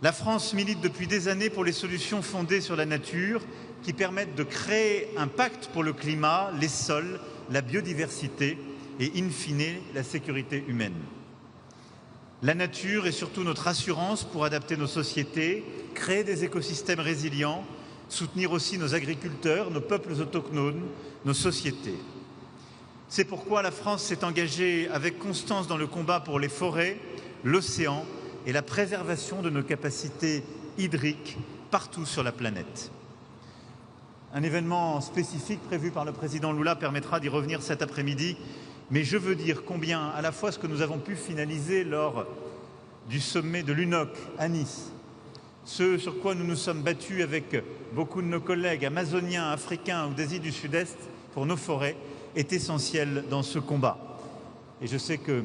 La France milite depuis des années pour les solutions fondées sur la nature qui permettent de créer un pacte pour le climat, les sols, la biodiversité et, in fine, la sécurité humaine. La nature est surtout notre assurance pour adapter nos sociétés, créer des écosystèmes résilients, soutenir aussi nos agriculteurs, nos peuples autochtones, nos sociétés. C'est pourquoi la France s'est engagée avec constance dans le combat pour les forêts, l'océan et la préservation de nos capacités hydriques partout sur la planète. Un événement spécifique prévu par le président Lula permettra d'y revenir cet après-midi, mais je veux dire combien, à la fois ce que nous avons pu finaliser lors du sommet de l'UNOC à Nice, ce sur quoi nous nous sommes battus avec beaucoup de nos collègues amazoniens, africains ou d'Asie du Sud-Est pour nos forêts, est essentiel dans ce combat. Et je sais que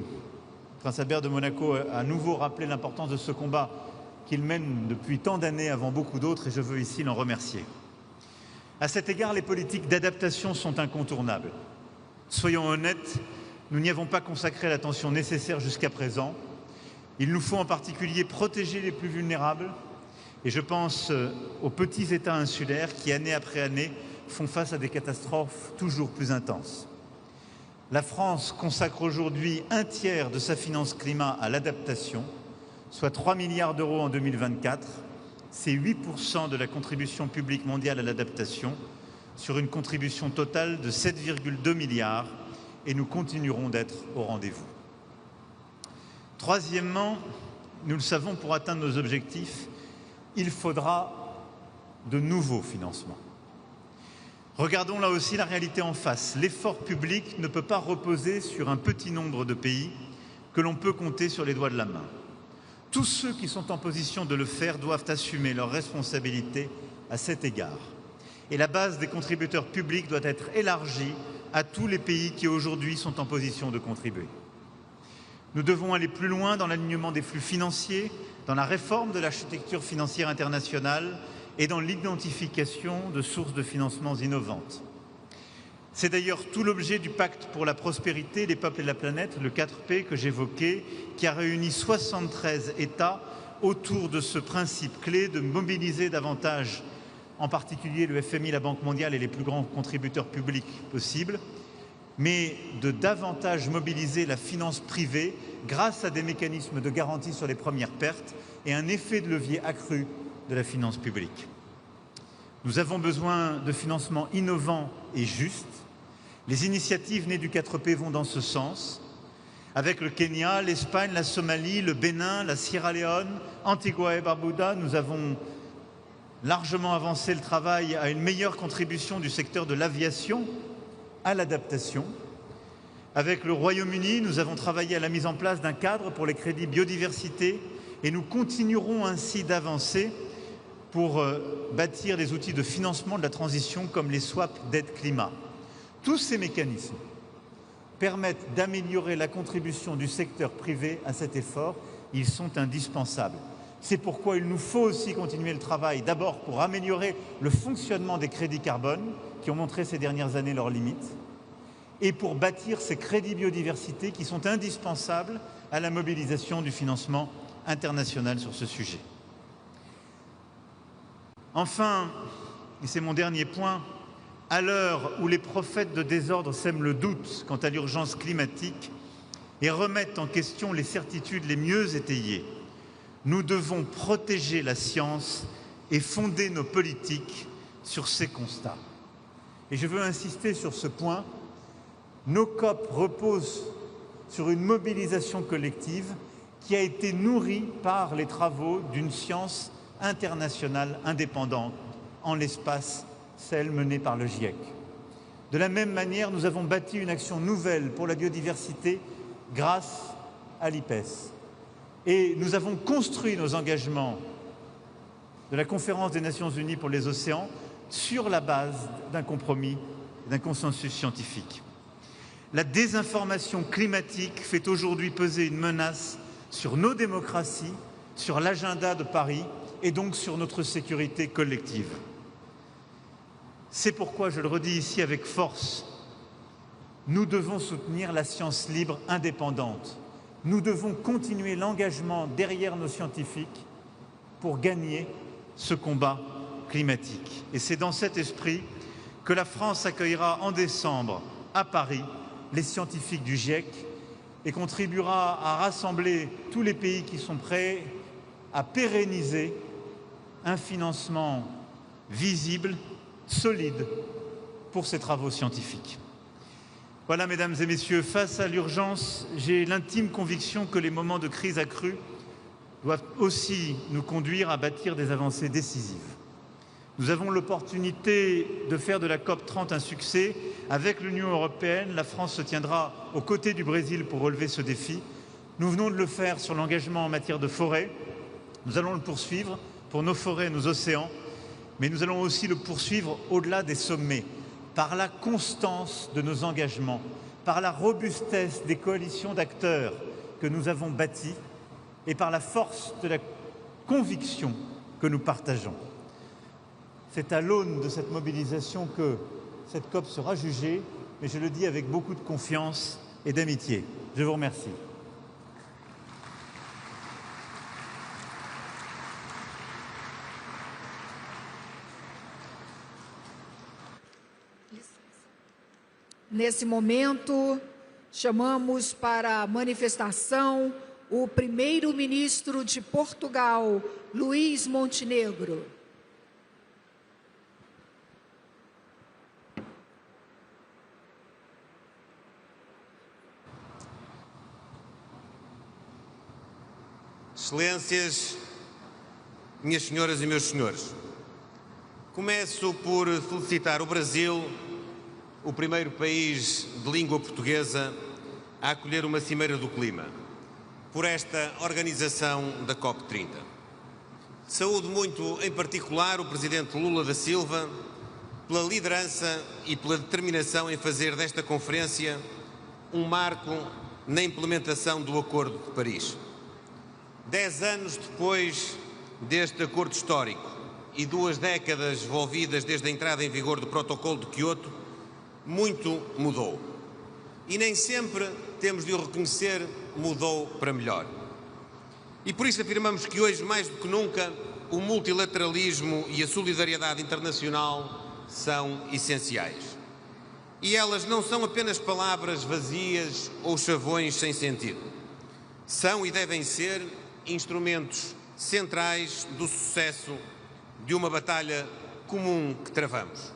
Prince Albert de Monaco a à nouveau rappelé l'importance de ce combat qu'il mène depuis tant d'années avant beaucoup d'autres et je veux ici l'en remercier. À cet égard, les politiques d'adaptation sont incontournables. Soyons honnêtes, nous n'y avons pas consacré l'attention nécessaire jusqu'à présent. Il nous faut en particulier protéger les plus vulnérables et je pense aux petits États insulaires qui, année après année, font face à des catastrophes toujours plus intenses. La France consacre aujourd'hui 1/3 de sa finance climat à l'adaptation, soit 3 milliards d'euros en 2024. C'est 8% de la contribution publique mondiale à l'adaptation, sur une contribution totale de 7,2 milliards, et nous continuerons d'être au rendez-vous. Troisièmement, nous le savons, pour atteindre nos objectifs, il faudra de nouveaux financements. Regardons là aussi la réalité en face. L'effort public ne peut pas reposer sur un petit nombre de pays que l'on peut compter sur les doigts de la main. Tous ceux qui sont en position de le faire doivent assumer leurs responsabilités à cet égard. Et la base des contributeurs publics doit être élargie à tous les pays qui aujourd'hui sont en position de contribuer. Nous devons aller plus loin dans l'alignement des flux financiers, dans la réforme de l'architecture financière internationale et dans l'identification de sources de financements innovantes. C'est d'ailleurs tout l'objet du pacte pour la prospérité des peuples et de la planète, le 4P que j'évoquais, qui a réuni 73 États autour de ce principe clé de mobiliser davantage, en particulier le FMI, la Banque mondiale et les plus grands contributeurs publics possibles, mais de davantage mobiliser la finance privée grâce à des mécanismes de garantie sur les premières pertes et un effet de levier accru de la finance publique. Nous avons besoin de financements innovants et justes. Les initiatives nées du 4P vont dans ce sens, avec le Kenya, l'Espagne, la Somalie, le Bénin, la Sierra Leone, Antigua et Barbuda. Nous avons largement avancé le travail à une meilleure contribution du secteur de l'aviation à l'adaptation. Avec le Royaume-Uni, nous avons travaillé à la mise en place d'un cadre pour les crédits biodiversité et nous continuerons ainsi d'avancer pour bâtir des outils de financement de la transition comme les swaps d'aide climat. Tous ces mécanismes permettent d'améliorer la contribution du secteur privé à cet effort. Ils sont indispensables. C'est pourquoi il nous faut aussi continuer le travail, d'abord pour améliorer le fonctionnement des crédits carbone, qui ont montré ces dernières années leurs limites, et pour bâtir ces crédits biodiversité qui sont indispensables à la mobilisation du financement international sur ce sujet. Enfin, et c'est mon dernier point, à l'heure où les prophètes de désordre sèment le doute quant à l'urgence climatique et remettent en question les certitudes les mieux étayées, nous devons protéger la science et fonder nos politiques sur ces constats. Et je veux insister sur ce point. Nos COP reposent sur une mobilisation collective qui a été nourrie par les travaux d'une science internationale indépendante, en l'espace celle menée par le GIEC. De la même manière, nous avons bâti une action nouvelle pour la biodiversité grâce à l'IPES. Et nous avons construit nos engagements de la Conférence des Nations Unies pour les océans sur la base d'un compromis, d'un consensus scientifique. La désinformation climatique fait aujourd'hui peser une menace sur nos démocraties, sur l'agenda de Paris et donc sur notre sécurité collective. C'est pourquoi, je le redis ici avec force, nous devons soutenir la science libre indépendante. Nous devons continuer l'engagement derrière nos scientifiques pour gagner ce combat climatique. Et c'est dans cet esprit que la France accueillera en décembre à Paris les scientifiques du GIEC et contribuera à rassembler tous les pays qui sont prêts à pérenniser un financement visible, solide pour ces travaux scientifiques. Voilà, mesdames et messieurs, face à l'urgence, j'ai l'intime conviction que les moments de crise accrue doivent aussi nous conduire à bâtir des avancées décisives. Nous avons l'opportunité de faire de la COP30 un succès. Avec l'Union européenne, la France se tiendra aux côtés du Brésil pour relever ce défi. Nous venons de le faire sur l'engagement en matière de forêt. Nous allons le poursuivre pour nos forêts et nos océans, mais nous allons aussi le poursuivre au-delà des sommets, par la constance de nos engagements, par la robustesse des coalitions d'acteurs que nous avons bâties et par la force de la conviction que nous partageons. C'est à l'aune de cette mobilisation que cette COP sera jugée, mais je le dis avec beaucoup de confiance et d'amitié. Je vous remercie. Nesse momento, chamamos para a manifestação o primeiro-ministro de Portugal, Luís Montenegro. Excelências, minhas senhoras e meus senhores, começo por felicitar o Brasil, o primeiro país de língua portuguesa a acolher uma Cimeira do Clima, por esta organização da COP30. Saúdo muito, em particular, o Presidente Lula da Silva, pela liderança e pela determinação em fazer desta conferência um marco na implementação do Acordo de Paris. 10 anos depois deste acordo histórico e 2 décadas envolvidas desde a entrada em vigor do Protocolo de Quioto, muito mudou. E nem sempre, temos de o reconhecer, mudou para melhor. E por isso afirmamos que hoje, mais do que nunca, o multilateralismo e a solidariedade internacional são essenciais. E elas não são apenas palavras vazias ou chavões sem sentido. São e devem ser instrumentos centrais do sucesso de uma batalha comum que travamos.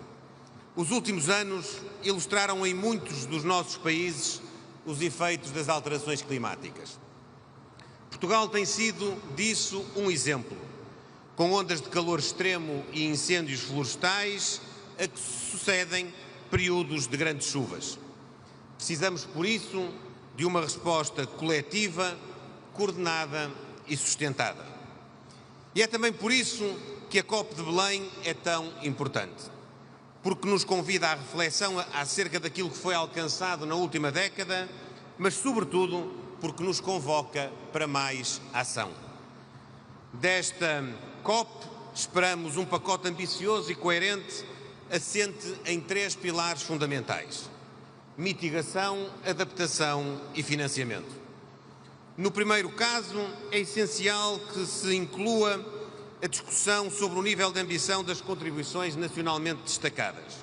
Os últimos anos ilustraram em muitos dos nossos países os efeitos das alterações climáticas. Portugal tem sido disso um exemplo, com ondas de calor extremo e incêndios florestais a que sucedem períodos de grandes chuvas. Precisamos, por isso, de uma resposta coletiva, coordenada e sustentada. E é também por isso que a COP de Belém é tão importante, porque nos convida à reflexão acerca daquilo que foi alcançado na última década, mas, sobretudo, porque nos convoca para mais ação. Desta COP, esperamos um pacote ambicioso e coerente, assente em 3 pilares fundamentais: mitigação, adaptação e financiamento. No primeiro caso, é essencial que se inclua a discussão sobre o nível de ambição das contribuições nacionalmente destacadas.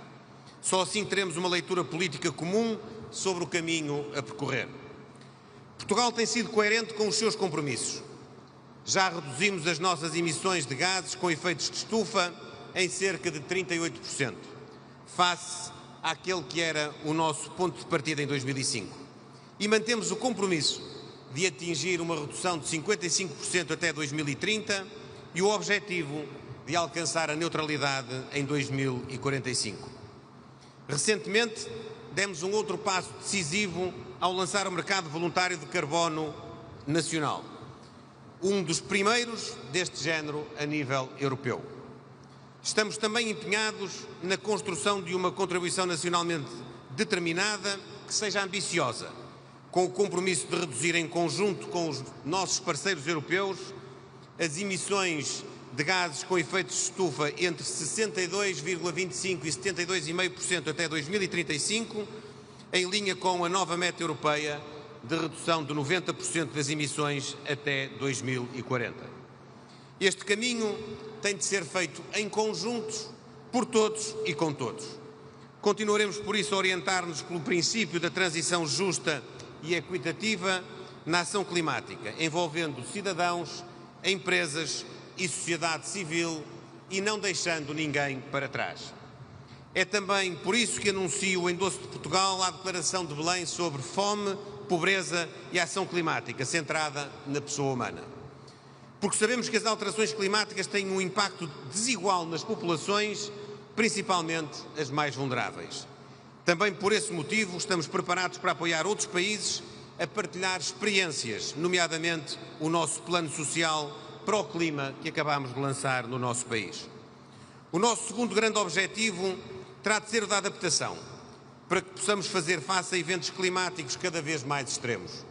Só assim teremos uma leitura política comum sobre o caminho a percorrer. Portugal tem sido coerente com os seus compromissos. Já reduzimos as nossas emissões de gases com efeitos de estufa em cerca de 38%, face àquele que era o nosso ponto de partida em 2005. E mantemos o compromisso de atingir uma redução de 55% até 2030 e o objetivo de alcançar a neutralidade em 2045. Recentemente, demos um outro passo decisivo ao lançar o mercado voluntário de carbono nacional, um dos primeiros deste género a nível europeu. Estamos também empenhados na construção de uma contribuição nacionalmente determinada que seja ambiciosa, com o compromisso de reduzir em conjunto com os nossos parceiros europeus as emissões de gases com efeitos de estufa entre 62,25% e 72,5% até 2035, em linha com a nova meta europeia de redução de 90% das emissões até 2040. Este caminho tem de ser feito em conjunto, por todos e com todos. Continuaremos, por isso, a orientar-nos pelo princípio da transição justa e equitativa na ação climática, envolvendo cidadãos, empresas e sociedade civil e não deixando ninguém para trás. É também por isso que anuncio o endosso de Portugal à Declaração de Belém sobre fome, pobreza e ação climática, centrada na pessoa humana. Porque sabemos que as alterações climáticas têm um impacto desigual nas populações, principalmente as mais vulneráveis. Também por esse motivo estamos preparados para apoiar outros países a partilhar experiências, nomeadamente o nosso plano social para o clima que acabámos de lançar no nosso país. O nosso segundo grande objetivo terá de ser o da adaptação, para que possamos fazer face a eventos climáticos cada vez mais extremos.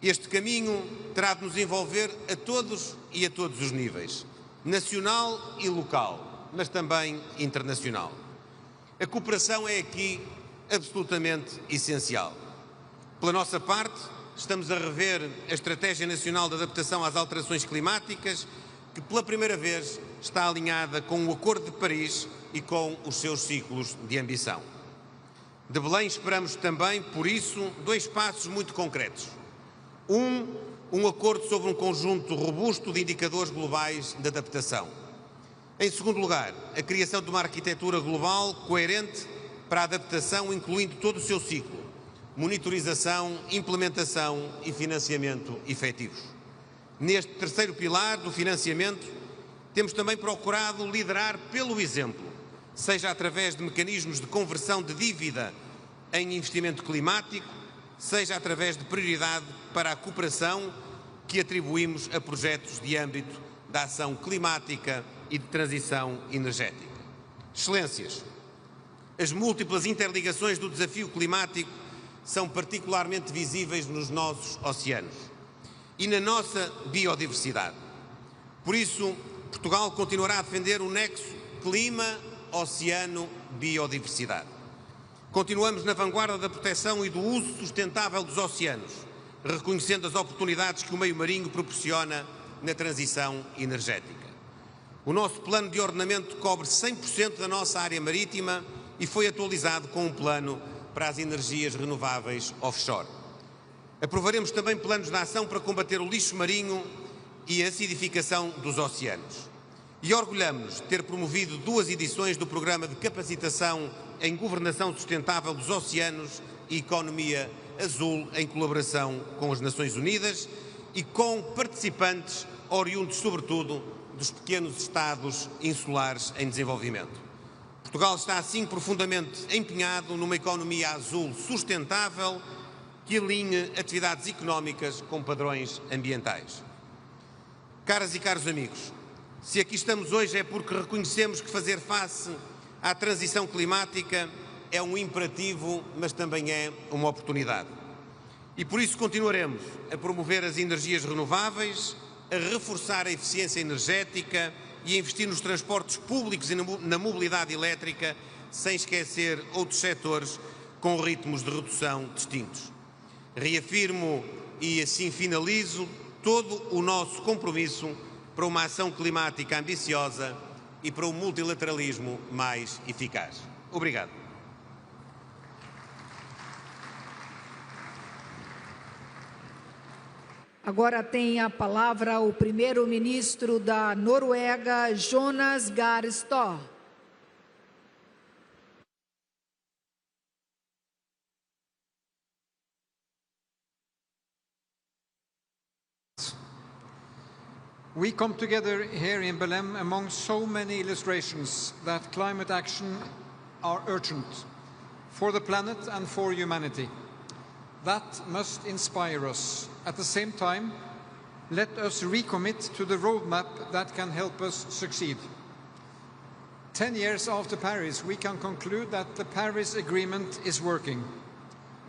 Este caminho terá de nos envolver a todos e a todos os níveis, nacional e local, mas também internacional. A cooperação é aqui absolutamente essencial. Pela nossa parte, estamos a rever a Estratégia Nacional de Adaptação às Alterações Climáticas, que pela primeira vez está alinhada com o Acordo de Paris e com os seus ciclos de ambição. De Belém esperamos também, por isso, 2 passos muito concretos. Um acordo sobre um conjunto robusto de indicadores globais de adaptação. Em segundo lugar, a criação de uma arquitetura global coerente para a adaptação, incluindo todo o seu ciclo: monitorização, implementação e financiamento efetivos. Neste terceiro pilar do financiamento, temos também procurado liderar pelo exemplo, seja através de mecanismos de conversão de dívida em investimento climático, seja através de prioridade para a cooperação que atribuímos a projetos de âmbito da ação climática e de transição energética. Excelências, as múltiplas interligações do desafio climático são particularmente visíveis nos nossos oceanos e na nossa biodiversidade. Por isso, Portugal continuará a defender o nexo clima-oceano-biodiversidade. Continuamos na vanguarda da proteção e do uso sustentável dos oceanos, reconhecendo as oportunidades que o meio marinho proporciona na transição energética. O nosso plano de ordenamento cobre 100% da nossa área marítima e foi atualizado com um plano para as energias renováveis offshore. Aprovaremos também planos de ação para combater o lixo marinho e a acidificação dos oceanos. E orgulhamos-nos de ter promovido 2 edições do Programa de Capacitação em Governação Sustentável dos Oceanos e Economia Azul, em colaboração com as Nações Unidas e com participantes oriundos, sobretudo, dos pequenos Estados insulares em desenvolvimento. Portugal está, assim, profundamente empenhado numa economia azul sustentável que alinhe atividades económicas com padrões ambientais. Caras e caros amigos, se aqui estamos hoje é porque reconhecemos que fazer face à transição climática é um imperativo, mas também é uma oportunidade. E por isso continuaremos a promover as energias renováveis, a reforçar a eficiência energética e a investir nos transportes públicos e na mobilidade elétrica, sem esquecer outros setores com ritmos de redução distintos. Reafirmo e assim finalizo todo o nosso compromisso para uma ação climática ambiciosa e para um multilateralismo mais eficaz. Obrigado. Agora tem a palavra o primeiro-ministro da Noruega, Jonas Gahr Støre. We come together here in Belém among so many illustrations that climate action are urgent for the planet and for humanity. That must inspire us. At the same time, let us recommit to the roadmap that can help us succeed. 10 years after Paris, we can conclude that the Paris Agreement is working.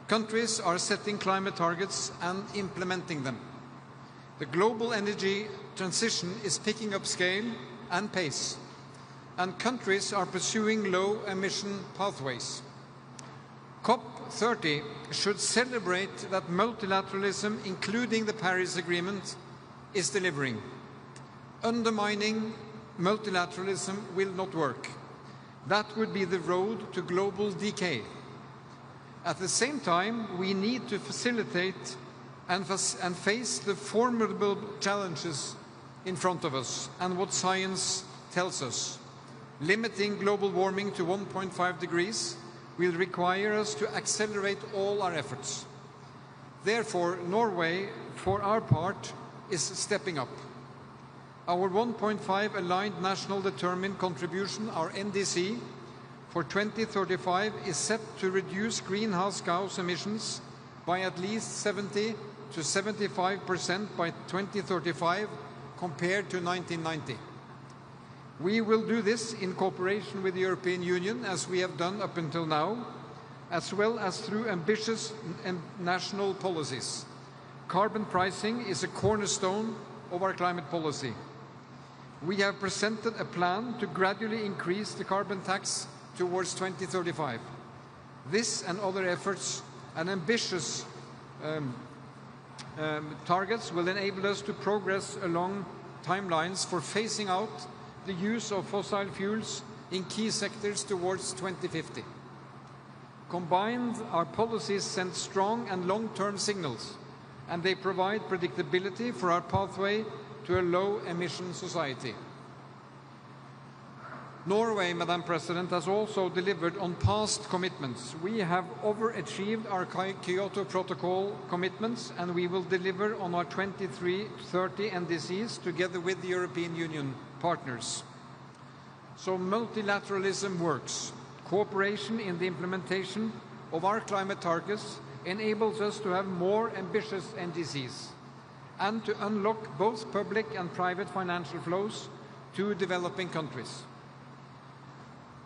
Countries are setting climate targets and implementing them. The global energy transition is picking up scale and pace, and countries are pursuing low-emission pathways. COP30 should celebrate that multilateralism, including the Paris Agreement, is delivering. Undermining multilateralism will not work. That would be the road to global decay. At the same time, we need to facilitate and face the formidable challenges in front of us and what science tells us. Limiting global warming to 1.5 degrees will require us to accelerate all our efforts. Therefore, Norway, for our part, is stepping up. Our 1.5 aligned national determined contribution, our NDC, for 2035 is set to reduce greenhouse gas emissions by at least 70 to 75% by 2035 compared to 1990. We will do this in cooperation with the European Union, as we have done up until now, as well as through ambitious national policies. Carbon pricing is a cornerstone of our climate policy. We have presented a plan to gradually increase the carbon tax towards 2035. This and other efforts and ambitious targets will enable us to progress along timelines for phasing out the use of fossil fuels in key sectors towards 2050. Combined, our policies send strong and long-term signals, and they provide predictability for our pathway to a low-emission society. Norway, Madam President, has also delivered on past commitments. We have overachieved our Kyoto Protocol commitments, and we will deliver on our 2030 NDCs together with the European Union partners. So multilateralism works. Cooperation in the implementation of our climate targets enables us to have more ambitious NDCs and to unlock both public and private financial flows to developing countries.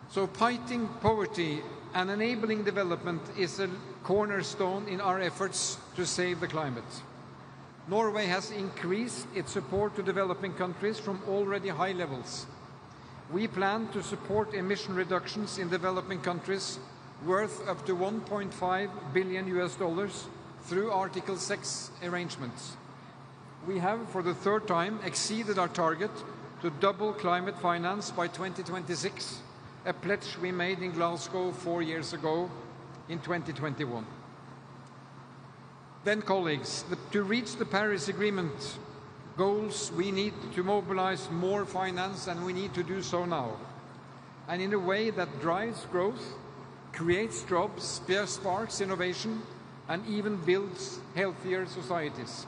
So fighting poverty and enabling development is a cornerstone in our efforts to save the climate. Norway has increased its support to developing countries from already high levels. We plan to support emission reductions in developing countries worth up to $1.5 billion through Article 6 arrangements. We have, for the third time, exceeded our target to double climate finance by 2026, a pledge we made in Glasgow 4 years ago in 2021. Then, colleagues, to reach the Paris Agreement goals, we need to mobilize more finance, and we need to do so now, and in a way that drives growth, creates jobs, sparks innovation, and even builds healthier societies.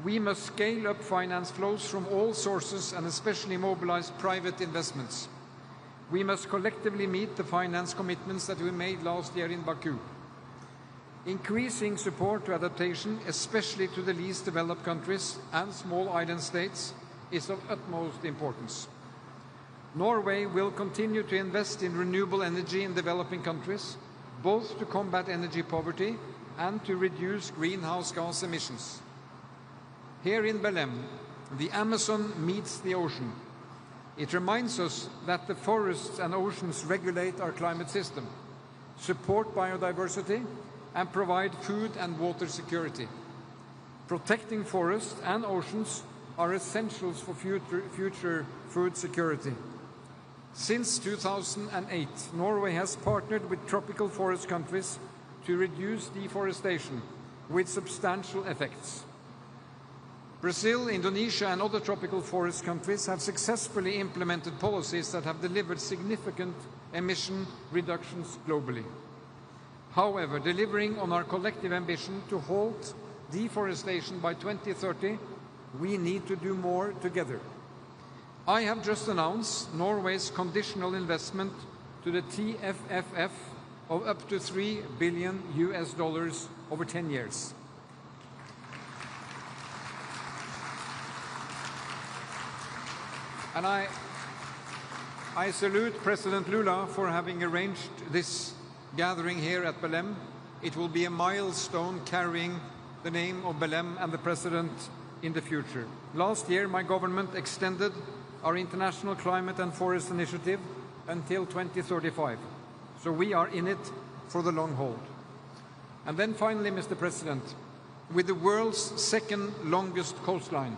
We must scale up finance flows from all sources and especially mobilize private investments. We must collectively meet the finance commitments that we made last year in Baku. Increasing support to adaptation, especially to the least developed countries and small island states, is of utmost importance. Norway will continue to invest in renewable energy in developing countries, both to combat energy poverty and to reduce greenhouse gas emissions. Here in Belém, the Amazon meets the ocean. It reminds us that the forests and oceans regulate our climate system, support biodiversity, and provide food and water security. Protecting forests and oceans are essentials for future food security. Since 2008, Norway has partnered with tropical forest countries to reduce deforestation with substantial effects. Brazil, Indonesia, and other tropical forest countries have successfully implemented policies that have delivered significant emission reductions globally. However, delivering on our collective ambition to halt deforestation by 2030, we need to do more together. I have just announced Norway's conditional investment to the TFFF of up to $3 billion over 10 years. And I salute President Lula for having arranged this gathering here at Belém. It will be a milestone carrying the name of Belém and the President in the future. Last year, my government extended our International Climate and Forest Initiative until 2035. So we are in it for the long haul. And then finally, Mr. President, with the world's second longest coastline,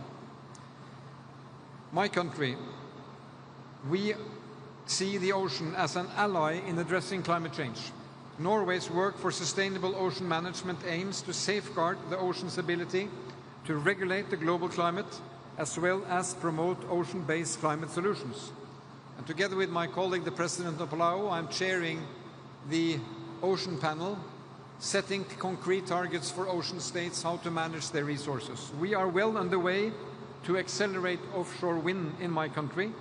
my country, we see the ocean as an ally in addressing climate change. Norway's work for sustainable ocean management aims to safeguard the ocean's ability to regulate the global climate as well as promote ocean-based climate solutions. And together with my colleague, the President of Palau, I'm chairing the Ocean Panel, setting concrete targets for ocean states how to manage their resources. We are well underway to accelerate offshore wind in my country,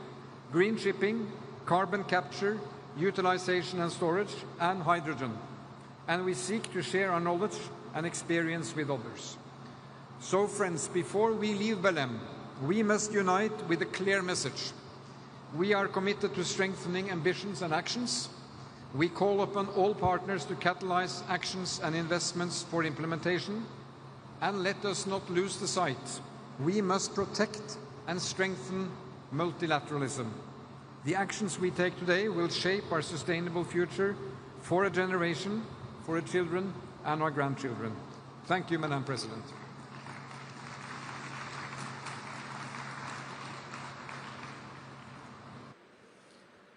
green shipping, carbon capture, utilization and storage, and hydrogen. And we seek to share our knowledge and experience with others. So, friends, before we leave Belém, we must unite with a clear message. We are committed to strengthening ambitions and actions. We call upon all partners to catalyze actions and investments for implementation. And let us not lose the sight. We must protect and strengthen multilateralism. The actions we take today will shape our sustainable future for a generation, for our children and our grandchildren. Thank you, Madam President.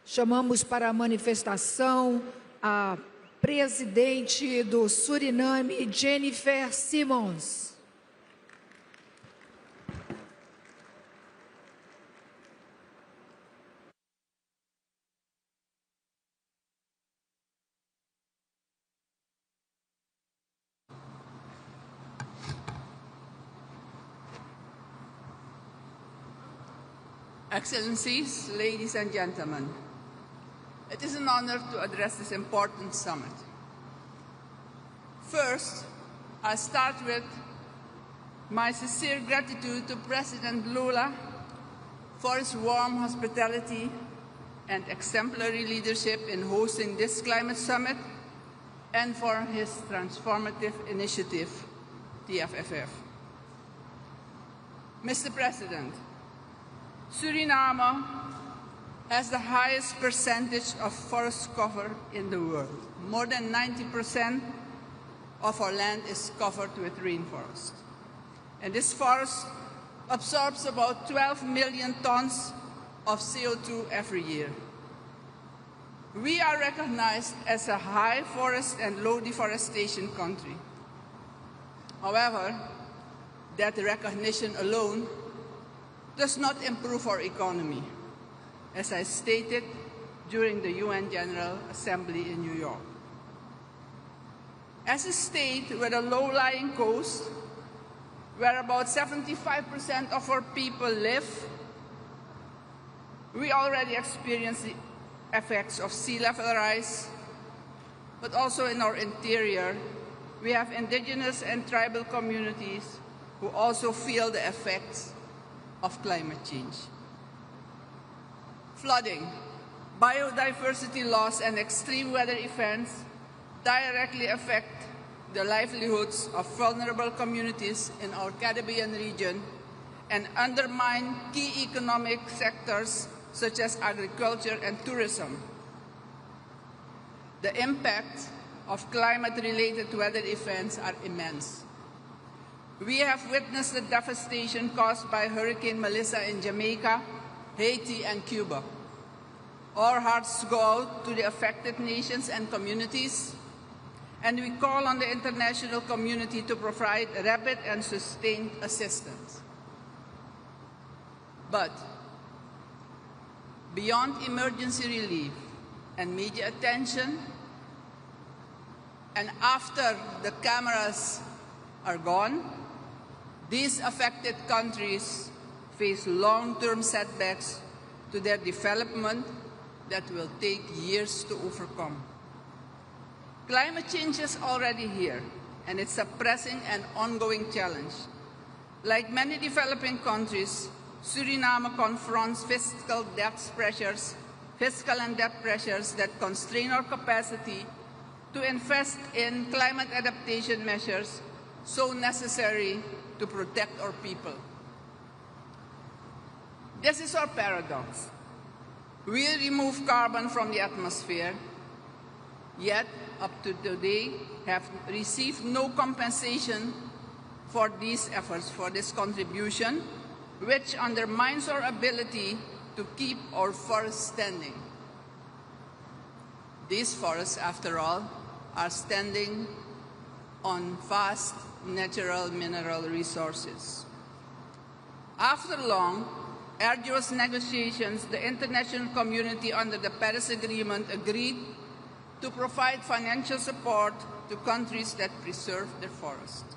Chamamos para a manifestação a presidente do Suriname, Jennifer Simmons. Excellencies, ladies and gentlemen, it is an honor to address this important summit. First, I start with my sincere gratitude to President Lula for his warm hospitality and exemplary leadership in hosting this climate summit and for his transformative initiative, TFFF. Mr. President, Suriname has the highest percentage of forest cover in the world. More than 90% of our land is covered with rainforest. And this forest absorbs about 12 million tons of CO2 every year. We are recognized as a high forest and low deforestation country. However, that recognition alone does not improve our economy, as I stated during the UN General Assembly in New York. As a state with a low-lying coast, where about 75% of our people live, we already experience the effects of sea level rise, but also in our interior, we have indigenous and tribal communities who also feel the effects of climate change. Flooding, biodiversity loss, and extreme weather events directly affect the livelihoods of vulnerable communities in our Caribbean region and undermine key economic sectors such as agriculture and tourism. The impact of climate-related weather events are immense. We have witnessed the devastation caused by Hurricane Melissa in Jamaica, Haiti, and Cuba. Our hearts go out to the affected nations and communities, and we call on the international community to provide rapid and sustained assistance. But beyond emergency relief and media attention, and after the cameras are gone, these affected countries face long-term setbacks to their development that will take years to overcome. Climate change is already here, and it's a pressing and ongoing challenge. Like many developing countries, Suriname confronts fiscal and debt pressures that constrain our capacity to invest in climate adaptation measures so necessary to protect our people. This is our paradox. We remove carbon from the atmosphere, yet up to today have received no compensation for these efforts, for this contribution, which undermines our ability to keep our forests standing. These forests, after all, are standing on vast natural mineral resources. After long, arduous negotiations, the international community under the Paris Agreement agreed to provide financial support to countries that preserve their forests.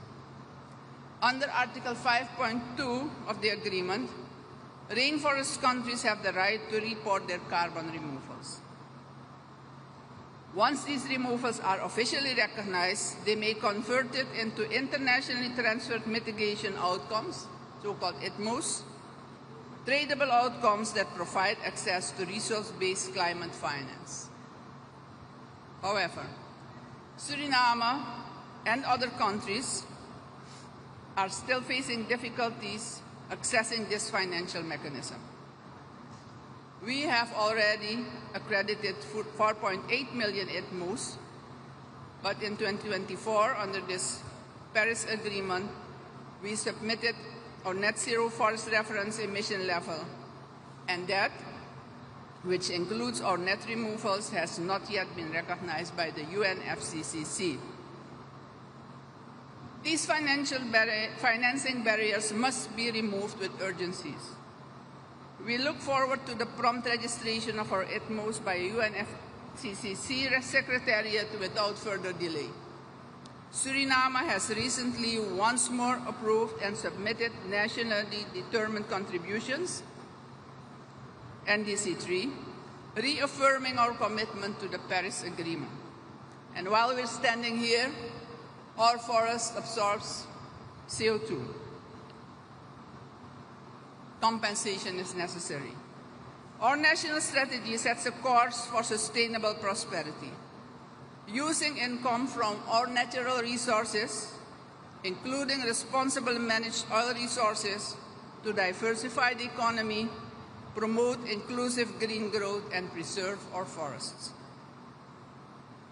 Under Article 5.2 of the agreement, rainforest countries have the right to report their carbon removals. Once these removals are officially recognized, they may convert it into internationally transferred mitigation outcomes, so-called ITMOs, tradable outcomes that provide access to resource-based climate finance. However, Suriname and other countries are still facing difficulties accessing this financial mechanism. We have already accredited 4.8 million ITMOs, but in 2024, under this Paris Agreement, we submitted our net zero forest reference emission level, and that, which includes our net removals, has not yet been recognized by the UNFCCC. These financing barriers must be removed with urgencies. We look forward to the prompt registration of our ITMOs by UNFCCC Secretariat without further delay. Suriname has recently once more approved and submitted nationally determined contributions, NDC3, reaffirming our commitment to the Paris Agreement. And while we're standing here, our forest absorbs CO2. Compensation is necessary. Our national strategy sets a course for sustainable prosperity, using income from our natural resources, including responsible managed oil resources, to diversify the economy, promote inclusive green growth, and preserve our forests.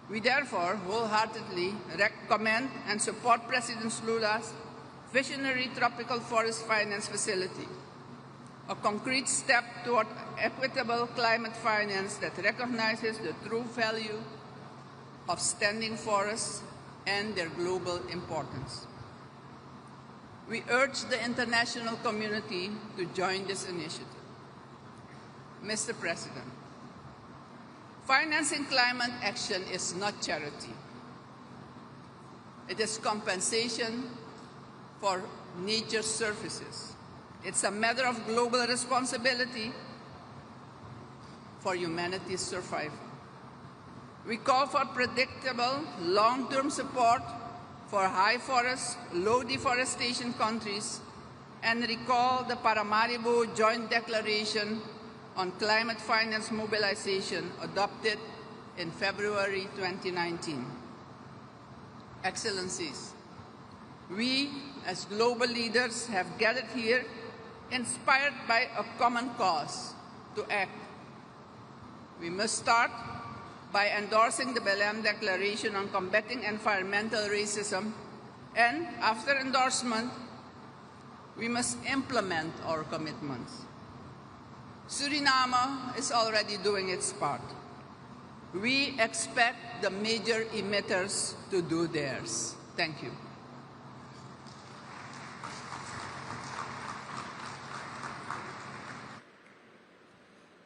We therefore wholeheartedly recommend and support President Lula's visionary tropical forest finance facility, a concrete step toward equitable climate finance that recognizes the true value of standing forests and their global importance. We urge the international community to join this initiative. Mr. President, financing climate action is not charity. It is compensation for nature's services. It's a matter of global responsibility for humanity's survival. We call for predictable, long-term support for high forest, low deforestation countries, and recall the Paramaribo Joint Declaration on Climate Finance Mobilization adopted in February 2019. Excellencies, we as global leaders have gathered here inspired by a common cause to act. We must start by endorsing the Belém Declaration on combating environmental racism, and after endorsement, we must implement our commitments. Suriname is already doing its part. We expect the major emitters to do theirs. Thank you.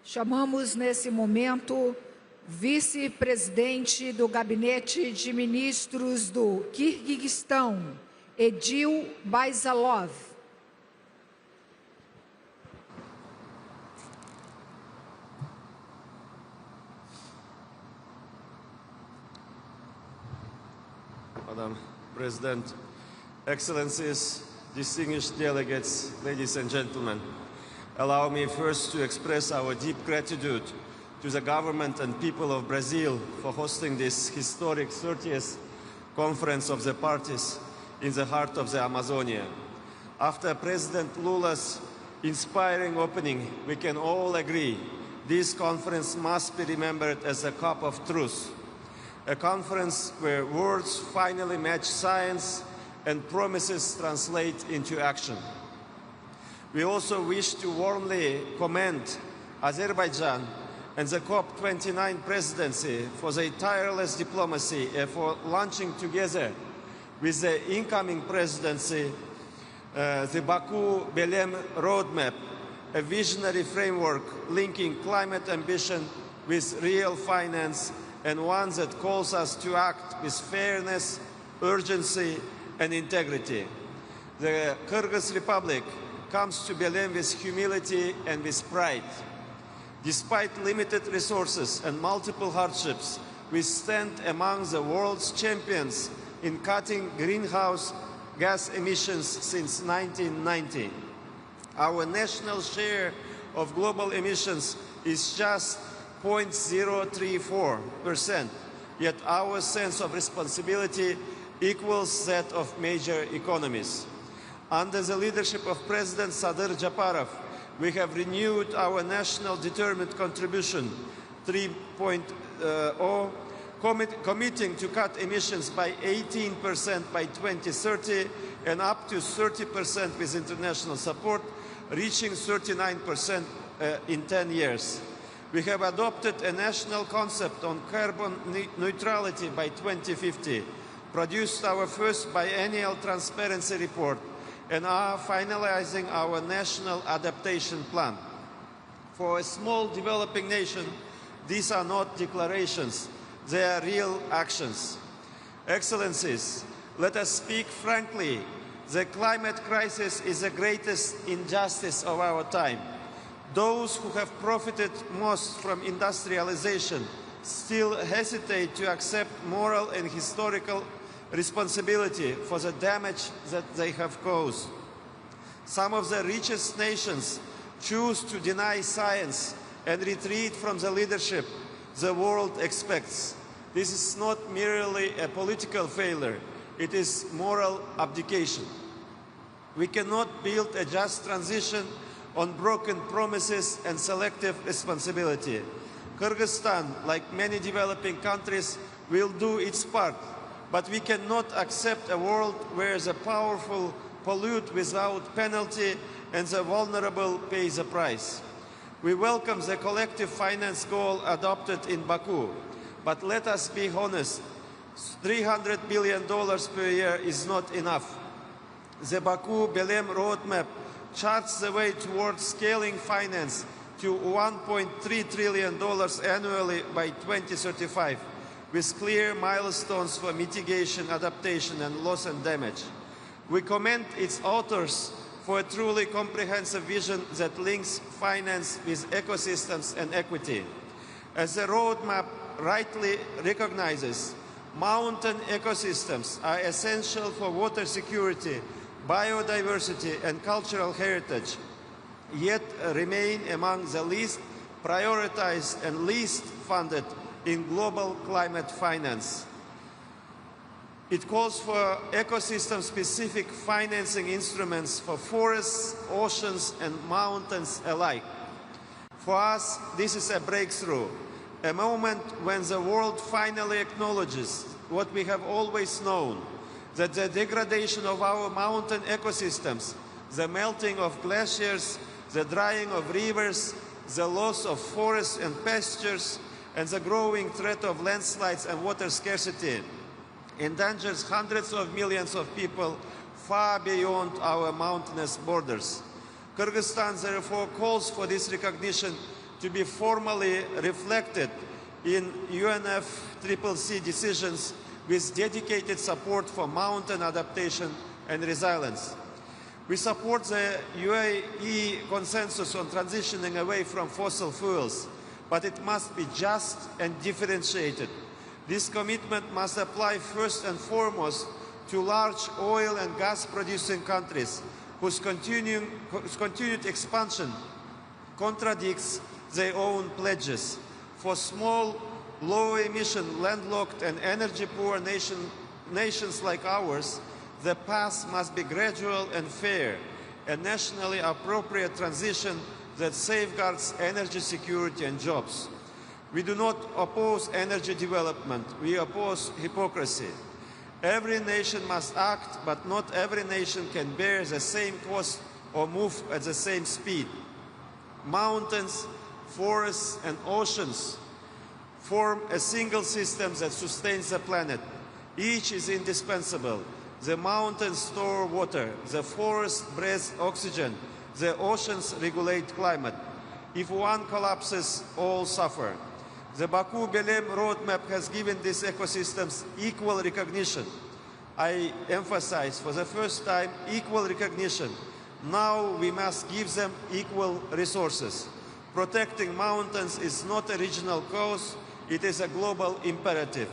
Chamamos nesse momento vice-presidente do Gabinete de Ministros do Quirguistão, Edil Bayzalov. Madam President, Excellencies, distinguished delegates, ladies and gentlemen, allow me first to express our deep gratitude to the government and people of Brazil for hosting this historic 30th Conference of the Parties in the heart of the Amazonia. After President Lula's inspiring opening, we can all agree this conference must be remembered as a COP of truth, a conference where words finally match science and promises translate into action. We also wish to warmly commend Azerbaijan and the COP29 presidency for their tireless diplomacy and for launching together with the incoming presidency the Baku-Belém roadmap, a visionary framework linking climate ambition with real finance, and one that calls us to act with fairness, urgency, and integrity. The Kyrgyz Republic comes to Belém with humility and with pride. Despite limited resources and multiple hardships, we stand among the world's champions in cutting greenhouse gas emissions since 1990. Our national share of global emissions is just 0.034%, yet our sense of responsibility equals that of major economies. Under the leadership of President Sadir Japarov, we have renewed our national determined contribution 3.0, committing to cut emissions by 18% by 2030 and up to 30% with international support, reaching 39% in 10 years. We have adopted a national concept on carbon neutrality by 2050, produced our first biennial transparency report, and are finalizing our national adaptation plan. For a small developing nation, these are not declarations, they are real actions. Excellencies, let us speak frankly. The climate crisis is the greatest injustice of our time. Those who have profited most from industrialization still hesitate to accept moral and historical responsibility for the damage that they have caused. Some of the richest nations choose to deny science and retreat from the leadership the world expects. This is not merely a political failure, it is moral abdication. We cannot build a just transition on broken promises and selective responsibility. Kyrgyzstan, like many developing countries, will do its part, but we cannot accept a world where the powerful pollute without penalty and the vulnerable pay the price. We welcome the collective finance goal adopted in Baku, but let us be honest, $300 billion per year is not enough. The Baku-Belém roadmap charts the way towards scaling finance to $1.3 trillion annually by 2035, with clear milestones for mitigation, adaptation, and loss and damage. We commend its authors for a truly comprehensive vision that links finance with ecosystems and equity. As the roadmap rightly recognizes, mountain ecosystems are essential for water security, biodiversity, and cultural heritage, yet remain among the least prioritized and least funded in global climate finance. It calls for ecosystem-specific financing instruments for forests, oceans, and mountains alike. For us, this is a breakthrough, a moment when the world finally acknowledges what we have always known, that the degradation of our mountain ecosystems, the melting of glaciers, the drying of rivers, the loss of forests and pastures, and the growing threat of landslides and water scarcity endangers hundreds of millions of people far beyond our mountainous borders. Kyrgyzstan therefore calls for this recognition to be formally reflected in UNFCCC decisions with dedicated support for mountain adaptation and resilience. We support the UAE consensus on transitioning away from fossil fuels, but it must be just and differentiated. This commitment must apply first and foremost to large oil and gas producing countries whose continued expansion contradicts their own pledges. For small, low-emission, landlocked and energy-poor nations like ours, the path must be gradual and fair, a nationally appropriate transition that safeguards energy security and jobs. We do not oppose energy development, we oppose hypocrisy. Every nation must act, but not every nation can bear the same cost or move at the same speed. Mountains, forests, and oceans form a single system that sustains the planet. Each is indispensable. The mountains store water, the forests breathe oxygen, the oceans regulate climate. If one collapses, all suffer. The Baku-Belém roadmap has given these ecosystems equal recognition. I emphasize, for the first time, equal recognition. Now we must give them equal resources. Protecting mountains is not a regional cause, it is a global imperative.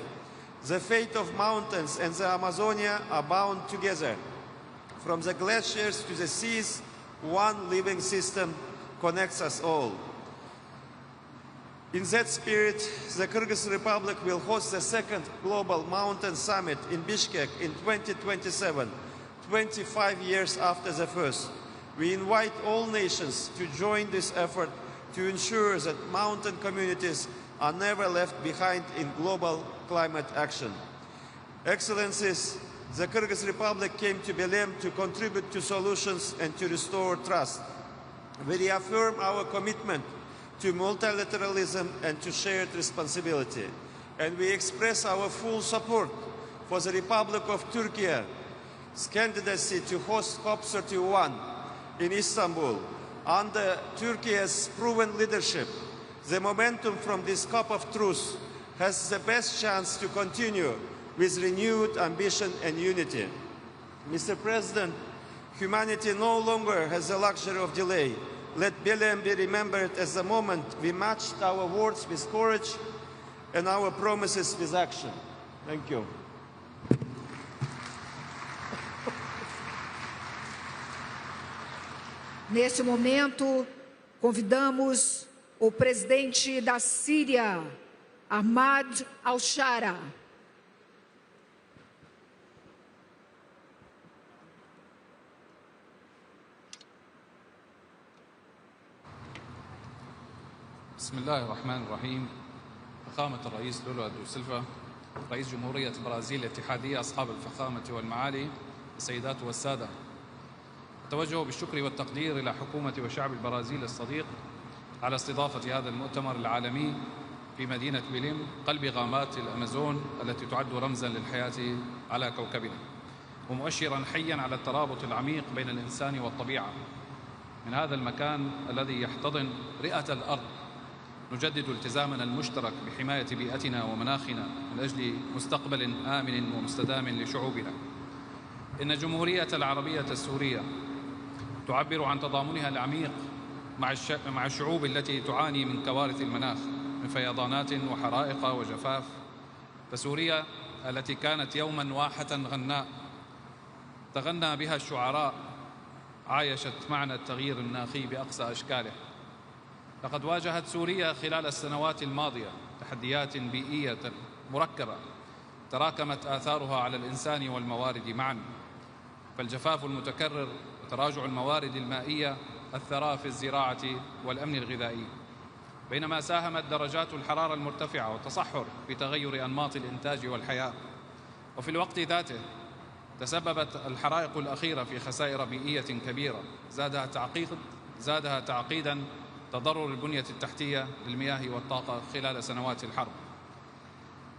The fate of mountains and the Amazonia are bound together. From the glaciers to the seas, one living system connects us all. In that spirit, the Kyrgyz Republic will host the second Global Mountain Summit in Bishkek in 2027, 25 years after the first. We invite all nations to join this effort to ensure that mountain communities are never left behind in global climate action. Excellencies, the Kyrgyz Republic came to Belém to contribute to solutions and to restore trust. We reaffirm our commitment to multilateralism and to shared responsibility. And we express our full support for the Republic of Turkey's candidacy to host COP31 in Istanbul. Under Turkey's proven leadership, the momentum from this cup of truth has the best chance to continue with renewed ambition and unity. Mr. President, humanity no longer has the luxury of delay. Let Belém be remembered as the moment we matched our words with courage and our promises with action. Thank you. Neste momento, convidamos o presidente da Síria, Ahmad al-Shara. بسم الله الرحمن الرحيم. فخامة الرئيس لولا دو سيلفا رئيس جمهورية البرازيل الاتحادية، أصحاب الفخامة والمعالي، السيدات والسادة، أتوجه بالشكر والتقدير إلى حكومة وشعب البرازيل الصديق على استضافة هذا المؤتمر العالمي في مدينة بيليم قلب غابات الأمازون التي تعد رمزا للحياة على كوكبنا، ومؤشرا حيا على الترابط العميق بين الإنسان والطبيعة. من هذا المكان الذي يحتضن رئة الأرض نجدد التزامنا المشترك بحماية بيئتنا ومناخنا من أجل مستقبل آمن ومستدام لشعوبنا. إن الجمهورية العربية السورية تعبر عن تضامنها العميق مع الشعوب التي تعاني من كوارث المناخ من فيضانات وحرائق وجفاف. فسوريا التي كانت يوما واحة غناء تغنى بها الشعراء عايشت معنى التغيير المناخي بأقصى أشكاله. لقد واجهت سوريا خلال السنوات الماضية تحديات بيئية مركبة تراكمت آثارها على الإنسان والموارد معا، فالجفاف المتكرر وتراجع الموارد المائية أثرا في الزراعة والأمن الغذائي، بينما ساهمت درجات الحرارة المرتفعة والتصحر في تغير أنماط الإنتاج والحياة. وفي الوقت ذاته تسببت الحرائق الأخيرة في خسائر بيئية كبيرة زادها تعقيدا تضرر البنية التحتية للمياه والطاقة خلال سنوات الحرب.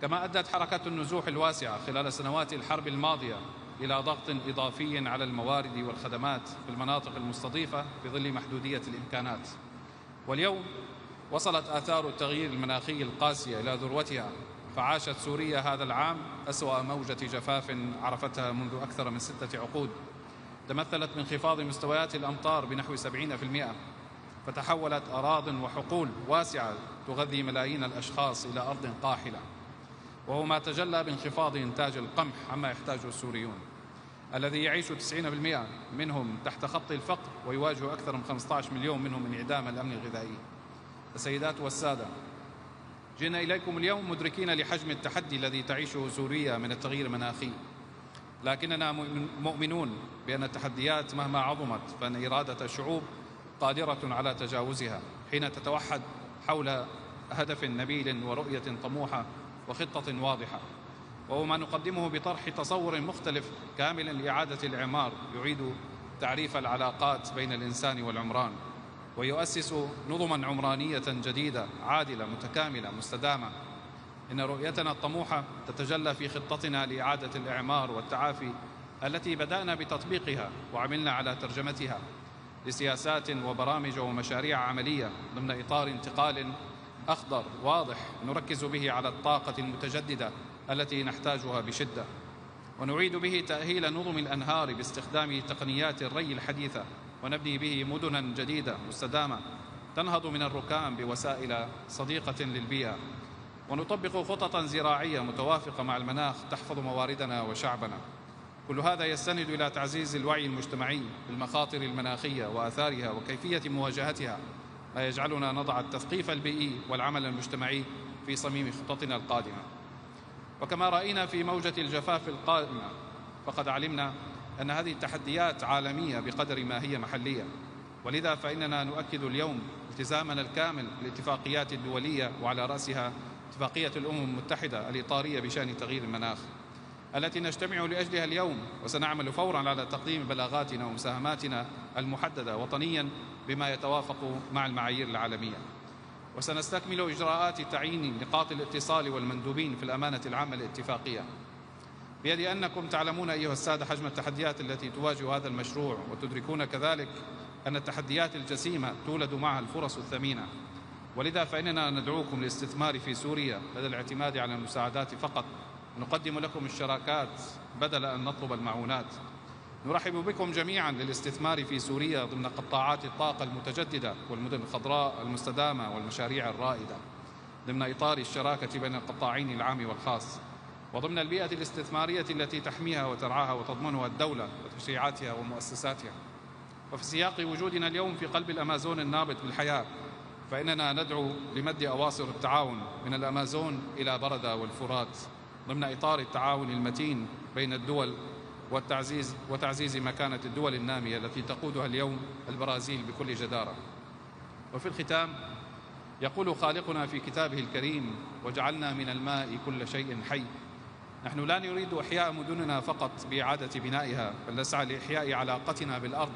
كما أدت حركة النزوح الواسعة خلال سنوات الحرب الماضية إلى ضغط إضافي على الموارد والخدمات في المناطق المستضيفة في ظل محدودية الإمكانات. واليوم وصلت آثار التغيير المناخي القاسية إلى ذروتها، فعاشت سوريا هذا العام أسوأ موجة جفاف عرفتها منذ أكثر من 6 عقود، تمثلت بانخفاض مستويات الأمطار بنحو 70%، فتحولت أراضٍ وحقول واسعة تغذي ملايين الأشخاص إلى أرض قاحلة، وهو ما تجلى بانخفاض إنتاج القمح عما يحتاجه السوريون الذي يعيش 90% منهم تحت خط الفقر، ويواجه أكثر من 15 مليون منهم انعدام الأمن الغذائي. السيدات والسادة، جئنا إليكم اليوم مدركين لحجم التحدي الذي تعيشه سوريا من التغيير المناخي، لكننا مؤمنون بأن التحديات مهما عظمت فإن إرادة الشعوب قادرة على تجاوزها حين تتوحد حول هدف نبيل ورؤية طموحة وخطة واضحة، وهو ما نقدمه بطرح تصور مختلف كامل لإعادة الإعمار يعيد تعريف العلاقات بين الإنسان والعمران، ويؤسس نظما عمرانية جديدة عادلة متكاملة مستدامة. إن رؤيتنا الطموحة تتجلى في خطتنا لإعادة الإعمار والتعافي التي بدأنا بتطبيقها وعملنا على ترجمتها لسياسات وبرامج ومشاريع عملية ضمن إطار انتقال أخضر واضح نركز به على الطاقة المتجددة التي نحتاجها بشدة، ونعيد به تأهيل نظم الأنهار باستخدام تقنيات الري الحديثة، ونبني به مدنا جديدة مستدامة تنهض من الركام بوسائل صديقة للبيئة، ونطبق خططا زراعية متوافقة مع المناخ تحفظ مواردنا وشعبنا. كل هذا يستند إلى تعزيز الوعي المجتمعي بالمخاطر المناخية وآثارها وكيفية مواجهتها، ما يجعلنا نضع التثقيف البيئي والعمل المجتمعي في صميم خططنا القادمة. وكما رأينا في موجة الجفاف القادمة فقد علمنا أن هذه التحديات عالمية بقدر ما هي محلية، ولذا فإننا نؤكد اليوم التزامنا الكامل بالاتفاقيات الدولية، وعلى رأسها اتفاقية الأمم المتحدة الإطارية بشأن تغيير المناخ التي نجتمع لأجلها اليوم، وسنعمل فورا على تقديم بلاغاتنا ومساهماتنا المحددة وطنيا بما يتوافق مع المعايير العالمية. وسنستكمل إجراءات تعيين نقاط الاتصال والمندوبين في الأمانة العامة للاتفاقية. بيد أنكم تعلمون أيها السادة حجم التحديات التي تواجه هذا المشروع، وتدركون كذلك أن التحديات الجسيمة تولد معها الفرص الثمينة، ولذا فإننا ندعوكم للاستثمار في سوريا بدل الاعتماد على المساعدات فقط. نقدم لكم الشراكات بدل أن نطلب المعونات. نرحب بكم جميعا للاستثمار في سوريا ضمن قطاعات الطاقة المتجددة والمدن الخضراء المستدامة والمشاريع الرائدة، ضمن إطار الشراكة بين القطاعين العام والخاص، وضمن البيئة الاستثمارية التي تحميها وترعاها وتضمنها الدولة وتشريعاتها ومؤسساتها. وفي سياق وجودنا اليوم في قلب الأمازون النابت بالحياة، فإننا ندعو لمد أواصر التعاون من الأمازون إلى بردة والفرات ضمن إطار التعاون المتين بين الدول وتعزيز مكانة الدول النامية التي تقودها اليوم البرازيل بكل جدارة. وفي الختام يقول خالقنا في كتابه الكريم وجعلنا من الماء كل شيء حي. نحن لا نريد إحياء مدننا فقط بإعادة بنائها، بل نسعى لإحياء علاقتنا بالأرض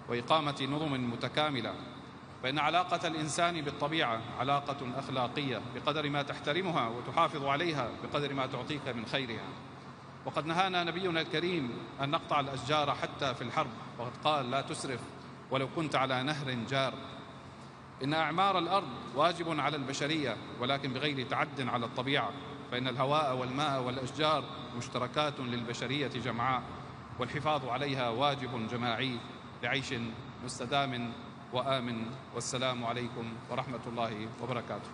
وإقامة نظم متكاملة، فإن علاقة الإنسان بالطبيعة علاقة أخلاقية بقدر ما تحترمها وتحافظ عليها بقدر ما تعطيك من خيرها. وقد نهانا نبينا الكريم أن نقطع الأشجار حتى في الحرب، وقد قال لا تسرف ولو كنت على نهر جار. إن أعمار الأرض واجب على البشرية ولكن بغير تعد على الطبيعة، فإن الهواء والماء والأشجار مشتركات للبشرية جمعاء، والحفاظ عليها واجب جماعي لعيش مستدام وآمن. والسلام عليكم ورحمة الله وبركاته.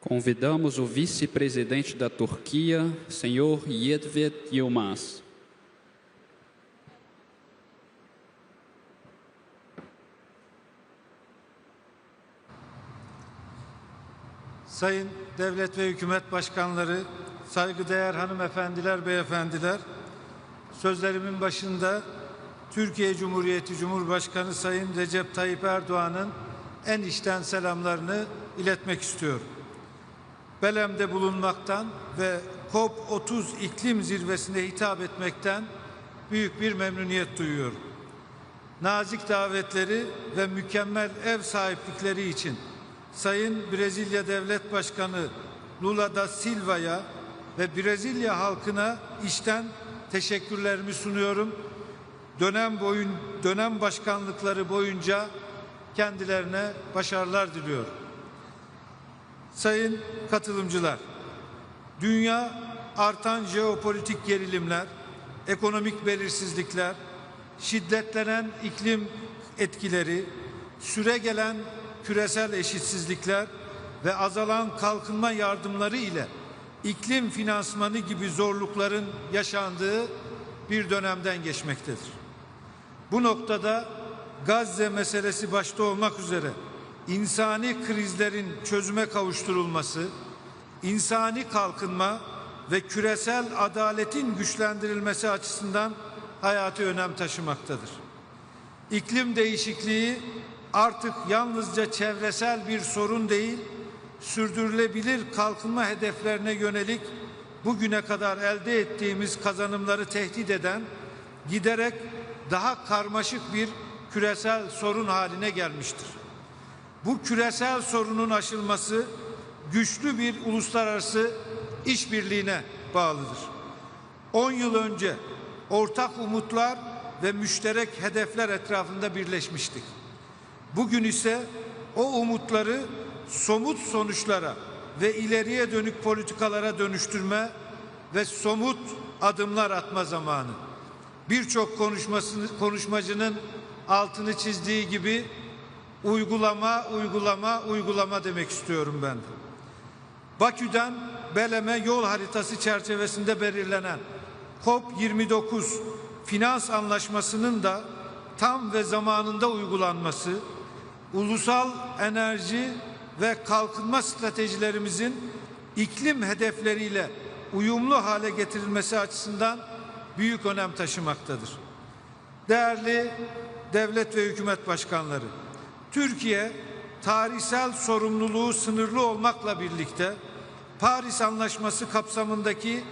Convidamos o vice-presidente da Turquia, senhor Yilmaz Yilmaz. Sayın devlet ve hükümet başkanları, saygıdeğer hanımefendiler, beyefendiler, sözlerimin başında Türkiye Cumhuriyeti Cumhurbaşkanı Sayın Recep Tayyip Erdoğan'ın en içten selamlarını iletmek istiyorum. Belem'de bulunmaktan ve COP30 iklim zirvesine hitap etmekten büyük bir memnuniyet duyuyorum. Nazik davetleri ve mükemmel ev sahiplikleri için Sayın Brezilya Devlet Başkanı Lula da Silva'ya ve Brezilya halkına içten teşekkürlerimi sunuyorum. Dönem başkanlıkları boyunca kendilerine başarılar diliyorum. Sayın katılımcılar, dünya artan jeopolitik gerilimler, ekonomik belirsizlikler, şiddetlenen iklim etkileri, süregelen küresel eşitsizlikler ve azalan kalkınma yardımları ile iklim finansmanı gibi zorlukların yaşandığı bir dönemden geçmektedir. Bu noktada Gazze meselesi başta olmak üzere insani krizlerin çözüme kavuşturulması, insani kalkınma ve küresel adaletin güçlendirilmesi açısından hayati önem taşımaktadır. İklim değişikliği artık yalnızca çevresel bir sorun değil, sürdürülebilir kalkınma hedeflerine yönelik bugüne kadar elde ettiğimiz kazanımları tehdit eden, giderek daha karmaşık bir küresel sorun haline gelmiştir. Bu küresel sorunun aşılması güçlü bir uluslararası işbirliğine bağlıdır. 10 yıl önce ortak umutlar ve müşterek hedefler etrafında birleşmiştik. Bugün ise o umutları somut sonuçlara ve ileriye dönük politikalara dönüştürme ve somut adımlar atma zamanı. Birçok konuşmacının altını çizdiği gibi uygulama demek istiyorum ben de. Bakü'den Belem'e yol haritası çerçevesinde belirlenen COP29 finans anlaşmasının da tam ve zamanında uygulanması, ulusal enerji ve kalkınma stratejilerimizin iklim hedefleriyle uyumlu hale getirilmesi açısından büyük önem taşımaktadır. Değerli devlet ve hükümet başkanları, Türkiye tarihsel sorumluluğu sınırlı olmakla birlikte Paris Anlaşması kapsamındaki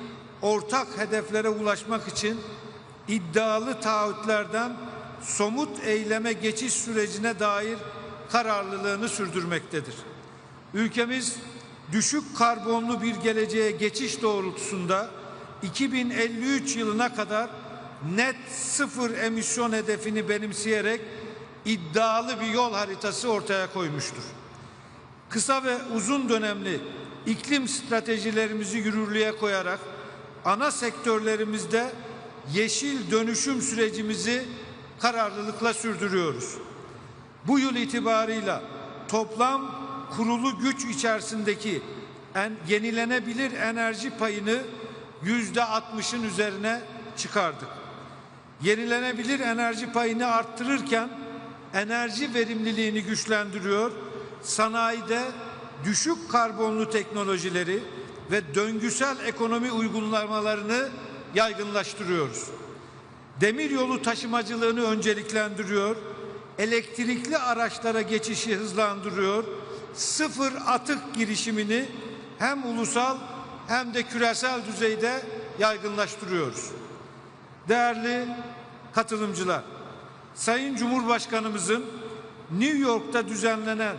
ortak hedeflere ulaşmak için iddialı taahhütlerden somut eyleme geçiş sürecine dair kararlılığını sürdürmektedir. Ülkemiz düşük karbonlu bir geleceğe geçiş doğrultusunda 2053 yılına kadar net sıfır emisyon hedefini benimseyerek iddialı bir yol haritası ortaya koymuştur. Kısa ve uzun dönemli iklim stratejilerimizi yürürlüğe koyarak ana sektörlerimizde yeşil dönüşüm sürecimizi kararlılıkla sürdürüyoruz. Bu yıl itibarıyla toplam kurulu güç içerisindeki yenilenebilir enerji payını %60'ın üzerine çıkardık. Yenilenebilir enerji payını arttırırken enerji verimliliğini güçlendiriyor, sanayide düşük karbonlu teknolojileri ve döngüsel ekonomi uygulamalarını yaygınlaştırıyoruz. demiryolu taşımacılığını önceliklendiriyor, elektrikli araçlara geçişi hızlandırıyor, sıfır atık girişimini hem ulusal hem de küresel düzeyde yaygınlaştırıyoruz. Değerli katılımcılar, Sayın Cumhurbaşkanımızın New York'ta düzenlenen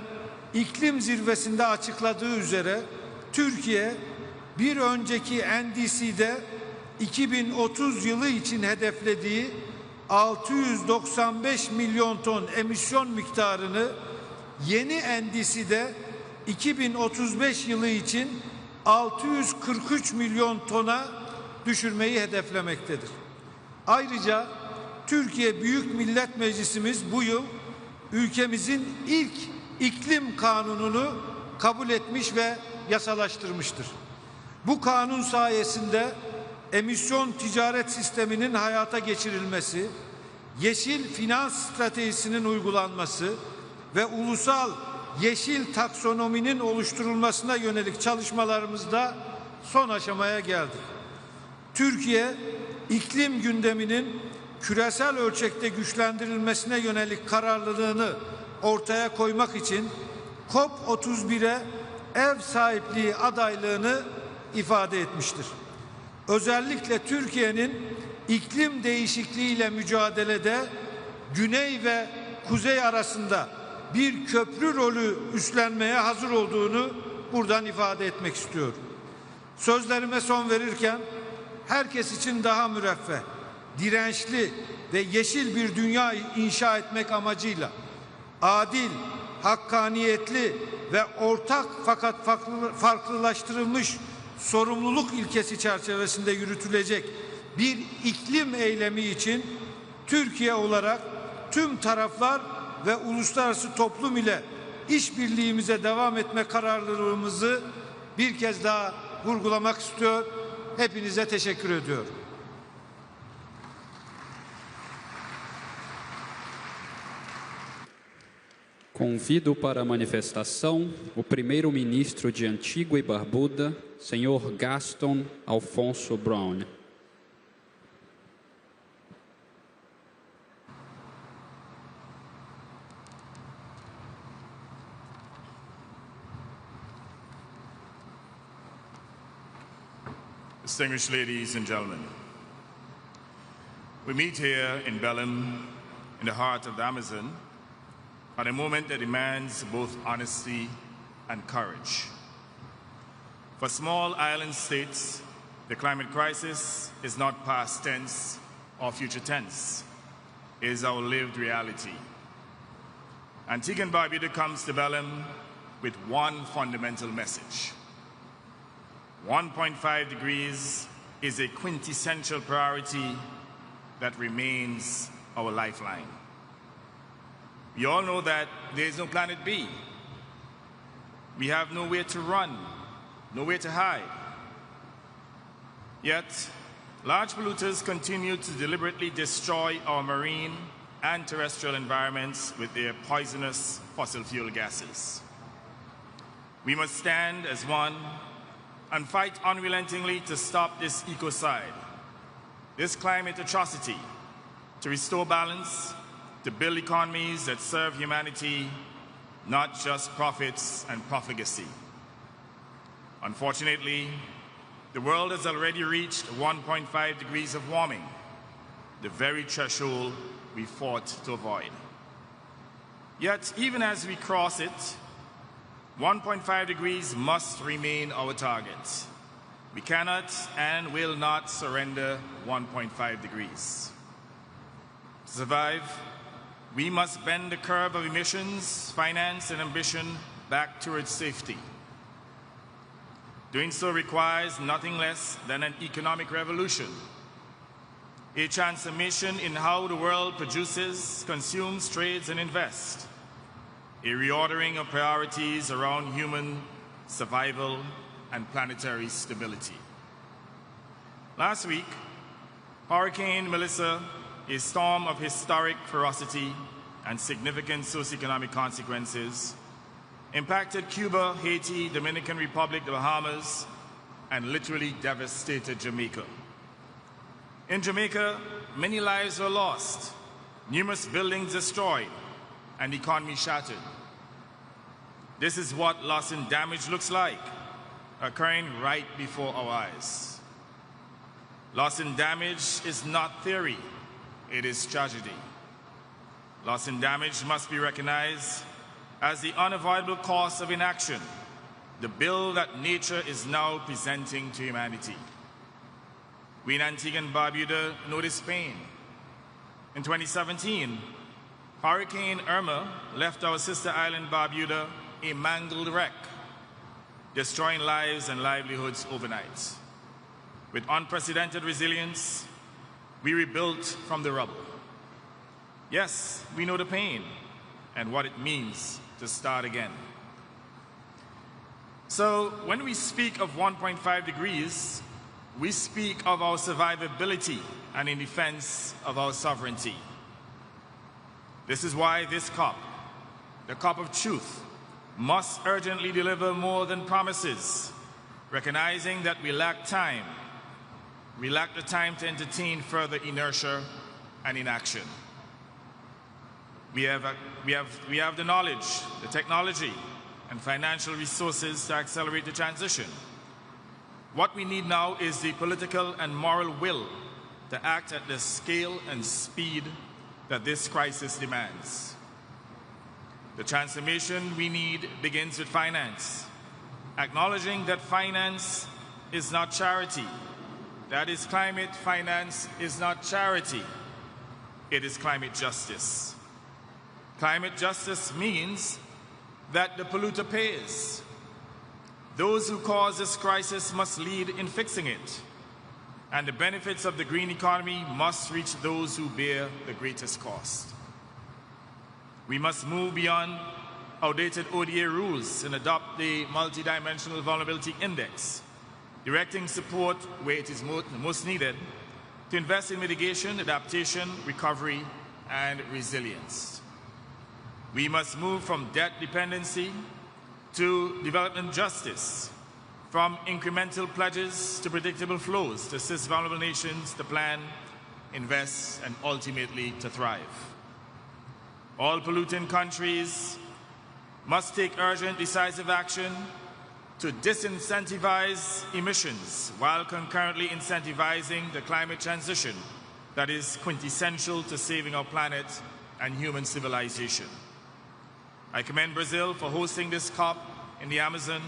iklim zirvesinde açıkladığı üzere Türkiye bir önceki NDC'de 2030 yılı için hedeflediği 695 milyon ton emisyon miktarını yeni NDC'de 2035 yılı için 643 milyon tona düşürmeyi hedeflemektedir. Ayrıca Türkiye Büyük Millet Meclisimiz bu yıl ülkemizin ilk iklim kanununu kabul etmiş ve yasalaştırmıştır. Bu kanun sayesinde emisyon ticaret sisteminin hayata geçirilmesi, yeşil finans stratejisinin uygulanması ve ulusal yeşil taksonominin oluşturulmasına yönelik çalışmalarımızda son aşamaya geldik. Türkiye, iklim gündeminin küresel ölçekte güçlendirilmesine yönelik kararlılığını ortaya koymak için COP31'e ev sahipliği adaylığını ifade etmiştir. Özellikle Türkiye'nin iklim değişikliğiyle mücadelede Güney ve Kuzey arasında bir köprü rolü üstlenmeye hazır olduğunu buradan ifade etmek istiyorum. Sözlerime son verirken herkes için daha müreffeh, dirençli ve yeşil bir dünya inşa etmek amacıyla adil, hakkaniyetli ve ortak fakat farklılaştırılmış sorumluluk ilkesi çerçevesinde yürütülecek bir iklim eylemi için Türkiye olarak tüm taraflar ve uluslararası toplum ile işbirliğimize devam etme kararlılığımızı bir kez daha vurgulamak istiyor. Hepinize teşekkür ediyorum. Convido para a manifestação o primeiro-ministro de Antigua e Barbuda, senhor Gaston Alfonso Brown. Distinguished ladies and gentlemen, we meet here in Belém, in the heart of the Amazon, at a moment that demands both honesty and courage. For small island states, the climate crisis is not past tense or future tense. It is our lived reality. Antigua and Barbuda comes to Belém with one fundamental message. 1.5 degrees is a quintessential priority that remains our lifeline. We all know that there is no planet B. We have nowhere to run, nowhere to hide. Yet, large polluters continue to deliberately destroy our marine and terrestrial environments with their poisonous fossil fuel gases. We must stand as one and fight unrelentingly to stop this ecocide, this climate atrocity, to restore balance, to build economies that serve humanity, not just profits and profligacy. Unfortunately, the world has already reached 1.5 degrees of warming, the very threshold we fought to avoid. Yet, even as we cross it, 1.5 degrees must remain our target. We cannot and will not surrender 1.5 degrees. To survive, we must bend the curve of emissions, finance, and ambition back towards safety. Doing so requires nothing less than an economic revolution, a transformation in how the world produces, consumes, trades, and invests, a reordering of priorities around human survival and planetary stability. Last week, Hurricane Melissa, a storm of historic ferocity and significant socioeconomic consequences, impacted Cuba, Haiti, Dominican Republic, the Bahamas, and literally devastated Jamaica. In Jamaica, many lives were lost, numerous buildings destroyed, and the economy shattered. This is what loss and damage looks like, occurring right before our eyes. Loss and damage is not theory, it is tragedy. Loss and damage must be recognized as the unavoidable cost of inaction, the bill that nature is now presenting to humanity. We in Antigua and Barbuda know this pain. In 2017, Hurricane Irma left our sister island Barbuda a mangled wreck, destroying lives and livelihoods overnight. With unprecedented resilience, we rebuilt from the rubble. Yes, we know the pain and what it means to start again. So when we speak of 1.5 degrees, we speak of our survivability and in defense of our sovereignty. This is why this COP, the COP of truth, must urgently deliver more than promises, recognizing that we lack time. We lack the time to entertain further inertia and inaction. We have the knowledge, the technology, and financial resources to accelerate the transition. What we need now is the political and moral will to act at the scale and speed that this crisis demands. The transformation we need begins with finance, acknowledging that finance is not charity. That is, climate finance is not charity. It is climate justice. Climate justice means that the polluter pays. Those who cause this crisis must lead in fixing it, and the benefits of the green economy must reach those who bear the greatest cost. We must move beyond outdated ODA rules and adopt the Multidimensional Vulnerability Index, directing support where it is most needed to invest in mitigation, adaptation, recovery, and resilience. We must move from debt dependency to development justice, from incremental pledges to predictable flows to assist vulnerable nations to plan, invest, and ultimately to thrive. All polluting countries must take urgent, decisive action to disincentivize emissions while concurrently incentivizing the climate transition that is quintessential to saving our planet and human civilization. I commend Brazil for hosting this COP in the Amazon,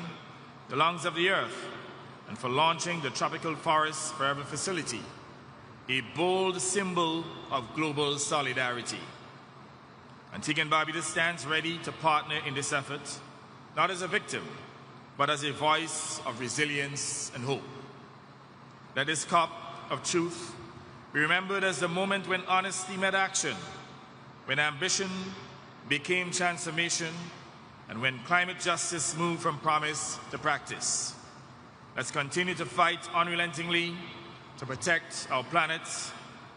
the lungs of the earth, and for launching the Tropical Forest Forever facility, a bold symbol of global solidarity. Antigua and Barbuda stands ready to partner in this effort, not as a victim, but as a voice of resilience and hope. Let this COP of truth be remembered as the moment when honesty met action, when ambition became transformation, and when climate justice moved from promise to practice. Let's continue to fight unrelentingly to protect our planet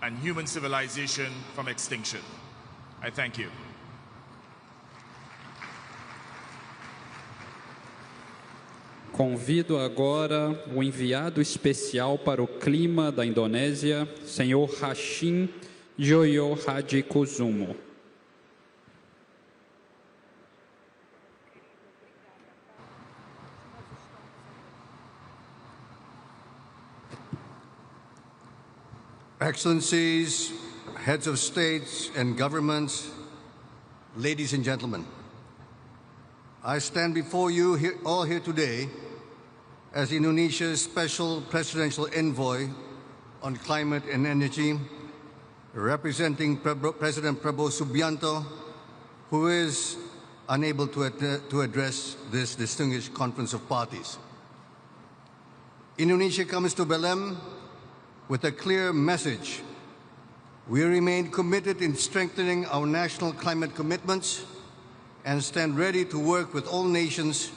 and human civilization from extinction. I thank you. Convido agora o enviado especial para o clima da Indonésia, senhor Hashim Joyo Hadikusumo. Excellencies, heads of states and governments, ladies and gentlemen, I stand before you all here today as Indonesia's special presidential envoy on climate and energy, representing President Prabowo Subianto, who is unable to address this distinguished conference of parties. Indonesia comes to Belém with a clear message. We remain committed in strengthening our national climate commitments and stand ready to work with all nations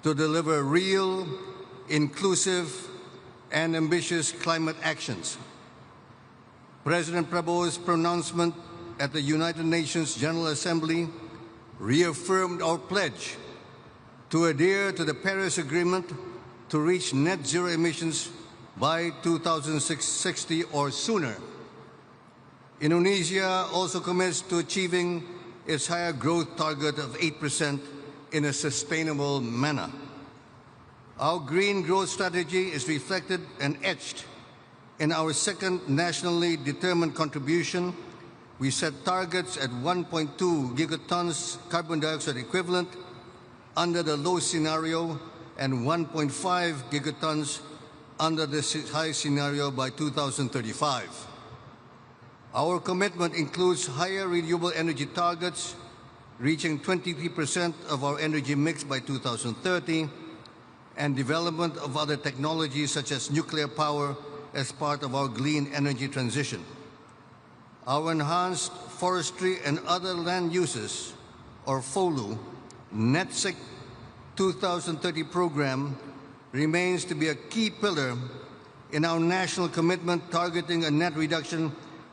to deliver real, inclusive, and ambitious climate actions. President Prabowo's pronouncement at the United Nations General Assembly reaffirmed our pledge to adhere to the Paris Agreement to reach net zero emissions by 2060 or sooner. Indonesia also commits to achieving its higher growth target of 8% in a sustainable manner. Our green growth strategy is reflected and etched in our second nationally determined contribution. We set targets at 1.2 gigatons carbon dioxide equivalent under the low scenario and 1.5 gigatons under the high scenario by 2035. Our commitment includes higher renewable energy targets, reaching 23% of our energy mix by 2030, and development of other technologies such as nuclear power as part of our clean energy transition. Our enhanced forestry and other land uses, or FOLU, NETSIC 2030 program remains to be a key pillar in our national commitment targeting a net reduction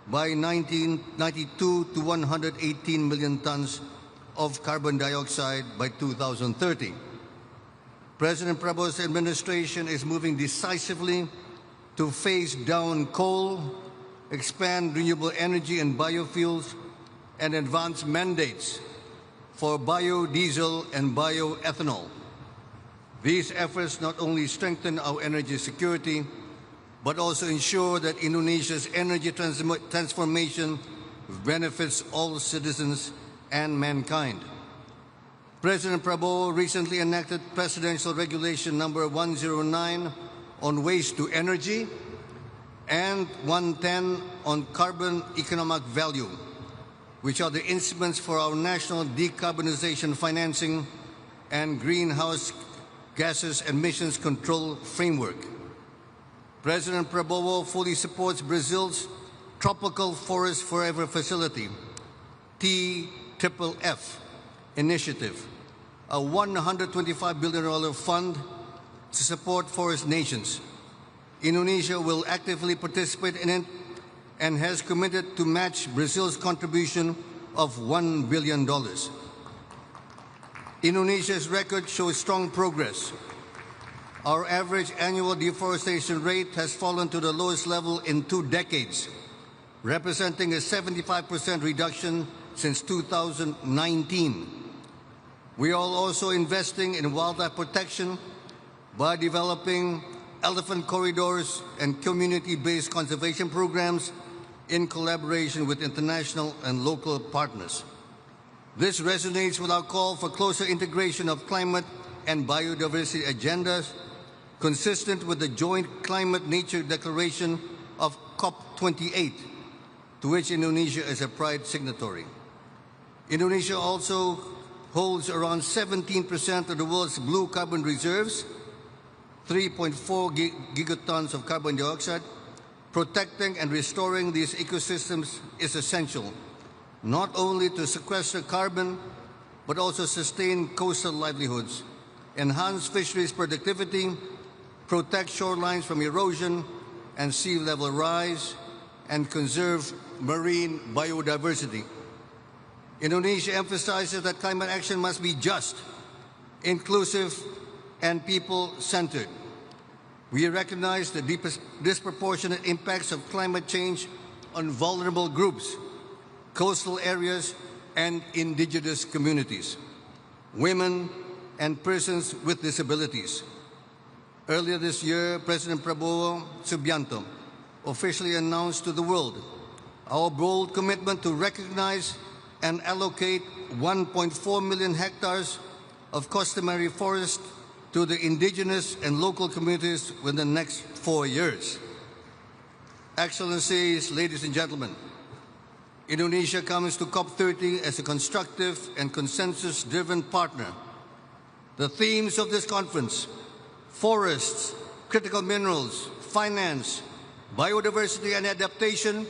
by 1992 to 118 million tons of carbon dioxide by 2030. President Prabowo's administration is moving decisively to phase down coal, expand renewable energy and biofuels, and advance mandates for biodiesel and bioethanol. These efforts not only strengthen our energy security, but also ensure that Indonesia's energy transformation benefits all citizens and mankind. President Prabowo recently enacted Presidential Regulation number 109 on waste to energy and 110 on carbon economic value, which are the instruments for our national decarbonization financing and greenhouse gases emissions control framework. President Prabowo fully supports Brazil's Tropical Forest Forever Facility, TFFF initiative, a $125 billion fund to support forest nations. Indonesia will actively participate in it and has committed to match Brazil's contribution of $1 billion. Indonesia's record shows strong progress. Our average annual deforestation rate has fallen to the lowest level in 2 decades, representing a 75% reduction since 2019. We are also investing in wildlife protection by developing elephant corridors and community-based conservation programs in collaboration with international and local partners. This resonates with our call for closer integration of climate and biodiversity agendas, consistent with the joint Climate Nature Declaration of COP28, to which Indonesia is a proud signatory. Indonesia also holds around 17% of the world's blue carbon reserves, 3.4 gigatons of carbon dioxide. Protecting and restoring these ecosystems is essential, not only to sequester carbon, but also sustain coastal livelihoods, enhance fisheries productivity, protect shorelines from erosion and sea level rise, and conserve marine biodiversity. Indonesia emphasizes that climate action must be just, inclusive, and people-centered. We recognize the disproportionate impacts of climate change on vulnerable groups, coastal areas, and indigenous communities, women, and persons with disabilities. Earlier this year, President Prabowo Subianto officially announced to the world our bold commitment to recognize and allocate 1.4 million hectares of customary forest to the indigenous and local communities within the next 4 years. Excellencies, ladies and gentlemen, Indonesia comes to COP30 as a constructive and consensus-driven partner. The themes of this conference, forests, critical minerals, finance, biodiversity, and adaptation,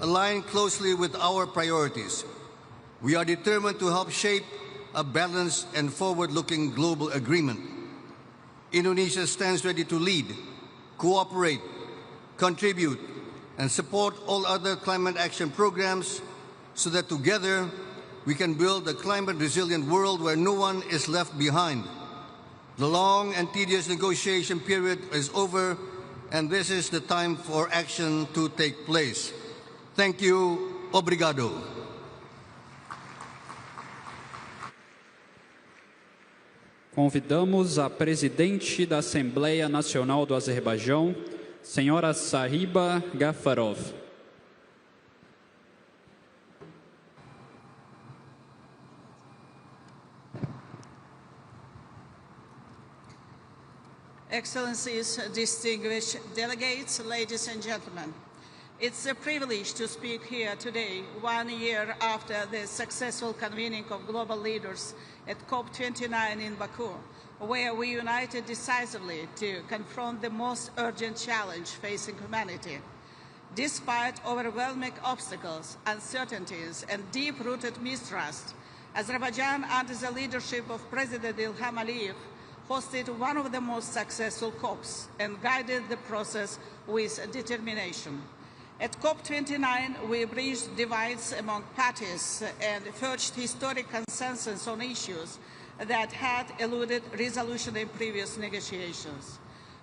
align closely with our priorities. We are determined to help shape a balanced and forward-looking global agreement. Indonesia stands ready to lead, cooperate, contribute, and support all other climate action programs so that together we can build a climate-resilient world where no one is left behind. The long and tedious negotiation period is over, and this is the time for action to take place. Thank you. Obrigado. Convidamos a presidente da Assembleia Nacional do Azerbaijão, senhora Sahiba Gafarov. Excellencies, distinguished delegates, ladies and gentlemen. It's a privilege to speak here today, 1 year after the successful convening of global leaders at COP29 in Baku, where we united decisively to confront the most urgent challenge facing humanity. Despite overwhelming obstacles, uncertainties, and deep-rooted mistrust, Azerbaijan, under the leadership of President Ilham Aliyev, hosted one of the most successful COPs and guided the process with determination. At COP29, we bridged divides among parties and forged historic consensus on issues that had eluded resolution in previous negotiations.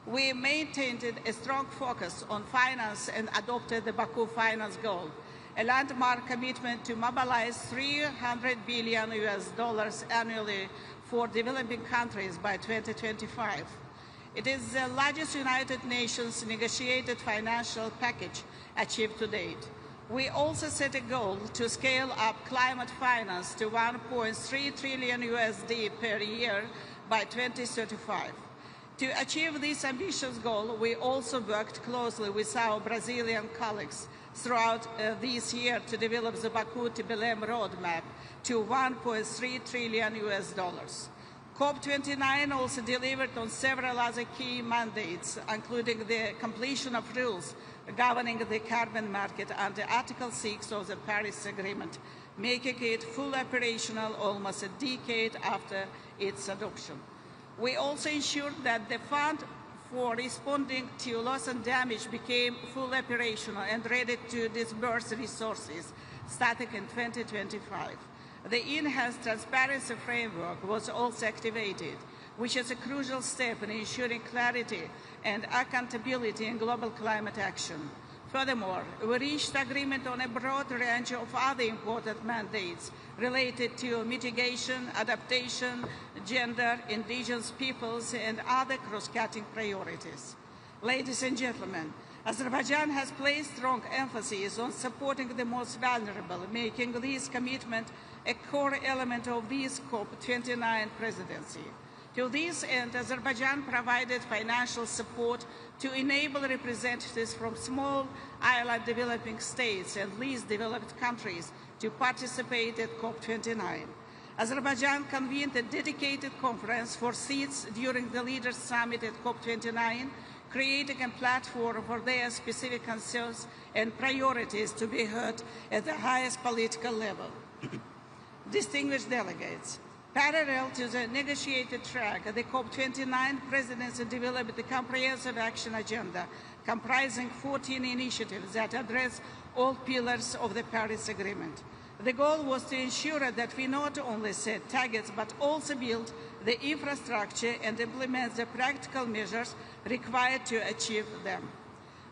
We maintained a strong focus on finance and adopted the Baku finance goal, a landmark commitment to mobilize $300 billion annually for developing countries by 2025. It is the largest United Nations negotiated financial package achieved to date. We also set a goal to scale up climate finance to $1.3 trillion per year by 2035. To achieve this ambitious goal, we also worked closely with our Brazilian colleagues throughout this year to develop the Baku-Belém roadmap to $1.3 trillion. COP29 also delivered on several other key mandates, including the completion of rules governing the carbon market under Article 6 of the Paris Agreement, making it fully operational almost a decade after its adoption. We also ensured that the fund for responding to loss and damage became fully operational and ready to disburse resources starting in 2025. The enhanced transparency framework was also activated, which is a crucial step in ensuring clarity and accountability in global climate action. Furthermore, we reached agreement on a broad range of other important mandates related to mitigation, adaptation, gender, indigenous peoples, and other cross-cutting priorities. Ladies and gentlemen, Azerbaijan has placed strong emphasis on supporting the most vulnerable, making this commitment a core element of this COP29 presidency. To this end, Azerbaijan provided financial support to enable representatives from small island developing states and least developed countries to participate at COP29. Azerbaijan convened a dedicated conference for seats during the Leaders' Summit at COP29, creating a platform for their specific concerns and priorities to be heard at the highest political level. Distinguished delegates, parallel to the negotiated track, the COP29 presidency developed a comprehensive action agenda comprising 14 initiatives that address all pillars of the Paris Agreement. The goal was to ensure that we not only set targets but also build the infrastructure and implement the practical measures required to achieve them.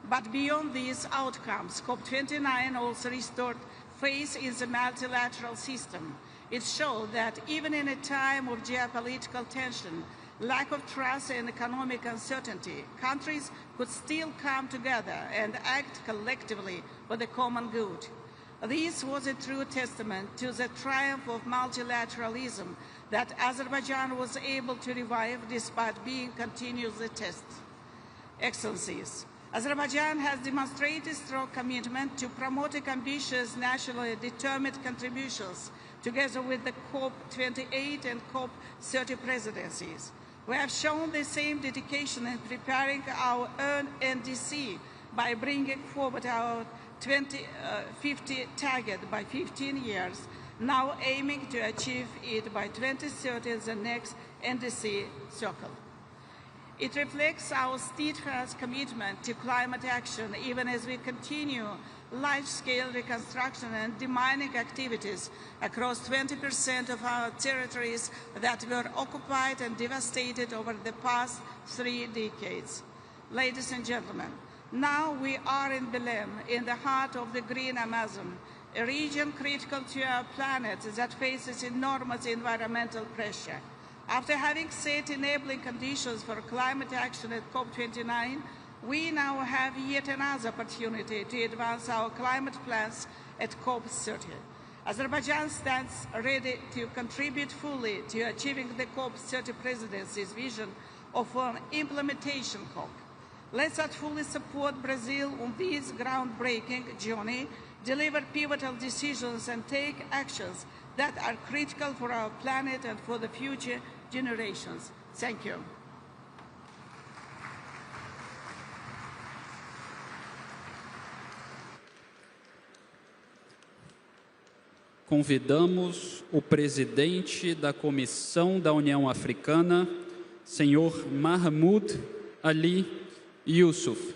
But beyond these outcomes, COP29 also restored faith in the multilateral system. It showed that even in a time of geopolitical tension, lack of trust and economic uncertainty, countries could still come together and act collectively for the common good. This was a true testament to the triumph of multilateralism that Azerbaijan was able to revive despite being continuously tested. Excellencies, Azerbaijan has demonstrated strong commitment to promoting ambitious, nationally determined contributions together with the COP28 and COP30 presidencies. We have shown the same dedication in preparing our own NDC by bringing forward our 2050 target by 15 years, now aiming to achieve it by 2030 as the next NDC cycle. It reflects our steadfast commitment to climate action even as we continue large-scale reconstruction and demining activities across 20% of our territories that were occupied and devastated over the past 3 decades. Ladies and gentlemen, Now we are in Belém, in the heart of the green Amazon, a region critical to our planet that faces enormous environmental pressure. After having set enabling conditions for climate action at COP29, we now have yet another opportunity to advance our climate plans at COP30. Azerbaijan stands ready to contribute fully to achieving the COP30 presidency's vision of an implementation COP. Let us fully support Brazil on this groundbreaking journey, deliver pivotal decisions and take actions that are critical for our planet and for the future generations. Thank you. Convidamos o presidente da Comissão da União Africana, senhor Mahmoud Ali Youssouf.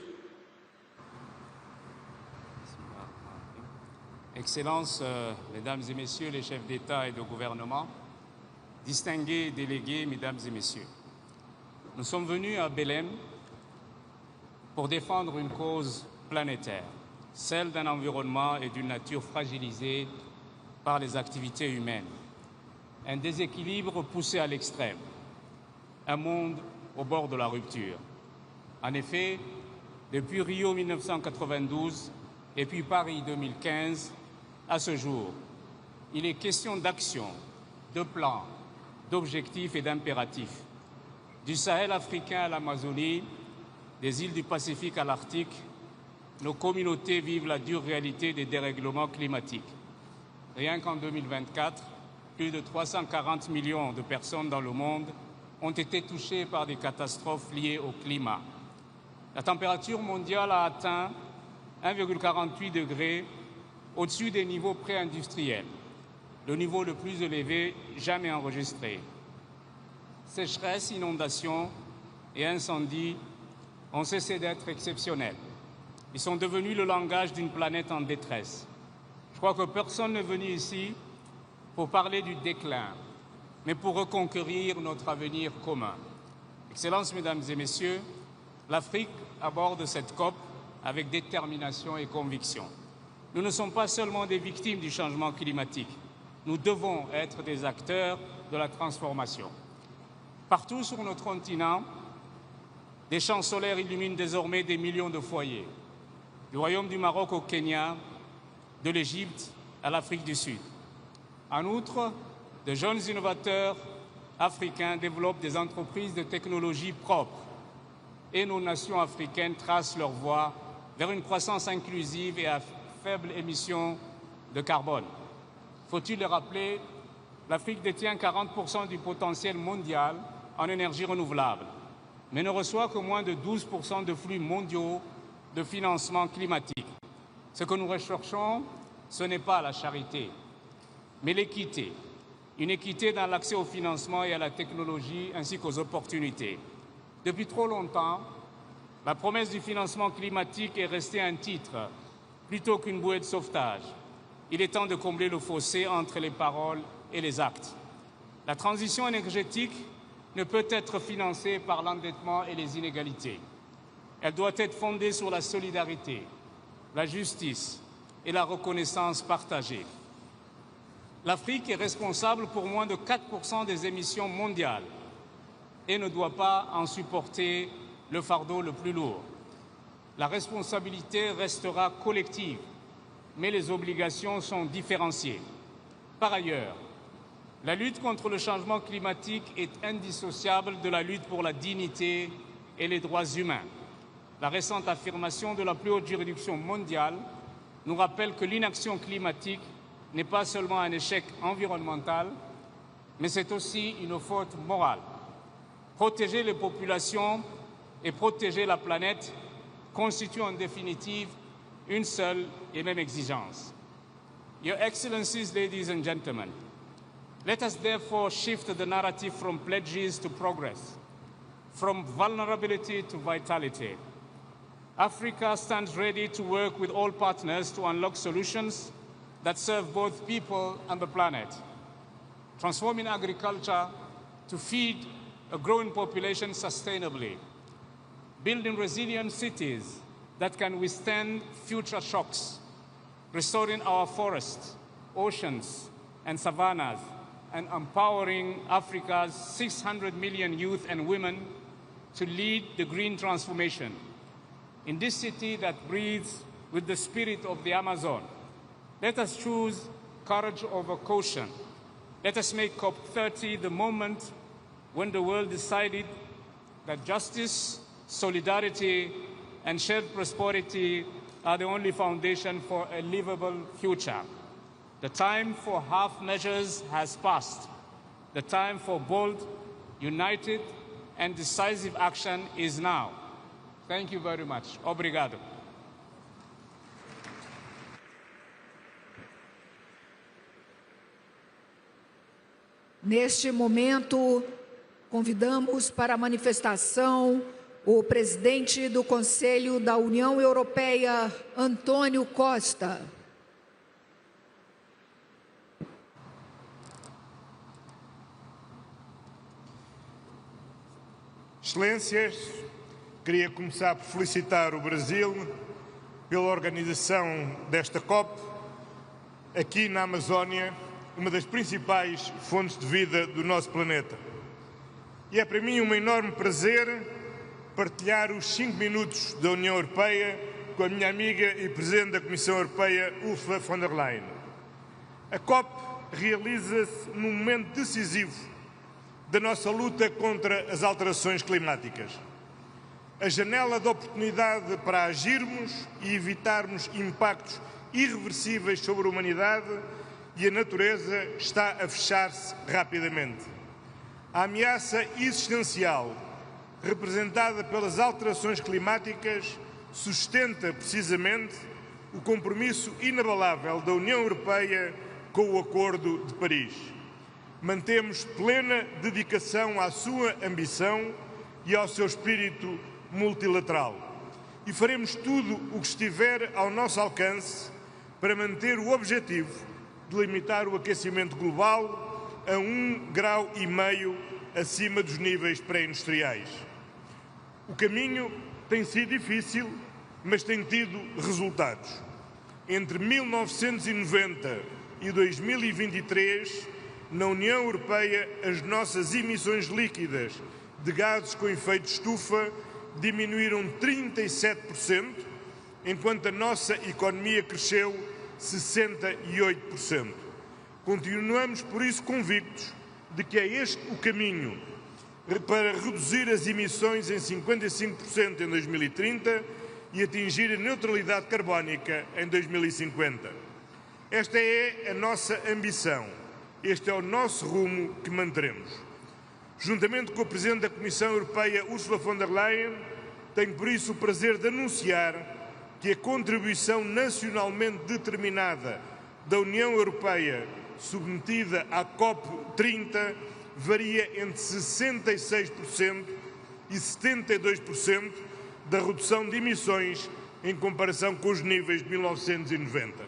Excellences, Mesdames et Messieurs les chefs d'État et de gouvernement, distingués délégués, Mesdames et Messieurs, nous sommes venus à Belém pour défendre une cause planétaire, celle d'un environnement et d'une nature fragilisée par les activités humaines, un déséquilibre poussé à l'extrême, un monde au bord de la rupture. En effet, depuis Rio 1992 et puis Paris 2015, à ce jour, il est question d'action, de plans, d'objectifs et d'impératifs. Du Sahel africain à l'Amazonie, des îles du Pacifique à l'Arctique, nos communautés vivent la dure réalité des dérèglements climatiques. Rien qu'en 2024, plus de 340 millions de personnes dans le monde ont été touchées par des catastrophes liées au climat. La température mondiale a atteint 1,48 degrés au-dessus des niveaux pré-industriels, le niveau le plus élevé jamais enregistré. Sécheresse, inondations et incendies ont cessé d'être exceptionnels. Ils sont devenus le langage d'une planète en détresse. Je crois que personne n'est venu ici pour parler du déclin, mais pour reconquérir notre avenir commun. Excellences, Mesdames et Messieurs, l'Afrique aborde cette COP avec détermination et conviction. Nous ne sommes pas seulement des victimes du changement climatique. Nous devons être des acteurs de la transformation. Partout sur notre continent, des champs solaires illuminent désormais des millions de foyers, du Royaume du Maroc au Kenya, de l'Égypte à l'Afrique du Sud. En outre, de jeunes innovateurs africains développent des entreprises de technologie propres et nos nations africaines tracent leur voie vers une croissance inclusive et à faible émission de carbone. Faut-il le rappeler, l'Afrique détient 40% du potentiel mondial en énergie renouvelable, mais ne reçoit que moins de 12% de flux mondiaux de financement climatique. Ce que nous recherchons, ce n'est pas la charité, mais l'équité. Une équité dans l'accès au financement et à la technologie ainsi qu'aux opportunités. Depuis trop longtemps, la promesse du financement climatique est restée un titre plutôt qu'une bouée de sauvetage. Il est temps de combler le fossé entre les paroles et les actes. La transition énergétique ne peut être financée par l'endettement et les inégalités. Elle doit être fondée sur la solidarité, la justice et la reconnaissance partagée. L'Afrique est responsable pour moins de 4% des émissions mondiales et ne doit pas en supporter le fardeau le plus lourd. La responsabilité restera collective, mais les obligations sont différenciées. Par ailleurs, la lutte contre le changement climatique est indissociable de la lutte pour la dignité et les droits humains. La récente affirmation de la plus haute juridiction mondiale nous rappelle que l'inaction climatique n'est pas seulement un échec environnemental, mais c'est aussi une faute morale. Protéger les populations et protéger la planète constituent en définitive une seule et même exigence. Your Excellencies, ladies and gentlemen, let us therefore shift the narrative from pledges to progress, from vulnerability to vitality. Africa stands ready to work with all partners to unlock solutions that serve both people and the planet, transforming agriculture to feed a growing population sustainably, building resilient cities that can withstand future shocks, restoring our forests, oceans, and savannas, and empowering Africa's 600 million youth and women to lead the green transformation. In this city that breathes with the spirit of the Amazon, let us choose courage over caution. Let us make COP30 the moment when the world decided that justice, solidarity, and shared prosperity are the only foundation for a livable future. The time for half measures has passed. The time for bold, united, and decisive action is now. Thank you very much. Obrigado. Neste momento, convidamos para a manifestação o presidente do Conselho da União Europeia, Antônio Costa. Excelências, queria começar por felicitar o Brasil pela organização desta COP aqui na Amazónia, uma das principais fontes de vida do nosso planeta. E é para mim um enorme prazer partilhar os 5 minutos da União Europeia com a minha amiga e Presidente da Comissão Europeia, Ursula von der Leyen. A COP realiza-se num momento decisivo da nossa luta contra as alterações climáticas. A janela de oportunidade para agirmos e evitarmos impactos irreversíveis sobre a humanidade e a natureza está a fechar-se rapidamente. A ameaça existencial representada pelas alterações climáticas sustenta precisamente o compromisso inabalável da União Europeia com o Acordo de Paris. Mantemos plena dedicação à sua ambição e ao seu espírito multilateral. E faremos tudo o que estiver ao nosso alcance para manter o objetivo de limitar o aquecimento global a 1,5 grau acima dos níveis pré-industriais. O caminho tem sido difícil, mas tem tido resultados. Entre 1990 e 2023, na União Europeia, as nossas emissões líquidas de gases com efeito de estufa diminuíram 37%, enquanto a nossa economia cresceu 68%. Continuamos, por isso, convictos de que é este o caminho para reduzir as emissões em 55% em 2030 e atingir a neutralidade carbónica em 2050. Esta é a nossa ambição. Este é o nosso rumo que manteremos. Juntamente com o Presidente da Comissão Europeia, Ursula von der Leyen, tenho por isso o prazer de anunciar que a contribuição nacionalmente determinada da União Europeia submetida à COP30 varia entre 66% e 72% da redução de emissões em comparação com os níveis de 1990.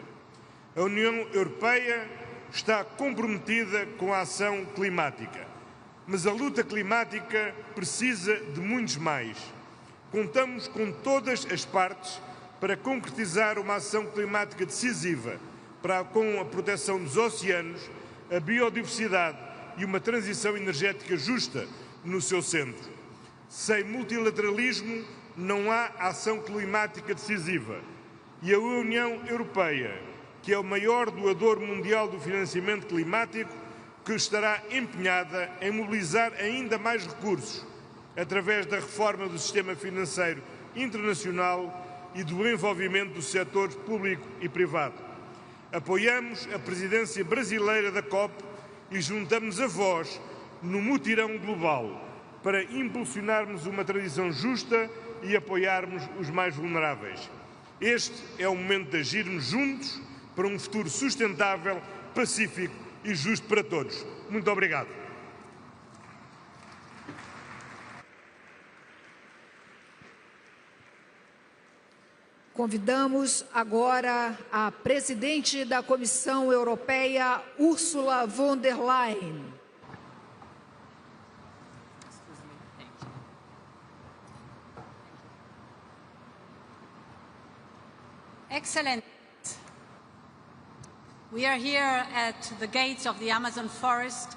A União Europeia está comprometida com a ação climática, mas a luta climática precisa de muitos mais. Contamos com todas as partes para concretizar uma ação climática decisiva com a proteção dos oceanos, a biodiversidade e uma transição energética justa no seu centro. Sem multilateralismo não há ação climática decisiva e a União Europeia, que é o maior doador mundial do financiamento climático, que estará empenhada em mobilizar ainda mais recursos através da reforma do sistema financeiro internacional e do envolvimento dos setores público e privado. Apoiamos a presidência brasileira da COP e juntamos a voz no mutirão global para impulsionarmos uma transição justa e apoiarmos os mais vulneráveis. Este é o momento de agirmos juntos para um futuro sustentável, pacífico e justo para todos. Muito obrigado. Convidamos agora a presidente da Comissão Europeia, Ursula von der Leyen. Excellent. We are here at the gates of the Amazon forest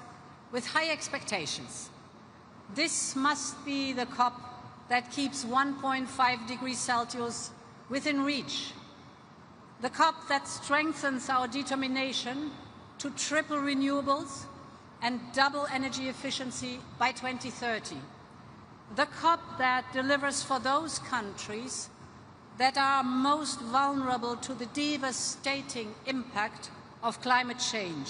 with high expectations. This must be the COP that keeps 1.5 degrees Celsius within reach. The COP that strengthens our determination to triple renewables and double energy efficiency by 2030. The COP that delivers for those countries that are most vulnerable to the devastating impact of climate change.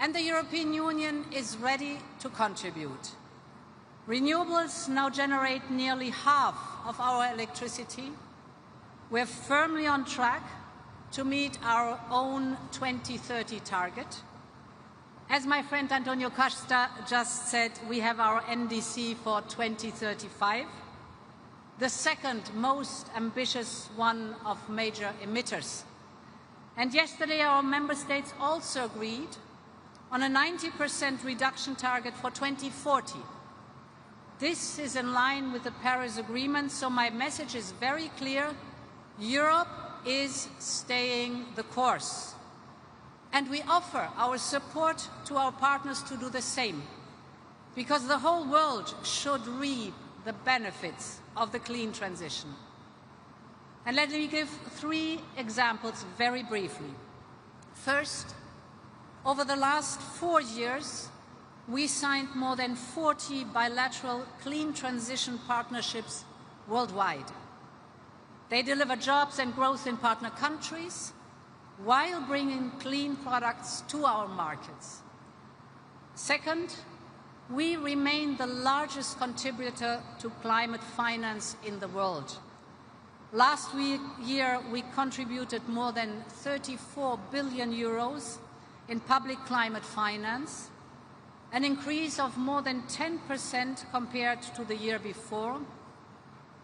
And the European Union is ready to contribute. Renewables now generate nearly half of our electricity. We're firmly on track to meet our own 2030 target. As my friend Antonio Costa just said, we have our NDC for 2035, the second most ambitious one of major emitters. And yesterday our member states also agreed on a 90% reduction target for 2040. This is in line with the Paris Agreement, so my message is very clear. Europe is staying the course. And we offer our support to our partners to do the same, because the whole world should reap the benefits of the clean transition. And let me give 3 examples very briefly. First, over the last 4 years, we signed more than 40 bilateral clean transition partnerships worldwide. They deliver jobs and growth in partner countries while bringing clean products to our markets. Second, we remain the largest contributor to climate finance in the world. Last year, we contributed more than 34 billion euros in public climate finance, an increase of more than 10% compared to the year before.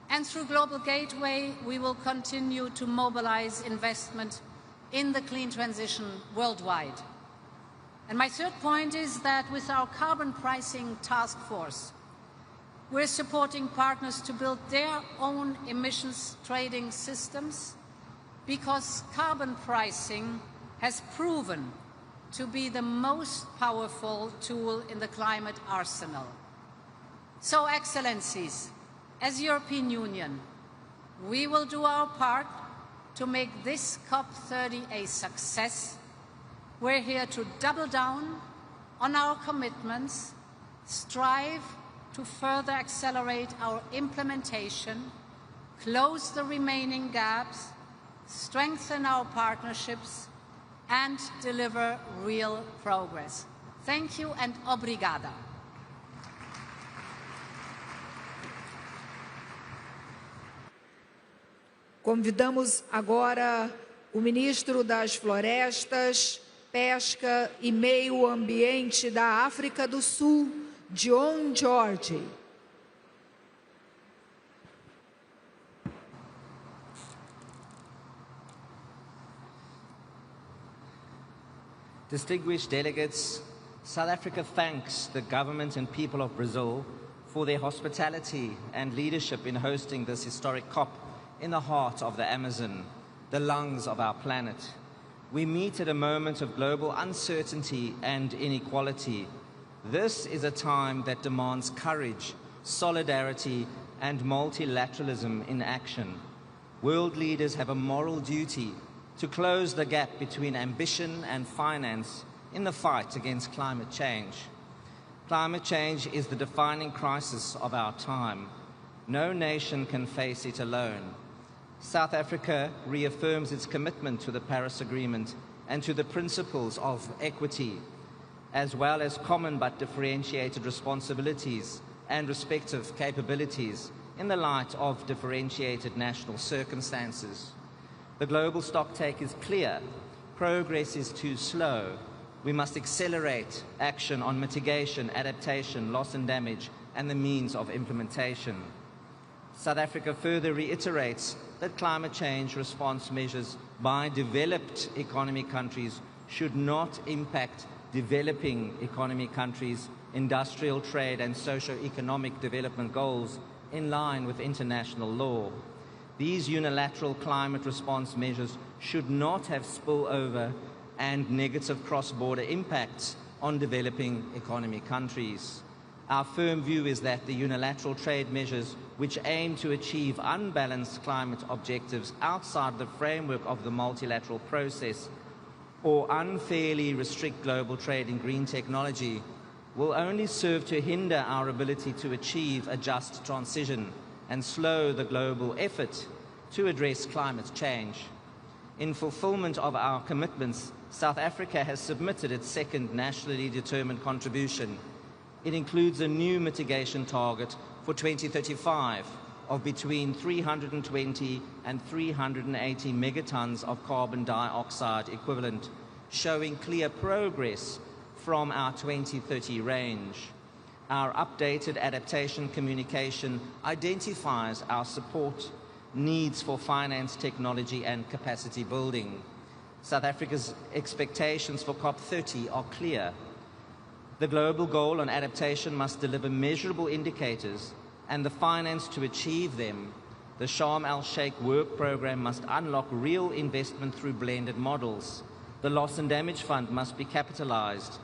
And through Global Gateway, we will continue to mobilize investment in the clean transition worldwide. And my third point is that with our carbon pricing task force, we're supporting partners to build their own emissions trading systems, because carbon pricing has proven to be the most powerful tool in the climate arsenal. So, Excellencies, as European Union, we will do our part to make this COP30 a success. We're here to double down on our commitments, strive to further accelerate our implementation, close the remaining gaps, strengthen our partnerships, and deliver real progress. Thank you and obrigada. Convidamos agora o ministro das Florestas, Pesca e Meio Ambiente da África do Sul, John George. Distinguished delegates, South Africa thanks the government and people of Brazil for their hospitality and leadership in hosting this historic COP in the heart of the Amazon, the lungs of our planet. We meet at a moment of global uncertainty and inequality. This is a time that demands courage, solidarity, and multilateralism in action. World leaders have a moral duty to close the gap between ambition and finance in the fight against climate change. Climate change is the defining crisis of our time. No nation can face it alone. South Africa reaffirms its commitment to the Paris Agreement and to the principles of equity, as well as common but differentiated responsibilities and respective capabilities in the light of differentiated national circumstances. The global stocktake is clear. Progress is too slow. We must accelerate action on mitigation, adaptation, loss and damage, and the means of implementation. South Africa further reiterates that climate change response measures by developed economy countries should not impact developing economy countries' industrial, trade, and socio-economic development goals in line with international law. These unilateral climate response measures should not have spillover and negative cross-border impacts on developing economy countries. Our firm view is that the unilateral trade measures which aim to achieve unbalanced climate objectives outside the framework of the multilateral process or unfairly restrict global trade in green technology will only serve to hinder our ability to achieve a just transition and slow the global effort to address climate change. In fulfillment of our commitments, South Africa has submitted its second nationally determined contribution. It includes a new mitigation target for 2035 of between 320 and 380 megatons of carbon dioxide equivalent, showing clear progress from our 2030 range. Our updated adaptation communication identifies our support needs for finance, technology and capacity building. South Africa's expectations for COP30 are clear. The global goal on adaptation must deliver measurable indicators and the finance to achieve them. The Sharm el-Sheikh work program must unlock real investment through blended models. The Loss and Damage Fund must be capitalized.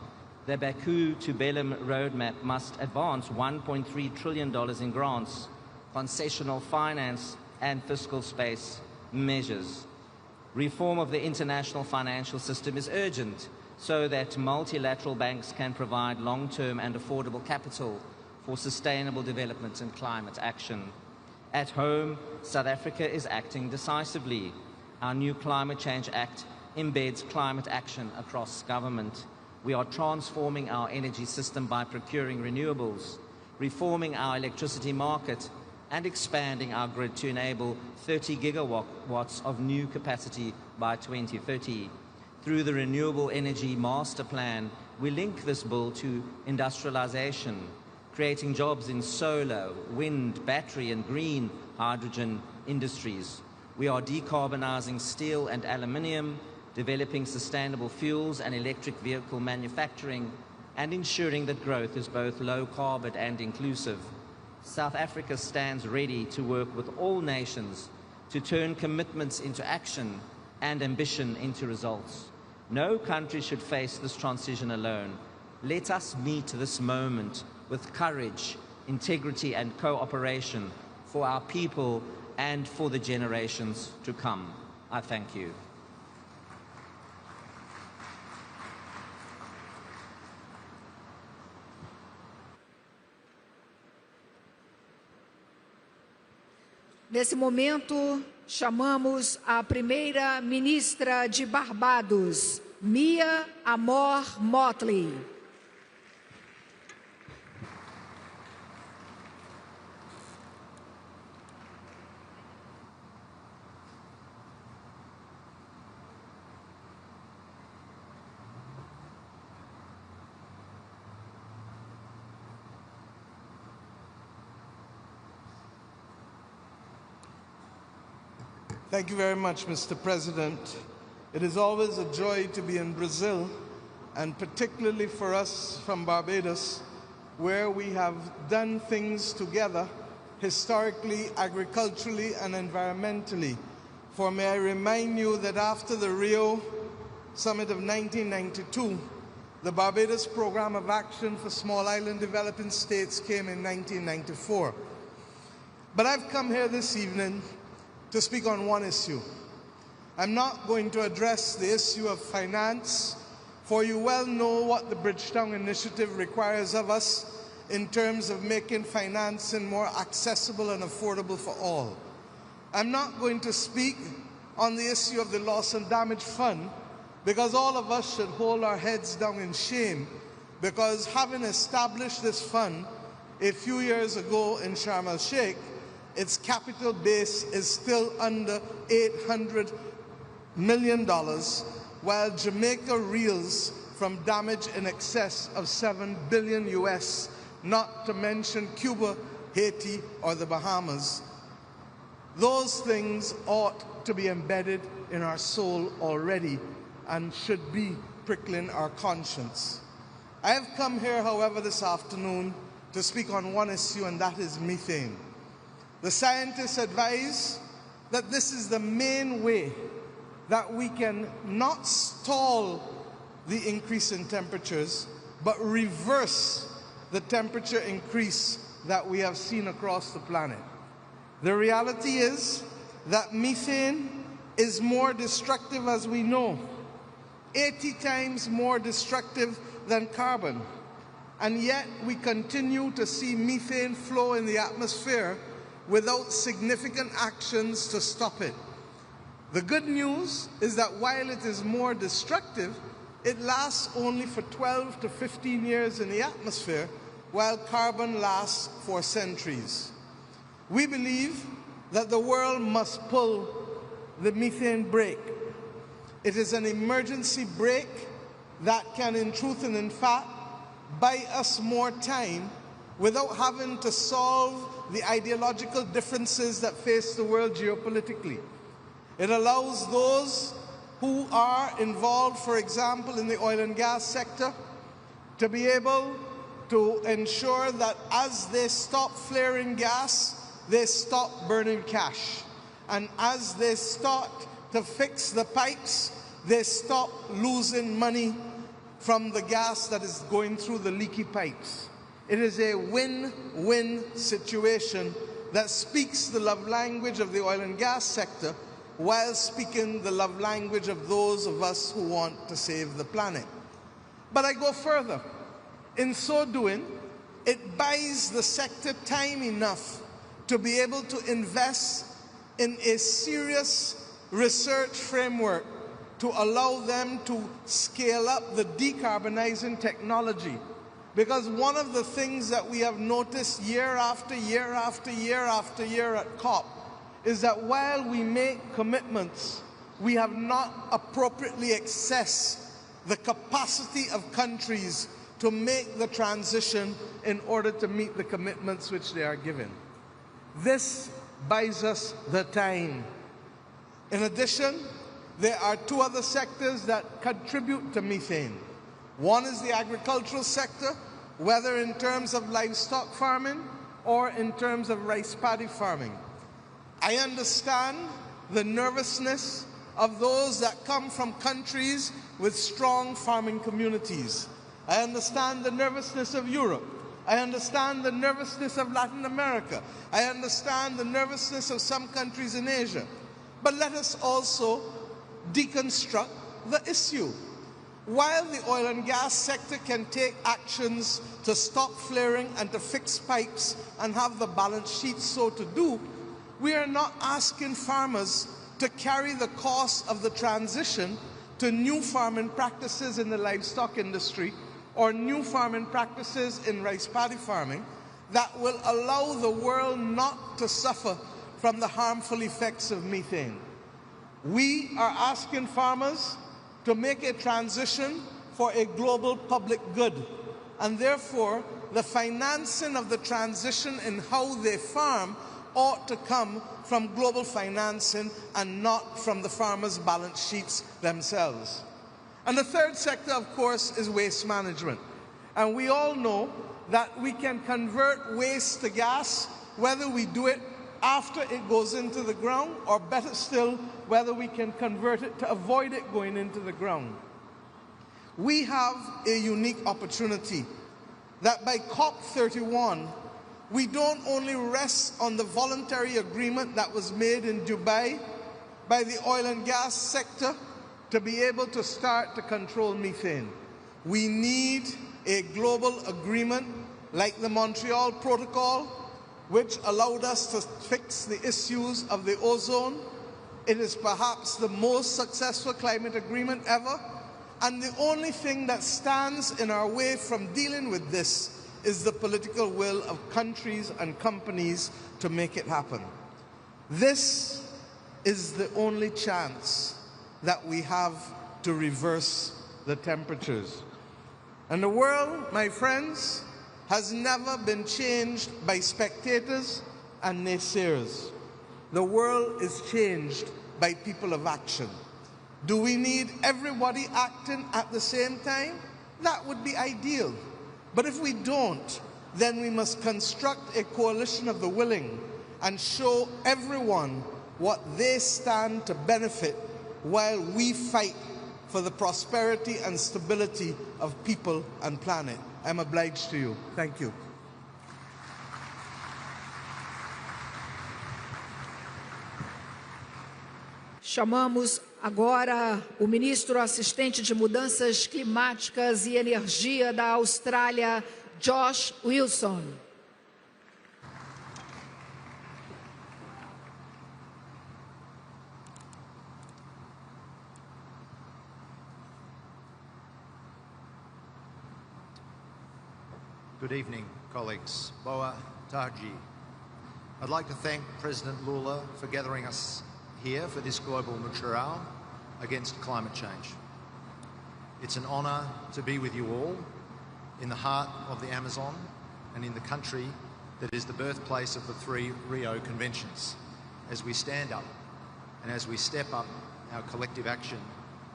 The Baku-Belém roadmap must advance $1.3 trillion in grants, concessional finance and fiscal space measures. Reform of the international financial system is urgent so that multilateral banks can provide long-term and affordable capital for sustainable development and climate action. At home, South Africa is acting decisively. Our new Climate Change Act embeds climate action across government. We are transforming our energy system by procuring renewables, reforming our electricity market, and expanding our grid to enable 30 gigawatts of new capacity by 2030. Through the Renewable Energy Master Plan, we link this bill to industrialization, creating jobs in solar, wind, battery, and green hydrogen industries. We are decarbonizing steel and aluminium, developing sustainable fuels and electric vehicle manufacturing, and ensuring that growth is both low carbon and inclusive. South Africa stands ready to work with all nations to turn commitments into action and ambition into results. No country should face this transition alone. Let us meet this moment with courage, integrity, and cooperation for our people and for the generations to come. I thank you. Nesse momento, chamamos a primeira ministra de Barbados, Mia Amor Motley. Thank you very much, Mr. President. It is always a joy to be in Brazil, and particularly for us from Barbados, where we have done things together historically, agriculturally, and environmentally. For may I remind you that after the Rio Summit of 1992, the Barbados Program of Action for Small Island Developing States came in 1994. But I've come here this evening to speak on one issue. I'm not going to address the issue of finance, for you well know what the Bridgetown Initiative requires of us in terms of making financing more accessible and affordable for all. I'm not going to speak on the issue of the Loss and Damage Fund, because all of us should hold our heads down in shame, because having established this fund a few years ago in Sharm el-Sheikh, its capital base is still under $800 million, while Jamaica reels from damage in excess of $7 billion US, not to mention Cuba, Haiti, or the Bahamas. Those things ought to be embedded in our soul already and should be prickling our conscience. I have come here, however, this afternoon to speak on one issue, and that is methane. The scientists advise that this is the main way that we can not stall the increase in temperatures, but reverse the temperature increase that we have seen across the planet. The reality is that methane is more destructive, as we know, 80 times more destructive than carbon. And yet we continue to see methane flow in the atmosphere without significant actions to stop it. The good news is that while it is more destructive, it lasts only for 12 to 15 years in the atmosphere, while carbon lasts for centuries. We believe that the world must pull the methane brake. It is an emergency brake that can, in truth and in fact, buy us more time without having to solve the ideological differences that face the world geopolitically. It allows those who are involved, for example, in the oil and gas sector, to be able to ensure that as they stop flaring gas, they stop burning cash. And as they start to fix the pipes, they stop losing money from the gas that is going through the leaky pipes. It is a win-win situation that speaks the love language of the oil and gas sector while speaking the love language of those of us who want to save the planet. But I go further. In so doing, it buys the sector time enough to be able to invest in a serious research framework to allow them to scale up the decarbonizing technology. Because one of the things that we have noticed year after year after year after year at COP is that while we make commitments, we have not appropriately assessed the capacity of countries to make the transition in order to meet the commitments which they are given. This buys us the time. In addition, there are two other sectors that contribute to methane. One is the agricultural sector, whether in terms of livestock farming or in terms of rice paddy farming. I understand the nervousness of those that come from countries with strong farming communities. I understand the nervousness of Europe. I understand the nervousness of Latin America. I understand the nervousness of some countries in Asia. But let us also deconstruct the issue. While the oil and gas sector can take actions to stop flaring and to fix pipes and have the balance sheet so to do, we are not asking farmers to carry the cost of the transition to new farming practices in the livestock industry or new farming practices in rice paddy farming that will allow the world not to suffer from the harmful effects of methane. We are asking farmers to make a transition for a global public good, and therefore the financing of the transition in how they farm ought to come from global financing and not from the farmers' balance sheets themselves. And the third sector, of course, is waste management. And we all know that we can convert waste to gas, whether we do it after it goes into the ground, or better still, whether we can convert it to avoid it going into the ground. We have a unique opportunity that by COP31, we don't only rest on the voluntary agreement that was made in Dubai by the oil and gas sector to be able to start to control methane. We need a global agreement like the Montreal Protocol, which allowed us to fix the issues of the ozone. It is perhaps the most successful climate agreement ever, and the only thing that stands in our way from dealing with this is the political will of countries and companies to make it happen. This is the only chance that we have to reverse the temperatures. And the world, my friends, has never been changed by spectators and naysayers. The world is changed by people of action. Do we need everybody acting at the same time? That would be ideal. But if we don't, then we must construct a coalition of the willing and show everyone what they stand to benefit while we fight for the prosperity and stability of people and planet. I'm obliged to you. Thank you. Chamamos agora o ministro assistente de Mudanças Climáticas e Energia da Austrália, Josh Wilson. Good evening, colleagues. Boa tarde. I'd like to thank President Lula for gathering us here for this global mutirão against climate change. It's an honour to be with you all in the heart of the Amazon and in the country that is the birthplace of the 3 Rio Conventions, as we stand up and as we step up our collective action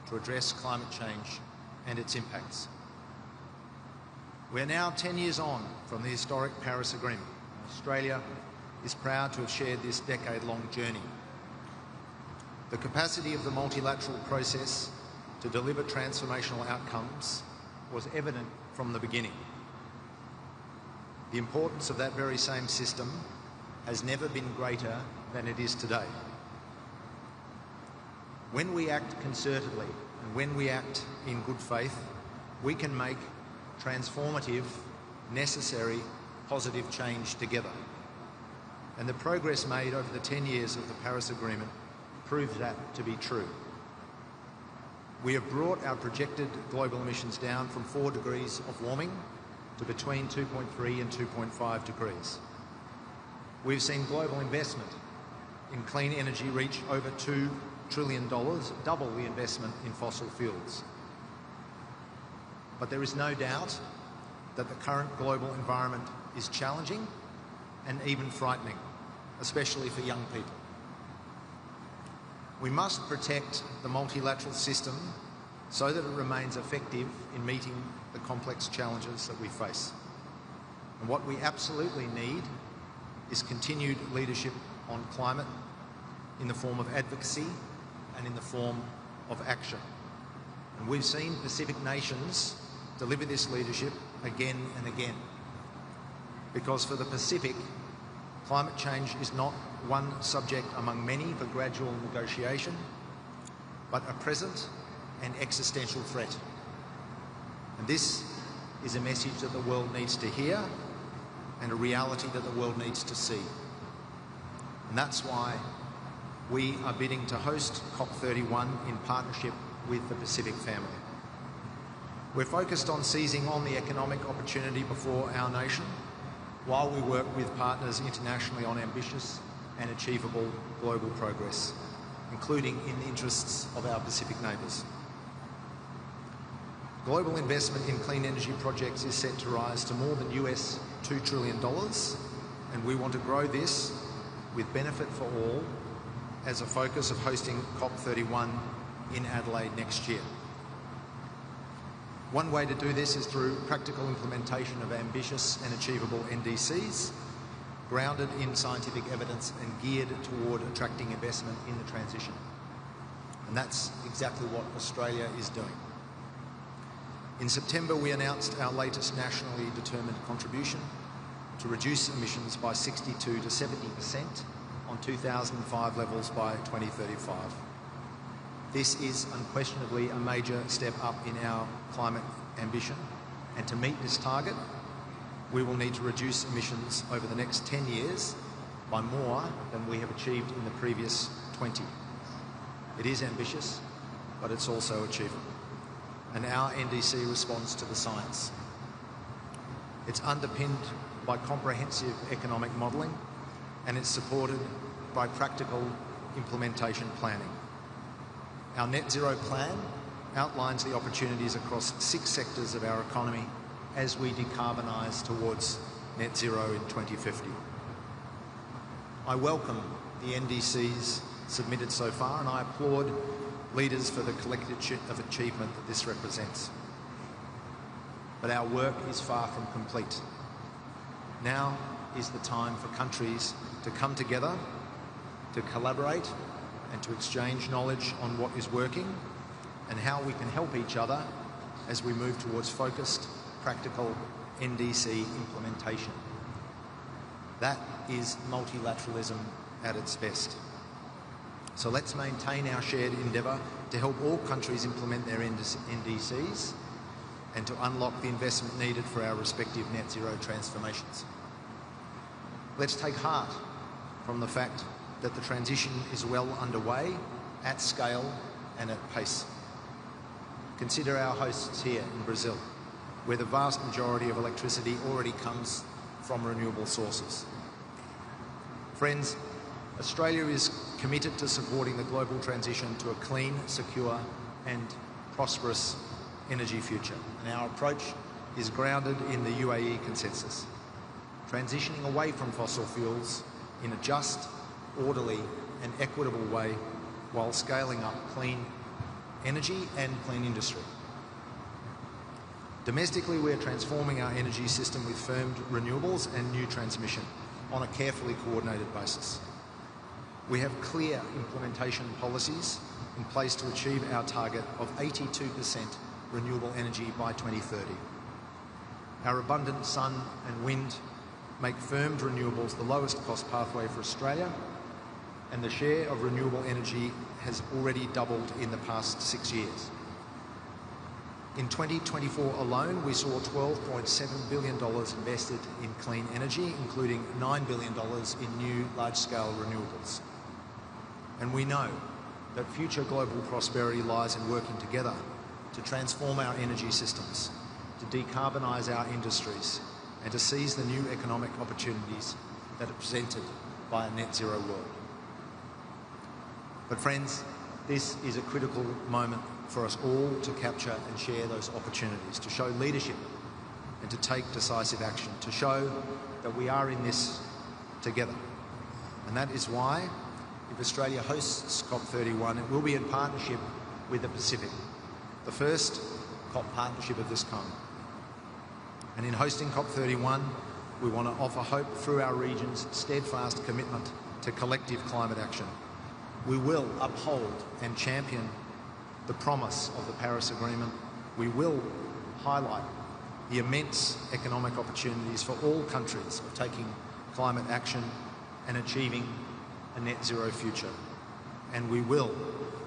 to address climate change and its impacts. We're now 10 years on from the historic Paris Agreement. Australia is proud to have shared this decade-long journey. The capacity of the multilateral process to deliver transformational outcomes was evident from the beginning. The importance of that very same system has never been greater than it is today. When we act concertedly and when we act in good faith, we can make transformative, necessary, positive change together. And the progress made over the 10 years of the Paris Agreement proves that to be true. We have brought our projected global emissions down from 4 degrees of warming to between 2.3 and 2.5 degrees. We've seen global investment in clean energy reach over $2 trillion, double the investment in fossil fuels. But there is no doubt that the current global environment is challenging and even frightening, especially for young people. We must protect the multilateral system so that it remains effective in meeting the complex challenges that we face. And what we absolutely need is continued leadership on climate in the form of advocacy and in the form of action. And we've seen Pacific nations deliver this leadership again and again. Because for the Pacific, climate change is not one subject among many for gradual negotiation, but a present and existential threat. And this is a message that the world needs to hear and a reality that the world needs to see. And that's why we are bidding to host COP31 in partnership with the Pacific family. We're focused on seizing on the economic opportunity before our nation while we work with partners internationally on ambitious and achievable global progress, including in the interests of our Pacific neighbours. Global investment in clean energy projects is set to rise to more than US $2 trillion, and we want to grow this with benefit for all as a focus of hosting COP31 in Adelaide next year. One way to do this is through practical implementation of ambitious and achievable NDCs, grounded in scientific evidence and geared toward attracting investment in the transition. And that's exactly what Australia is doing. In September, we announced our latest nationally determined contribution to reduce emissions by 62 to 70% on 2005 levels by 2035. This is unquestionably a major step up in our climate ambition, and to meet this target, we will need to reduce emissions over the next 10 years by more than we have achieved in the previous 20. It is ambitious, but it's also achievable. And our NDC responds to the science. It's underpinned by comprehensive economic modelling, and it's supported by practical implementation planning. Our net zero plan outlines the opportunities across 6 sectors of our economy as we decarbonise towards net zero in 2050. I welcome the NDCs submitted so far, and I applaud leaders for the collective achievement that this represents. But our work is far from complete. Now is the time for countries to come together to collaborate and to exchange knowledge on what is working and how we can help each other as we move towards focused, practical NDC implementation. That is multilateralism at its best. So let's maintain our shared endeavour to help all countries implement their NDCs and to unlock the investment needed for our respective net zero transformations. Let's take heart from the fact that the transition is well underway, at scale and at pace. Consider our hosts here in Brazil, where the vast majority of electricity already comes from renewable sources. Friends, Australia is committed to supporting the global transition to a clean, secure and prosperous energy future. And our approach is grounded in the UAE consensus, transitioning away from fossil fuels in a just, orderly and equitable way while scaling up clean energy and clean industry. Domestically, we're transforming our energy system with firmed renewables and new transmission on a carefully coordinated basis. We have clear implementation policies in place to achieve our target of 82% renewable energy by 2030. Our abundant sun and wind make firmed renewables the lowest cost pathway for Australia, and the share of renewable energy has already doubled in the past 6 years. In 2024 alone, we saw $12.7 billion invested in clean energy, including $9 billion in new large-scale renewables. And we know that future global prosperity lies in working together to transform our energy systems, to decarbonise our industries, and to seize the new economic opportunities that are presented by a net zero world. But friends, this is a critical moment for us all to capture and share those opportunities, to show leadership and to take decisive action, to show that we are in this together. And that is why, if Australia hosts COP31, it will be in partnership with the Pacific, the first COP partnership of this kind. And in hosting COP31, we want to offer hope through our region's steadfast commitment to collective climate action. We will uphold and champion the promise of the Paris Agreement. We will highlight the immense economic opportunities for all countries of taking climate action and achieving a net zero future. And we will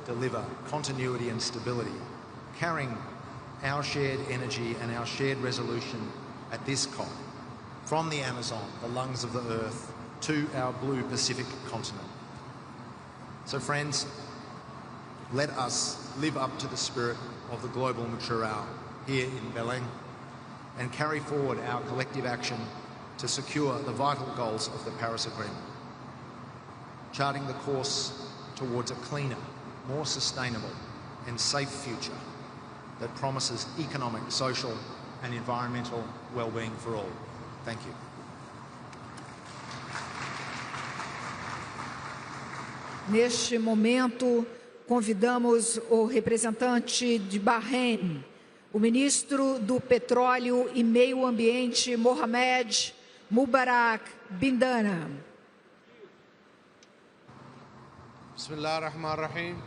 deliver continuity and stability, carrying our shared energy and our shared resolution at this COP from the Amazon, the lungs of the earth, to our blue Pacific continent. So friends, let us live up to the spirit of the global mature hour here in Belém and carry forward our collective action to secure the vital goals of the Paris Agreement, charting the course towards a cleaner, more sustainable and safe future that promises economic, social and environmental well-being for all. Thank you. Neste momento, convidamos o representante de Bahrein, o ministro do Petróleo e Meio Ambiente, Mohamed Mubarak Bindana. Bismillah ar-Rahman ar-Rahim.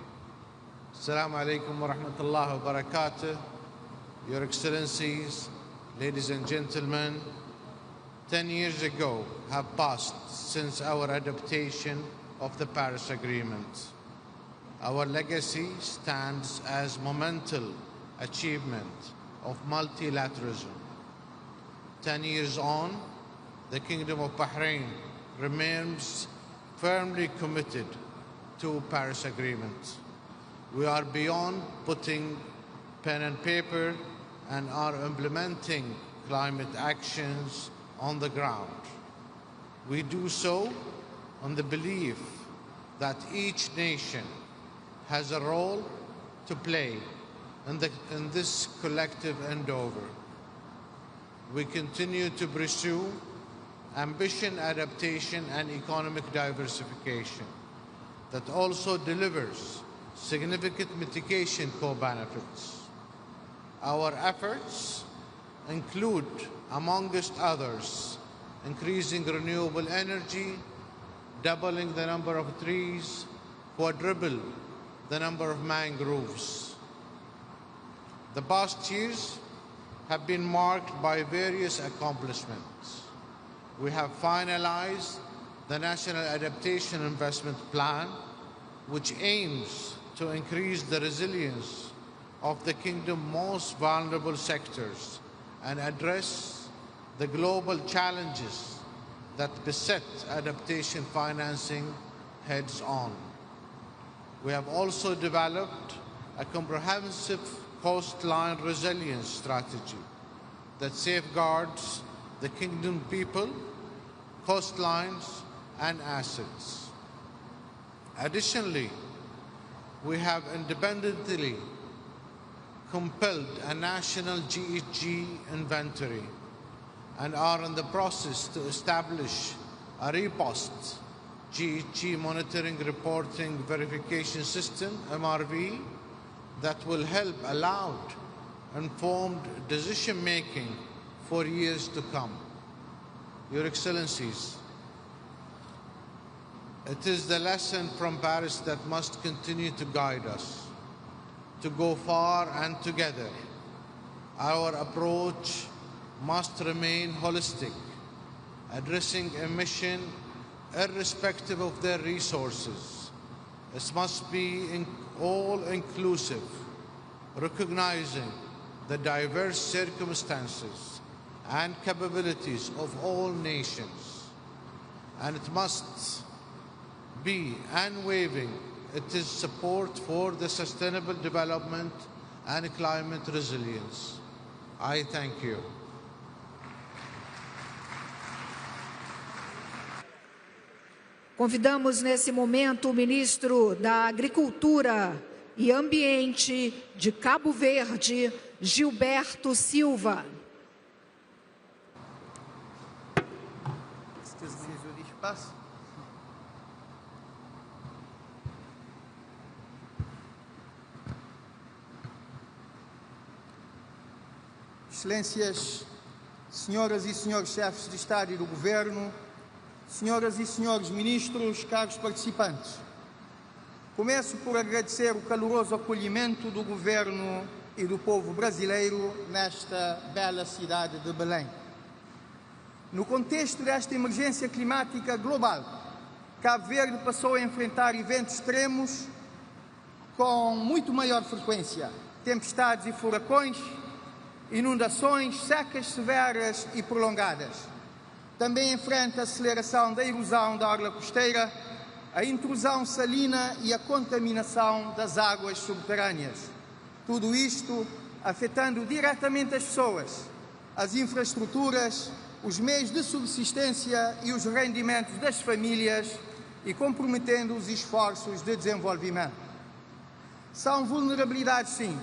Assalamu alaikum wa rahmatullahi wa barakatuh. Your Excellencies, ladies and gentlemen, 10 years ago have passed since our adaptation of the Paris Agreement. Our legacy stands as monumental achievement of multilateralism. 10 years on, the Kingdom of Bahrain remains firmly committed to Paris Agreement. We are beyond putting pen and paper and are implementing climate actions on the ground. We do so on the belief that each nation has a role to play in this collective endeavor. We continue to pursue ambition, adaptation, and economic diversification that also delivers significant mitigation co-benefits. Our efforts include, amongst others, increasing renewable energy, doubling the number of trees, quadruple the number of mangroves. The past years have been marked by various accomplishments. We have finalized the National Adaptation Investment Plan, which aims to increase the resilience of the Kingdom's most vulnerable sectors and address the global challenges that beset adaptation financing heads on. We have also developed a comprehensive coastline resilience strategy that safeguards the Kingdom people, coastlines, and assets. Additionally, we have independently compiled a national GHG inventory and are in the process to establish a repost GHG monitoring, reporting, verification system, MRV, that will help allow informed decision-making for years to come. Your Excellencies, it is the lesson from Paris that must continue to guide us, to go far and together. Our approach must remain holistic, addressing emission irrespective of their resources. It must be all-inclusive, recognizing the diverse circumstances and capabilities of all nations. And it must be unwavering. It is support for the sustainable development and climate resilience. I thank you. Convidamos nesse momento o ministro da Agricultura e Ambiente de Cabo Verde, Gilberto Silva. Excelências, senhoras e senhores chefes de Estado e do Governo, senhoras e senhores ministros, caros participantes, começo por agradecer o caloroso acolhimento do Governo e do povo brasileiro nesta bela cidade de Belém. No contexto desta emergência climática global, Cabo Verde passou a enfrentar eventos extremos com muito maior frequência: tempestades e furacões, inundações, secas severas e prolongadas. Também enfrenta a aceleração da erosão da orla costeira, a intrusão salina e a contaminação das águas subterrâneas. Tudo isto afetando diretamente as pessoas, as infraestruturas, os meios de subsistência e os rendimentos das famílias e comprometendo os esforços de desenvolvimento. São vulnerabilidades, sim,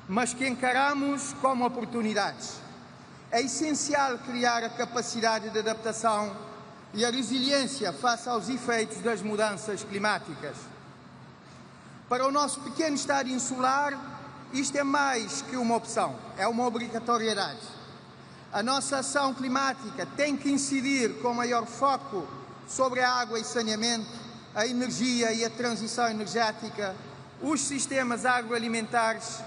mas que encaramos como oportunidades. É essencial criar a capacidade de adaptação e a resiliência face aos efeitos das mudanças climáticas. Para o nosso pequeno estado insular, isto é mais que uma opção, é uma obrigatoriedade. A nossa ação climática tem que incidir com maior foco sobre a água e saneamento, a energia e a transição energética, os sistemas agroalimentares,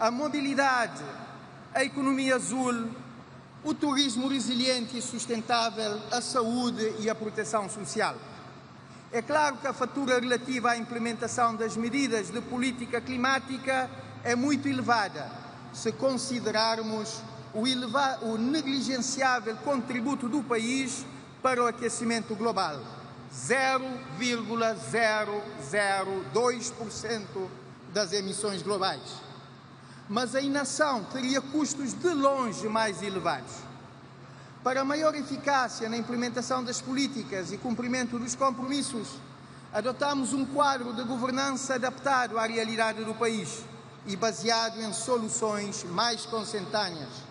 a mobilidade, a economia azul, o turismo resiliente e sustentável, a saúde e a proteção social. É claro que a fatura relativa à implementação das medidas de política climática é muito elevada, se considerarmos o negligenciável contributo do país para o aquecimento global, 0,002% das emissões globais. Mas a inação teria custos de longe mais elevados. Para maior eficácia na implementação das políticas e cumprimento dos compromissos, adotamos um quadro de governança adaptado à realidade do país e baseado em soluções mais consentâneas.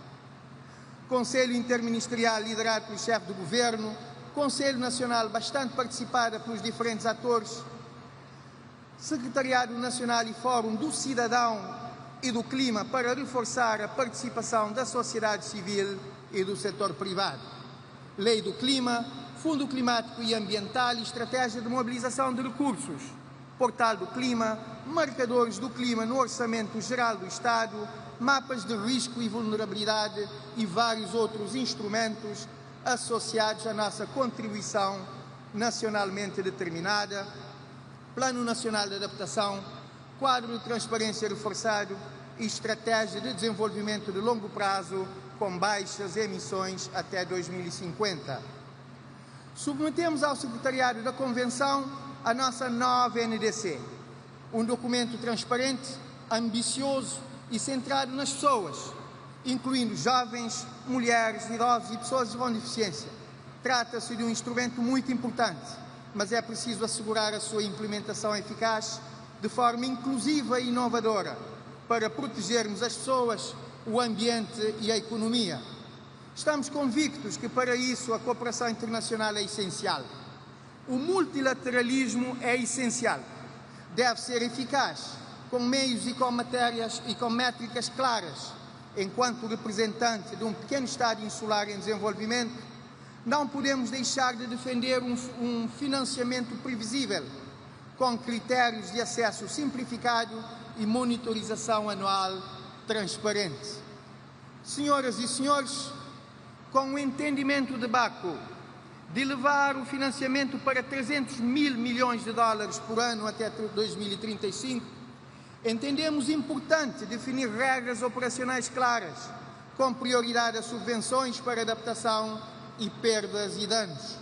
Conselho Interministerial liderado pelo chefe do Governo, Conselho Nacional bastante participado pelos diferentes atores, Secretariado Nacional e Fórum do Cidadão e do Clima para reforçar a participação da sociedade civil e do setor privado. Lei do Clima, Fundo Climático e Ambiental e estratégia de mobilização de recursos, portal do clima, marcadores do clima no Orçamento Geral do Estado, mapas de risco e vulnerabilidade e vários outros instrumentos associados à nossa contribuição nacionalmente determinada, Plano Nacional de Adaptação, quadro de transparência reforçado e estratégia de desenvolvimento de longo prazo com baixas emissões até 2050. Submetemos ao Secretariado da Convenção a nossa nova NDC, um documento transparente, ambicioso e centrado nas pessoas, incluindo jovens, mulheres, idosos e pessoas com deficiência. Trata-se de um instrumento muito importante, mas é preciso assegurar a sua implementação eficaz de forma inclusiva e inovadora para protegermos as pessoas, o ambiente e a economia. Estamos convictos que para isso a cooperação internacional é essencial. O multilateralismo é essencial. Deve ser eficaz, com meios e com matérias e com métricas claras. Enquanto representante de um pequeno Estado insular em desenvolvimento, não podemos deixar de defender um financiamento previsível, com critérios de acesso simplificado e monitorização anual transparente. Senhoras e senhores, com o entendimento de Baku de levar o financiamento para 300 mil milhões de dólares por ano até 2035, entendemos importante definir regras operacionais claras, com prioridade a subvenções para adaptação e perdas e danos.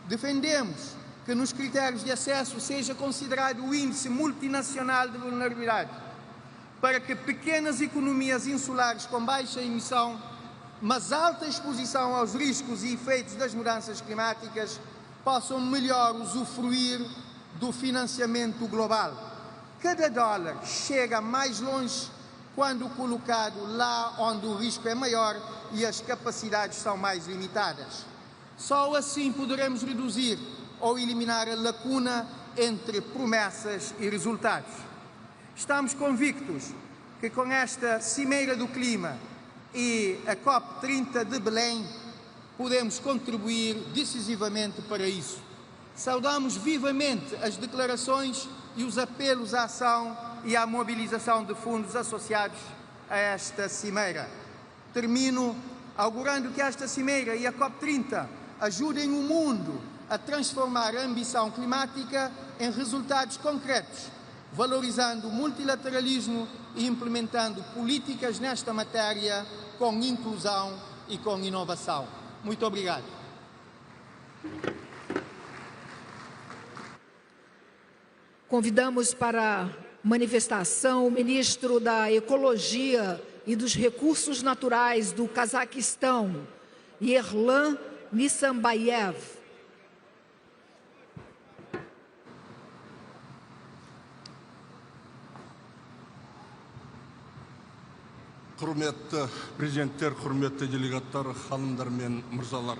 Defendemos que nos critérios de acesso seja considerado o índice multinacional de vulnerabilidade, para que pequenas economias insulares com baixa emissão, mas alta exposição aos riscos e efeitos das mudanças climáticas, possam melhor usufruir do financiamento global. Cada dólar chega mais longe quando colocado lá onde o risco é maior e as capacidades são mais limitadas. Só assim poderemos reduzir ou eliminar a lacuna entre promessas e resultados. Estamos convictos que com esta Cimeira do Clima e a COP30 de Belém podemos contribuir decisivamente para isso. Saudamos vivamente as declarações e os apelos à ação e à mobilização de fundos associados a esta Cimeira. Termino augurando que esta Cimeira e a COP30 ajudem o mundo a transformar a ambição climática em resultados concretos, valorizando o multilateralismo e implementando políticas nesta matéria com inclusão e com inovação. Muito obrigado. Convidamos para manifestação o ministro da Ecologia e dos Recursos Naturais do Cazaquistão, Yerlan Nissambayev. Құрметті президенттер, құрметті делегаттар, ханымдар мен мырзалар.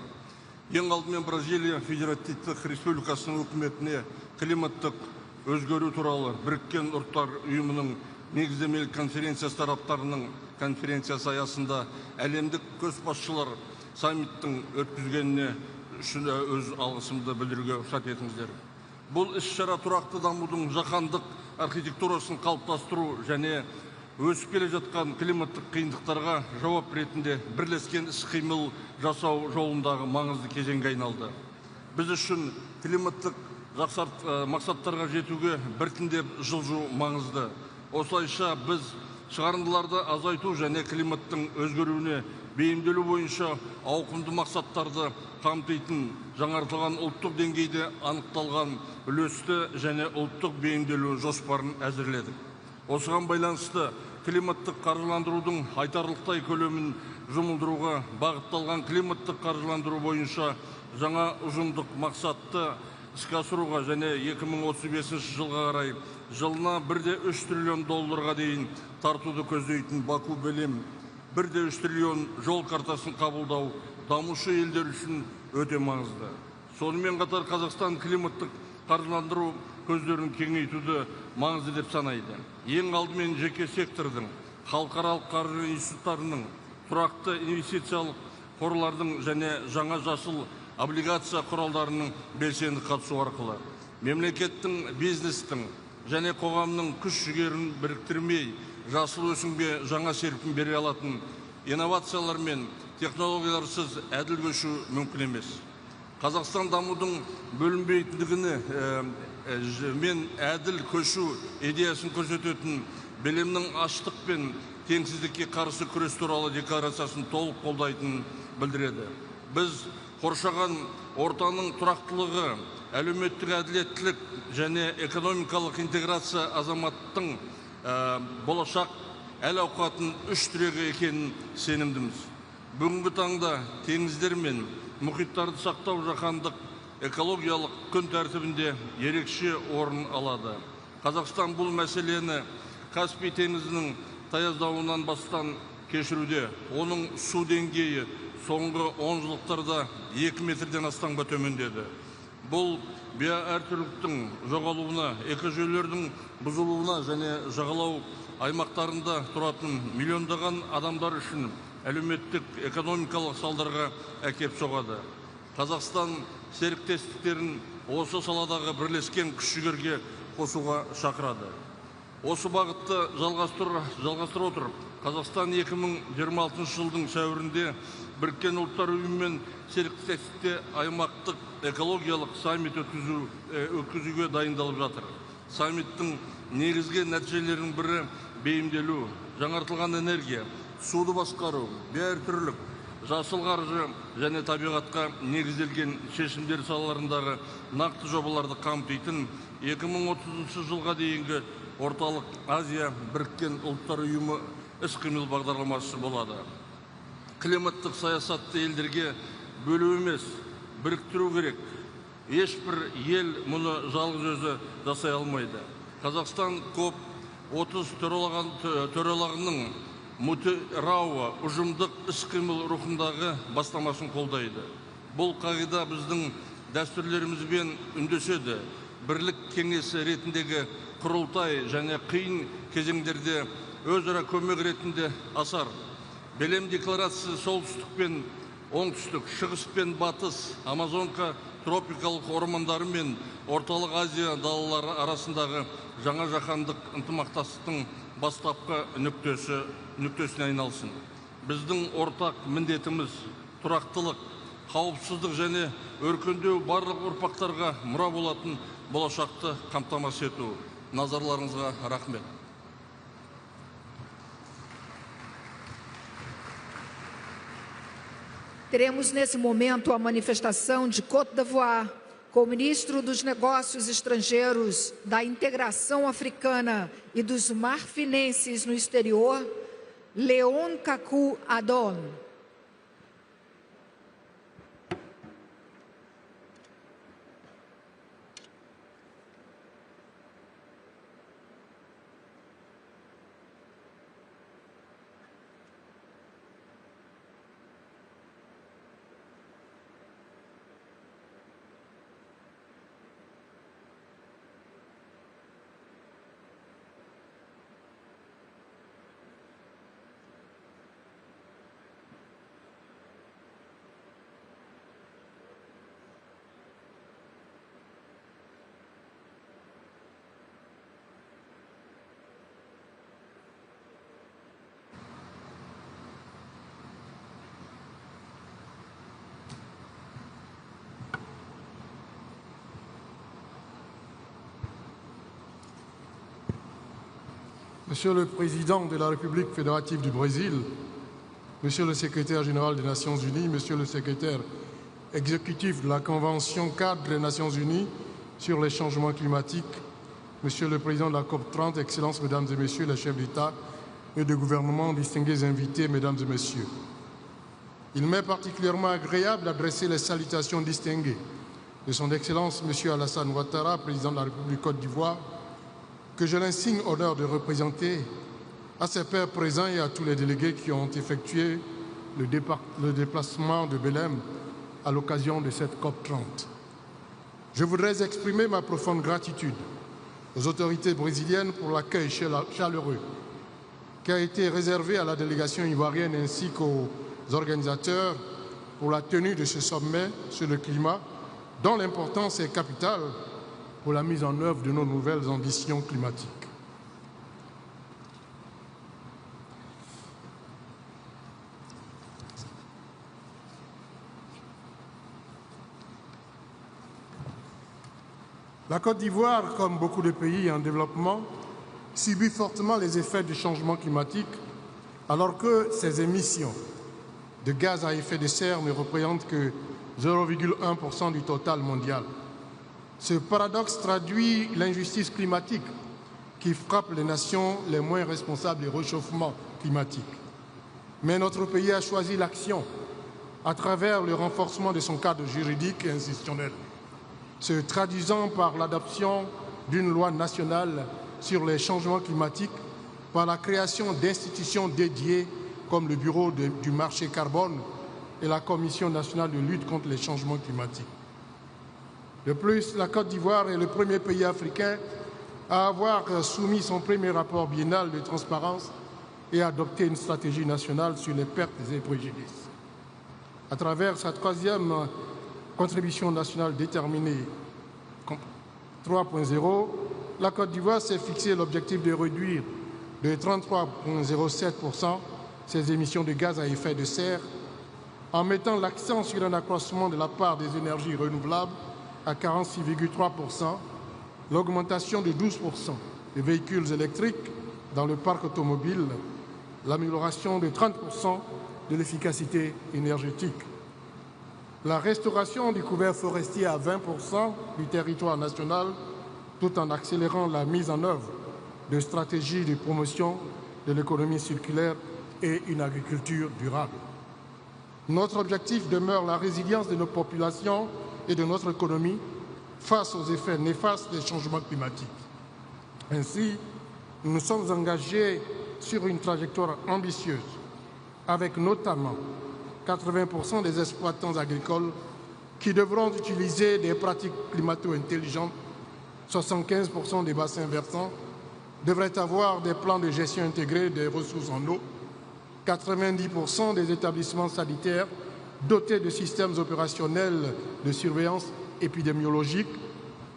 Ең алдымен Бразилия Федеративтік Республикасының үкіметіне климаттық өзгеру туралы Біріккен Ұлттар ұйымының негіздемелік конференциясы тараптарының конференциясы аясында әлемдік көшбасшылар саммиттің өткізгеніне үшін өз алғысымды білдіруге рұқсат етіңіздер. Бұл іс-шара тұрақты дамудың жаһандық архитектурасын қалыптастыру және өсіп келе жатқан климаттық қиындықтарға жауап ретінде бірлескен іс-қимыл жасау жолындағы маңызды кезеңге айналды. Біз үшін климаттық мақсаттарға жетуге біртіндеп жылжу маңызды. Осылайша біз шығарындыларды азайту және климаттың өзгеруіне бейімделу бойынша ауқымды мақсаттарды қамтитын жаңартылған ұлттық деңгейде анықталған үлесті және ұлттық бейімделу жоспарын әзірледік. Осыған байланысты климаттық қаржыландырудың айтарлықтай көлемін жұмылдыруға бағытталған климаттық қаржыландыру бойынша жаңа ұжымдық мақсатты іске асыруға және 2035 жылға қарай жылына 1,3 триллион долларға дейін тартуды көздейтін Baku-Belém 1,3 триллион жол картасын қабылдау дамушы елдер үшін өте маңызды. Сонымен қатар Қазақстан климаттық қаржыландыру көздерін кеңейтуді маңызды деп санайды. Ең алдымен жеке сектордың, халықаралық қаржы институттарының, тұрақты инвестициялық қорлардың және жаңа жасыл облигация құралдарының белсенді қатысу арқылы мемлекеттің, бизнестің және қоғамның күш-жігерін біріктірмей жасыл өсімге жаңа серпін бере алатын инновациялар мен технологияларсыз әділ көшу мүмкін емес. Қазақстан дамудың бөлінбейтіндігіне мен әділ көшу идеясын көрсететін Белемнің аштық пен теңсіздікке қарсы күрес туралы декларациясын толық қолдайтынын білдіреді. Біз қоршаған ортаның тұрақтылығы, әлеуметтік әділеттілік және экономикалық интеграция азаматтың болашақ әл-ауқатын үш тірегі екенін сенімдіміз. Бүгінгі таңда теңіздер мен мұхиттарды сақтау жаһандық экологиялық күн тәртібінде ерекше орын алады. Қазақстан бұл мәселені Каспий теңізінің таяздауынан бастан кешіруде. Оның су деңгейі соңғы 10 жылдықтарда 2 метрден астамға төмендеді. Бұл биоәртүрліліктің жоғалуына, экожүйелердің бұзылуына және жағалау аймақтарында тұратын миллиондаған адамдар үшін әлеуметтік экономикалық салдарға әкеп соғады. Қазақстан серіктестіктерін осы саладағы бірлескен күш-жігерге қосуға шақырады. Осы бағытты жалғастыра отырып, Қазақстан 2026 жылдың сәуірінде Біріккен ұлттар ұйымымен серіктестікте аймақтық экологиялық саммит өткізуге дайындалып жатыр. Саммиттің негізгі нәтижелерінің бірі бейімделу, жаңартылған энергия, суды басқару, биоәртүрлілік, жасыл қаржы және табиғатқа негізделген шешімдер салаларындағы нақты жобаларды қамтитын 2030 жылға дейінгі Орталық Азия Біріккен ұлттар ұйымы іс-қимыл бағдарламасы болады. Климаттық саясатты елдерге бөлу емес, біріктіру керек. Ешбір ел мұны жалғыз өзі жасай алмайды. Қазақстан COP30 төрағалығының Рауа ұжымдық іс-қимыл рухындағы бастамасын қолдайды. Бұл қағида біздің дәстүрлерімізбен үндеседі. Бірлік кеңесі ретіндегі құрылтай және қиын кезеңдерде өзара көмек ретінде асар. Белем декларациясы солтүстік пен оңтүстік, шығыс пен батыс, Амазонка тропикалық ормандары мен Орталық Азия далалары арасындағы жаңа жаһандық ынтымақтастықтың бастапқы нүктесіне айналсын. Біздің ортақ міндетіміз тұрақтылық, қауіпсіздік және өркендеу барлық ұрпақтарға мұра болатын болашақты қамтамасыз ету. Назарларыңызға рахмет. Teremos nesse momento a manifestação de Côte d'Ivoire com o ministro dos Negócios Estrangeiros, da Integração Africana e dos Marfinenses no exterior, Léon Kaku Adon. Monsieur le Président de la République fédérative du Brésil, Monsieur le Secrétaire général des Nations Unies, Monsieur le Secrétaire exécutif de la Convention cadre des Nations Unies sur les changements climatiques, Monsieur le Président de la COP30, Excellences, Mesdames et Messieurs les chefs d'État et de gouvernement, distingués invités, Mesdames et Messieurs. Il m'est particulièrement agréable d'adresser les salutations distinguées de Son Excellence Monsieur Alassane Ouattara, Président de la République Côte d'Ivoire, que j'ai l'insigne honneur de représenter, à ses pairs présents et à tous les délégués qui ont effectué le déplacement de Belém à l'occasion de cette COP30. Je voudrais exprimer ma profonde gratitude aux autorités brésiliennes pour l'accueil chaleureux qui a été réservé à la délégation ivoirienne ainsi qu'aux organisateurs pour la tenue de ce sommet sur le climat, dont l'importance est capitale pour la mise en œuvre de nos nouvelles ambitions climatiques. La Côte d'Ivoire, comme beaucoup de pays en développement, subit fortement les effets du changement climatique, alors que ses émissions de gaz à effet de serre ne représentent que 0,1% du total mondial. Ce paradoxe traduit l'injustice climatique qui frappe les nations les moins responsables du réchauffement climatique. Mais notre pays a choisi l'action à travers le renforcement de son cadre juridique et institutionnel, se traduisant par l'adoption d'une loi nationale sur les changements climatiques, par la création d'institutions dédiées comme le Bureau du marché carbone et la Commission nationale de lutte contre les changements climatiques. De plus, la Côte d'Ivoire est le premier pays africain à avoir soumis son premier rapport biennal de transparence et adopté une stratégie nationale sur les pertes et préjudices. À travers sa troisième contribution nationale déterminée 3.0, la Côte d'Ivoire s'est fixé l'objectif de réduire de 33,07% ses émissions de gaz à effet de serre en mettant l'accent sur un accroissement de la part des énergies renouvelables à 46,3%, l'augmentation de 12% des véhicules électriques dans le parc automobile, l'amélioration de 30% de l'efficacité énergétique, la restauration du couvert forestier à 20% du territoire national, tout en accélérant la mise en œuvre de stratégies de promotion de l'économie circulaire et une agriculture durable. Notre objectif demeure la résilience de nos populations et de notre économie face aux effets néfastes des changements climatiques. Ainsi, nous nous sommes engagés sur une trajectoire ambitieuse, avec notamment 80% des exploitants agricoles qui devront utiliser des pratiques climato-intelligentes, 75% des bassins versants devraient avoir des plans de gestion intégrés des ressources en eau, 90% des établissements sanitaires dotés de systèmes opérationnels de surveillance épidémiologique,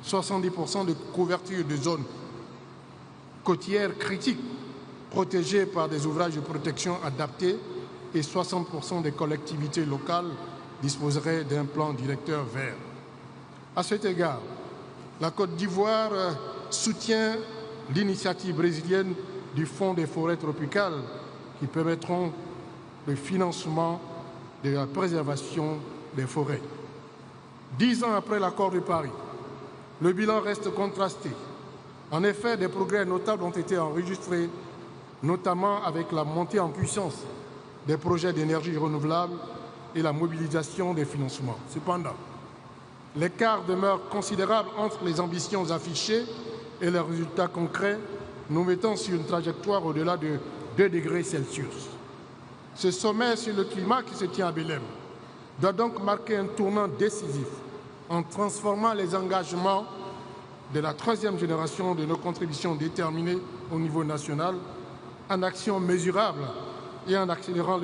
70% de couverture de zones côtières critiques protégées par des ouvrages de protection adaptés et 60% des collectivités locales disposeraient d'un plan directeur vert. À cet égard, la Côte d'Ivoire soutient l'initiative brésilienne du Fonds des forêts tropicales qui permettront le financement de la préservation des forêts. 10 ans après l'accord de Paris, le bilan reste contrasté. En effet, des progrès notables ont été enregistrés, notamment avec la montée en puissance des projets d'énergie renouvelable et la mobilisation des financements. Cependant, l'écart demeure considérable entre les ambitions affichées et les résultats concrets, nous mettant sur une trajectoire au-delà de 2 degrés Celsius. Ce sommet sur le climat qui se tient à Belém doit donc marquer un tournant décisif en transformant les engagements de la 3e génération de nos contributions déterminées au niveau national en actions mesurables et en accélérant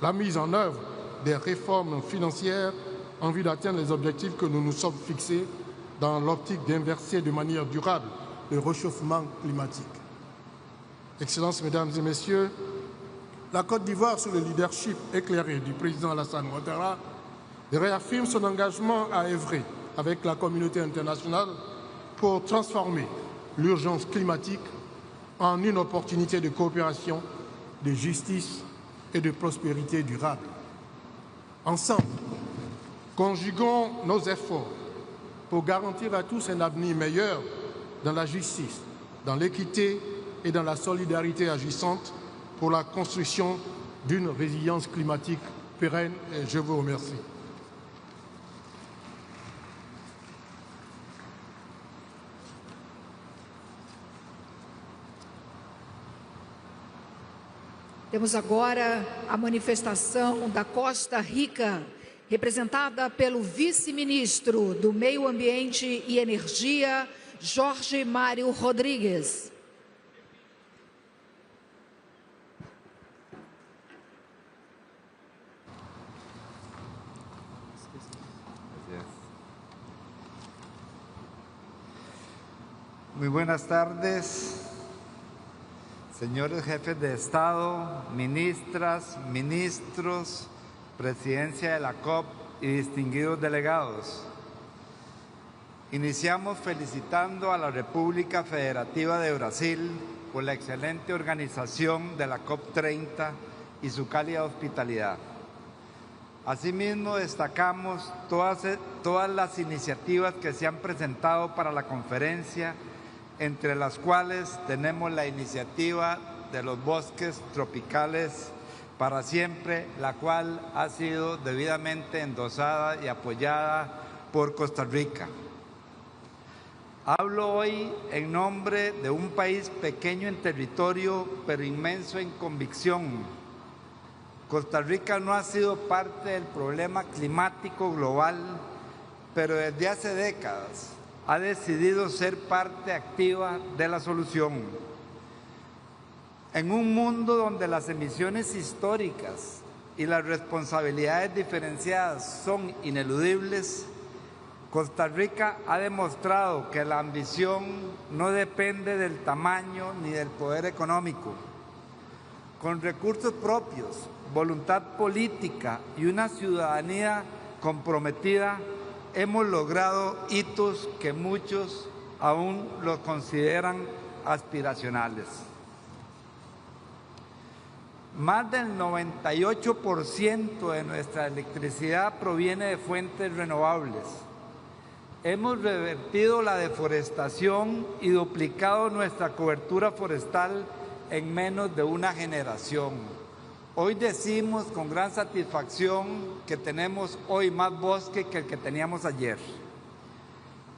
la mise en œuvre des réformes financières en vue d'atteindre les objectifs que nous nous sommes fixés dans l'optique d'inverser de manière durable le réchauffement climatique. Excellences, Mesdames et Messieurs, la Côte d'Ivoire, sous le leadership éclairé du président Alassane Ouattara, réaffirme son engagement à œuvrer avec la communauté internationale pour transformer l'urgence climatique en une opportunité de coopération, de justice et de prospérité durable. Ensemble, conjuguons nos efforts pour garantir à tous un avenir meilleur dans la justice, dans l'équité et dans la solidarité agissante pour la construction d'une résilience climatique pérenne. Et je vous remercie. Temos agora a manifestação da Costa Rica, representada pelo vice-ministro do Meio Ambiente e Energia, Jorge Mário Rodrigues. Muy buenas tardes, señores jefes de Estado, ministras, ministros, presidencia de la COP y distinguidos delegados. Iniciamos felicitando a la República Federativa de Brasil por la excelente organización de la COP30 y su cálida hospitalidad. Asimismo, destacamos todas las iniciativas que se han presentado para la conferencia, entre las cuales tenemos la iniciativa de los bosques tropicales para siempre, la cual ha sido debidamente endosada y apoyada por Costa Rica. Hablo hoy en nombre de un país pequeño en territorio, pero inmenso en convicción. Costa Rica no ha sido parte del problema climático global, pero desde hace décadas ha decidido ser parte activa de la solución. En un mundo donde las emisiones históricas y las responsabilidades diferenciadas son ineludibles, Costa Rica ha demostrado que la ambición no depende del tamaño ni del poder económico. Con recursos propios, voluntad política y una ciudadanía comprometida, hemos logrado hitos que muchos aún los consideran aspiracionales. Más del 98% de nuestra electricidad proviene de fuentes renovables. Hemos revertido la deforestación y duplicado nuestra cobertura forestal en menos de una generación. Hoy decimos con gran satisfacción que tenemos hoy más bosque que el que teníamos ayer.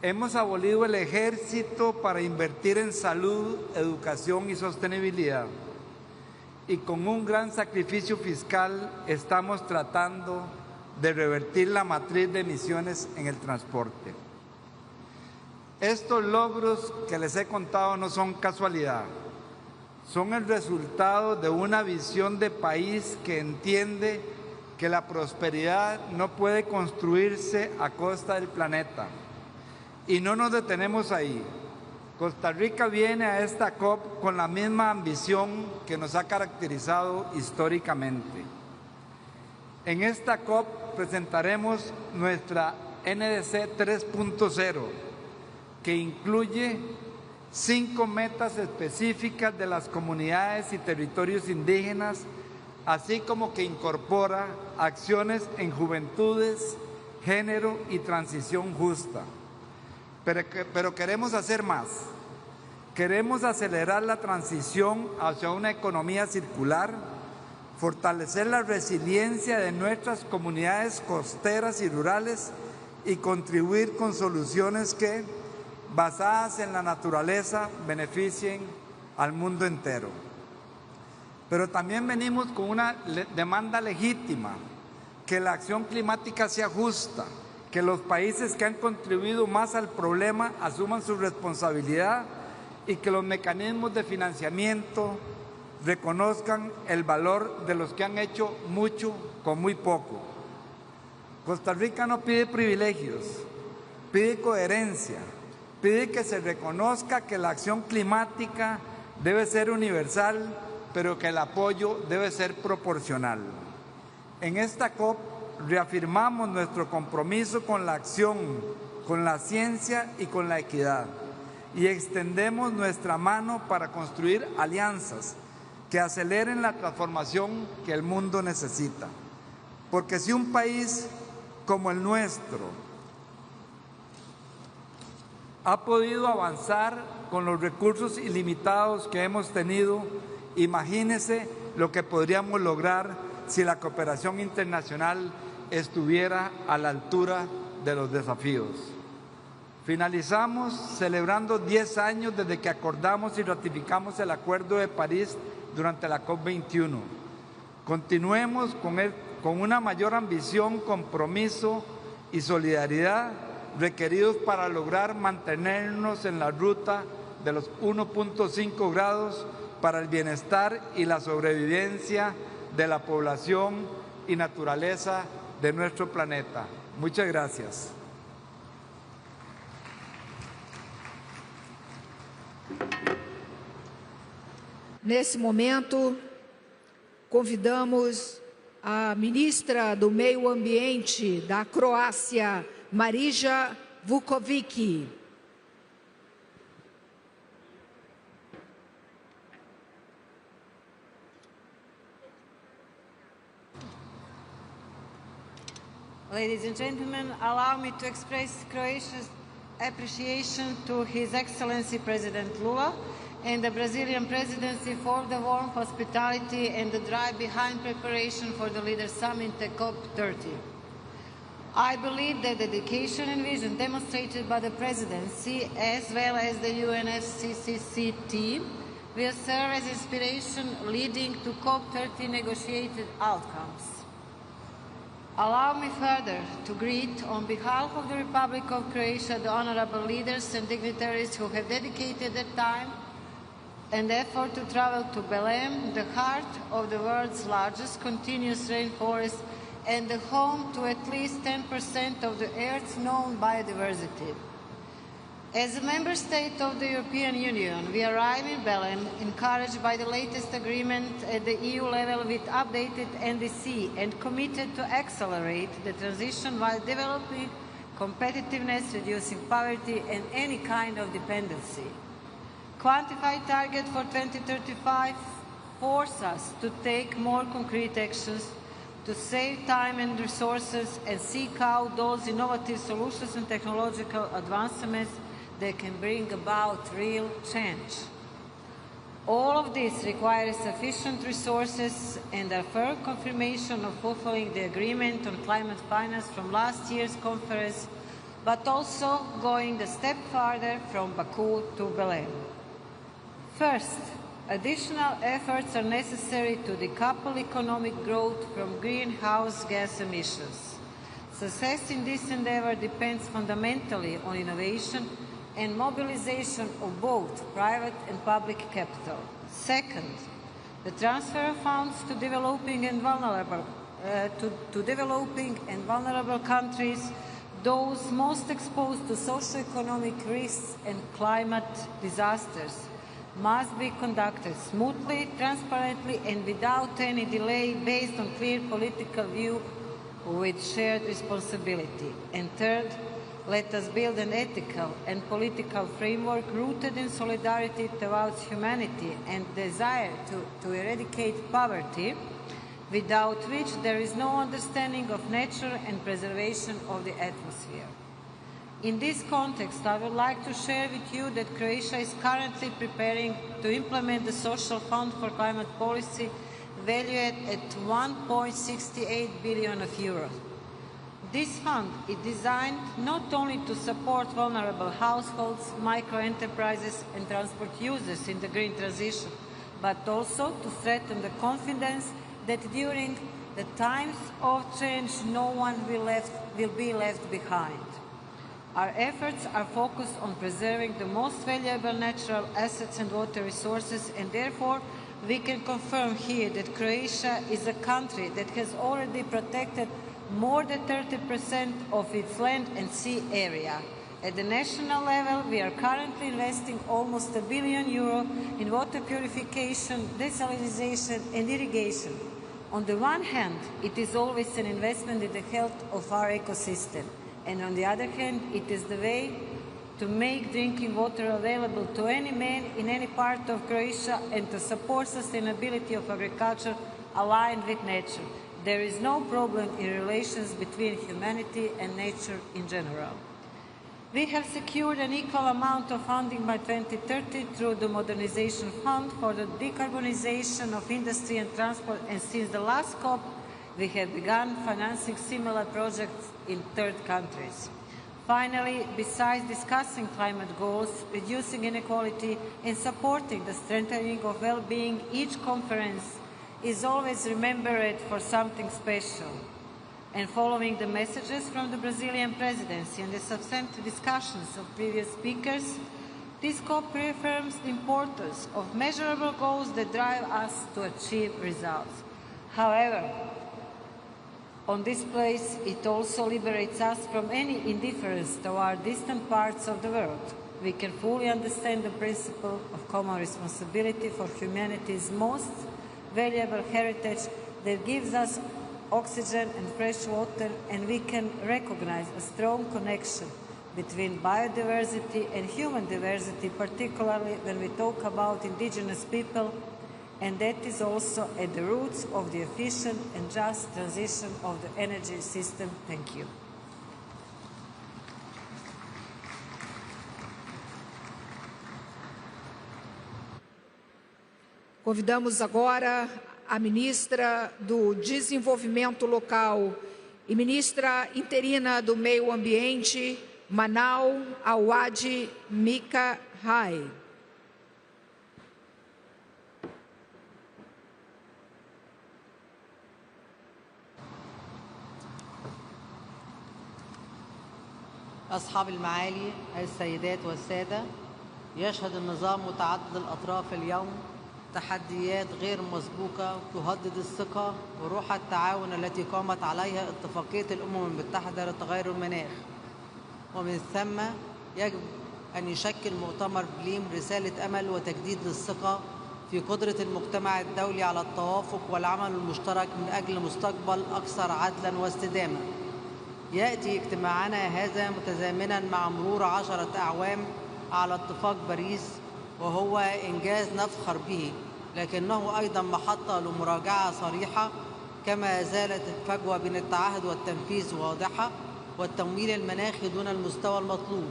Hemos abolido el ejército para invertir en salud, educación y sostenibilidad. Y con un gran sacrificio fiscal estamos tratando de revertir la matriz de emisiones en el transporte. Estos logros que les he contado no son casualidad. Son el resultado de una visión de país que entiende que la prosperidad no puede construirse a costa del planeta. Y no nos detenemos ahí. Costa Rica viene a esta COP con la misma ambición que nos ha caracterizado históricamente. En esta COP presentaremos nuestra NDC 3.0, que incluye 5 metas específicas de las comunidades y territorios indígenas, así como que incorpora acciones en juventudes, género y transición justa. Pero queremos hacer más. Queremos acelerar la transición hacia una economía circular, fortalecer la resiliencia de nuestras comunidades costeras y rurales y contribuir con soluciones que, basadas en la naturaleza, beneficien al mundo entero. Pero también venimos con una demanda legítima, que la acción climática sea justa, que los países que han contribuido más al problema asuman su responsabilidad y que los mecanismos de financiamiento reconozcan el valor de los que han hecho mucho con muy poco. Costa Rica no pide privilegios, pide coherencia. Pide que se reconozca que la acción climática debe ser universal, pero que el apoyo debe ser proporcional. En esta COP reafirmamos nuestro compromiso con la acción, con la ciencia y con la equidad, y extendemos nuestra mano para construir alianzas que aceleren la transformación que el mundo necesita. Porque si un país como el nuestro ha podido avanzar con los recursos ilimitados que hemos tenido, imagínense lo que podríamos lograr si la cooperación internacional estuviera a la altura de los desafíos. Finalizamos celebrando 10 años desde que acordamos y ratificamos el Acuerdo de París durante la COP21. Continuemos con una mayor ambición, compromiso y solidaridad requeridos para lograr mantenernos en la ruta de los 1.5 grados para el bienestar y la sobrevivencia de la población y naturaleza de nuestro planeta. Muchas gracias. Nesse momento, convidamos a ministra do Meio Ambiente da Croácia, Marija Vukovic. Ladies and gentlemen, allow me to express Croatia's appreciation to His Excellency President Lula and the Brazilian Presidency for the warm hospitality and the drive behind preparation for the Leaders' Summit at COP30. I believe that the dedication and vision demonstrated by the Presidency as well as the UNFCCC team will serve as inspiration leading to COP30 negotiated outcomes. Allow me further to greet, on behalf of the Republic of Croatia, the honorable leaders and dignitaries who have dedicated their time and effort to travel to Belém, the heart of the world's largest continuous rainforest and the home to at least 10% of the Earth's known biodiversity. As a member state of the European Union, we arrive in Belém encouraged by the latest agreement at the EU level with updated NDC and committed to accelerate the transition while developing competitiveness, reducing poverty and any kind of dependency. Quantified target for 2035 force us to take more concrete actions to save time and resources and seek out those innovative solutions and technological advancements that can bring about real change. All of this requires sufficient resources and a firm confirmation of fulfilling the agreement on climate finance from last year's conference, but also going a step further from Baku to Belém. First, additional efforts are necessary to decouple economic growth from greenhouse gas emissions. Success in this endeavor depends fundamentally on innovation and mobilization of both private and public capital. Second, the transfer of funds to developing and vulnerable countries, those most exposed to socio-economic risks and climate disasters, must be conducted smoothly, transparently, and without any delay based on clear political view with shared responsibility. And third, let us build an ethical and political framework rooted in solidarity towards humanity and desire to eradicate poverty, without which there is no understanding of nature and preservation of the atmosphere. In this context, I would like to share with you that Croatia is currently preparing to implement the Social Fund for Climate Policy valued at 1.68 billion euros. This fund is designed not only to support vulnerable households, micro-enterprises and transport users in the green transition, but also to strengthen the confidence that during the times of change no one will be left behind. Our efforts are focused on preserving the most valuable natural assets and water resources, and therefore we can confirm here that Croatia is a country that has already protected more than 30% of its land and sea area. At the national level, we are currently investing almost €1 billion in water purification, desalination and irrigation. On the one hand, it is always an investment in the health of our ecosystem, and on the other hand, it is the way to make drinking water available to any man in any part of Croatia and to support sustainability of agriculture aligned with nature. There is no problem in relations between humanity and nature in general. We have secured an equal amount of funding by 2030 through the Modernization Fund for the decarbonization of industry and transport, and since the last COP, we have begun financing similar projects in third countries. Finally, besides discussing climate goals, reducing inequality, and supporting the strengthening of well-being, each conference is always remembered for something special. And following the messages from the Brazilian Presidency and the substantive discussions of previous speakers, this COP reaffirms the importance of measurable goals that drive us to achieve results. However, on this place, it also liberates us from any indifference toward distant parts of the world. we can fully understand the principle of common responsibility for humanity's most valuable heritage that gives us oxygen and fresh water, and we can recognize a strong connection between biodiversity and human diversity, particularly when we talk about indigenous people, and that is also at the roots of the efficient and just transition of the energy system. Thank you. Convidamos agora a ministra do Desenvolvimento Local e ministra interina do Meio Ambiente, Manau Awad Mika Hai. أصحاب المعالي، السيدات والسادة، يشهد النظام متعدد الأطراف اليوم تحديات غير مسبوقة تهدد الثقة وروح التعاون التي قامت عليها اتفاقية الأمم المتحدة لتغير المناخ، ومن ثم يجب أن يشكل مؤتمر بليم رسالة أمل وتجديد للثقة في قدرة المجتمع الدولي على التوافق والعمل المشترك من أجل مستقبل أكثر عدلاً واستدامة. يأتي اجتماعنا هذا متزامناً مع مرور 10 أعوام على اتفاق باريس، وهو إنجاز نفخر به، لكنه أيضاً محطة لمراجعة صريحة، كما زالت الفجوة بين التعهد والتنفيذ واضحة، والتمويل المناخي دون المستوى المطلوب.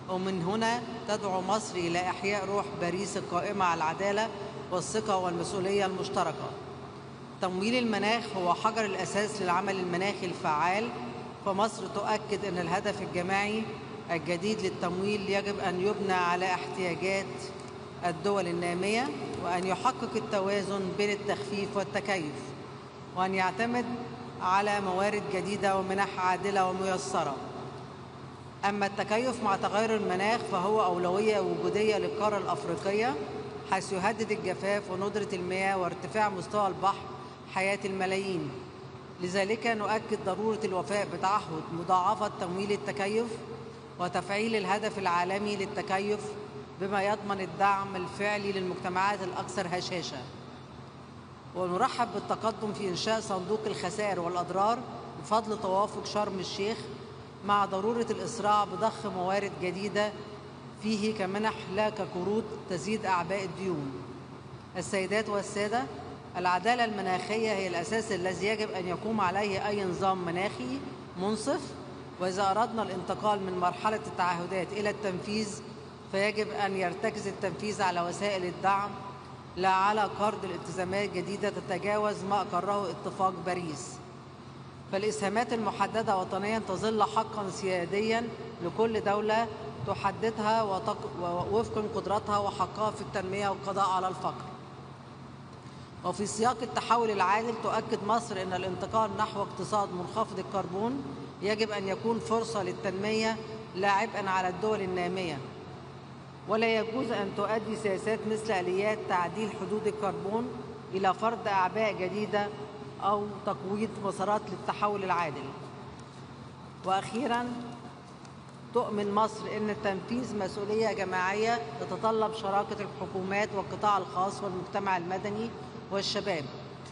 ومن هنا تدعو مصر إلى إحياء روح باريس القائمة على العدالة والثقة والمسؤولية المشتركة. تمويل المناخ هو حجر الأساس للعمل المناخي الفعال، فمصر تؤكد أن الهدف الجماعي الجديد للتمويل يجب أن يبنى على احتياجات الدول النامية، وأن يحقق التوازن بين التخفيف والتكيف، وأن يعتمد على موارد جديدة ومنح عادلة وميسرة. أما التكيف مع تغير المناخ فهو أولوية وجودية للقارة الأفريقية، حيث يهدد الجفاف وندرة المياه وارتفاع مستوى البحر حياة الملايين. لذلك نؤكد ضرورة الوفاء بتعهد مضاعفة تمويل التكيف وتفعيل الهدف العالمي للتكيف بما يضمن الدعم الفعلي للمجتمعات الأكثر هشاشة. ونرحب بالتقدم في إنشاء صندوق الخسائر والأضرار بفضل توافق شرم الشيخ، مع ضرورة الإسراع بضخ موارد جديدة فيه كمنح لا كقروض تزيد أعباء الديون. السيدات والسادة، العدالة المناخية هي الأساس الذي يجب أن يقوم عليه أي نظام مناخي منصف، وإذا أردنا الانتقال من مرحلة التعهدات إلى التنفيذ فيجب أن يرتكز التنفيذ على وسائل الدعم لا على قرض الالتزامات جديدة تتجاوز ما أقره اتفاق باريس. فالإسهامات المحددة وطنيا تظل حقا سياديا لكل دولة تحددها وفق قدرتها وحقها في التنمية والقضاء على الفقر. وفي سياق التحول العادل تؤكد مصر أن الانتقال نحو اقتصاد منخفض الكربون يجب أن يكون فرصة للتنمية لا عبئا على الدول النامية، ولا يجوز أن تؤدي سياسات مثل آليات تعديل حدود الكربون إلى فرض أعباء جديدة أو تقويض مسارات للتحول العادل. وأخيراً، تؤمن مصر أن تنفيذ مسؤولية جماعية تتطلب شراكة الحكومات والقطاع الخاص والمجتمع المدني والشباب،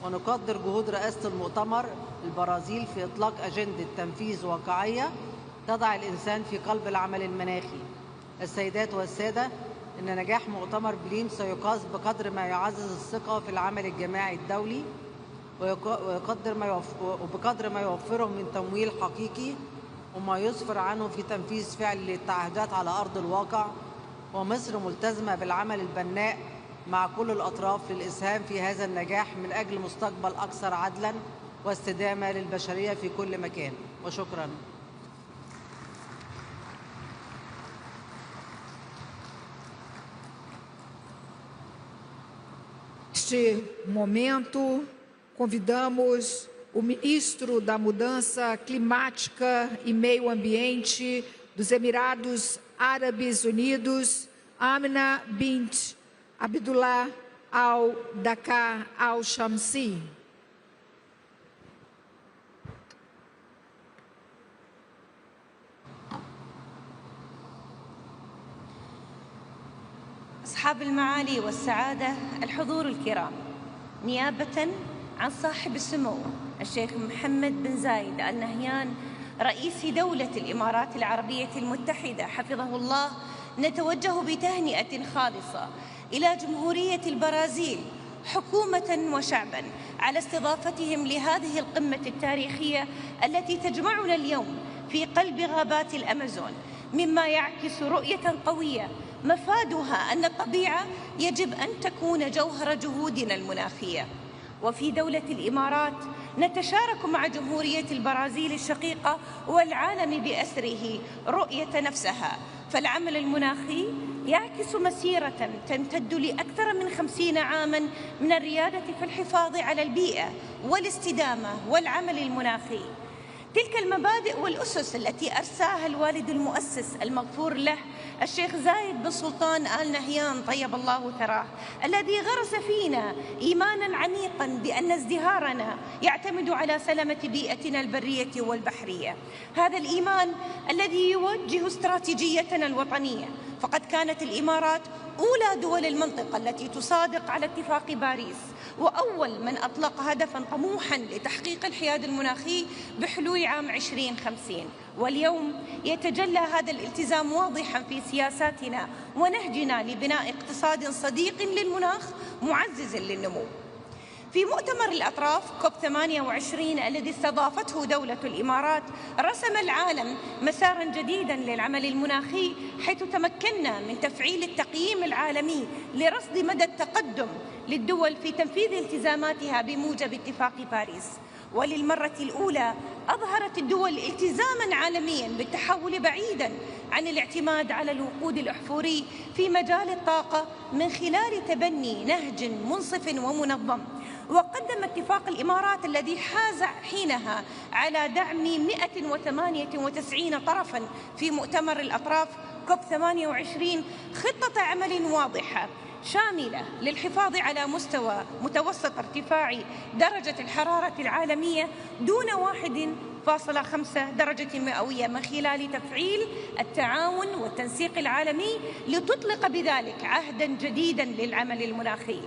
ونقدر جهود رئاسة المؤتمر البرازيل في إطلاق أجندة تنفيذ واقعية تضع الإنسان في قلب العمل المناخي. السيدات والسادة، إن نجاح مؤتمر بليم سيقاس بقدر ما يعزز الثقة في العمل الجماعي الدولي، وبقدر ما يوفره من تمويل حقيقي وما يسفر عنه في تنفيذ فعلي للتعهدات على أرض الواقع. ومصر ملتزمة بالعمل البناء مع كل الأطراف للإسهام في هذا النجاح من أجل مستقبل أكثر عدلاً واستدامة للبشرية في كل مكان. وشكراً. Neste momento, convidamos o ministro da Mudança Climática e Meio Ambiente dos Emirados Árabes Unidos, Amina bint Abdullah al-Dhaka al-Shamsi. أصحاب المعالي والسعادة، الحضور الكرام، نيابة عن صاحب السمو الشيخ محمد بن زايد آل نهيان رئيس دولة الإمارات العربية المتحدة حفظه الله، نتوجه بتهنئة خالصة إلى جمهورية البرازيل حكومة وشعبا على استضافتهم لهذه القمة التاريخية التي تجمعنا اليوم في قلب غابات الأمازون، مما يعكس رؤية قوية مفادها أن الطبيعة يجب أن تكون جوهر جهودنا المناخية. وفي دولة الإمارات نتشارك مع جمهورية البرازيل الشقيقة والعالم بأسره رؤية نفسها، فالعمل المناخي يعكس مسيرة تمتد لأكثر من 50 عاماً من الريادة في الحفاظ على البيئة والاستدامة والعمل المناخي. تلك المبادئ والأسس التي أرساها الوالد المؤسس المغفور له الشيخ زايد بن سلطان آل نهيان طيب الله ثراه، الذي غرس فينا إيمانا عميقا بأن ازدهارنا يعتمد على سلامة بيئتنا البرية والبحرية. هذا الإيمان الذي يوجه استراتيجيتنا الوطنية، فقد كانت الإمارات أولى دول المنطقة التي تصادق على اتفاق باريس، وأول من أطلق هدفاً طموحاً لتحقيق الحياد المناخي بحلول عام 2050. واليوم يتجلى هذا الالتزام واضحاً في سياساتنا ونهجنا لبناء اقتصاد صديق للمناخ معزز للنمو. في مؤتمر الأطراف COP28 الذي استضافته دولة الإمارات، رسم العالم مساراً جديداً للعمل المناخي، حيث تمكنا من تفعيل التقييم العالمي لرصد مدى التقدم للدول في تنفيذ التزاماتها بموجب اتفاق باريس. وللمرة الأولى أظهرت الدول التزاماً عالمياً بالتحول بعيداً عن الاعتماد على الوقود الأحفوري في مجال الطاقة من خلال تبني نهج منصف ومنظم. وقدم اتفاق الإمارات الذي حاز حينها على دعم 198 طرفاً في مؤتمر الأطراف COP28 خطة عمل واضحة شاملة للحفاظ على مستوى متوسط ارتفاع درجة الحرارة العالمية دون 1.5 درجة مئوية، من خلال تفعيل التعاون والتنسيق العالمي لتطلق بذلك عهداً جديداً للعمل المناخي.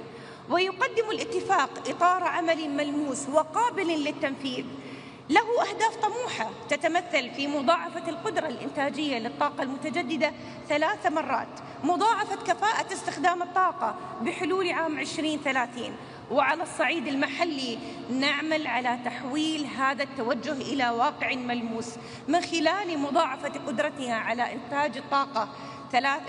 ويقدم الاتفاق إطار عمل ملموس وقابل للتنفيذ له أهداف طموحة تتمثل في مضاعفة القدرة الإنتاجية للطاقة المتجددة 3 مرات، مضاعفة كفاءة استخدام الطاقة بحلول عام 2030. وعلى الصعيد المحلي نعمل على تحويل هذا التوجه إلى واقع ملموس من خلال مضاعفة قدرتها على إنتاج الطاقة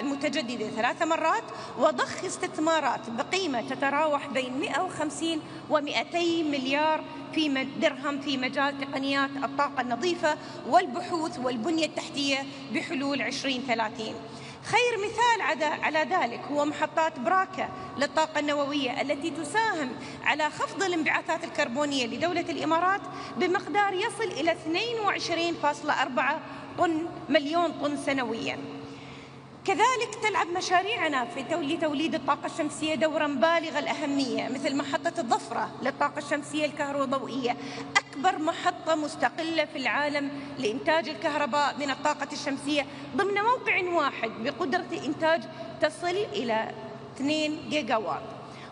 المتجددة 3 مرات، وضخ استثمارات بقيمة تتراوح بين 150 و200 مليار درهم في مجال تقنيات الطاقة النظيفة والبحوث والبنية التحتية بحلول 2030. خير مثال على ذلك هو محطات براكا للطاقة النووية التي تساهم على خفض الانبعاثات الكربونية لدولة الإمارات بمقدار يصل إلى 22.4 مليون طن سنوياً. كذلك تلعب مشاريعنا في توليد الطاقة الشمسية دورا بالغ الأهمية، مثل محطة الظفرة للطاقة الشمسية الكهروضوئية، أكبر محطة مستقلة في العالم لإنتاج الكهرباء من الطاقة الشمسية ضمن موقع واحد بقدرة إنتاج تصل إلى 2 جيجا واط.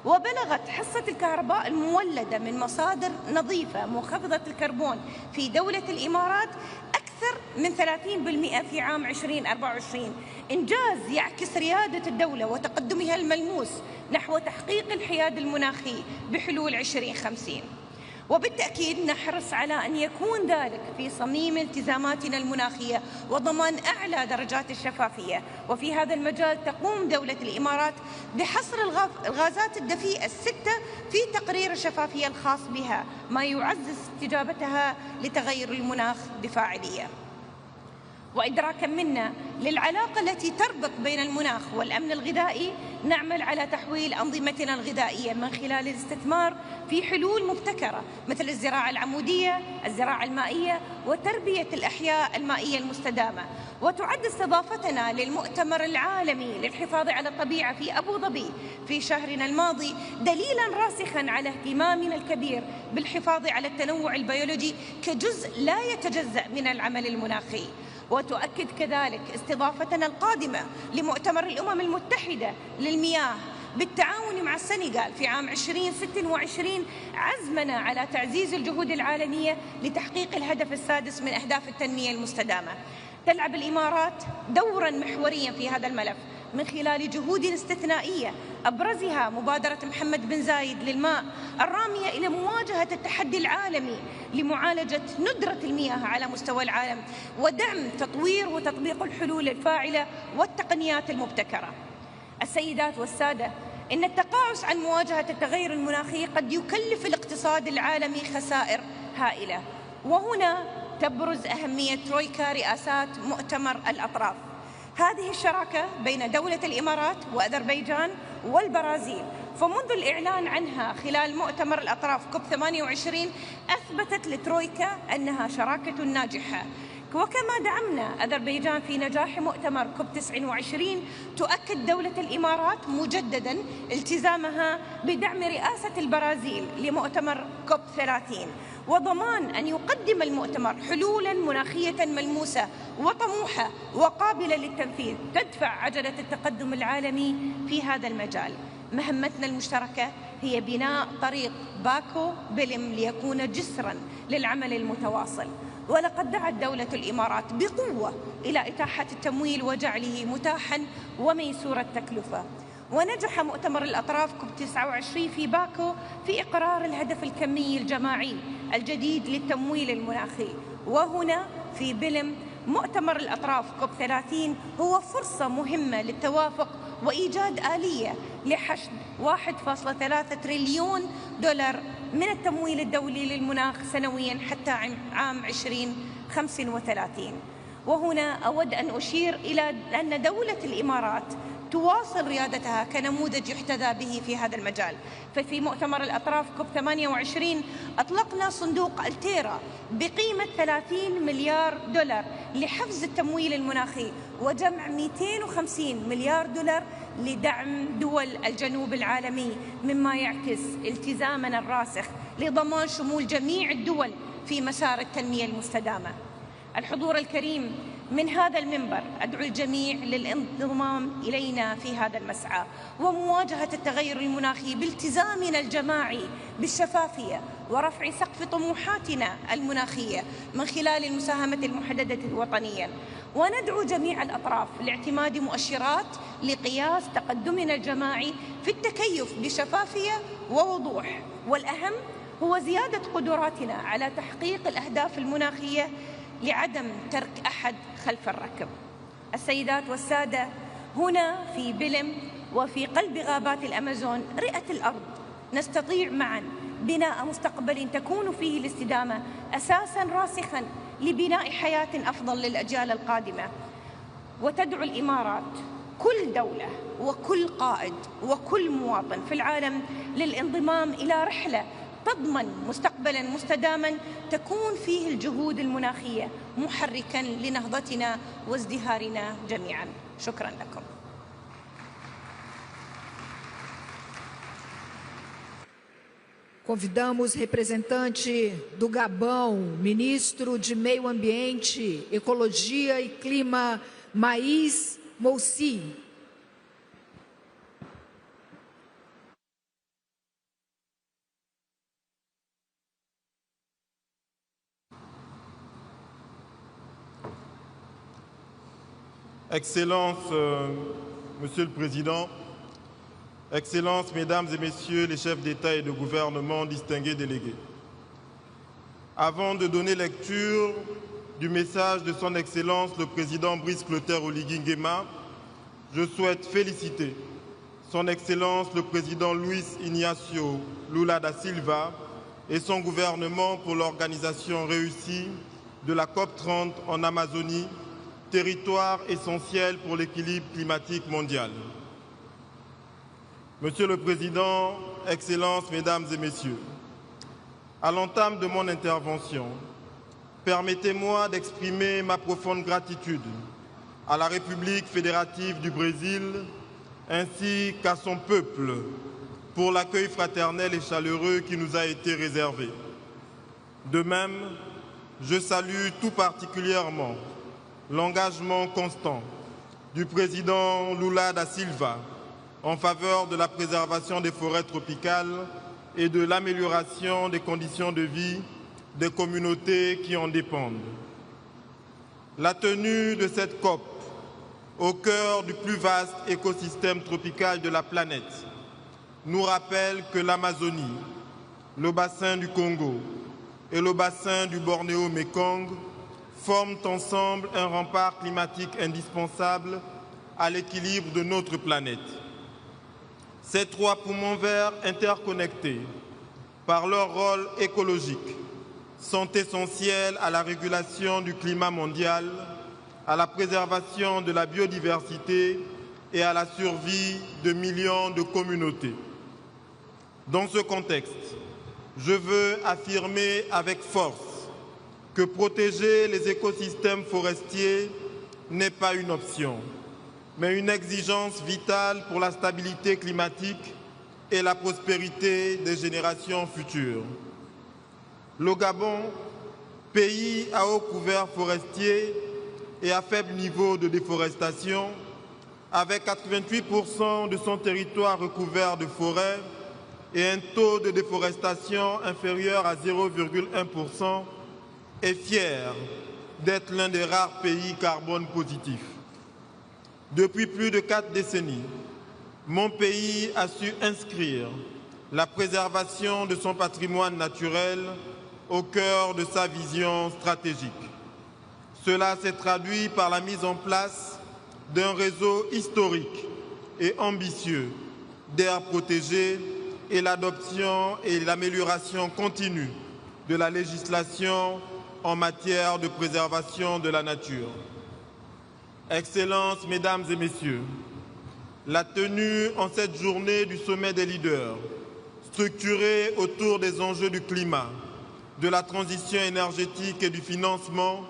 وبلغت حصة الكهرباء المولدة من مصادر نظيفة منخفضة الكربون في دولة الإمارات أكثر من 30% في عام 2024، إنجاز يعكس ريادة الدولة وتقدمها الملموس نحو تحقيق الحياد المناخي بحلول 2050. وبالتأكيد نحرص على أن يكون ذلك في صميم التزاماتنا المناخية وضمان أعلى درجات الشفافية. وفي هذا المجال تقوم دولة الإمارات بحصر الغازات الدفيئة 6 في تقرير الشفافية الخاص بها، ما يعزز استجابتها لتغير المناخ بفاعلية. وإدراكاً منا للعلاقة التي تربط بين المناخ والأمن الغذائي، نعمل على تحويل أنظمتنا الغذائية من خلال الاستثمار في حلول مبتكرة مثل الزراعة العمودية، الزراعة المائية، وتربية الأحياء المائية المستدامة. وتعد استضافتنا للمؤتمر العالمي للحفاظ على الطبيعة في أبو ظبي في شهرنا الماضي دليلاً راسخاً على اهتمامنا الكبير بالحفاظ على التنوع البيولوجي كجزء لا يتجزأ من العمل المناخي. وتؤكد كذلك استضافتنا القادمة لمؤتمر الأمم المتحدة للمياه بالتعاون مع السنغال في عام 2026 عزمنا على تعزيز الجهود العالمية لتحقيق الهدف السادس من أهداف التنمية المستدامة. تلعب الإمارات دورا محوريا في هذا الملف من خلال جهود استثنائية أبرزها مبادرة محمد بن زايد للماء الرامية إلى مواجهة التحدي العالمي لمعالجة ندرة المياه على مستوى العالم ودعم تطوير وتطبيق الحلول الفاعلة والتقنيات المبتكرة. السيدات والسادة، إن التقاعس عن مواجهة التغير المناخي قد يكلف الاقتصاد العالمي خسائر هائلة، وهنا تبرز أهمية ترويكا رئاسات مؤتمر الأطراف. هذه الشراكة بين دولة الإمارات وأذربيجان والبرازيل فمنذ الإعلان عنها خلال مؤتمر الأطراف COP28 أثبتت لترويكا أنها شراكة ناجحة. وكما دعمنا أذربيجان في نجاح مؤتمر COP29 تؤكد دولة الإمارات مجددا التزامها بدعم رئاسة البرازيل لمؤتمر COP30 وضمان أن يقدم المؤتمر حلولا مناخية ملموسة وطموحة وقابلة للتنفيذ تدفع عجلة التقدم العالمي في هذا المجال. مهمتنا المشتركة هي بناء طريق باكو-بلم ليكون جسرا للعمل المتواصل، ولقد دعت دولة الإمارات بقوة إلى إتاحة التمويل وجعله متاحا وميسور التكلفة. ونجح مؤتمر الأطراف COP29 في باكو في إقرار الهدف الكمي الجماعي الجديد للتمويل المناخي. وهنا في بلم مؤتمر الأطراف COP30 هو فرصة مهمة للتوافق وإيجاد آلية لحشد 1.3 تريليون دولار من التمويل الدولي للمناخ سنويا حتى عام 2035. وهنا أود أن أشير إلى أن دولة الإمارات تواصل ريادتها كنموذج يحتذى به في هذا المجال. ففي مؤتمر الأطراف COP28 أطلقنا صندوق التيرا بقيمة 30 مليار دولار لحفز التمويل المناخي وجمع 250 مليار دولار لدعم دول الجنوب العالمي، مما يعكس التزامنا الراسخ لضمان شمول جميع الدول في مسار التنمية المستدامة. الحضور الكريم، من هذا المنبر أدعو الجميع للانضمام إلينا في هذا المسعى ومواجهة التغير المناخي بالتزامنا الجماعي بالشفافية ورفع سقف طموحاتنا المناخية من خلال المساهمة المحددة وطنيا. وندعو جميع الأطراف لاعتماد مؤشرات لقياس تقدمنا الجماعي في التكيف بشفافية ووضوح، والأهم هو زيادة قدراتنا على تحقيق الأهداف المناخية لعدم ترك أحد خلف الركب. السيدات والسادة، هنا في بلم وفي قلب غابات الأمازون رئة الأرض نستطيع معا بناء مستقبل تكون فيه الاستدامة أساسا راسخا لبناء حياة أفضل للأجيال القادمة. وتدعو الإمارات كل دولة وكل قائد وكل مواطن في العالم للانضمام إلى رحلة تضمن مستقبلا مستداما تكون فيه الجهود المناخية محركا لنهضتنا وازدهارنا جميعا. شكرا لكم. Convidamos representante do Gabão, ministro de Meio Ambiente, Ecologia e Clima, Maís Moussi. Excellences, Monsieur le Président, Excellences, Mesdames et Messieurs les chefs d'État et de gouvernement, distingués délégués. Avant de donner lecture du message de Son Excellence le Président Brice Clotaire Oligui Nguema, je souhaite féliciter Son Excellence le Président Luis Ignacio Lula da Silva et son gouvernement pour l'organisation réussie de la COP30 en Amazonie, territoire essentiel pour l'équilibre climatique mondial. Monsieur le Président, Excellences, Mesdames et Messieurs, à l'entame de mon intervention, permettez-moi d'exprimer ma profonde gratitude à la République fédérative du Brésil ainsi qu'à son peuple pour l'accueil fraternel et chaleureux qui nous a été réservé. De même, je salue tout particulièrement l'engagement constant du président Lula da Silva en faveur de la préservation des forêts tropicales et de l'amélioration des conditions de vie des communautés qui en dépendent. La tenue de cette COP, au cœur du plus vaste écosystème tropical de la planète, nous rappelle que l'Amazonie, le bassin du Congo et le bassin du Bornéo-Mékong forment ensemble un rempart climatique indispensable à l'équilibre de notre planète. Ces trois poumons verts interconnectés par leur rôle écologique sont essentiels à la régulation du climat mondial, à la préservation de la biodiversité et à la survie de millions de communautés. Dans ce contexte, je veux affirmer avec force que protéger les écosystèmes forestiers n'est pas une option, mais une exigence vitale pour la stabilité climatique et la prospérité des générations futures. Le Gabon, pays à haut couvert forestier et à faible niveau de déforestation, avec 88% de son territoire recouvert de forêts et un taux de déforestation inférieur à 0,1%, est fier d'être l'un des rares pays carbone positifs. Depuis plus de 4 décennies, mon pays a su inscrire la préservation de son patrimoine naturel au cœur de sa vision stratégique. Cela s'est traduit par la mise en place d'un réseau historique et ambitieux d'aires protégées et l'adoption et l'amélioration continue de la législation en matière de préservation de la nature. Excellences, Mesdames et Messieurs, la tenue en cette journée du sommet des leaders, structurée autour des enjeux du climat, de la transition énergétique et du financement,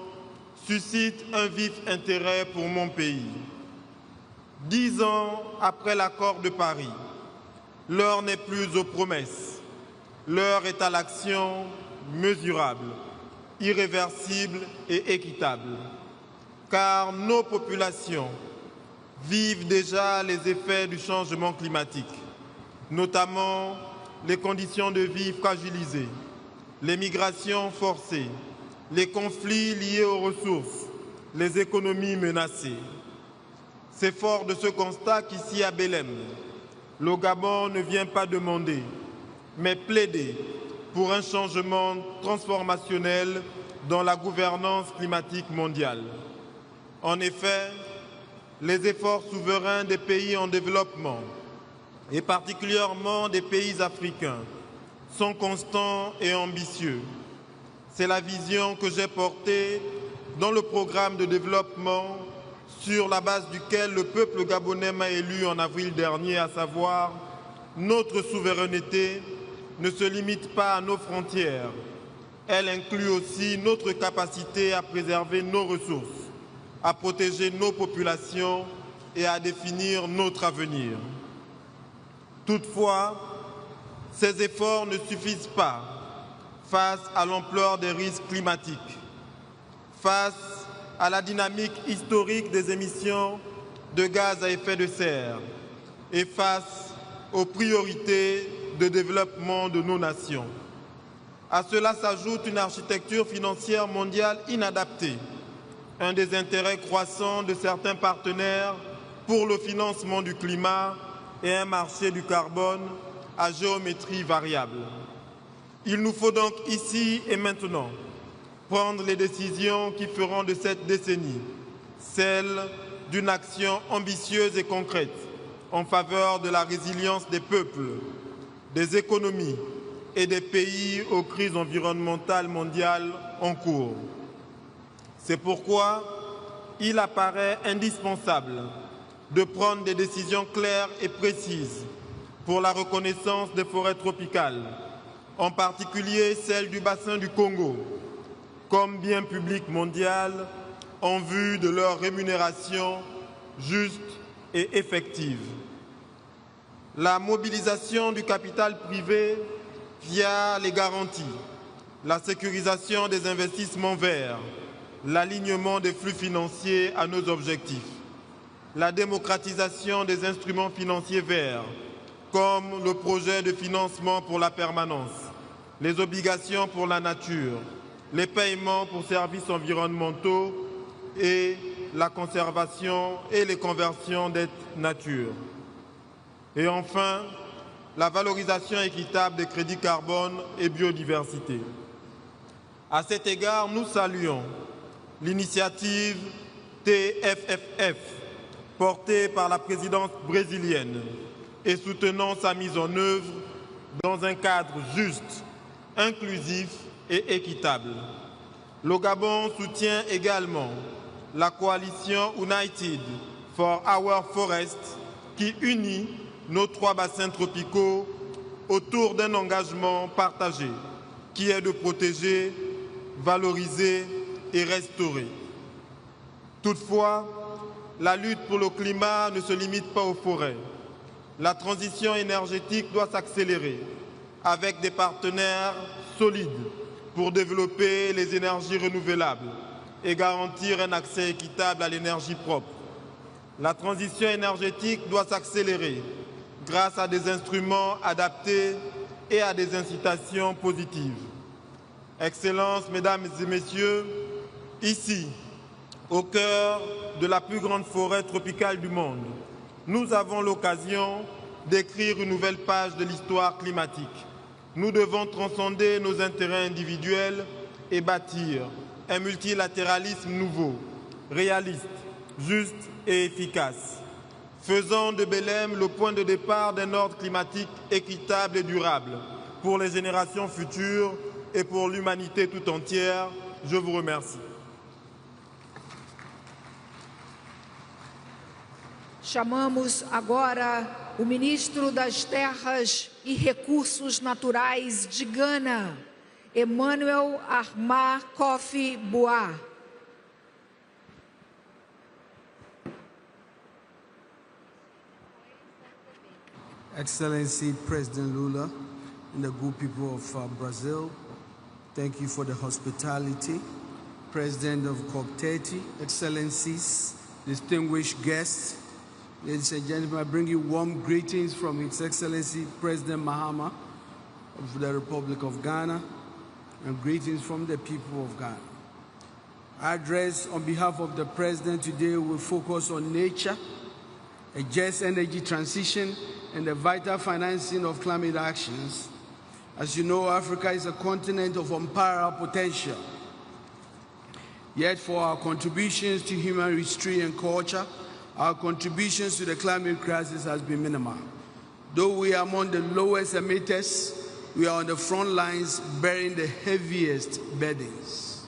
suscite un vif intérêt pour mon pays. 10 ans après l'accord de Paris, l'heure n'est plus aux promesses, l'heure est à l'action mesurable, irréversible et équitable. Car nos populations vivent déjà les effets du changement climatique, notamment les conditions de vie fragilisées, les migrations forcées, les conflits liés aux ressources, les économies menacées. C'est fort de ce constat qu'ici à Belém, le Gabon ne vient pas demander, mais plaider pour un changement transformationnel dans la gouvernance climatique mondiale. En effet, les efforts souverains des pays en développement, et particulièrement des pays africains, sont constants et ambitieux. C'est la vision que j'ai portée dans le programme de développement sur la base duquel le peuple gabonais m'a élu en avril dernier, à savoir notre souveraineté ne se limite pas à nos frontières. Elle inclut aussi notre capacité à préserver nos ressources, à protéger nos populations et à définir notre avenir. Toutefois, ces efforts ne suffisent pas face à l'ampleur des risques climatiques, face à la dynamique historique des émissions de gaz à effet de serre et face aux priorités de développement de nos nations. À cela s'ajoute une architecture financière mondiale inadaptée, un des intérêts croissants de certains partenaires pour le financement du climat et un marché du carbone à géométrie variable. Il nous faut donc ici et maintenant prendre les décisions qui feront de cette décennie celle d'une action ambitieuse et concrète en faveur de la résilience des peuples, des économies et des pays aux crises environnementales mondiales en cours. C'est pourquoi il apparaît indispensable de prendre des décisions claires et précises pour la reconnaissance des forêts tropicales, en particulier celles du bassin du Congo, comme bien public mondial en vue de leur rémunération juste et effective. La mobilisation du capital privé via les garanties, la sécurisation des investissements verts, l'alignement des flux financiers à nos objectifs, la démocratisation des instruments financiers verts, comme le projet de financement pour la permanence, les obligations pour la nature, les paiements pour services environnementaux et la conservation et les conversions dettes nature. Et enfin, la valorisation équitable des crédits carbone et biodiversité. À cet égard, nous saluons l'initiative TFFF portée par la présidence brésilienne et soutenant sa mise en œuvre dans un cadre juste, inclusif et équitable. Le Gabon soutient également la coalition United for Our Forest qui unit nos 3 bassins tropicaux autour d'un engagement partagé qui est de protéger, valoriser et restaurer. Toutefois, la lutte pour le climat ne se limite pas aux forêts. La transition énergétique doit s'accélérer avec des partenaires solides pour développer les énergies renouvelables et garantir un accès équitable à l'énergie propre. La transition énergétique doit s'accélérer grâce à des instruments adaptés et à des incitations positives. Excellences, Mesdames et Messieurs, ici, au cœur de la plus grande forêt tropicale du monde, nous avons l'occasion d'écrire une nouvelle page de l'histoire climatique. Nous devons transcender nos intérêts individuels et bâtir un multilatéralisme nouveau, réaliste, juste et efficace, faisant de Belém le point de départ d'un ordre climatique équitable et durable pour les générations futures et pour l'humanité tout entière. Je vous remercie. Chamamos agora o ministro das Terras e Recursos Naturais de Gana, Emmanuel Armah Kofi Boah. Excellency President Lula and the good people of Brazil, thank you for the hospitality. President of COP30, Excellencies, distinguished guests, ladies and gentlemen, I bring you warm greetings from His Excellency President Mahama of the Republic of Ghana, and greetings from the people of Ghana. Our address on behalf of the President today will focus on nature, a just energy transition, and the vital financing of climate actions. As you know, Africa is a continent of unparalleled potential. Yet for our contributions to human history and culture, our contributions to the climate crisis has been minimal. Though we are among the lowest emitters, we are on the front lines bearing the heaviest burdens.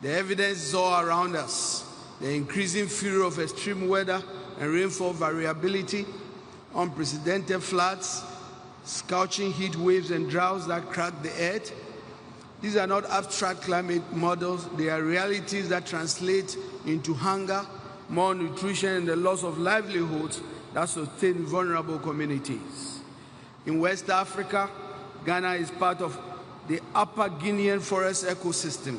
The evidence is all around us. The increasing fury of extreme weather and rainfall variability, unprecedented floods, scorching heat waves and droughts that crack the earth. These are not abstract climate models, they are realities that translate into hunger, malnutrition, and the loss of livelihoods that sustain vulnerable communities. In West Africa, Ghana is part of the Upper Guinean forest ecosystem,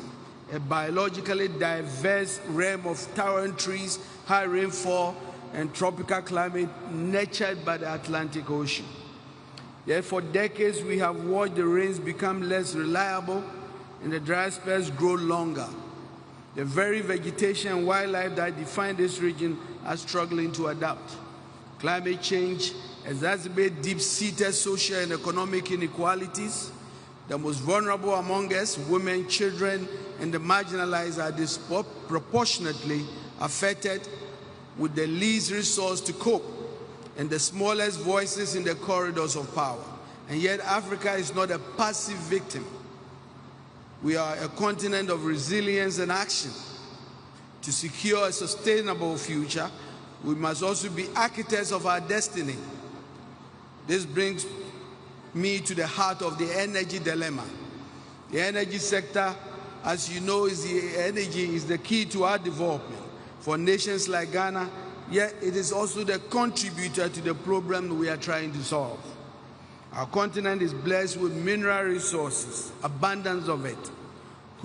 a biologically diverse realm of towering trees, high rainfall, and tropical climate nurtured by the Atlantic Ocean. Yet for decades, we have watched the rains become less reliable and the dry spells grow longer. The very vegetation and wildlife that define this region are struggling to adapt. Climate change exacerbates deep-seated social and economic inequalities. The most vulnerable among us, women, children, and the marginalized, are disproportionately affected with the least resource to cope and the smallest voices in the corridors of power. And yet Africa is not a passive victim. We are a continent of resilience and action. To secure a sustainable future, we must also be architects of our destiny. This brings me to the heart of the energy dilemma. The energy sector, as you know, is the key to our development. For nations like Ghana, yet it is also the contributor to the problem we are trying to solve. Our continent is blessed with mineral resources, abundance of it,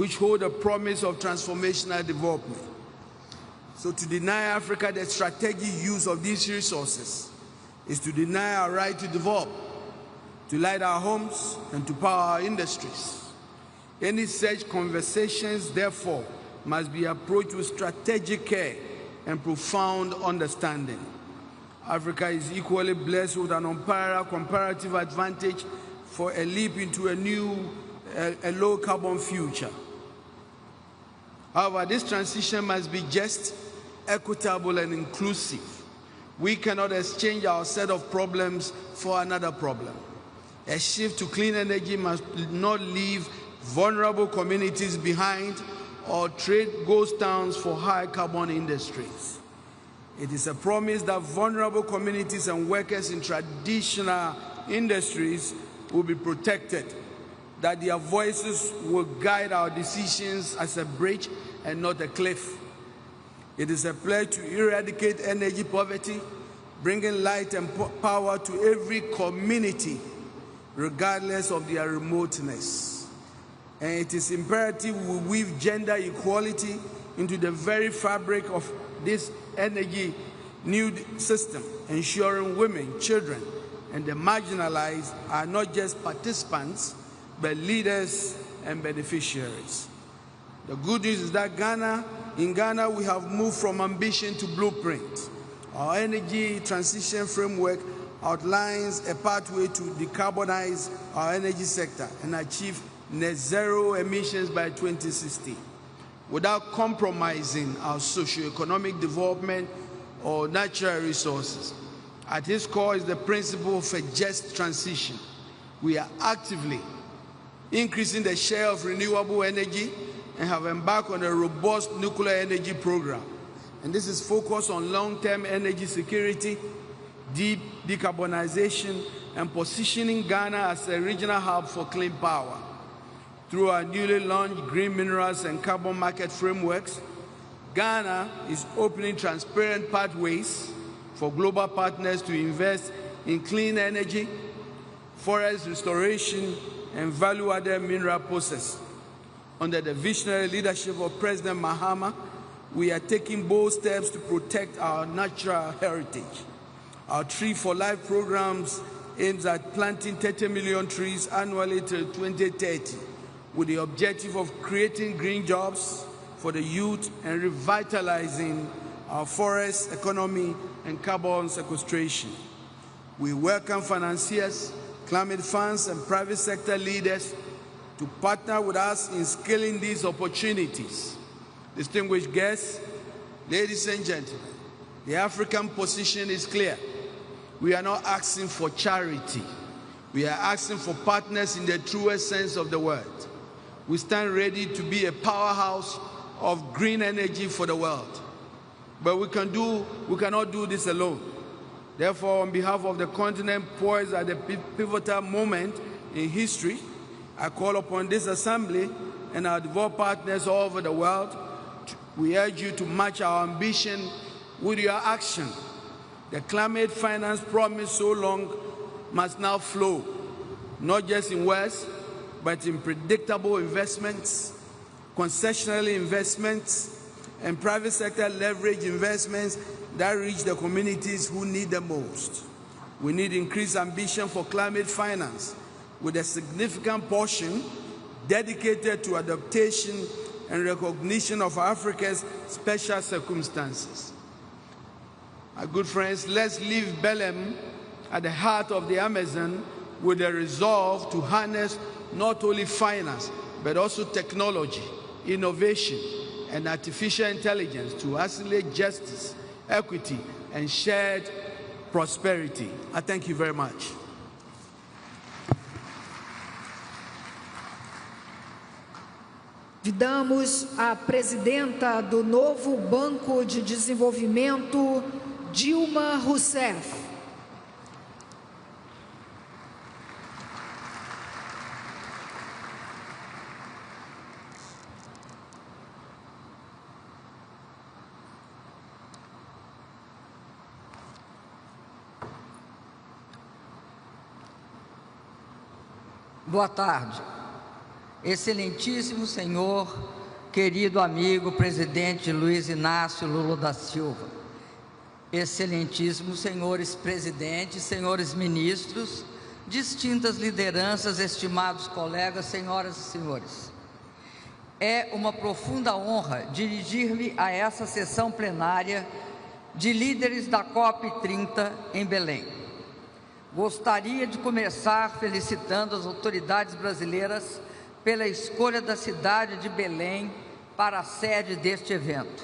which hold a promise of transformational development. So to deny Africa the strategic use of these resources is to deny our right to develop, to light our homes, and to power our industries. Any such conversations, therefore, must be approached with strategic care and profound understanding. Africa is equally blessed with an unparalleled comparative advantage for a leap into a low-carbon future. However, this transition must be just, equitable, and inclusive. We cannot exchange our set of problems for another problem. A shift to clean energy must not leave vulnerable communities behind or trade ghost towns for high-carbon industries. It is a promise that vulnerable communities and workers in traditional industries will be protected, that their voices will guide our decisions as a bridge and not a cliff. It is a pledge to eradicate energy poverty, bringing light and power to every community, regardless of their remoteness. And it is imperative we weave gender equality into the very fabric of this energy new system, ensuring women, children, and the marginalized are not just participants, but leaders and beneficiaries. The good news is that in Ghana, we have moved from ambition to blueprint. Our energy transition framework outlines a pathway to decarbonize our energy sector and achieve net zero emissions by 2060, without compromising our socio-economic development or natural resources. At its core is the principle of a just transition. We are actively increasing the share of renewable energy and have embarked on a robust nuclear energy program. And this is focused on long-term energy security, deep decarbonization, and positioning Ghana as a regional hub for clean power. Through our newly launched green minerals and carbon market frameworks, Ghana is opening transparent pathways for global partners to invest in clean energy, forest restoration, and value-added mineral processing. Under the visionary leadership of President Mahama, we are taking bold steps to protect our natural heritage. Our Tree for Life programs aims at planting 30 million trees annually till 2030, with the objective of creating green jobs for the youth and revitalizing our forest economy and carbon sequestration. We welcome financiers, climate funds, and private sector leaders to partner with us in scaling these opportunities. Distinguished guests, ladies and gentlemen, the African position is clear. We are not asking for charity. We are asking for partners in the truest sense of the word. We stand ready to be a powerhouse of green energy for the world. But we cannot do this alone. Therefore, on behalf of the continent poised at a pivotal moment in history, I call upon this assembly and our devout partners all over the world. We urge you to match our ambition with your action. The climate finance promised so long must now flow, not just in words, but in predictable investments, concessional investments, and private sector leverage investments that reach the communities who need them most. We need increased ambition for climate finance, with a significant portion dedicated to adaptation and recognition of Africa's special circumstances. My good friends, let's leave Belém at the heart of the Amazon with a resolve to harness not only finance, but also technology, innovation, and artificial intelligence to accelerate justice, equity, and shared prosperity. I thank you very much. Convidamos a presidenta do novo Banco de Desenvolvimento, Dilma Rousseff. Boa tarde. Excelentíssimo senhor, querido amigo, presidente Luiz Inácio Lula da Silva, excelentíssimos senhores presidentes, senhores ministros, distintas lideranças, estimados colegas, senhoras e senhores. É uma profunda honra dirigir-me a essa sessão plenária de líderes da COP30 em Belém. Gostaria de começar felicitando as autoridades brasileiras pela escolha da cidade de Belém para a sede deste evento.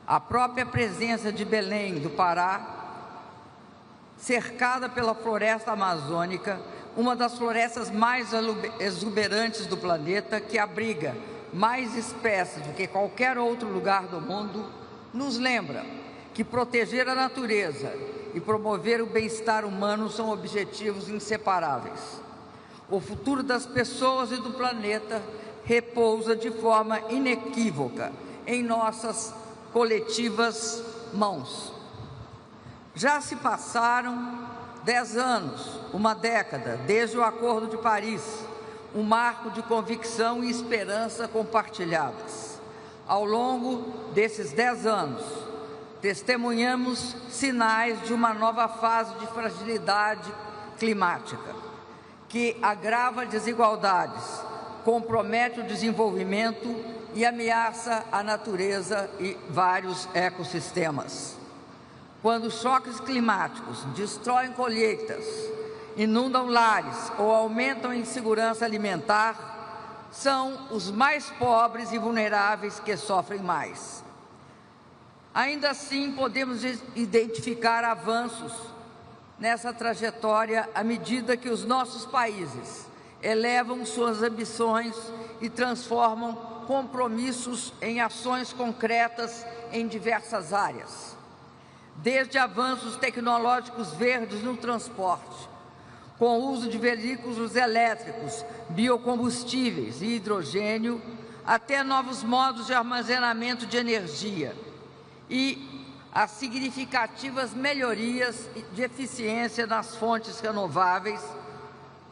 A própria presença de Belém do Pará, cercada pela floresta amazônica, uma das florestas mais exuberantes do planeta, que abriga mais espécies do que qualquer outro lugar do mundo, nos lembra que proteger a natureza e promover o bem-estar humano são objetivos inseparáveis. O futuro das pessoas e do planeta repousa de forma inequívoca em nossas coletivas mãos. Já se passaram 10 anos, uma década, desde o Acordo de Paris, um marco de convicção e esperança compartilhadas. Ao longo desses 10 anos, testemunhamos sinais de uma nova fase de fragilidade climática, que agrava desigualdades, compromete o desenvolvimento e ameaça a natureza e vários ecossistemas. Quando choques climáticos destroem colheitas, inundam lares ou aumentam a insegurança alimentar, são os mais pobres e vulneráveis que sofrem mais. Ainda assim, podemos identificar avanços nessa trajetória à medida que os nossos países elevam suas ambições e transformam compromissos em ações concretas em diversas áreas. Desde avanços tecnológicos verdes no transporte, com o uso de veículos elétricos, biocombustíveis e hidrogênio, até novos modos de armazenamento de energia e as significativas melhorias de eficiência nas fontes renováveis,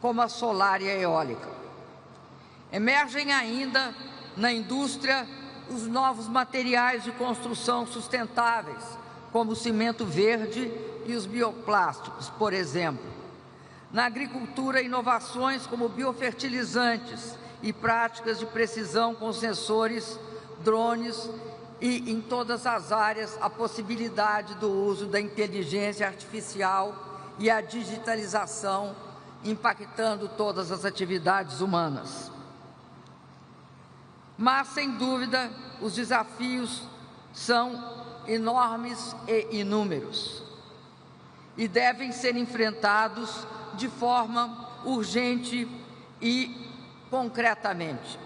como a solar e a eólica. Emergem ainda na indústria os novos materiais de construção sustentáveis, como o cimento verde e os bioplásticos, por exemplo. Na agricultura, inovações como biofertilizantes e práticas de precisão com sensores, drones e, em todas as áreas, a possibilidade do uso da inteligência artificial e a digitalização, impactando todas as atividades humanas. Mas, sem dúvida, os desafios são enormes e inúmeros e devem ser enfrentados de forma urgente e concretamente.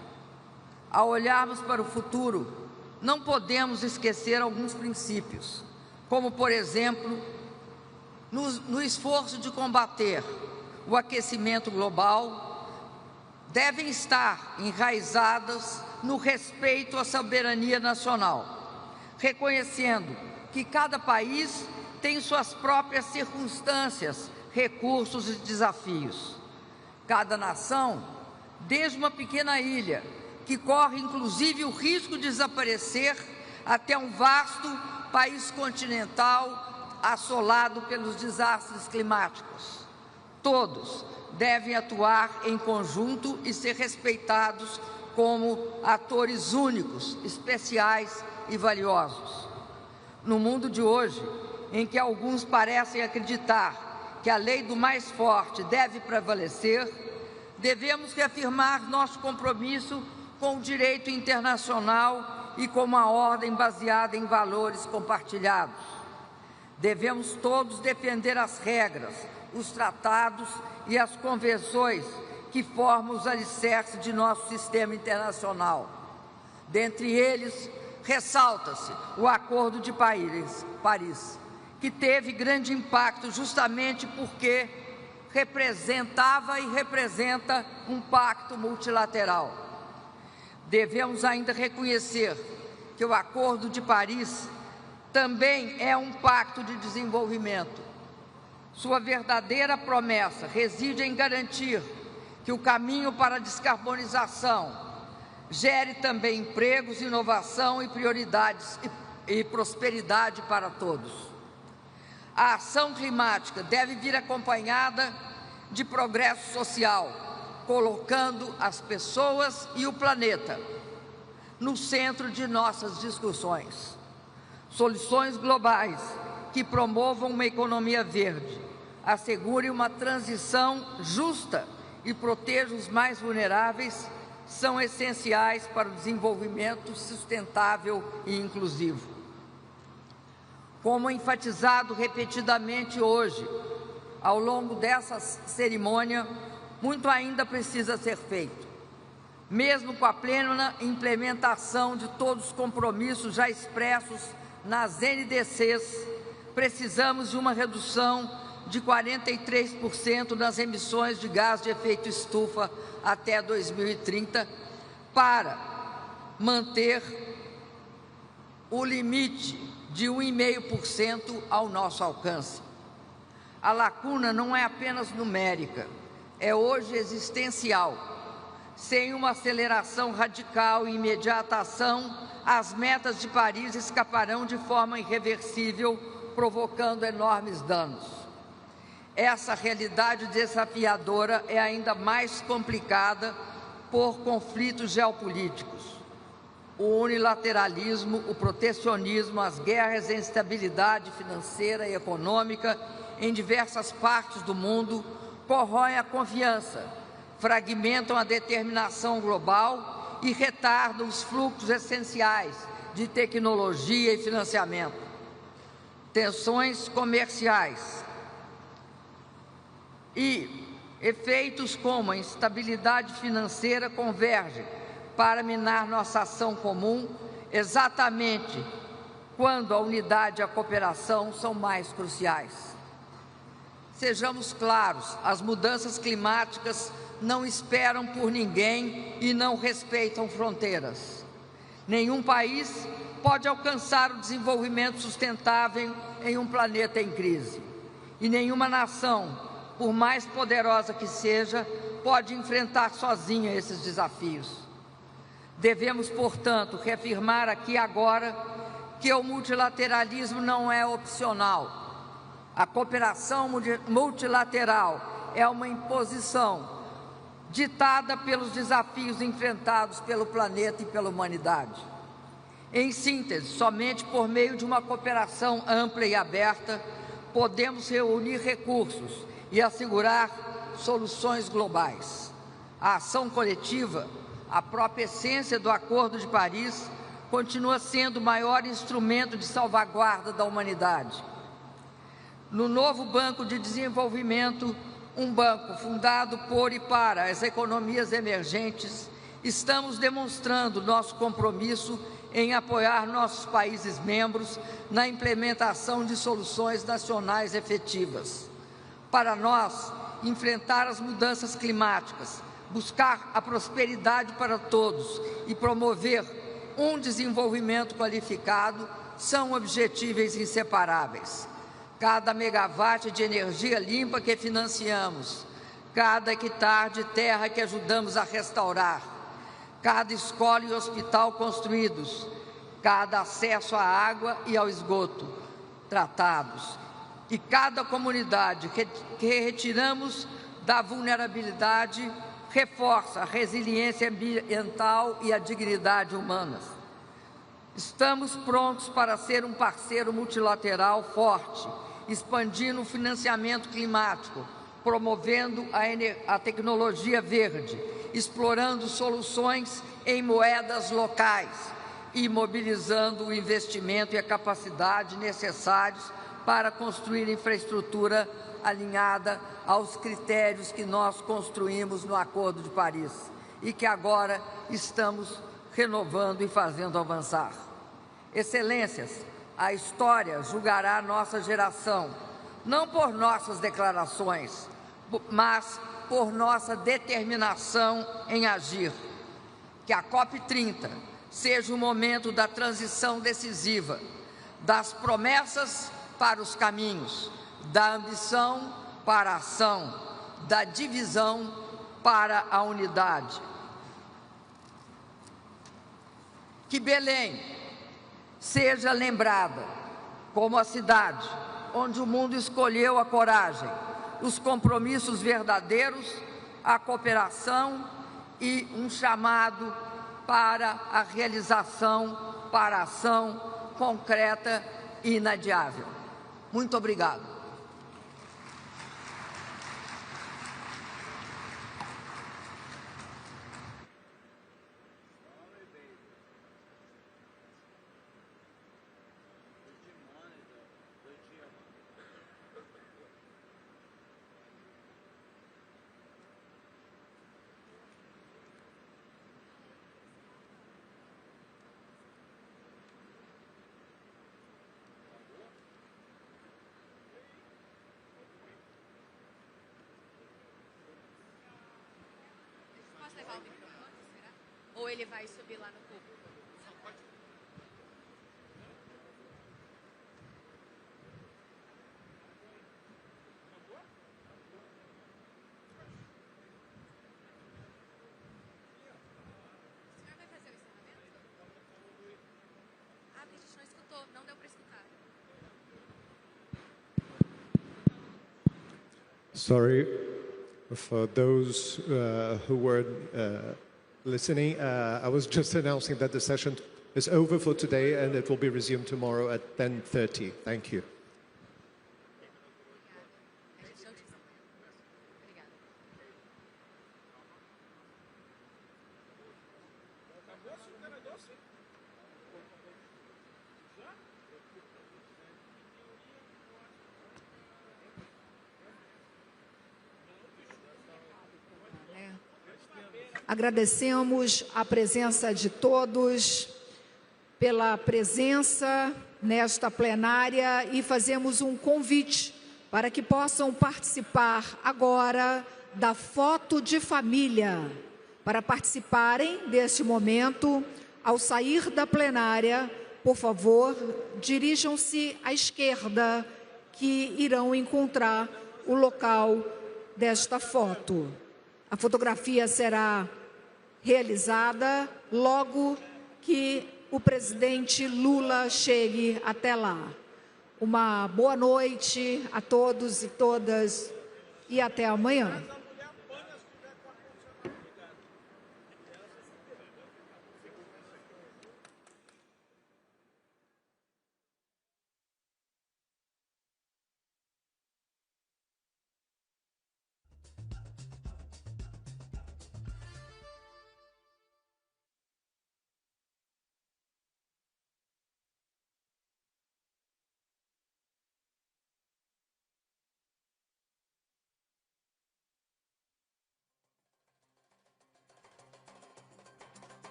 Ao olharmos para o futuro, não podemos esquecer alguns princípios, como, por exemplo, no esforço de combater o aquecimento global, devem estar enraizadas no respeito à soberania nacional, reconhecendo que cada país tem suas próprias circunstâncias, recursos e desafios. Cada nação, desde uma pequena ilha, que corre inclusive o risco de desaparecer, até um vasto país continental assolado pelos desastres climáticos. Todos devem atuar em conjunto e ser respeitados como atores únicos, especiais e valiosos. No mundo de hoje, em que alguns parecem acreditar que a lei do mais forte deve prevalecer, devemos reafirmar nosso compromisso com o direito internacional e com uma ordem baseada em valores compartilhados. Devemos todos defender as regras, os tratados e as convenções que formam os alicerces de nosso sistema internacional. Dentre eles, ressalta-se o Acordo de Paris, que teve grande impacto justamente porque representava e representa um pacto multilateral. Devemos ainda reconhecer que o Acordo de Paris também é um pacto de desenvolvimento. Sua verdadeira promessa reside em garantir que o caminho para a descarbonização gere também empregos, inovação e prioridades e prosperidade para todos. A ação climática deve vir acompanhada de progresso social, colocando as pessoas e o planeta no centro de nossas discussões. Soluções globais que promovam uma economia verde, assegurem uma transição justa e protejam os mais vulneráveis são essenciais para o desenvolvimento sustentável e inclusivo. Como enfatizado repetidamente hoje, ao longo dessa cerimônia, muito ainda precisa ser feito. Mesmo com a plena implementação de todos os compromissos já expressos nas NDCs, precisamos de uma redução de 43% nas emissões de gás de efeito estufa até 2030, para manter o limite de 1,5% ao nosso alcance. A lacuna não é apenas numérica, é hoje existencial. Sem uma aceleração radical e imediata ação, as metas de Paris escaparão de forma irreversível, provocando enormes danos. Essa realidade desafiadora é ainda mais complicada por conflitos geopolíticos. O unilateralismo, o protecionismo, as guerras e a instabilidade financeira e econômica em diversas partes do mundo corroem a confiança, fragmentam a determinação global e retardam os fluxos essenciais de tecnologia e financiamento. Tensões comerciais e efeitos como a instabilidade financeira convergem para minar nossa ação comum, exatamente quando a unidade e a cooperação são mais cruciais. Sejamos claros, as mudanças climáticas não esperam por ninguém e não respeitam fronteiras. Nenhum país pode alcançar o desenvolvimento sustentável em um planeta em crise. E nenhuma nação, por mais poderosa que seja, pode enfrentar sozinha esses desafios. Devemos, portanto, reafirmar aqui agora que o multilateralismo não é opcional. A cooperação multilateral é uma imposição ditada pelos desafios enfrentados pelo planeta e pela humanidade. Em síntese, somente por meio de uma cooperação ampla e aberta, podemos reunir recursos e assegurar soluções globais. A ação coletiva, a própria essência do Acordo de Paris, continua sendo o maior instrumento de salvaguarda da humanidade. No novo Banco de Desenvolvimento, um banco fundado por e para as economias emergentes, estamos demonstrando nosso compromisso em apoiar nossos países membros na implementação de soluções nacionais efetivas. Para nós, enfrentar as mudanças climáticas, buscar a prosperidade para todos e promover um desenvolvimento qualificado são objetivos inseparáveis. Cada megawatt de energia limpa que financiamos, cada hectare de terra que ajudamos a restaurar, cada escola e hospital construídos, cada acesso à água e ao esgoto tratados, e cada comunidade que retiramos da vulnerabilidade reforça a resiliência ambiental e a dignidade humana. Estamos prontos para ser um parceiro multilateral forte, expandindo o financiamento climático, promovendo a tecnologia verde, explorando soluções em moedas locais e mobilizando o investimento e a capacidade necessários para construir infraestrutura alinhada aos critérios que nós construímos no Acordo de Paris e que agora estamos renovando e fazendo avançar. Excelências, a história julgará nossa geração, não por nossas declarações, mas por nossa determinação em agir. Que a COP30 seja o momento da transição decisiva, das promessas para os caminhos, da ambição para a ação, da divisão para a unidade. Que Belém seja lembrada como a cidade onde o mundo escolheu a coragem, os compromissos verdadeiros, a cooperação e um chamado para a realização, para a ação concreta e inadiável. Muito obrigado. Levar o microfone, será? Ou ele vai subir lá no público? O senhor vai fazer o encerramento? Ah, porque a gente não escutou, não deu para escutar. Sorry for those who were listening. I was just announcing that the session is over for today and it will be resumed tomorrow at 10:30. Thank you. Agradecemos a presença de todos, pela presença nesta plenária e fazemos um convite para que possam participar agora da foto de família. Para participarem deste momento, ao sair da plenária, por favor, dirijam-se à esquerda, que irão encontrar o local desta foto. A fotografia será realizada logo que o presidente Lula chegue até lá. Uma boa noite a todos e todas e até amanhã.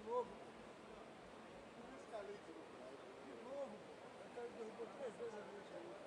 novo. Por isso que a lei de novo. De novo, pô. Eu derrubou 3 vezes a lei.